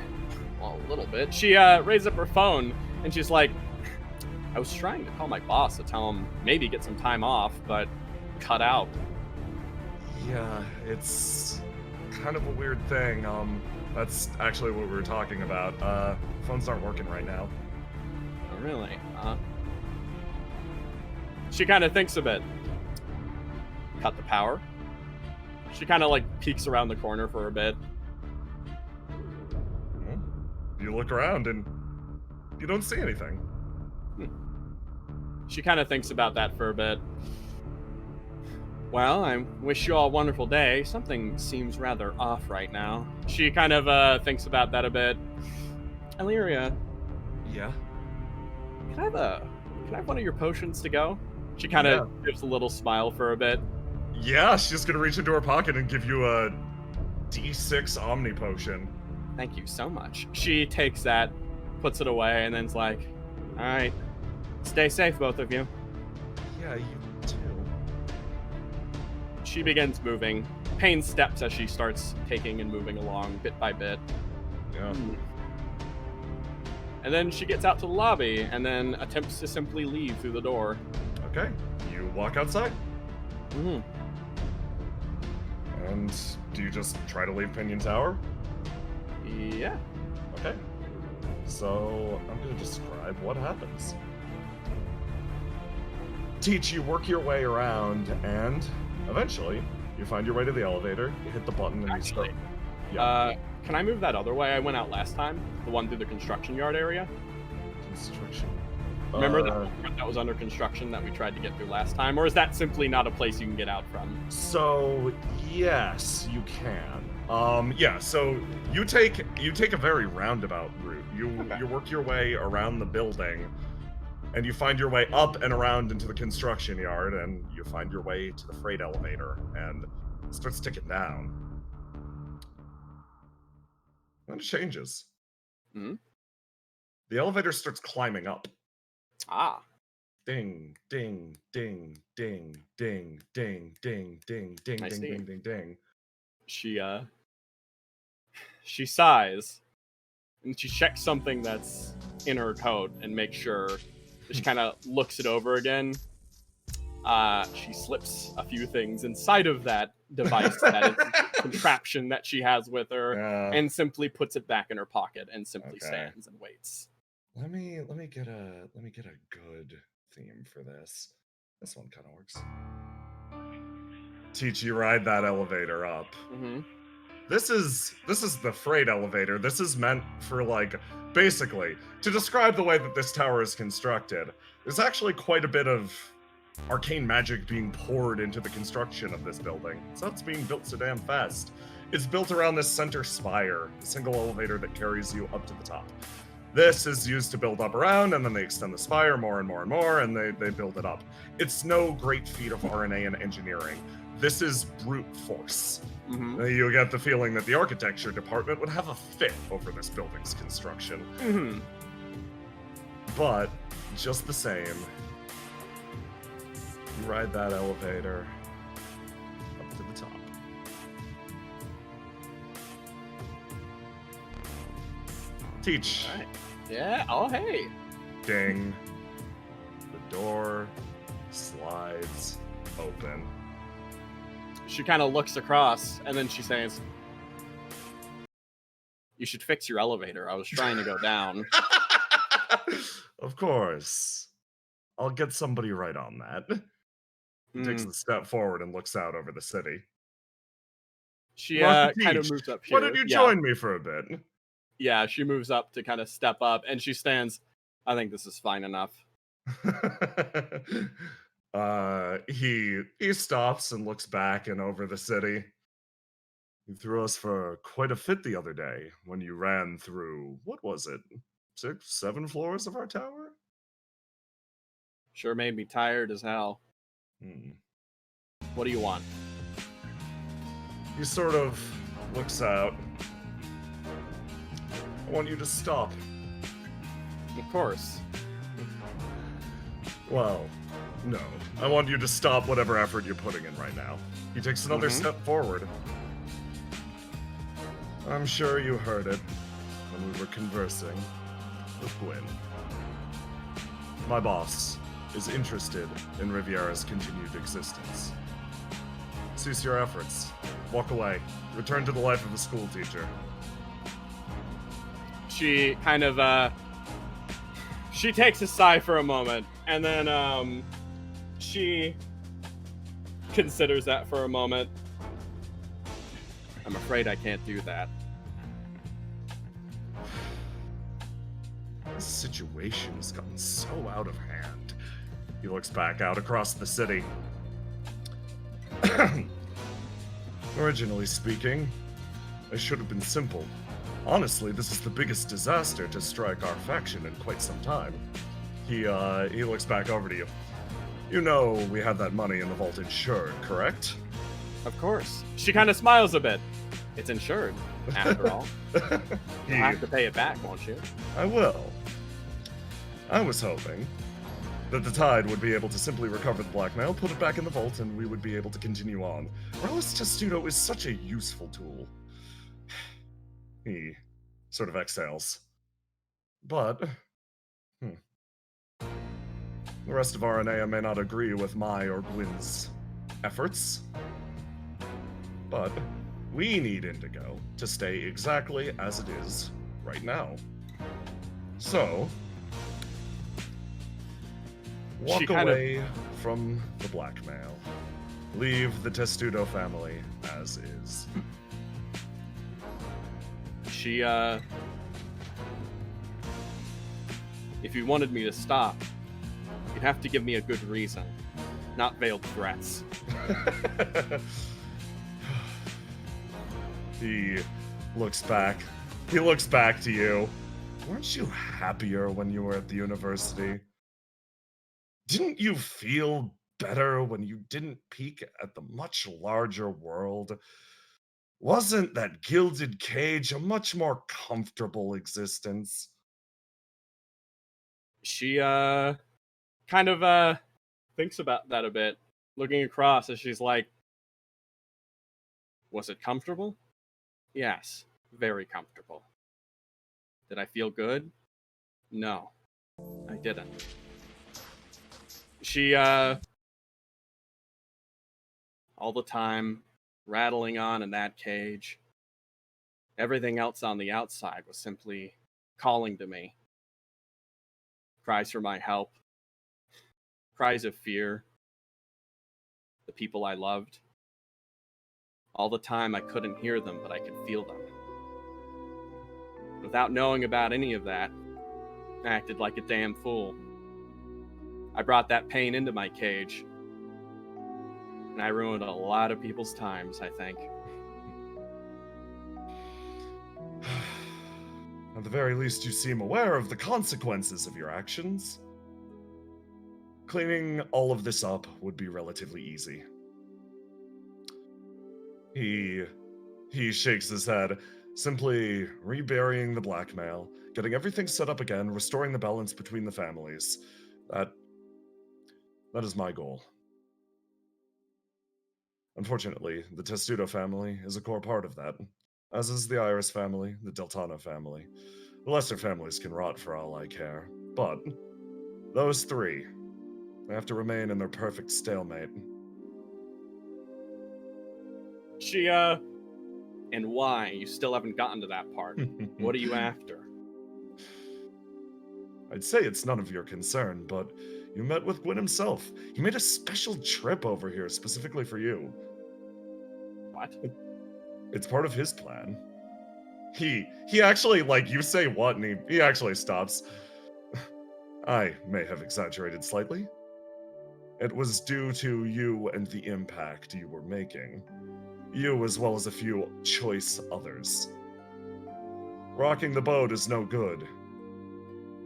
well, a little bit. She raised up her phone and she's like, I was trying to call my boss to tell him maybe get some time off, but cut out. Yeah, it's kind of a weird thing. That's actually what we were talking about. Phones aren't working right now. Oh, really? She kind of thinks a bit. Cut the power. She kind of peeks around the corner for a bit. You look around and you don't see anything. She kind of thinks about that for a bit. Well, I wish you all a wonderful day. Something seems rather off right now. She kind of thinks about that a bit. Illyria, Yeah. can I have one of your potions to go? She kind of gives a little smile for a bit. Yeah, she's gonna reach into her pocket and give you a D6 Omni Potion. Thank you so much. She takes that, puts it away, and then's like, all right, stay safe, both of you. Yeah, you too. She begins moving. Pain steps as she starts taking and moving along bit by bit. Yeah. And then she gets out to the lobby and then attempts to simply leave through the door. Okay, you walk outside. Mm-hmm. And do you just try to leave Pinion Tower? Yeah. Okay. So I'm gonna describe what happens. Teach, you work your way around, and eventually you find your way to the elevator. You hit the button, and Actually, you start. Yeah. Can I move that other way I went out last time? The one through the construction yard area? Construction. Remember that was under construction that we tried to get through last time? Or is that simply not a place you can get out from? So yes, you can. Yeah. So you take a very roundabout route. You work your way around the building, and you find your way up and around into the construction yard, and you find your way to the freight elevator, and it starts ticking down. Then it changes. Hmm? The elevator starts climbing up. Ah. Ding, ding, ding, ding, ding, ding, ding, ding, ding, I ding, see. ding, ding, ding. She sighs, and she checks something that's in her coat and makes sure. She kind of looks it over again. She slips a few things inside of that device, that contraption that she has with her, and simply puts it back in her pocket and simply stands and waits. Let me get a good theme for this. This one kind of works. Teach you ride that elevator up. Mm-hmm. This is the freight elevator. This is meant for, like, basically to describe the way that this tower is constructed. There's actually quite a bit of arcane magic being poured into the construction of this building. So it's being built so damn fast. It's built around this center spire, a single elevator that carries you up to the top. This is used to build up around, and then they extend the spire more and more and more, and they build it up. It's no great feat of RNA and engineering. This is brute force. Mm-hmm. You get the feeling that the architecture department would have a fit over this building's construction. Mm-hmm. But, just the same, you ride that elevator up to the top. Teach. Right. Yeah, oh hey. Ding. The door slides open. She kind of looks across, and then she says, "You should fix your elevator. I was trying to go down." Of course. I'll get somebody right on that. He takes a step forward and looks out over the city. She kind of moves up here. Why don't you join me for a bit? Yeah, she moves up to kind of step up, and she stands. I think this is fine enough. He stops and looks back and over the city. You threw us for quite a fit the other day when you ran through, what was it, 6, 7 floors of our tower? Sure made me tired as hell. What do you want? He sort of looks out. I want you to stop. Of course. Well, no. I want you to stop whatever effort you're putting in right now. He takes another step forward. I'm sure you heard it when we were conversing with Gwyn. My boss is interested in Riviera's continued existence. Cease your efforts. Walk away. Return to the life of a school teacher. She kind of, she takes a sigh for a moment, and then, she considers that for a moment. I'm afraid I can't do that. This situation has gotten so out of hand. He looks back out across the city. Originally speaking, it should have been simple. Honestly, this is the biggest disaster to strike our faction in quite some time. He looks back over to you. You know we had that money in the vault insured, correct? Of course. She kind of smiles a bit. It's insured, after all. You'll have to pay it back, won't you? I will. I was hoping that the Tide would be able to simply recover the blackmail, put it back in the vault, and we would be able to continue on. Relic Testudo is such a useful tool. He sort of exhales. But, the rest of RNA may not agree with my or Gwyn's efforts. But we need Indigo to stay exactly as it is right now. So, walk away from the blackmail. Leave the Testudo family as is. She, if you wanted me to stop, you'd have to give me a good reason, not veiled threats. He looks back. He looks back to you. Weren't you happier when you were at the university? Didn't you feel better when you didn't peek at the much larger world? Wasn't that gilded cage a much more comfortable existence? She, kind of, thinks about that a bit, looking across as she's like, was it comfortable? Yes, very comfortable. Did I feel good? No, I didn't. She, all the time, rattling on in that cage. Everything else on the outside was simply calling to me. Cries for my help. Cries of fear. The people I loved. All the time I couldn't hear them, but I could feel them. Without knowing about any of that, I acted like a damn fool. I brought that pain into my cage. And I ruined a lot of people's times, I think. At the very least, you seem aware of the consequences of your actions. Cleaning all of this up would be relatively easy. He shakes his head, simply reburying the blackmail, getting everything set up again, restoring the balance between the families. That is my goal. Unfortunately, the Testudo family is a core part of that, as is the Iris family, the Deltano family. The lesser families can rot for all I care, but those three, they have to remain in their perfect stalemate. She, and why? You still haven't gotten to that part. What are you after? I'd say it's none of your concern, but you met with Gwyn himself. He made a special trip over here specifically for you. What? It's part of his plan. He actually, like, you say what, and he actually stops. I may have exaggerated slightly. It was due to you and the impact you were making. You as well as a few choice others. Rocking the boat is no good.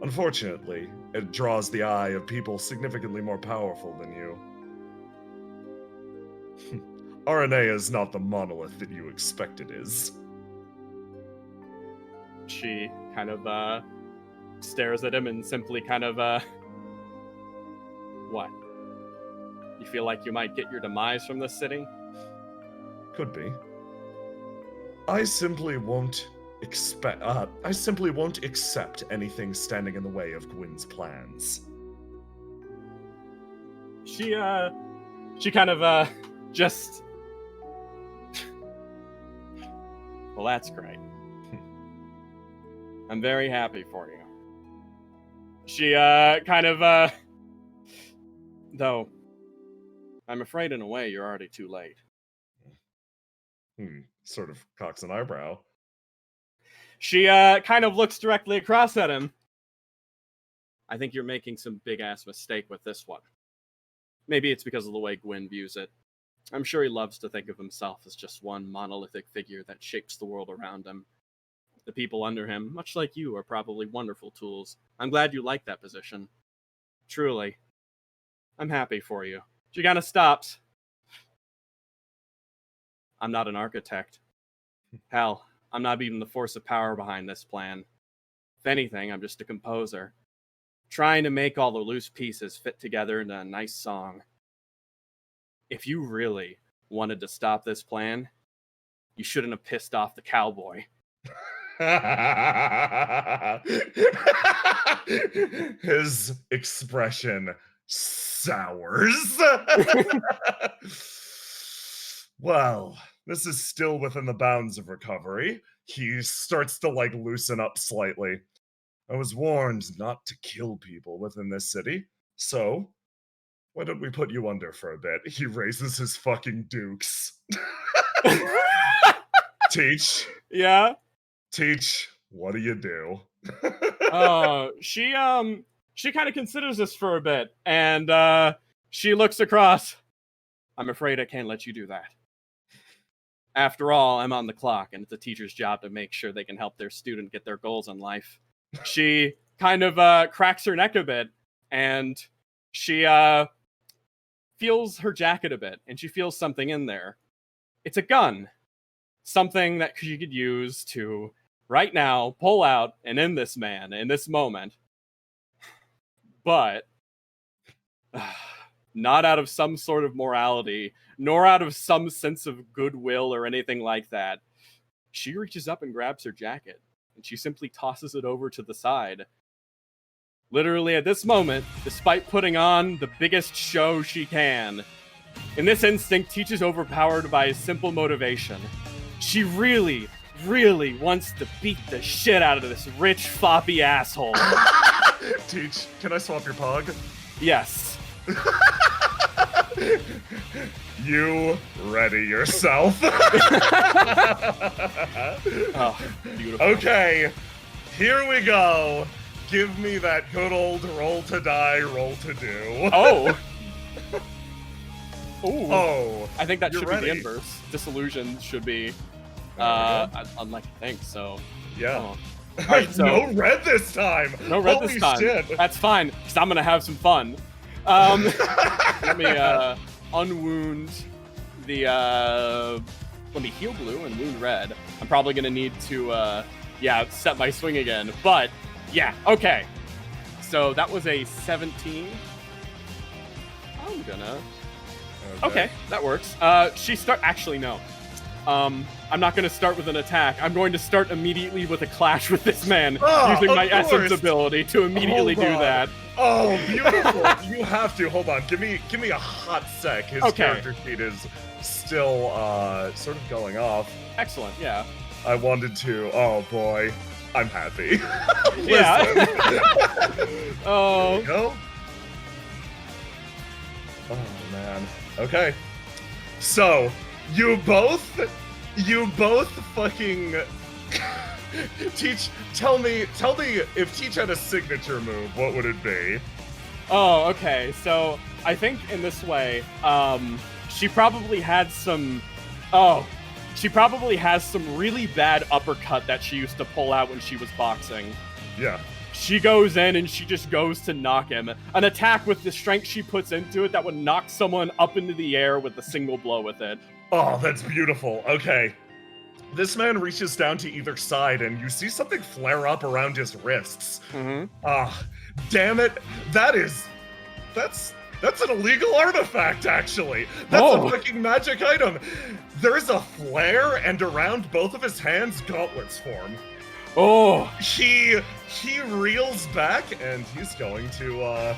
Unfortunately, it draws the eye of people significantly more powerful than you. RNA is not the monolith that you expect it is. She kind of, stares at him and simply kind of, what? You feel like you might get your demise from this city? Could be. I simply won't accept anything standing in the way of Gwyn's plans. She kind of, just... Well, that's great. I'm very happy for you. She, kind of, though, I'm afraid in a way you're already too late. Sort of cocks an eyebrow. She, kind of looks directly across at him. I think you're making some big-ass mistake with this one. Maybe it's because of the way Gwyn views it. I'm sure he loves to think of himself as just one monolithic figure that shapes the world around him. The people under him, much like you, are probably wonderful tools. I'm glad you like that position. Truly. I'm happy for you. Gigana stops. I'm not an architect. Hell, I'm not even the force of power behind this plan. If anything, I'm just a composer, trying to make all the loose pieces fit together into a nice song. If you really wanted to stop this plan, you shouldn't have pissed off the cowboy. His expression sours. Well, this is still within the bounds of recovery. He starts to like loosen up slightly. I was warned not to kill people within this city, so why don't we put you under for a bit? He raises his fucking dukes. Teach. Yeah? Teach, what do you do? She kind of considers this for a bit, and she looks across. I'm afraid I can't let you do that. After all, I'm on the clock, and it's a teacher's job to make sure they can help their student get their goals in life. She kind of cracks her neck a bit, and she feels her jacket a bit, and she feels something in there. It's a gun. Something that she could use to, right now, pull out and end this man in this moment. But not out of some sort of morality, nor out of some sense of goodwill or anything like that. She reaches up and grabs her jacket, and she simply tosses it over to the side. Literally at this moment, despite putting on the biggest show she can, in this instinct, Teach is overpowered by a simple motivation. She really, really wants to beat the shit out of this rich, floppy asshole. Teach, can I swap your pog? Yes. You ready yourself? Oh, beautiful. Okay, here we go. Give me that good old roll to die, roll to do. Oh. Ooh. Oh. I think that you're should ready. be the inverse. Disillusion should be, unlike I think, so. Yeah. Oh. All right, so, no red this time. No red Holy this time. Shit. That's fine, because I'm going to have some fun. Let me unwound the, let me heal blue and wound red. I'm probably going to need to, set my swing again. But, yeah, okay. So that was a 17. I'm gonna... Okay, that works. Actually, no. I'm not going to start with an attack. I'm going to start immediately with a clash with this man, using my essence ability to immediately do that. Oh, beautiful! You have to. Hold on. Give me a hot sec. His character sheet is still sort of going off. Excellent. Yeah. I wanted to. Oh boy, I'm happy. Yeah. Oh. There you go. Oh man. Okay. So you both fucking Teach. Tell me if Teach had a signature move, what would it be? Oh, okay. So I think in this way, she probably has some really bad uppercut that she used to pull out when she was boxing. Yeah. She goes in and she just goes to knock him. An attack with the strength she puts into it that would knock someone up into the air with a single blow with it. Oh, that's beautiful. Okay. This man reaches down to either side and you see something flare up around his wrists. Mm-hmm. Damn it. That's an illegal artifact, actually. That's a fucking magic item. There's a flare, and around both of his hands, gauntlets form. Oh. He reels back, and he's going to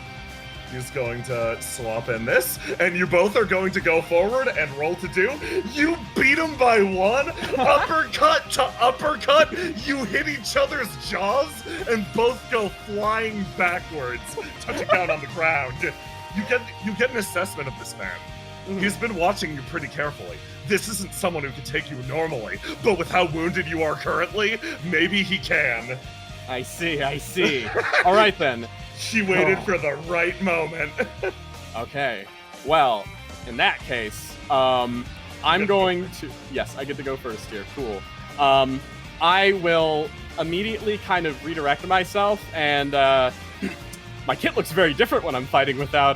swap in this, and you both are going to go forward and roll to do. You beat him by one, uppercut to uppercut. You hit each other's jaws, and both go flying backwards, touching down on the ground. You get an assessment of this man. He's been watching you pretty carefully. This isn't someone who can take you normally, but with how wounded you are currently, maybe he can. I see. All right then. She waited for the right moment. Okay. Well, in that case, I'm going to... Yes, I get to go first here. Cool. I will immediately kind of redirect myself, and my kit looks very different when I'm fighting without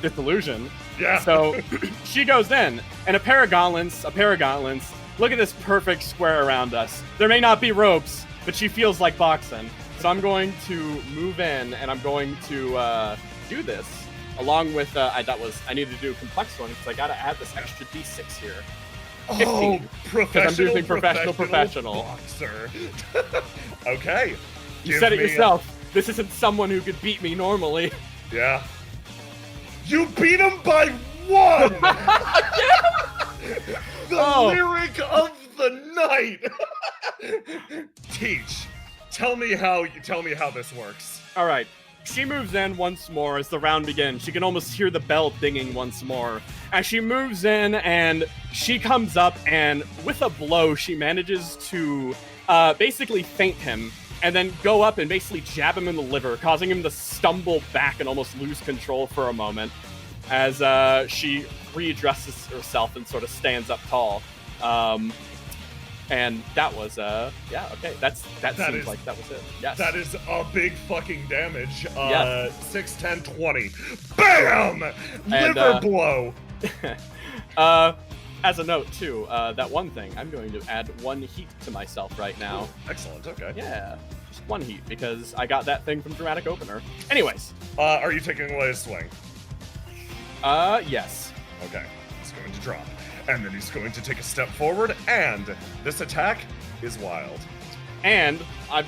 this illusion. Yeah. So she goes in, and a pair of gauntlets. Look at this perfect square around us. There may not be ropes, but she feels like boxing. So I'm going to move in, and I'm going to do this. Along with, I need to do a complex one, because I gotta add this extra d6 here. 15, oh, professional, I'm doing professional. Boxer. Okay. You said it yourself. This isn't someone who could beat me normally. Yeah. You beat him by 1! The lyric of the night! Tell me how this works. Alright. She moves in once more as the round begins. She can almost hear the bell dinging once more. As she moves in and she comes up, and with a blow, she manages to basically feint him and then go up and basically jab him in the liver, causing him to stumble back and almost lose control for a moment as she readjusts herself and sort of stands up tall. And that was, yeah, okay, that seems like that was it. Yes. That is a big fucking damage. Yes. 6, 10, 20. BAM! Liver blow! As a note, too, that one thing, I'm going to add 1 heat to myself right now. Ooh, excellent, okay. Yeah, just 1 heat, because I got that thing from Dramatic Opener. Anyways. Are you taking away his swing? Yes. Okay, he's going to drop. And then he's going to take a step forward, and this attack is wild. And I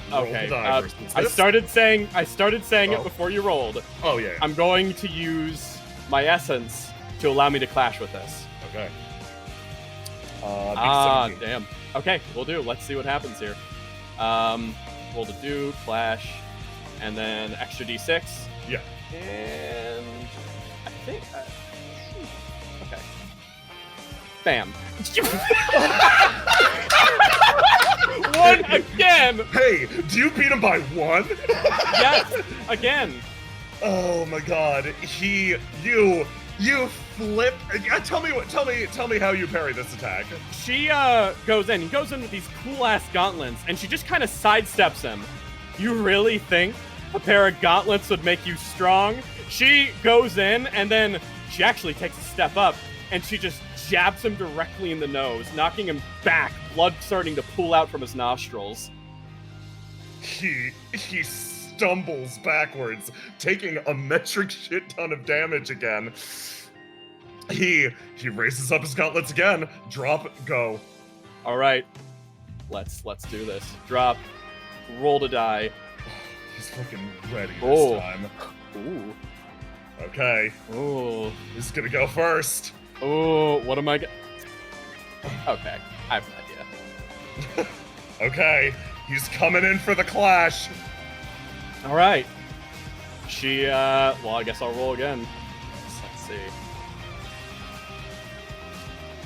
started saying it before you rolled. Oh yeah. I'm going to use my essence to allow me to clash with this. Okay. Damn. Okay, we'll do. Let's see what happens here. Roll to do, clash, and then extra d6. Yeah. And I think. Okay. Bam. 1 again! Hey, do you beat him by 1? Yes, again. Oh my god. You flip. Tell me how you parry this attack. She goes in. He goes in with these cool ass gauntlets, and she just kind of sidesteps him. You really think a pair of gauntlets would make you strong? She goes in, and then she actually takes a step up, and she just jabs him directly in the nose, knocking him back, blood starting to pool out from his nostrils. He stumbles backwards, taking a metric shit ton of damage again. He raises up his gauntlets again. Drop, go. All right, let's do this. Drop, roll to die. He's fucking ready this time. Ooh. Okay. Ooh. He's gonna go first. Oh, what am I Okay, I have an idea. Okay, he's coming in for the clash. All right. She, well, I guess I'll roll again. Let's see.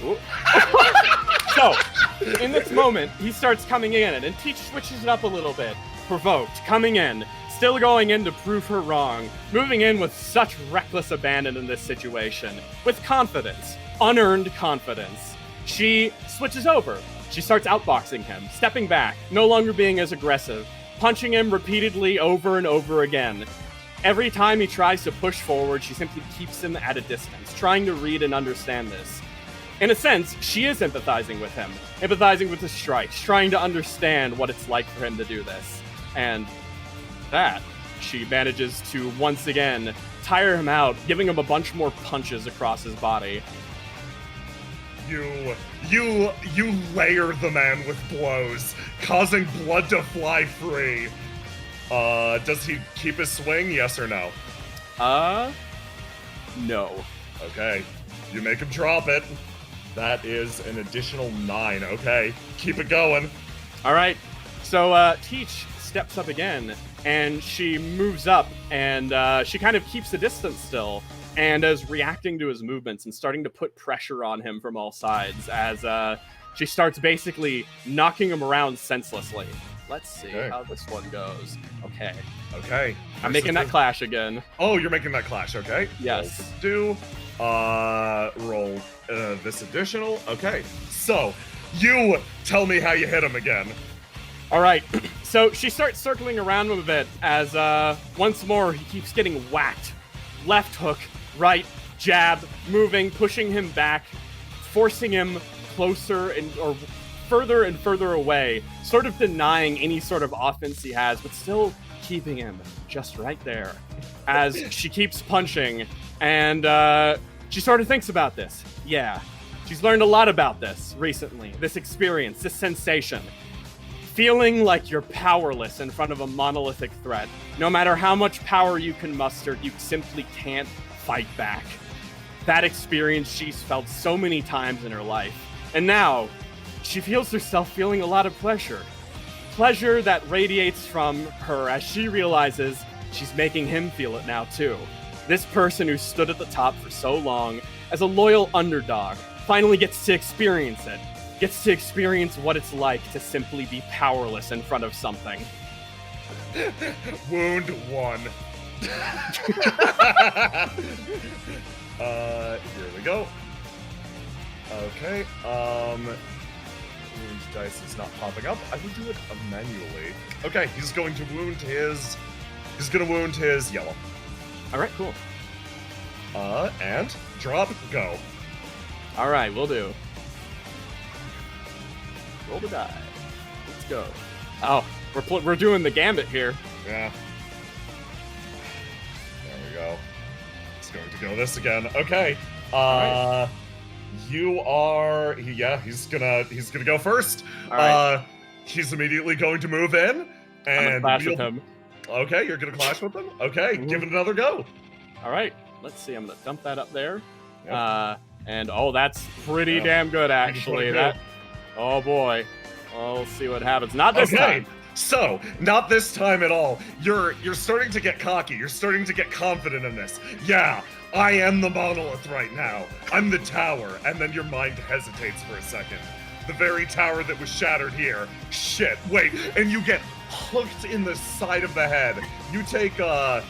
Ooh. So, in this moment, he starts coming in, and Teach switches it up a little bit. Provoked, coming in, still going in to prove her wrong, moving in with such reckless abandon in this situation, with confidence, unearned confidence. She switches over. She starts outboxing him, stepping back, no longer being as aggressive, punching him repeatedly over and over again. Every time he tries to push forward, she simply keeps him at a distance, trying to read and understand this. In a sense, she is empathizing with him, empathizing with his strikes, trying to understand what it's like for him to do this. And that, she manages to once again tire him out, giving him a bunch more punches across his body. You layer the man with blows, causing blood to fly free. Does he keep his swing, yes or no? No. Okay, you make him drop it. That is an additional 9, okay. Keep it going. All right, so Teach steps up again, and she moves up, and she kind of keeps the distance still, and is reacting to his movements and starting to put pressure on him from all sides as she starts basically knocking him around senselessly. Let's see Okay. how this one goes. Okay. Okay. I'm making that clash again. Oh, you're making that clash. Okay. Yes. Roll to do. Roll this additional. Okay. So you tell me how you hit him again. All right. So she starts circling around him a bit as once more he keeps getting whacked. Left hook, right, jab, moving, pushing him back, forcing him closer or further and further away, sort of denying any sort of offense he has, but still keeping him just right there as she keeps punching. And she sort of thinks about this. Yeah, she's learned a lot about this recently, this experience, this sensation. Feeling like you're powerless in front of a monolithic threat. No matter how much power you can muster, you simply can't fight back. That experience she's felt so many times in her life. And now, she feels herself feeling a lot of pleasure. Pleasure that radiates from her as she realizes she's making him feel it now too. This person who stood at the top for so long, as a loyal underdog, finally gets to experience it. Gets to experience what it's like to simply be powerless in front of something. Wound 1. Here we go. Okay, wound dice is not popping up. I will do it manually. Okay, he's going to wound his yellow. All right, cool. And drop, go. All right, we'll do. Roll the die. Let's go. Oh, we're doing the gambit here. Yeah. There we go. It's going to go this again. Okay. Right. You are. He's gonna go first. All right. He's immediately going to move in I'm gonna and clash with him. Okay, you're gonna clash with him. Okay, give it another go. All right. Let's see. I'm gonna dump that up there. Yep. And oh, that's pretty Yeah. damn good actually. Pretty That. good. Oh boy. Well, we'll see what happens. Not this Okay. time. So, not this time at all. You're starting to get cocky. You're starting to get confident in this. Yeah, I am the monolith right now. I'm the tower. And then your mind hesitates for a second. The very tower that was shattered here. Shit, wait. And you get hooked in the side of the head. You take 8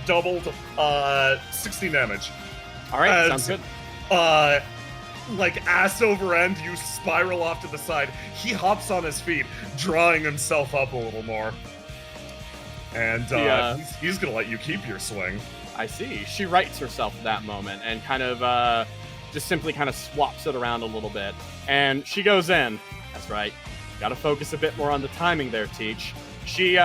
doubled 16 damage. All right. As- Sounds good. Like ass over end, you spiral off to the side. He hops on his feet, drawing himself up a little more. And he's gonna let you keep your swing. I see. She rights herself at that moment and kind of just simply kind of swaps it around a little bit. And she goes in. That's right. Gotta focus a bit more on the timing there, Teach. She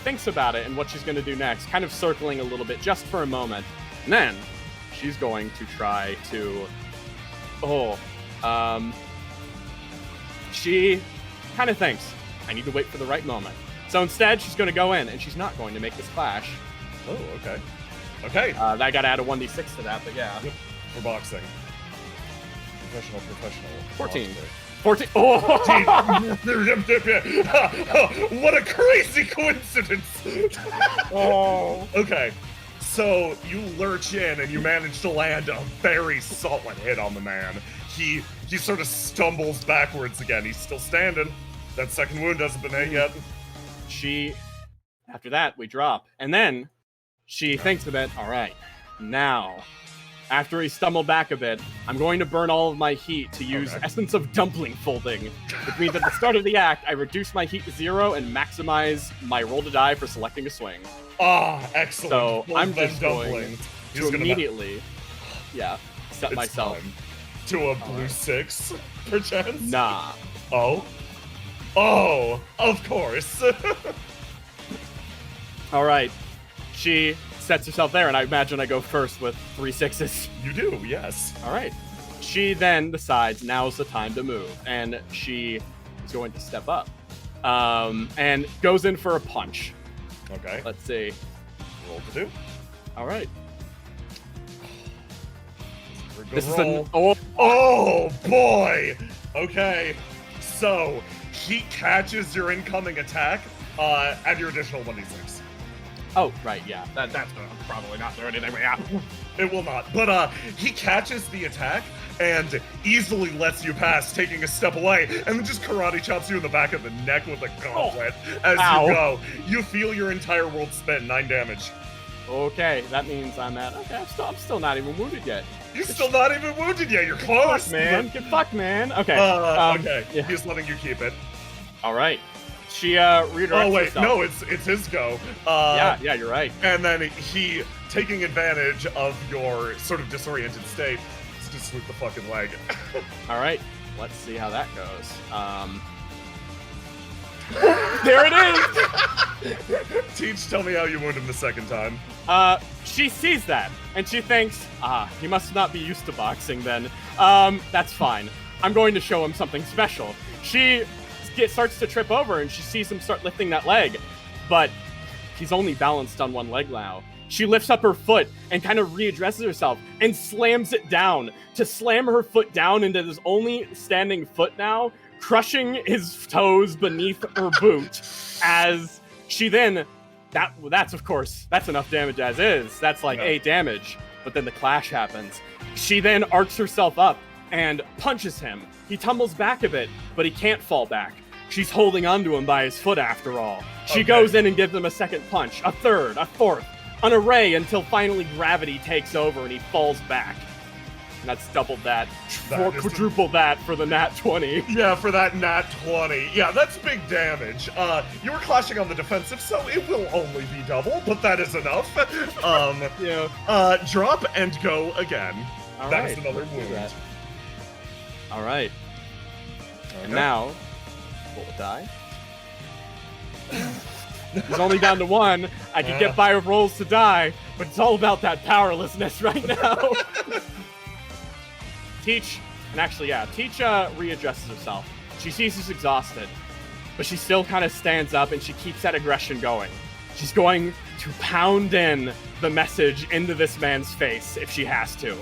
thinks about it and what she's gonna do next, kind of circling a little bit just for a moment. And then she's going to try to she kind of thinks, I need to wait for the right moment. So instead, she's going to go in, and she's not going to make this clash. Oh, okay. Okay. That got to add a 1d6 to that, but yeah. Yep. For boxing. Professional. 14. Boxing. 14. Oh! What a crazy coincidence! Oh. Okay. So you lurch in and you manage to land a very solid hit on the man. He sort of stumbles backwards again. He's still standing. That second wound hasn't been hit yet. After that, we drop. And then she thinks a bit, all right, now, after he stumbled back a bit, I'm going to burn all of my heat to use Essence of Dumpling Folding, which means at the start of the act, I reduce my heat to 0 and maximize my roll to die for selecting a swing. Ah, excellent. So Well, I'm then just going to immediately, set It's myself time. To a blue 6, perchance? Nah. Oh, of course. All right. She sets herself there, and I imagine I go first with 3 6s. You do, yes. All right. She then decides now's the time to move, and she is going to step up and goes in for a punch. Okay. Let's see. Roll to do. All right. This This is roll. an Oh boy. Okay. So he catches your incoming attack. Add your additional 1d6. Oh, right, yeah. That's probably not do anything, but yeah. It will not. But he catches the attack, and easily lets you pass, taking a step away, and then just karate chops you in the back of the neck with a gauntlet as Ow. you go. You feel your entire world spin, 9 damage. Okay, that means I'm still not even wounded yet. You're still not even wounded yet. You're close, Fuck, man. Get fucked, man. Okay. Okay. Yeah. He's letting you keep it. All right. She redirects Oh wait, herself. no, it's his go. Yeah, you're right. And then he, taking advantage of your sort of disoriented state, just swoop the fucking leg. All right. Let's see how that goes. There it is. Teach, tell me how you wound him the second time. She sees that and she thinks, he must not be used to boxing then. That's fine. I'm going to show him something special. She starts to trip over and she sees him start lifting that leg, but he's only balanced on one leg now. She lifts up her foot and kind of readdresses herself and slams it down to slam her foot down into this only standing foot now, crushing his toes beneath her boot as she then, that's of course, that's enough damage as is. That's like 8 damage, but then the clash happens. She then arcs herself up and punches him. He tumbles back a bit, but he can't fall back. She's holding onto him by his foot after all. She goes in and gives him a second punch, a third, a fourth, an array until finally gravity takes over and he falls back. And that's doubled that, quadrupled that for the nat 20. Yeah, for that nat 20. Yeah, that's big damage. You were clashing on the defensive, so it will only be double, but that is enough. Yeah. Drop and go again. All That right, is another let's do wound. that. All right. And now, roll a die. He's only down to 1. I could get by with rolls to die, but it's all about that powerlessness right now. Teach readjusts herself. She sees he's exhausted, but she still kind of stands up and she keeps that aggression going. She's going to pound in the message into this man's face if she has to.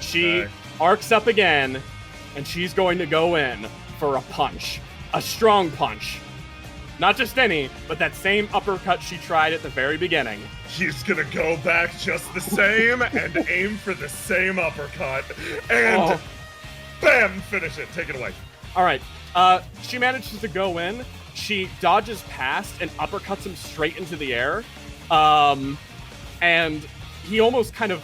She arcs up again, and she's going to go in for a punch. A strong punch. Not just any, but that same uppercut she tried at the very beginning. He's gonna go back just the same and aim for the same uppercut. And bam, finish it. Take it away. All right. She manages to go in. She dodges past and uppercuts him straight into the air. And he almost kind of,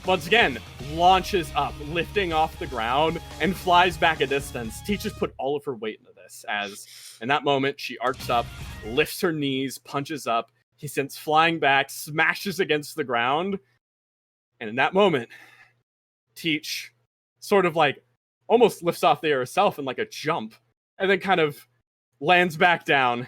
once again, launches up, lifting off the ground, and flies back a distance. Teaches put all of her weight into this, as in that moment, she arcs up, lifts her knees, punches up. He sends flying back, smashes against the ground. And in that moment, Teach sort of like almost lifts off the air herself in like a jump, and then kind of lands back down,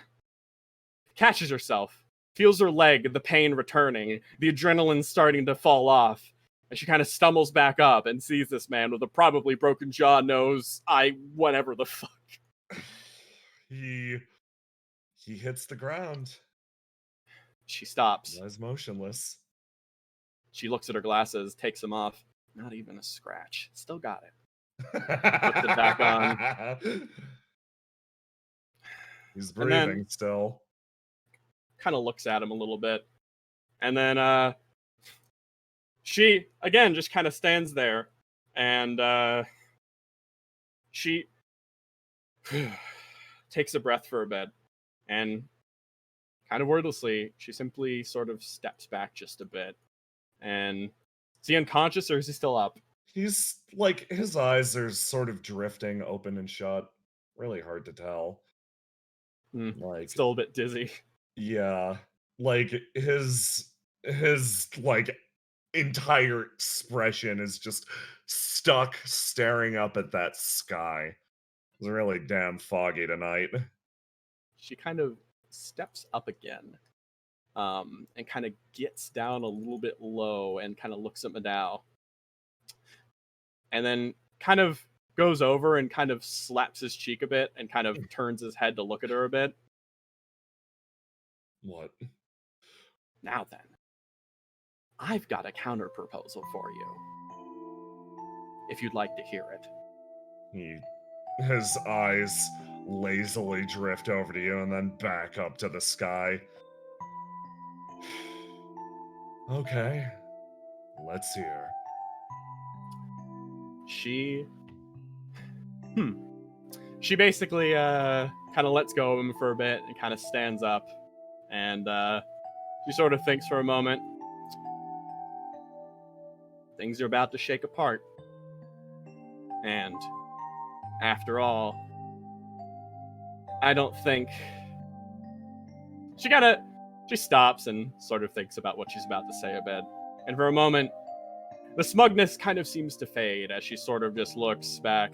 catches herself, feels her leg, the pain returning, the adrenaline starting to fall off. And she kind of stumbles back up and sees this man with a probably broken jaw, nose, eye, whatever the fuck. He hits the ground. She stops. Lies motionless. She looks at her glasses, takes them off. Not even a scratch. Still got it. Puts it back on. He's And then- breathing still. Kind of looks at him a little bit. And then she, again, just kind of stands there. And she takes a breath for a bit. And kind of wordlessly, she simply sort of steps back just a bit. And is he unconscious or is he still up? He's like, his eyes are sort of drifting open and shut. Really hard to tell. Like, Still a bit dizzy. yeah, like his like entire expression is just stuck staring up at that sky. It's really damn foggy tonight. She kind of steps up again, and kind of gets down a little bit low and kind of looks at Madao. And then kind of goes over and kind of slaps his cheek a bit and kind of turns his head to look at her a bit. What? Now then, I've got a counter proposal for you. If you'd like to hear it. His eyes lazily drift over to you and then back up to the sky. Okay, let's hear. She basically kind of lets go of him for a bit and kind of stands up, and she sort of thinks for a moment. Things are about to shake apart, and after all, I don't think she stops and sort of thinks about what she's about to say a bit, and for a moment the smugness kind of seems to fade as she sort of just looks back.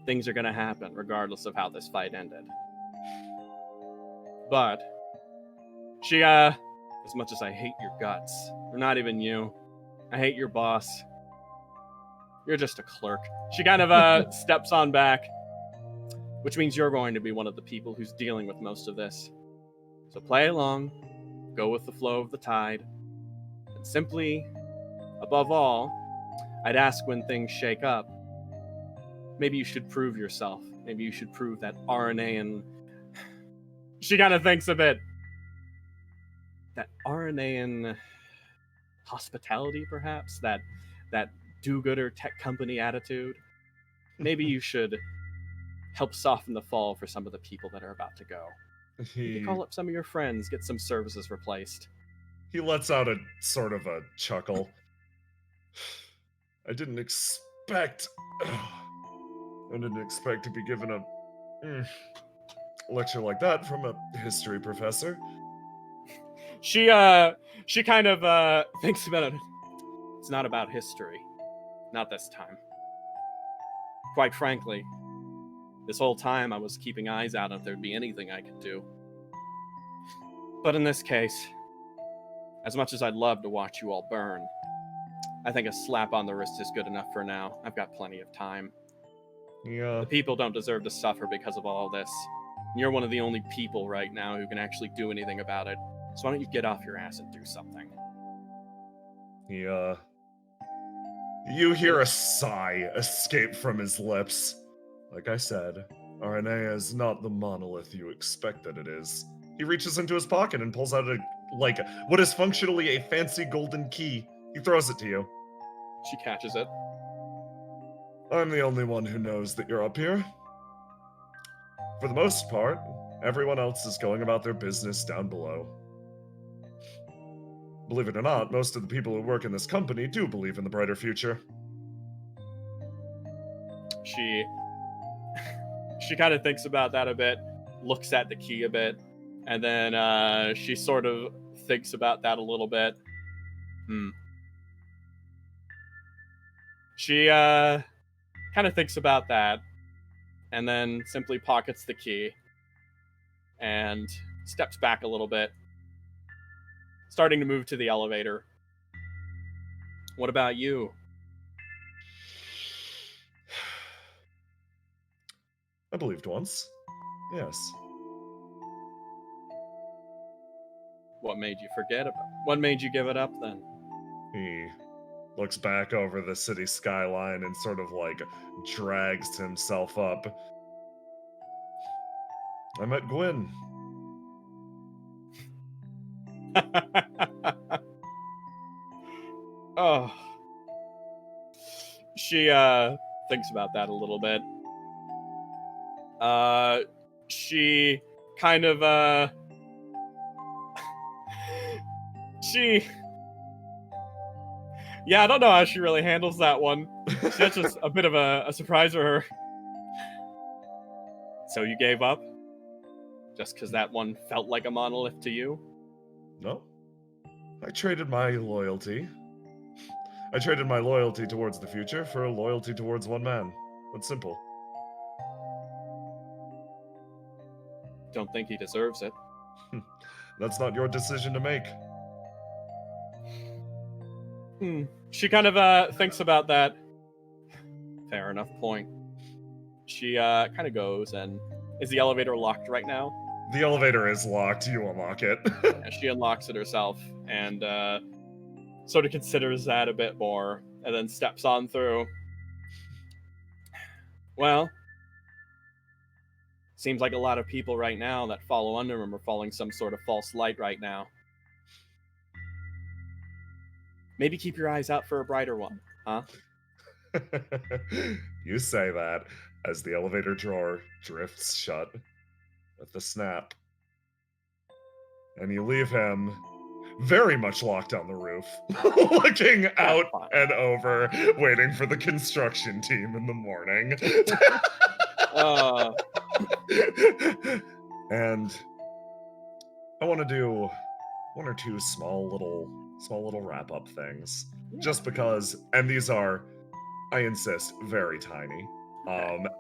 Things are going to happen regardless of how this fight ended. But she, as much as I hate your guts, or not even you, I hate your boss. You're just a clerk. She kind of steps on back, which means you're going to be one of the people who's dealing with most of this. So play along, go with the flow of the tide, and simply, above all, I'd ask when things shake up, maybe you should prove yourself. Maybe you should prove that RNA and... She kind of thinks a bit. That RNA and hospitality, perhaps? That do-gooder tech company attitude? Maybe you should help soften the fall for some of the people that are about to go. You call up some of your friends, get some services replaced. He lets out a sort of a chuckle. I didn't expect to be given a lecture like that from a history professor. She kind of thinks about it. It's not about history. Not this time. Quite frankly, this whole time I was keeping eyes out if there'd be anything I could do. But in this case, as much as I'd love to watch you all burn, I think a slap on the wrist is good enough for now. I've got plenty of time. Yeah. The people don't deserve to suffer because of all this. You're one of the only people right now who can actually do anything about it. So why don't you get off your ass and do something? Yeah. You hear a sigh escape from his lips. Like I said, RNA is not the monolith you expect that it is. He reaches into his pocket and pulls out what is functionally a fancy golden key. He throws it to you. She catches it. I'm the only one who knows that you're up here. For the most part, everyone else is going about their business down below. Believe it or not, most of the people who work in this company do believe in the brighter future. She kind of thinks about that a bit, looks at the key a bit, and then she sort of thinks about that a little bit. She kind of thinks about that, and then simply pockets the key and steps back a little bit, starting to move to the elevator. What about you? I believed once. Yes. What made you forget about it? What made you give it up then? He looks back over the city skyline and sort of drags himself up. I met Gwen. Oh. She thinks about that a little bit. She kind of yeah, I don't know how she really handles that one. That's just a bit of a surprise for her. So you gave up? Just because that one felt like a monolith to you? No. I traded my loyalty. I traded my loyalty towards the future for a loyalty towards one man. That's simple. Don't think he deserves it. That's not your decision to make. She kind of thinks about that. Fair enough point. She kind of goes, and is the elevator locked right now? The elevator is locked. You unlock it. Yeah, she unlocks it herself and sort of considers that a bit more, and then steps on through. Well, seems like a lot of people right now that follow under him are following some sort of false light right now. Maybe keep your eyes out for a brighter one, huh? You say that as the elevator drawer drifts shut with a snap. And you leave him very much locked on the roof, looking out fine. and over, waiting for the construction team in the morning. And I want to do one or two small little wrap-up things. Just because, and these are, I insist, very tiny.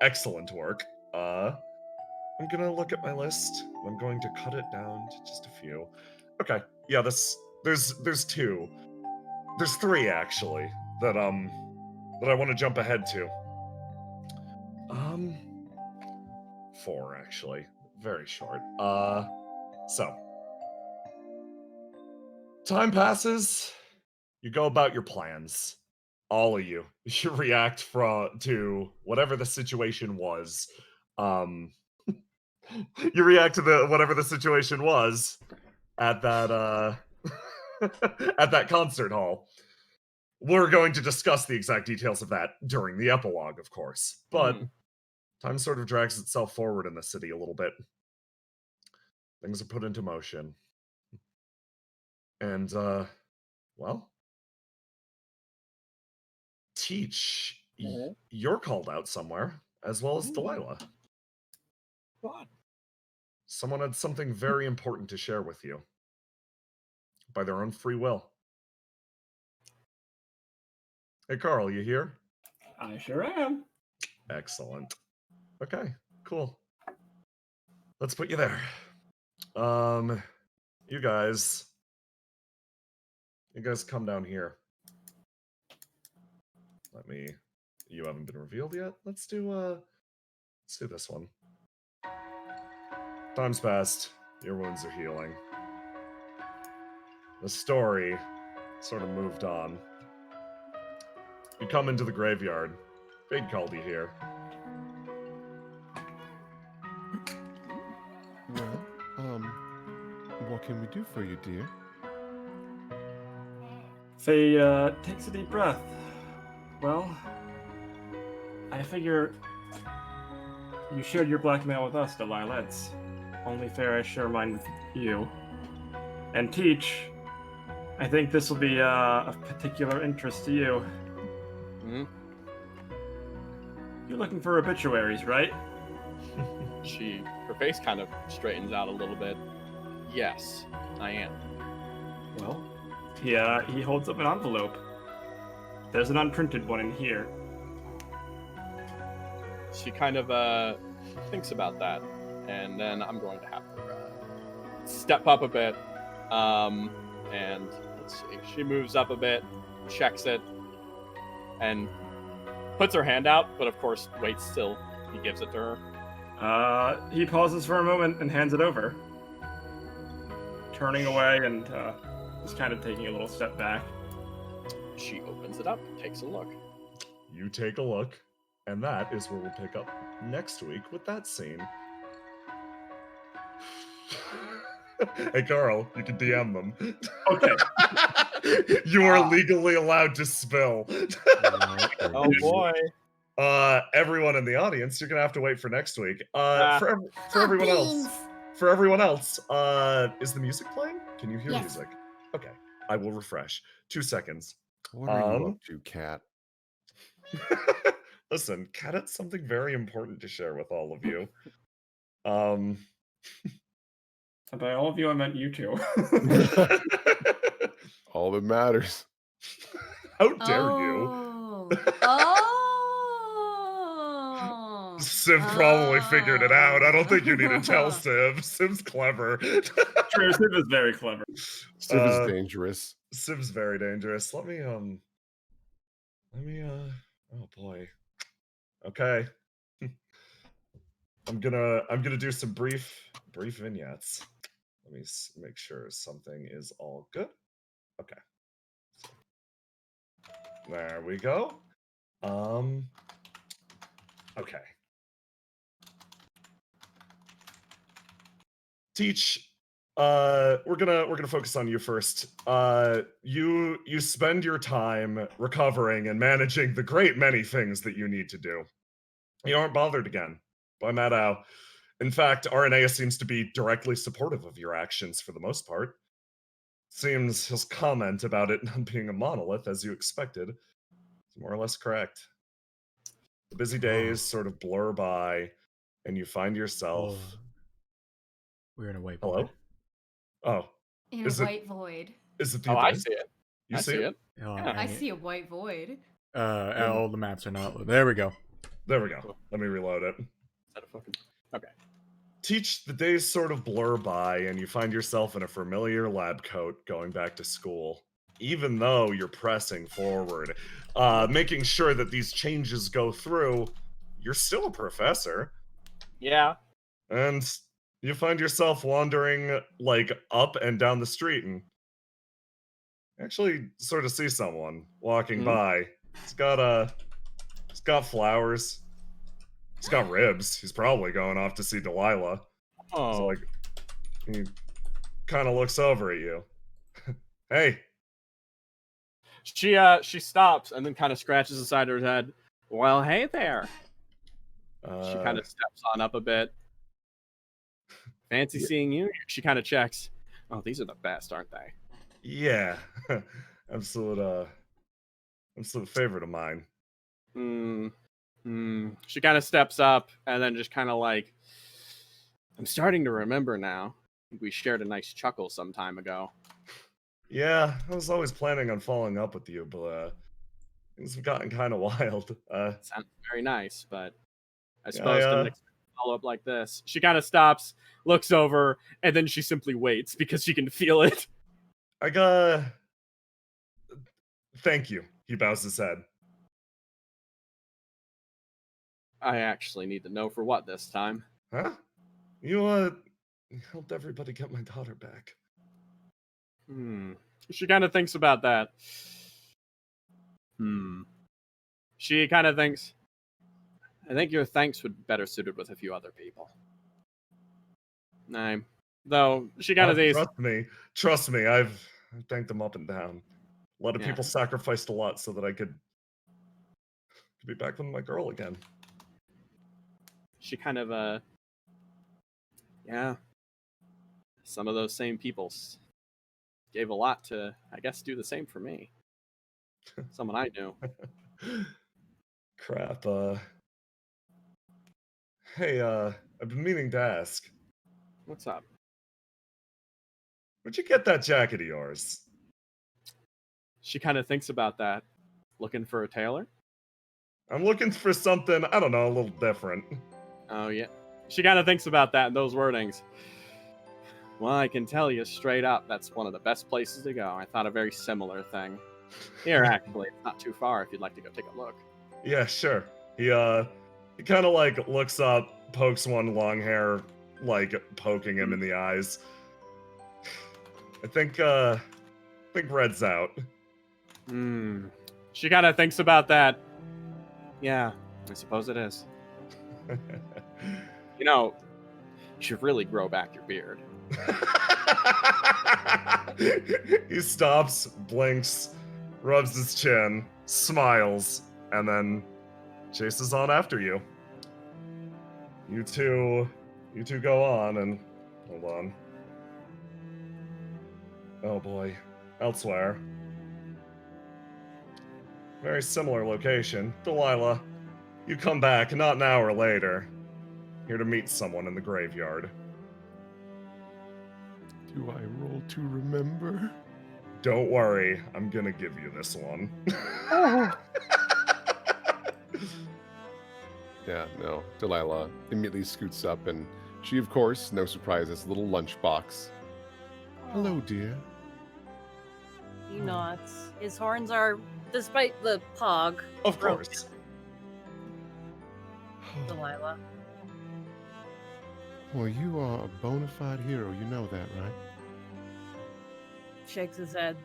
Excellent work. I'm gonna look at my list. I'm going to cut it down to just a few. Okay, yeah, there's two. There's three actually that I want to jump ahead to. Four actually. Very short. So time passes, you go about your plans. All of you. You react to whatever the situation was. You react to whatever the situation was at that at that concert hall. We're going to discuss the exact details of that during the epilogue, of course. But time sort of drags itself forward in the city a little bit. Things are put into motion. And well, Teach, you're called out somewhere, as well as Delilah. What? Someone had something very important to share with you. By their own free will. Hey, Carl, you here? I sure am. Excellent. Okay, cool. Let's put you there. You guys come down here. You haven't been revealed yet? Let's do this one. Time's passed. Your wounds are healing. The story sort of moved on. You come into the graveyard. Fade called you here. Well, what can we do for you, dear? Faye takes a deep breath. Well, I figure you shared your blackmail with us, Delilah. It's only fair I share mine with you. And Teach, I think this will be of particular interest to you. You're looking for obituaries, right? Her face kind of straightens out a little bit. Yes, I am. Well, he holds up an envelope. There's an unprinted one in here. She kind of thinks about that, and then I'm going to have to step up a bit. And let's see, she moves up a bit, checks it, and puts her hand out, but of course waits till he gives it to her. He pauses for a moment and hands it over, turning away and just kind of taking a little step back. She opens it up, takes a look. You take a look, and that is where we'll pick up next week with that scene. Hey, Carl, you can DM them. Okay. You are legally allowed to spill. Oh boy. Everyone in the audience, you're gonna have to wait for next week. For everyone else, is the music playing? Can you hear music? Okay, I will refresh. 2 seconds. What are you up to, Cat? Listen, Cat had something very important to share with all of you. And by all of you, I meant you two. All that matters. How dare you? Civ probably figured it out. I don't think you need to tell Civ. Civ's clever. True, Civ is very clever. Civ is dangerous. Civ's very dangerous. Let me oh boy. Okay. I'm gonna do some brief vignettes. Let me make sure something is all good. Okay. There we go. Okay. Teach, we're gonna focus on you first. You spend your time recovering and managing the great many things that you need to do. You aren't bothered again by Maddow. In fact, RNA seems to be directly supportive of your actions for the most part. Seems his comment about it not being a monolith, as you expected, is more or less correct. The busy days sort of blur by, and you find yourself. We're in a white Hello? void. Oh, In is a it? white void. Is it the Oh, I abyss? see it. You I see see it? it. Oh, Yeah. I see a white void. All the maps are not. There we go. There we go. Let me reload it. Is that a fucking... Okay. The days sort of blur by, and you find yourself in a familiar lab coat going back to school. Even though you're pressing forward, making sure that these changes go through, you're still a professor. Yeah. And you find yourself wandering, like, up and down the street, and actually sort of see someone walking by. He's got flowers. He's got ribs. He's probably going off to see Delilah. Oh. So, like, he kind of looks over at you. Hey. She stops and then kind of scratches the side of her head. Well, hey there. She kind of steps on up a bit. Fancy seeing you. She kind of checks. Oh, these are the best, aren't they? Yeah. absolute favorite of mine. She kind of steps up and then just kind of like, I'm starting to remember now. We shared a nice chuckle some time ago. Yeah, I was always planning on following up with you, but things have gotten kind of wild. Sounds very nice, but I suppose didn't expect a follow up like this. She kind of stops, looks over, and then she simply waits because she can feel it. Thank you. He bows his head. I actually need to know for what this time. Huh? You helped everybody get my daughter back. She kind of thinks about that. She kind of thinks, I think your thanks would be better suited with a few other people. Though she kind of says, Trust me, I've thanked them up and down. A lot of people sacrificed a lot so that I could be back with my girl again. She kind of, some of those same people gave a lot to, I guess, do the same for me. Someone I knew. Crap, hey, I've been meaning to ask. What's up? Where'd you get that jacket of yours? She kind of thinks about that. Looking for a tailor? I'm looking for something, I don't know, a little different. Oh, yeah. She kind of thinks about that, those wordings. Well, I can tell you straight up, that's one of the best places to go. I thought a very similar thing. Here, actually, it's not too far if you'd like to go take a look. Yeah, sure. He kind of, like, looks up, pokes one long hair, like, poking him in the eyes. I think Red's out. She kind of thinks about that. Yeah, I suppose it is. You know, you should really grow back your beard. He stops, blinks, rubs his chin, smiles, and then chases on after you. You two go on and hold on. Oh boy, elsewhere. Very similar location. Delilah, you come back not an hour later, here to meet someone in the graveyard. Do I roll to remember? Don't worry, I'm gonna give you this one. Yeah, no. Delilah immediately scoots up, and she, of course, no surprise, has a little lunchbox. Hello, dear. He nods. His horns are, despite the pog. Of course. Delilah. Well, you are a bona fide hero. You know that, right? Shakes his head.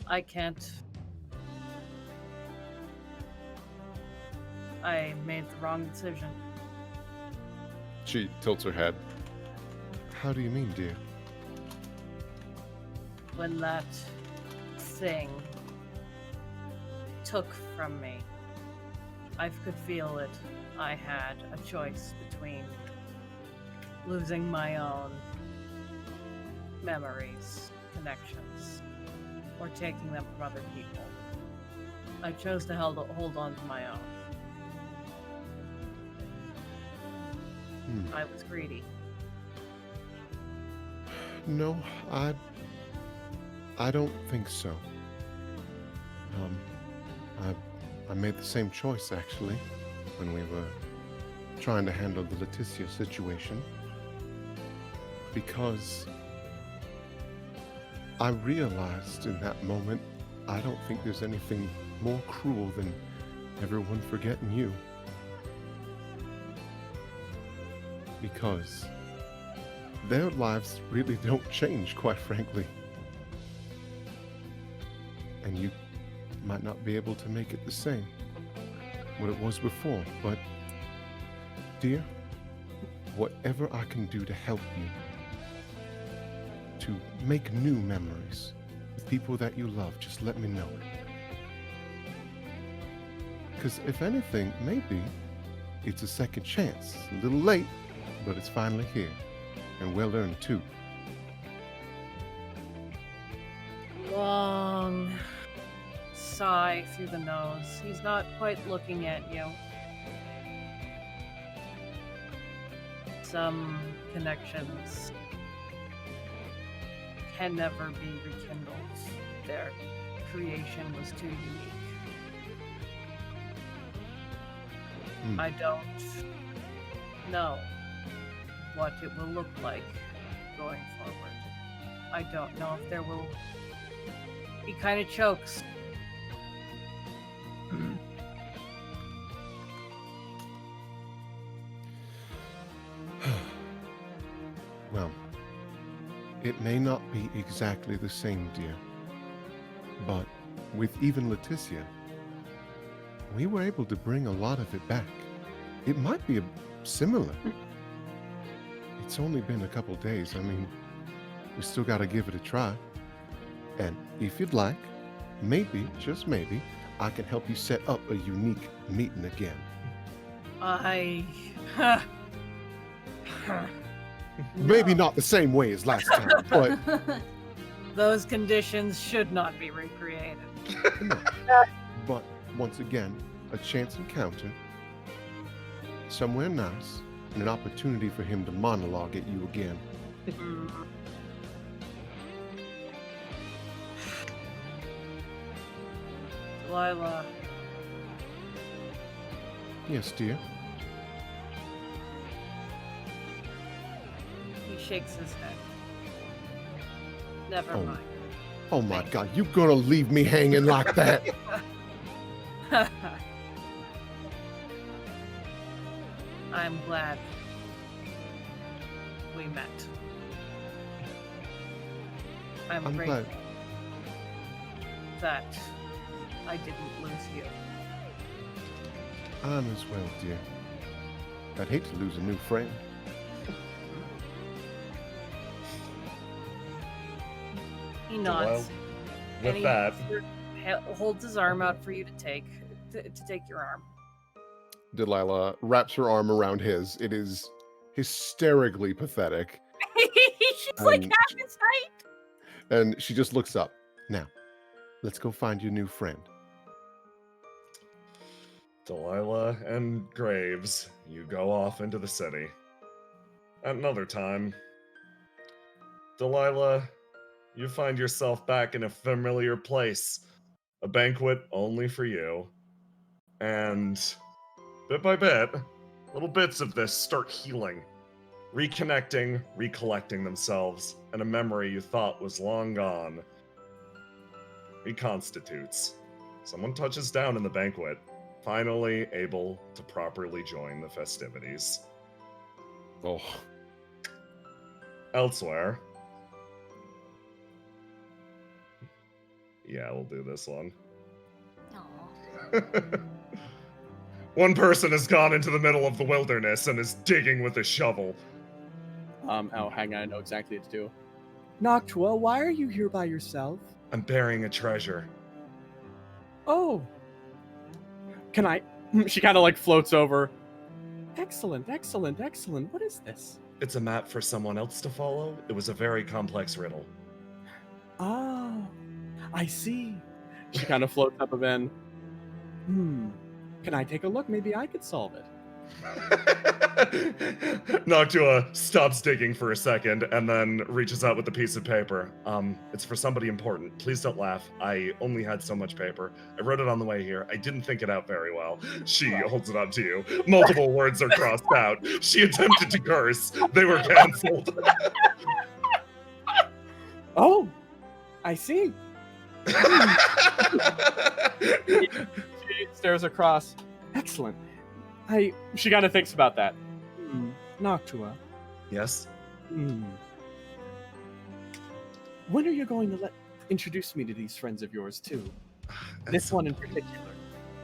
I can't. I made the wrong decision. She tilts her head. How do you mean, dear? When that thing took from me, I could feel it. I had a choice between losing my own memories, connections, or taking them from other people. I chose to hold on to my own. I was greedy. No, I don't think so. I made the same choice, actually, when we were trying to handle the Leticia situation. Because I realized in that moment, I don't think there's anything more cruel than everyone forgetting you. Because their lives really don't change, quite frankly. And you might not be able to make it the same, what it was before, but dear, whatever I can do to help you, to make new memories with people that you love, just let me know. Because if anything, maybe it's a second chance. A little late, but it's finally here. And well earned, too. Long sigh through the nose. He's not quite looking at you. Some connections can never be rekindled. Their creation was too unique. I don't know what it will look like going forward. I don't know if there will... He kind of chokes. Well, it may not be exactly the same, dear, but with even Leticia, we were able to bring a lot of it back. It might be similar. It's only been a couple days. I mean, we still got to give it a try. And if you'd like, maybe, just maybe, I can help you set up a unique meeting again. Maybe not the same way as last time, but... Those conditions should not be recreated. No. But, once again, a chance encounter, somewhere nice, and an opportunity for him to monologue at you again. Delilah. Yes, dear. He shakes his head. Never Oh. mind. Oh my God, you gonna leave me hanging like that? I'm glad we met. I'm I'm grateful glad. that I didn't lose you. I'm as well, dear. I'd hate to lose a new friend. He nods. With and he that, holds his arm out for you to take your arm. Delilah wraps her arm around his. It is hysterically pathetic. She's like And- half his height. And she just looks up. Now, let's go find your new friend. Delilah and Graves, you go off into the city. At another time, Delilah, you find yourself back in a familiar place, a banquet only for you. And bit by bit, little bits of this start healing, reconnecting, recollecting themselves, and a memory you thought was long gone reconstitutes. Someone touches down in the banquet, finally able to properly join the festivities. Oh, Elsewhere, yeah, we'll do this one. Aw. One person has gone into the middle of the wilderness and is digging with a shovel. Oh, hang on, I know exactly what to do. Noctua, why are you here by yourself? I'm burying a treasure. Oh. Can I? She kind of like floats over. Excellent, excellent, excellent. What is this? It's a map for someone else to follow. It was a very complex riddle. Oh, I see. She kind of floats up a bit. Can I take a look? Maybe I could solve it. Noctua stops digging for a second and then reaches out with a piece of paper. It's for somebody important. Please don't laugh. I only had so much paper. I wrote it on the way here. I didn't think it out very well. She holds it up to you. Multiple words are crossed out. She attempted to curse. They were canceled. Oh, I see. She stares across. Excellent. She kind of thinks about that. Noctua. Yes? When are you going to introduce me to these friends of yours too? This one in particular.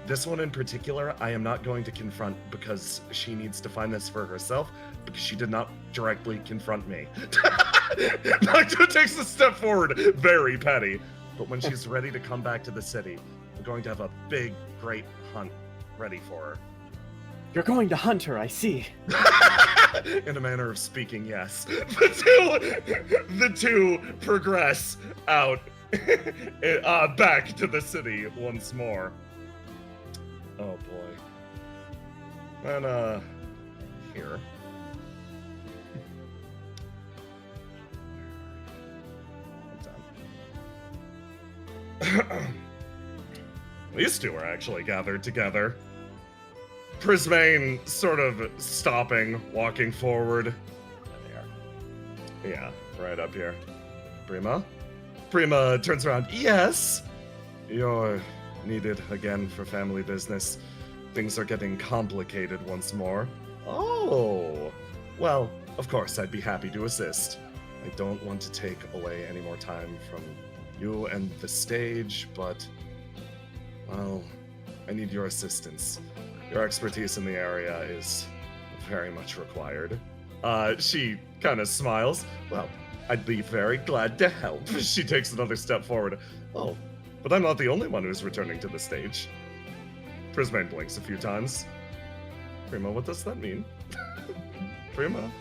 This one in particular, I am not going to confront because she needs to find this for herself because she did not directly confront me. Noctua takes a step forward, very petty. But when she's ready to come back to the city, we're going to have a big, great hunt ready for her. You're going to hunt her, I see. In a manner of speaking, yes. The two progress out back to the city once more. Oh boy. And here. These two are actually gathered together. Prismane sort of stopping, walking forward. Yeah, right up here. Prima? Prima turns around. Yes! You're needed again for family business. Things are getting complicated once more. Oh! Well, of course, I'd be happy to assist. I don't want to take away any more time from you and the stage, but, well, I need your assistance. Your expertise in the area is very much required. She kind of smiles. Well, I'd be very glad to help. She takes another step forward. Oh, but I'm not the only one who's returning to the stage. Prismane blinks a few times. Prima, what does that mean? Prima?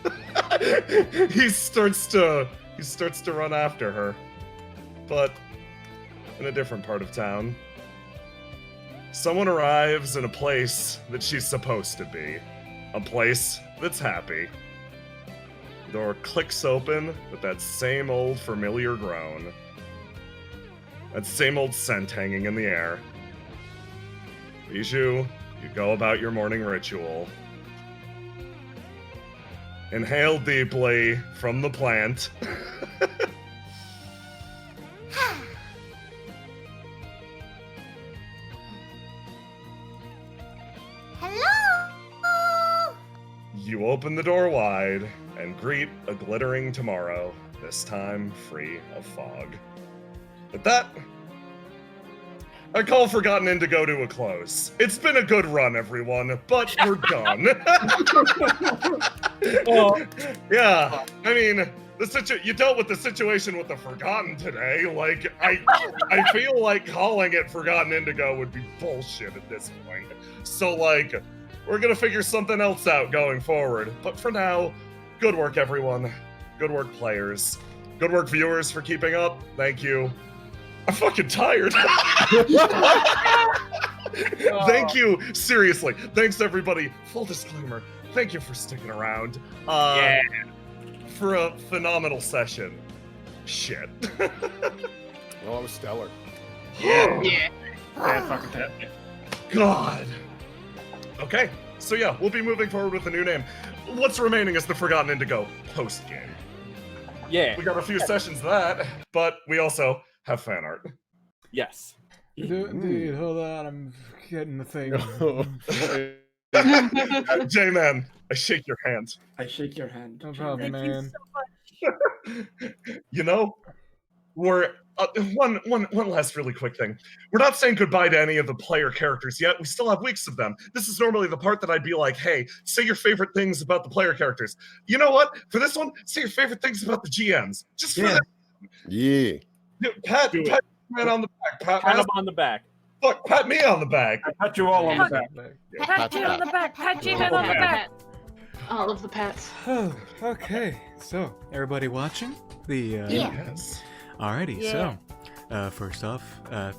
He starts to run after her, but in a different part of town. Someone arrives in a place that she's supposed to be. A place that's happy. The door clicks open with that same old familiar groan. That same old scent hanging in the air. Bijou, you go about your morning ritual. Inhale deeply from the plant. You open the door wide and greet a glittering tomorrow, this time free of fog. With that, I call Forgotten Indigo to a close. It's been a good run, everyone, but we're done. Yeah, I mean, you dealt with the situation with the Forgotten today. Like, I feel like calling it Forgotten Indigo would be bullshit at this point. So, like, we're gonna figure something else out going forward. But for now, good work, everyone. Good work, players. Good work, viewers, for keeping up. Thank you. I'm fucking tired. Thank you. Seriously. Thanks, everybody. Full disclaimer. Thank you for sticking around. For a phenomenal session. Shit. Well, it was stellar. Yeah, fucking that. God. Okay, so yeah, we'll be moving forward with a new name. What's remaining is the Forgotten Indigo post-game. Yeah. We got a few sessions of that, but we also have fan art. Yes. Dude, hold on, I'm getting the thing. J-Man, I shake your hand. I shake your hand. No problem, Thank you man. so much. You know, we're one last really quick thing. We're not saying goodbye to any of the player characters yet. We still have weeks of them. This is normally the part that I'd be like, hey, say your favorite things about the player characters. You know what? For this one, say your favorite things about the GMs. Just for that. Yeah. Pat man on the back. Pat him on the back. Fuck, pat me on the back. I pat you all on the back. Pat you on the back. Pat you on the back. All of the pets. Okay, so everybody watching the Yes. Alrighty, Yeah. so first off,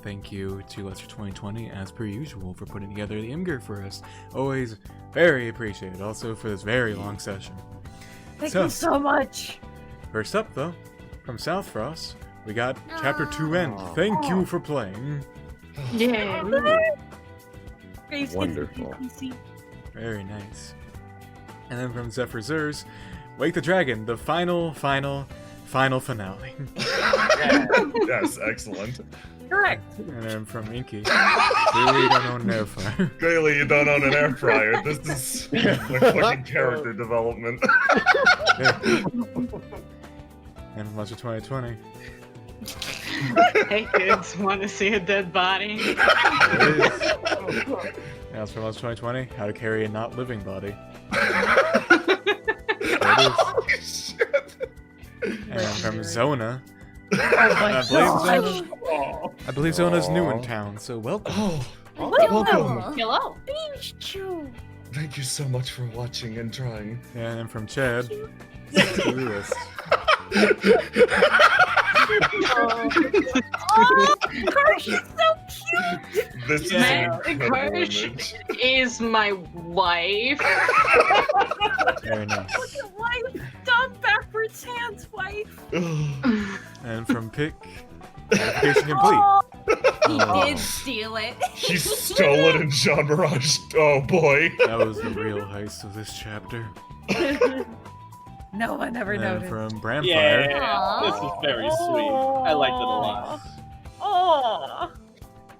thank you to Lester 2020 as per usual for putting together the Imgur for us. Always very appreciated. Also for this very long session. Thank So- you so much. First up though, from South Frost, we got Chapter 2 End. Thank you for playing. Yeah. Graves gets the Wonderful. PC. Very nice. And then from Zephyr Zers, Wake the Dragon, the final finale. Yes, excellent. Correct. And then from Inky, clearly you don't own an air fryer. Clearly, you don't own an air fryer. This is my fucking character development. And from Lester 2020, Hey kids, want to see a dead body? Now it's from Lester 2020, How to Carry a Not Living Body. Holy shit. And then from Zona, Oh my I god. believe Zona's new in town, so welcome. Oh, Welcome. Hello. thank you so much for watching and trying. And then from Chad, Lewis. Oh, Karsh is so cute. This is Yeah. an incredible Karsh image. is my wife. Very nice. Look at wife. Done backwards hands, wife. And from Pick, Application complete. Oh, He Oh. did steal it. He stole it in Jean Mirage. Oh boy. That was the real heist of this chapter. no one ever And then noticed. from Bramfire. Yeah, Aw. this is very sweet. I liked it a lot. Oh.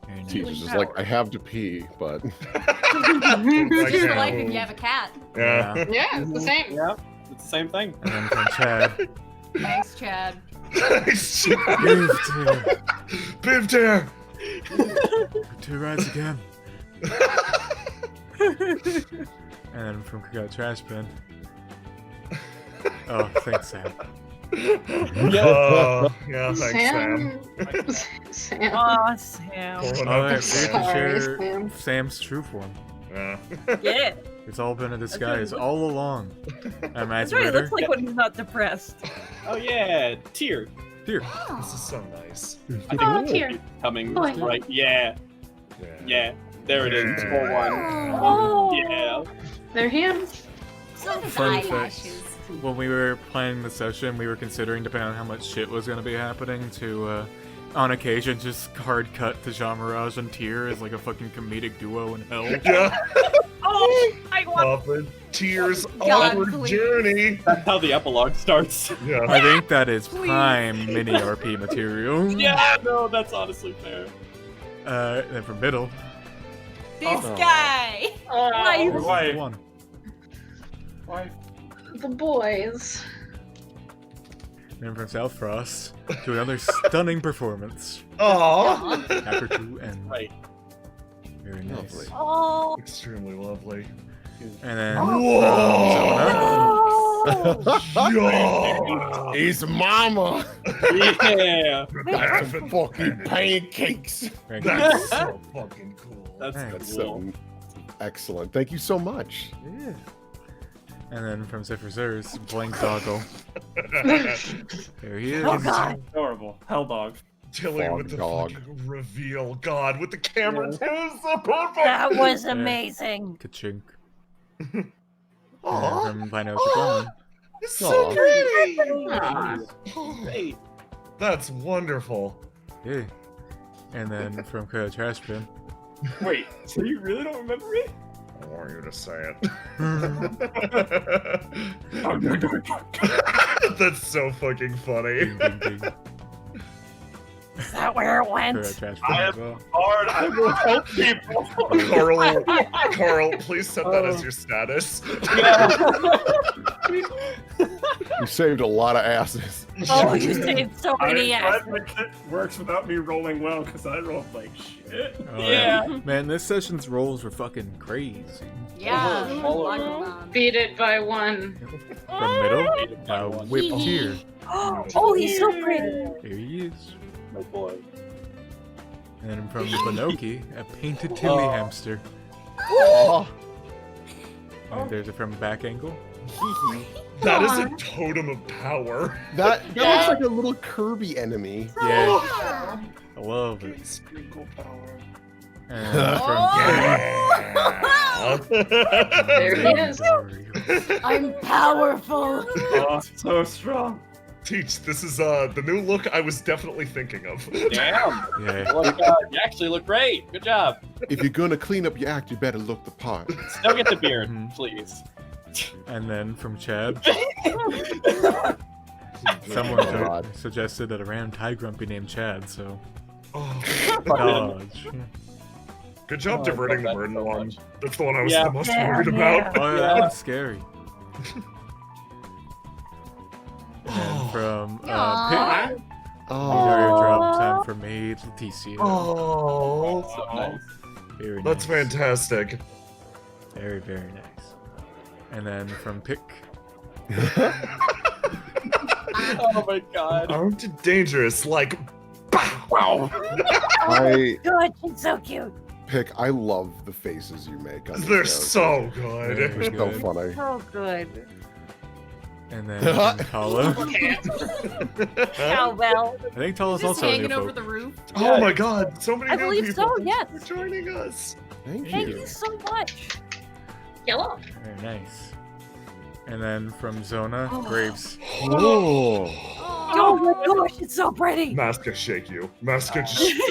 Very nice. Jesus, it's like I have to pee, but It's just can't. life if you have a cat. Yeah. Yeah, it's the same. Yeah, it's the same thing. And then from Chad, Thanks, Chad. Nice job. Give to Biv 2 rides again. And then from Cookout Trash Bin. Oh, thanks, Sam. Oh, yeah, thanks, Sam. Sam. Oh, Sam. Pulling Oh, up yeah, the we have to Sorry, share Sam. Sam's true form. Yeah. Yeah. It's all been a disguise what- all along. I'm That's as what he Ritter. looks like when he's not depressed. Oh yeah, Tear. Here. This is so nice. I think Oh, it's Tear. coming Boy. right. Yeah, yeah. There it is. Yeah. Full one. Oh. Yeah. They're him. So his Fun fact. eyelashes. When we were planning the session, we were considering, depending on how much shit was going to be happening, to, on occasion, just hard cut to Jean Mirage and Tyr as like a fucking comedic duo in hell. Yeah. Oh, I want. Awkward tears, God, awkward please. journey. That's how the epilogue starts. Yeah. I think that is Please. prime mini RP material. Yeah, no, that's honestly fair. Then from middle, This Oh. guy. Life. this is Why? the one. Why? The boys. Then from South Frost to another stunning performance. Aww. Chapter 2 and Right. very nice. Lovely. Oh. Extremely lovely. And then Whoa! Yo! He's mama! Yeah. That's fucking pancakes! Zona. That's so fucking cool. That's Thanks. cool. So excellent. Thank you so much. Yeah. And then from Zephyr Zers, Blank Doggle. There he is. Oh god. Adorable. Hell dog. Tilly Fog with the dog. fucking reveal. God, with the camera too. So perfect. That was amazing. Ka-chink. Aw, And from Pineapple Woman. it's so Aw. pretty. Aw. Great. That's wonderful. Yeah. And then from Coyote Trash Bin. Wait, so you really don't remember me? I want you to say it. That's so fucking funny. Ding, ding, ding. That that where it went? For a trash I bin am as well. hard. I will help people. Carl, please set that as your status. You saved a lot of asses. Oh, you saved so many I'm asses. glad the kit works without me rolling well, because I rolled like shit. Oh, Yeah. Man, this session's rolls were fucking crazy. Yeah. All like over. them. Beat it by 1. From middle, now whipped here. Oh, he's so pretty. Here he is. My boy. And then from Binoki, a painted Tilly Oh. hamster. Oh, And there's a from back angle. That is a totem of power. that looks like a little Kirby enemy. Yeah, I love it. Sprinkle power. And There he is. I'm powerful. Oh, so strong. Teach, this is the new look I was definitely thinking of. Damn. Yeah. Look, you actually look great. Good job. If you're gonna clean up your act, you better look the part. Still get the beard, Mhm. please. And then from Chad, Oh, someone God. suggested that a random Thai grumpy named Chad, so Oh, dodge. good job Oh, I diverting the love that burden so one. much. That's the one I was Yeah. the most Yeah, worried yeah. about. Oh yeah, Yeah. that's scary. And then from Aw. Pick, Oh, Dario drop time for Maid Leticia. Oh, So nice. Very that's nice. fantastic. Very, very nice. And then from Pick, Oh my god. Armed dangerous, like, wow. I Good, she's so cute. Pick. I love the faces you make. On They're this so very good. They're so good. funny. So good. And then from Tala. Cowbell. I think Tala's Just also a new hanging over folk. the roof. Oh my god, so many I new believe people. so, Thanks yes. for joining us. Thank Thank you. you so much. Yellow. Very nice. And then from Zona, Graves. Oh. Oh my gosh, it's so pretty. Maska, shake you. Maska,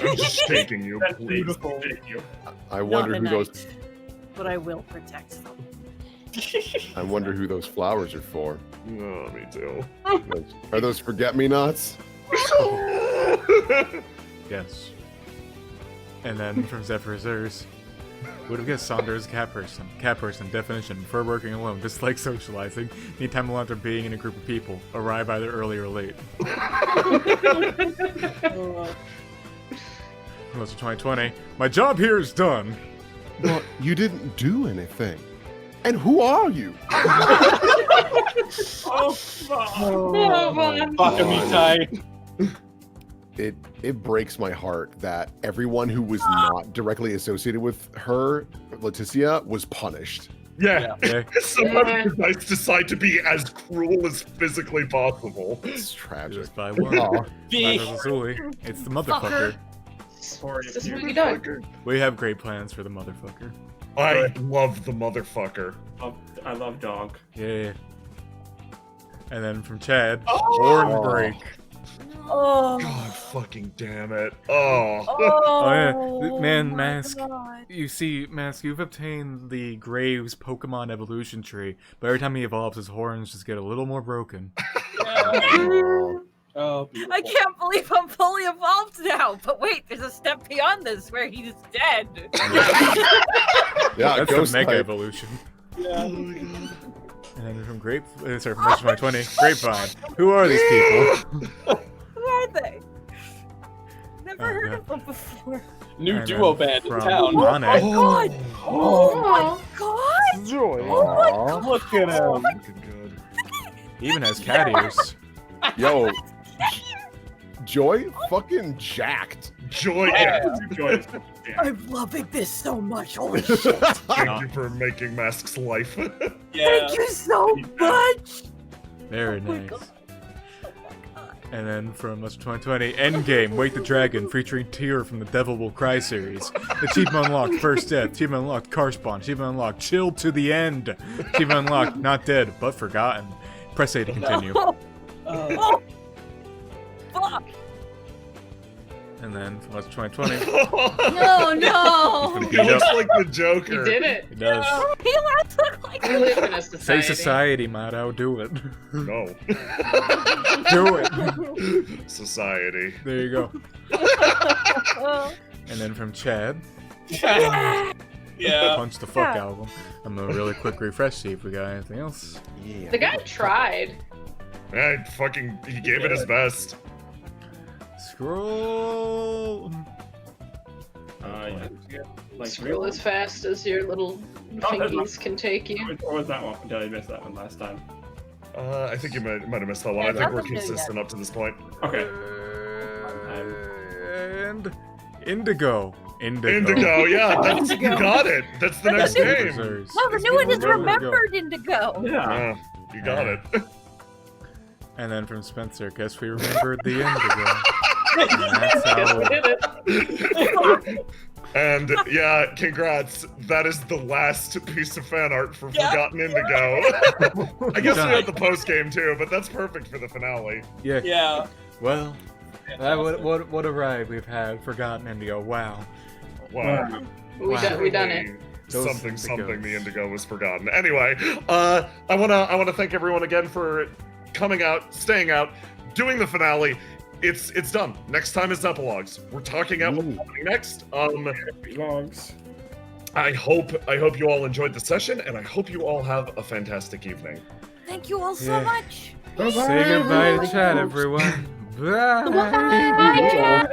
I'm just shaking you. That's Please. beautiful. Thank you. I wonder Not who tonight, those. but I will protect them. I wonder who those flowers are for. Oh, me too. Are those forget-me-nots? Yes. And then from Zephyr Zers, would have guessed Saunders cat person. Cat person, definition, prefer working alone, dislike socializing, need time alone after being in a group of people, arrive either early or late. Most of 2020, my job here is done. Well, you didn't do anything. And who are you? Oh, fuck. Oh, man. Fuck me tight. It breaks my heart that everyone who was not directly associated with her, Leticia, was punished. Yeah. Okay. Sometimes the dice decide to be as cruel as physically possible. It's tragic. Just by one. Aw. It's the motherfucker. Sorry This if is you- what we done. We have great plans for the motherfucker. I love the motherfucker. I love dog. Yeah. And then from Chad, Oh! Horn Break. Oh. God fucking damn it. Oh. Oh yeah, man, my Mask. God. You see, Mask, you've obtained the Graves Pokemon evolution tree, but every time he evolves, his horns just get a little more broken. Aw. Oh, beautiful. I can't believe I'm fully evolved now. But wait, there's a step beyond this where he's dead. Yeah, That's ghost the Mega type. Evolution. Yeah. And then from sorry, from March 2020, Grapevine. Who are these people? Who are they? Never Oh, heard God. of them before. New And duo then band in from town. Monet. God! Oh my God! Aw. Look at him. Fucking good. He even has cat ears. Yo, Joy fucking jacked. Joy, Yeah. yeah. I'm loving this so much. Holy shit! Thank you for making Mask's life. Yeah. Thank you so much. Very Oh my nice. God. Oh my God. And then from us 2020, Endgame, Wake the Dragon, featuring Tear from the Devil Will Cry series. Achievement unlocked, First Death. Achievement unlocked, Car Spawn. Achievement unlocked, Chill to the End. Achievement unlocked, Not Dead, but Forgotten. Press A to continue. Oh, fuck! And then from us 2020, No, no. He looks like the Joker. You did it. it does. He looks like We live in a Say society. society, Mato. Do it. No. Do it. Society. There you go. And then from Chad. Yeah. Punch the fuck out of him. I'm gonna really quick refresh, see if we got anything else. Yeah. The guy tried. Yeah, he gave it his best. Scroll. Yeah. Like Scroll as fast as your little fingies can take you. What was that one? Did I miss that one last time? I think you might have missed that one. Yeah, I think we're nothing new consistent up to this point. Okay. And Indigo. Indigo, yeah, that's, you got it. That's the next game. No, the new one is Remembered Indigo. Yeah. You got it. And then from Spencer, guess we remembered the Indigo. And that's Guess how we did it. And yeah, congrats. That is the last piece of fan art for Forgotten Indigo. I guess we have the post game too, but that's perfect for the finale. Yeah. Yeah. Well, what a ride we've had. Forgotten Indigo. Wow. Wow. We done it. Those Something Indigos. the Indigo was forgotten. Anyway, I wanna thank everyone again for coming out, staying out, doing the finale. It's done. Next time is epilogues. We're talking out what's happening next. Logs. I hope you all enjoyed the session, and I hope you all have a fantastic evening. Thank you all so Yeah. much. Say goodbye to Chad, everyone. Bye. Bye, Chad.